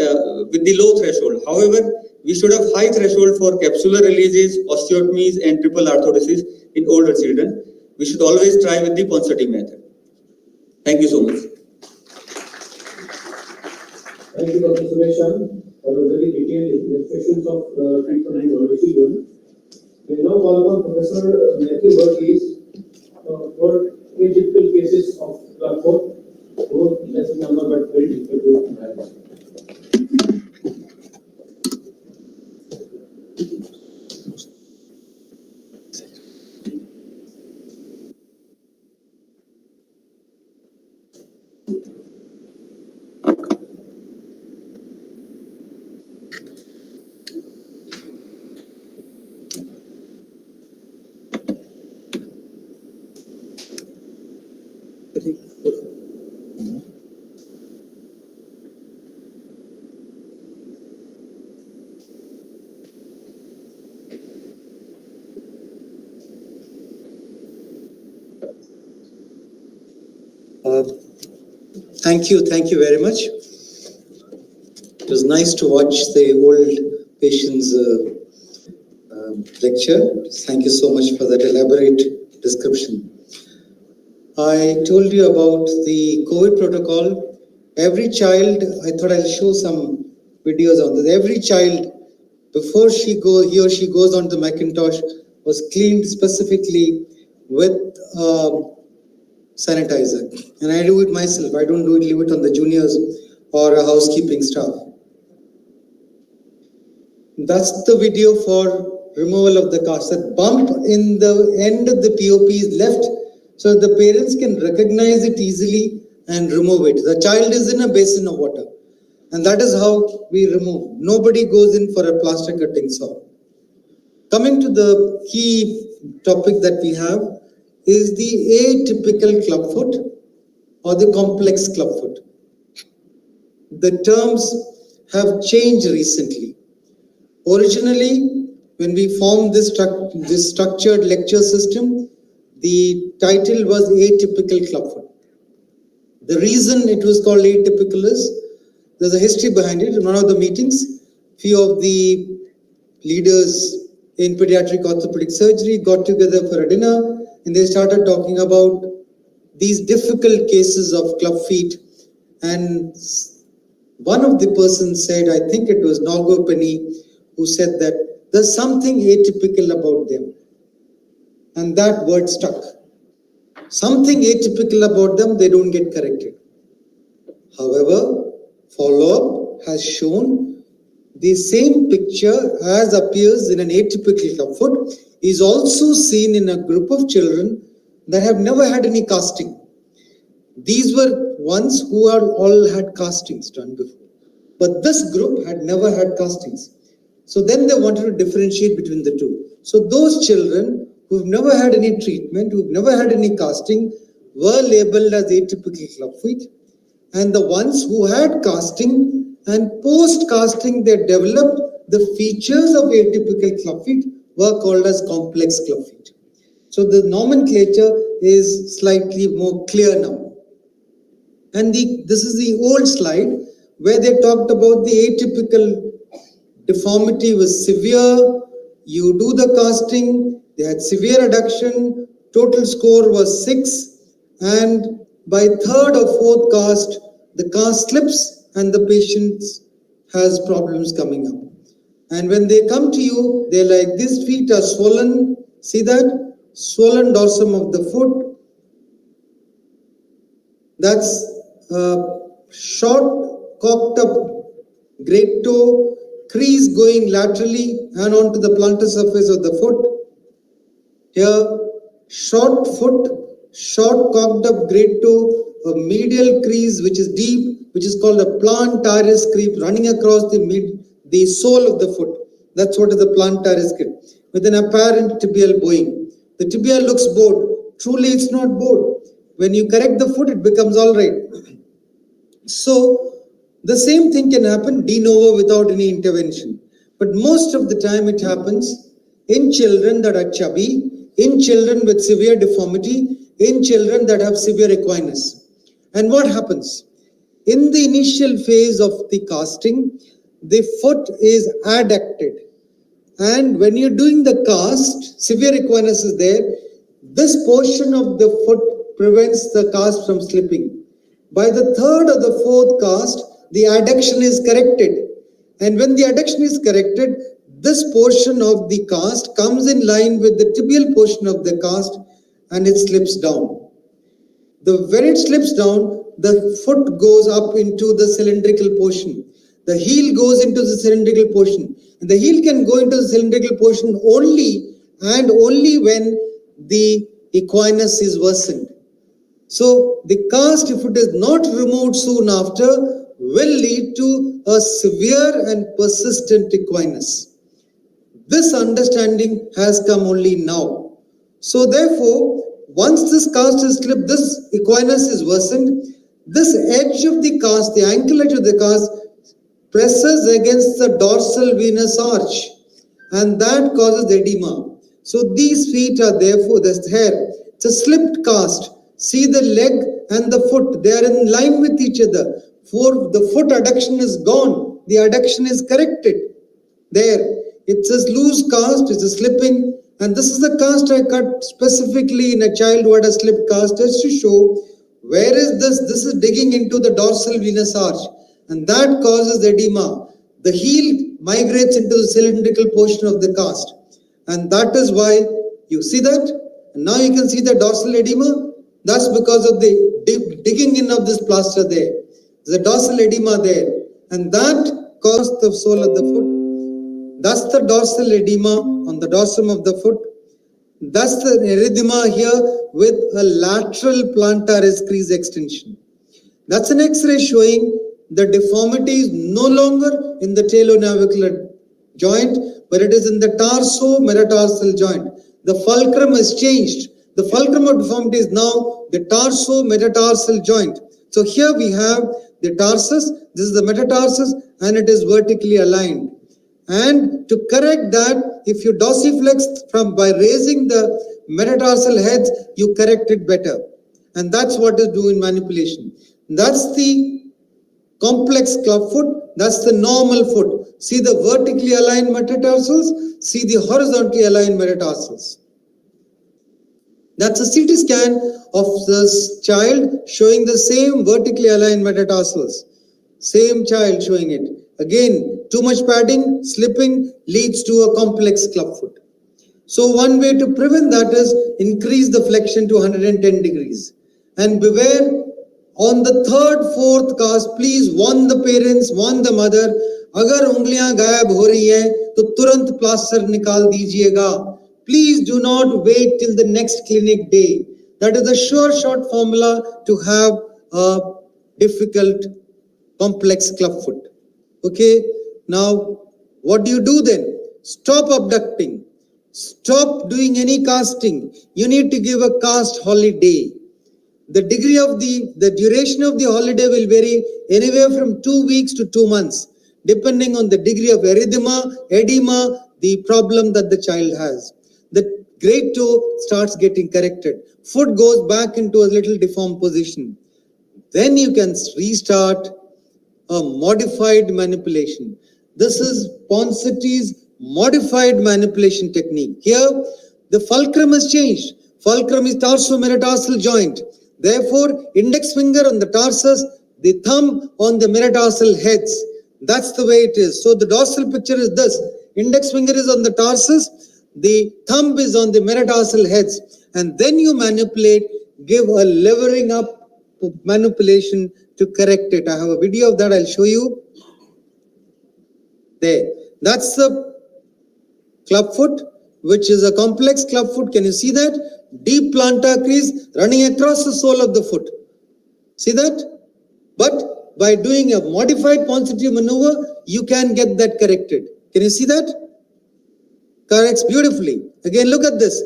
with the low threshold. However, we should have high threshold for capsular releases, osteotomies, and triple arthrodesis in older children. We should always try with the Ponseti method. Thank you so much. Thank you, Dr. Suresh, for a very detailed illustrations of treatment in older children. We now call upon Professor Matthew Burgess for atypical cases of Clubfoot. Both less number but very difficult to manage. Thank you very much. It was nice to watch the old patient's lecture. Thank you so much for that elaborate description. I told you about the COVID protocol. Every child, I thought I'll show some videos on this. Every child, before he or she goes on to Macintosh, was cleaned specifically with sanitizer. And I do it myself. I don't leave it on the juniors or a housekeeping staff. That's the video for removal of the cast. That bump in the end of the POP is left so the parents can recognize it easily and remove it. The child is in a basin of water. And that is how we remove. Nobody goes in for a plaster cutting saw. Coming to the key topic that we have is the atypical clubfoot or the complex clubfoot. The terms have changed recently. Originally, when we formed this structured lecture system, the title was atypical clubfoot. The reason it was called atypical is there's a history behind it. In one of the meetings, few of the leaders in pediatric orthopedic surgery got together for a dinner and they started talking about these difficult cases of club feet. And one of the persons said, I think it was Norgo Penny, who said that there's something atypical about them. and that word stuck. Something atypical about them, they don't get corrected. However, follow-up has shown the same picture as appears in an atypical clubfoot is also seen in a group of children that have never had any casting. These were ones who all had castings done before. But this group had never had castings. So then they wanted to differentiate between the two. So those children who've never had any treatment, who've never had any casting, were labeled as atypical clubfoot. And the ones who had casting and post-casting they developed the features of atypical clubfoot were called as complex clubfoot. So the nomenclature is slightly more clear now. And this is the old slide where they talked about the atypical deformity was severe. You do the casting, they had severe adduction, total score was 6, and by third or fourth cast, the cast slips and the patient has problems coming up. And when they come to you, they're like, these feet are swollen. See that? Swollen dorsum of the foot. That's short, cocked up great toe, crease going laterally and onto the plantar surface of the foot. Here, short foot, short cocked up great toe, a medial crease which is deep, which is called a plantaris creep running across the sole of the foot. That's what is the plantaris creep, with an apparent tibial bowing. The tibia looks bowed. Truly, it's not bowed. When you correct the foot, it becomes all right. So, the same thing can happen de novo without any intervention. But most of the time it happens in children that are chubby, in children with severe deformity, in children that have severe equinus. And what happens? In the initial phase of the casting, the foot is adducted. And when you're doing the cast, severe equinus is there, this portion of the foot prevents the cast from slipping. By the third or the fourth cast, the adduction is corrected. And when the adduction is corrected, this portion of the cast comes in line with the tibial portion of the cast and it slips down. When it slips down, the foot goes up into the cylindrical portion. The heel goes into the cylindrical portion. And the heel can go into the cylindrical portion only when the equinus is worsened. So the cast, if it is not removed soon after, will lead to a severe and persistent equinus. This understanding has come only now. So therefore, once this cast is slipped, this equinus is worsened, this edge of the cast, the ankle edge of the cast, presses against the dorsal venous arch, and that causes edema. So these feet are therefore, this hair, it's a slipped cast. See the leg and the foot, they are in line with each other. For the foot adduction is gone, the adduction is corrected. There, it's a loose cast, it's a slipping, and this is the cast I cut specifically in a child who had a slipped cast just to show where is this? This is digging into the dorsal venous arch, and that causes edema. The heel migrates into the cylindrical portion of the cast, and that is why you see that. And now you can see the dorsal edema. That's because of the digging in of this plaster there. There's a dorsal edema there, and that caused the sole of the foot. That's the dorsal edema on the dorsum of the foot. That's the erythema here with a lateral plantaris crease extension. That's an X-ray showing the deformity is no longer in the talonavicular joint, but it is in the tarso-metatarsal joint. The fulcrum has changed. The fulcrum of deformity is now the tarso-metatarsal joint. So here we have the tarsus, this is the metatarsus, and it is vertically aligned. And to correct that, if you dorsiflex by raising the metatarsal heads, you correct it better. And that's what is doing manipulation. That's the complex clubfoot, that's the normal foot. See the vertically aligned metatarsals, see the horizontally aligned metatarsals. That's a CT scan of this child showing the same vertically aligned metatarsals. Same child showing it. Again, too much padding, slipping leads to a complex clubfoot. So one way to prevent that is increase the flexion to 110 degrees. And beware, on the third, fourth cast, please warn the parents, warn the mother, अगर उंगलियां गायब हो रही हैं तो तुरंत plaster निकाल दीजिएगा. Please do not wait till the next clinic day. That is a sure shot formula to have a difficult, complex clubfoot. Okay, now what do you do then? Stop abducting. Stop doing any casting. You need to give a cast holiday. The degree of the duration of the holiday will vary anywhere from 2 weeks to 2 months, depending on the degree of erythema, edema, the problem that the child has. The great toe starts getting corrected. Foot goes back into a little deformed position. Then you can restart a modified manipulation. This is Ponseti's modified manipulation technique. Here, the fulcrum has changed. Fulcrum is tarsometatarsal joint. Therefore, index finger on the tarsus, the thumb on the metatarsal heads. That's the way it is. So the dorsal picture is this. Index finger is on the tarsus, the thumb is on the metatarsal heads. And then you manipulate, give a levering up manipulation to correct it. I have a video of that, I'll show you. There. That's the clubfoot, which is a complex clubfoot. Can you see that? Deep plantar crease running across the sole of the foot. See that? But by doing a modified Ponseti maneuver, you can get that corrected. Can you see that? Corrects beautifully. Again, look at this.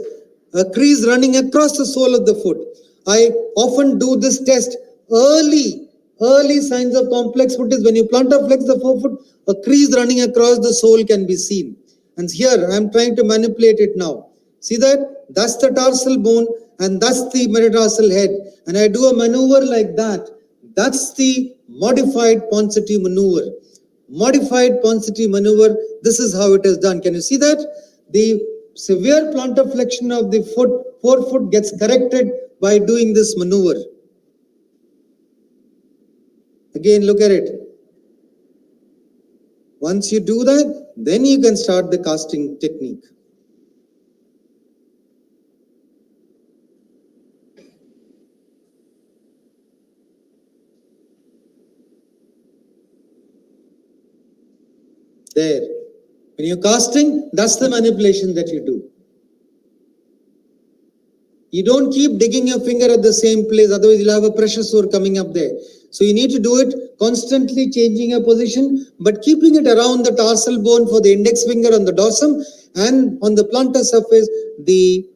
A crease running across the sole of the foot. I often do this test early. Early signs of complex foot is when you plantar flex the forefoot, a crease running across the sole can be seen. And here I am trying to manipulate it now. See that? That's the tarsal bone and that's the metatarsal head. And I do a maneuver like that. That's the modified Ponseti maneuver. Modified Ponseti maneuver. This is how it is done. Can you see that? The severe plantar flexion of the forefoot gets corrected by doing this maneuver. Again, look at it. Once you do that, then you can start the casting technique. There. When you're casting, that's the manipulation that you do. You don't keep digging your finger at the same place, otherwise you'll have a pressure sore coming up there. So you need to do it constantly changing your position, but keeping it around the tarsal bone for the index finger on the dorsum and on the plantar surface, the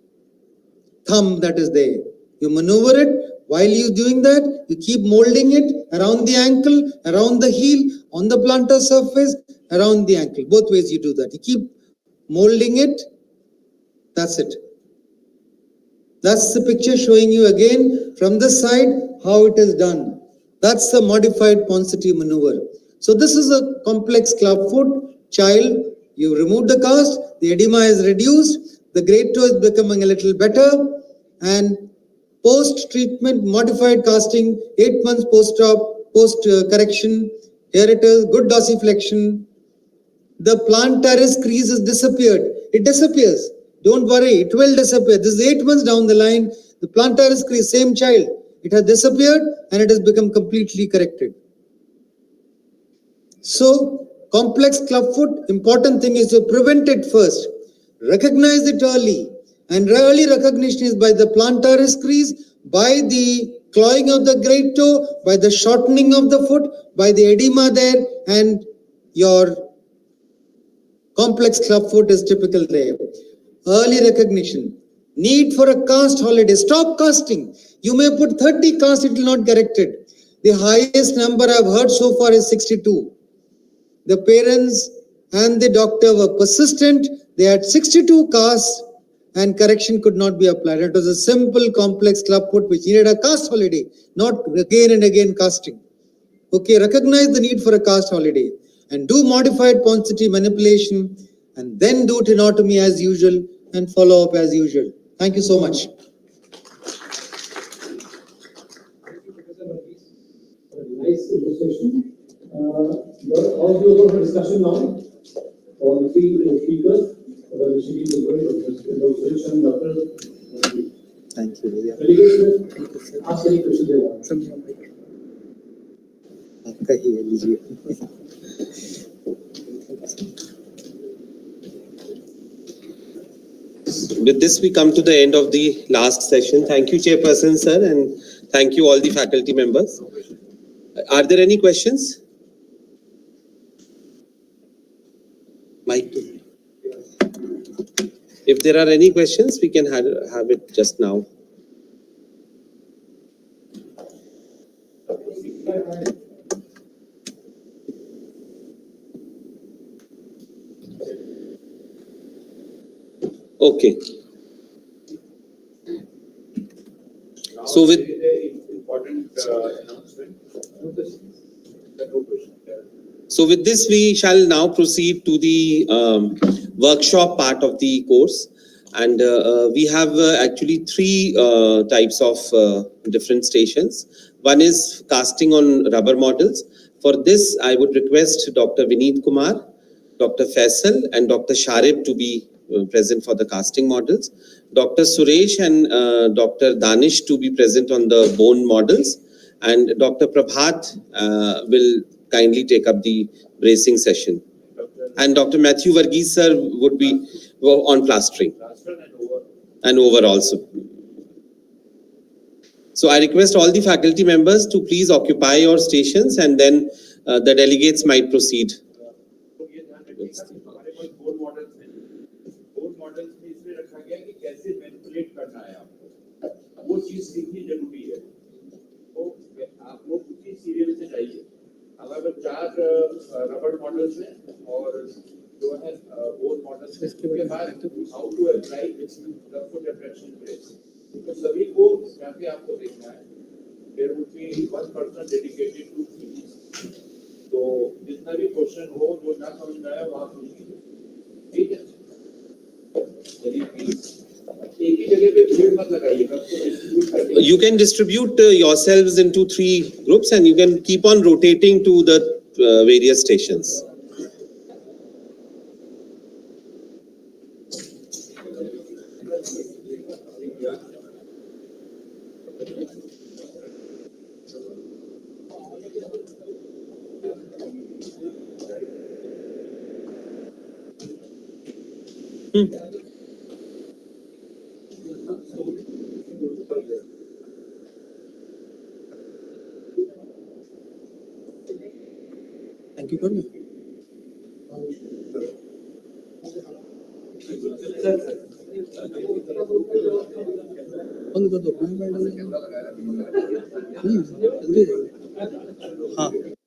thumb that is there. You maneuver it. While you're doing that, you keep molding it around the ankle, around the heel, on the plantar surface, around the ankle. Both ways you do that. You keep molding it. That's it. That's the picture showing you again from this side how it is done. That's the modified Ponseti maneuver. So this is a complex clubfoot child. You remove the cast, the edema is reduced, the great toe is becoming a little better, and post-treatment modified casting, 8 months post-op, post-correction. Here it is, good dorsiflexion. The plantaris crease has disappeared. It disappears. Don't worry, it will disappear. This is 8 months down the line. The plantaris crease, same child. It has disappeared and it has become completely corrected. So, complex clubfoot, important thing is to prevent it first. Recognize it early. And early recognition is by the plantaris crease, by the clawing of the great toe, by the shortening of the foot, by the edema there, and your complex clubfoot is typical there. Early recognition. Need for a cast holiday. Stop casting. You may put 30 casts, it will not correct it. The highest number I've heard so far is 62. The parents and the doctor were persistent. They had 62 casts and correction could not be applied. It was a simple complex clubfoot which needed a cast holiday, not again and again casting. Okay, recognize the need for a cast holiday and do modified Ponseti manipulation and then do tenotomy as usual and follow up as usual. Thank you so much. Nice illustration. All you for discussion now. All the three speakers. Thank you. भैया आप सही question कहिए लीजिए. With this, we come to the end of the last session. Thank you, Chairperson, sir, and thank you all the faculty members. Are there any questions? Mike. If there are any questions, we can have it just now. Okay. So with important announcement. So with this, we shall now proceed to the workshop part of the course. And we have actually three types of different stations. One is casting on rubber models. For this, I would request Dr. Vineet Kumar, Dr. Faisal, and Dr. Sharib to be present for the casting models. Dr. Suresh and Dr. Danish to be present on the bone models. And Dr. Prabhat will kindly take up the bracing session. And Dr. Matthew Varghese sir would be on plastering. And over also. So I request all the faculty members to please occupy your stations, and then the delegates might proceed. वो चीज सीखनी जरूरी है. तो आप लोग उसी serial से जाइए. अगर 4 रबड़ मॉडल्स हैं और जो है बोन मॉडल्स के बाद how to apply Clubfoot attraction brace. तो सभी को जाके आपको देखना है. There would be one person dedicated to each. तो जितना भी क्वेश्चन हो जो ना समझ में आया वो आप पूछिए. ठीक है. You can distribute yourselves into 3 groups, and you can keep on rotating to the various stations. Thank you, Kami. बंद कर दो. हाँ.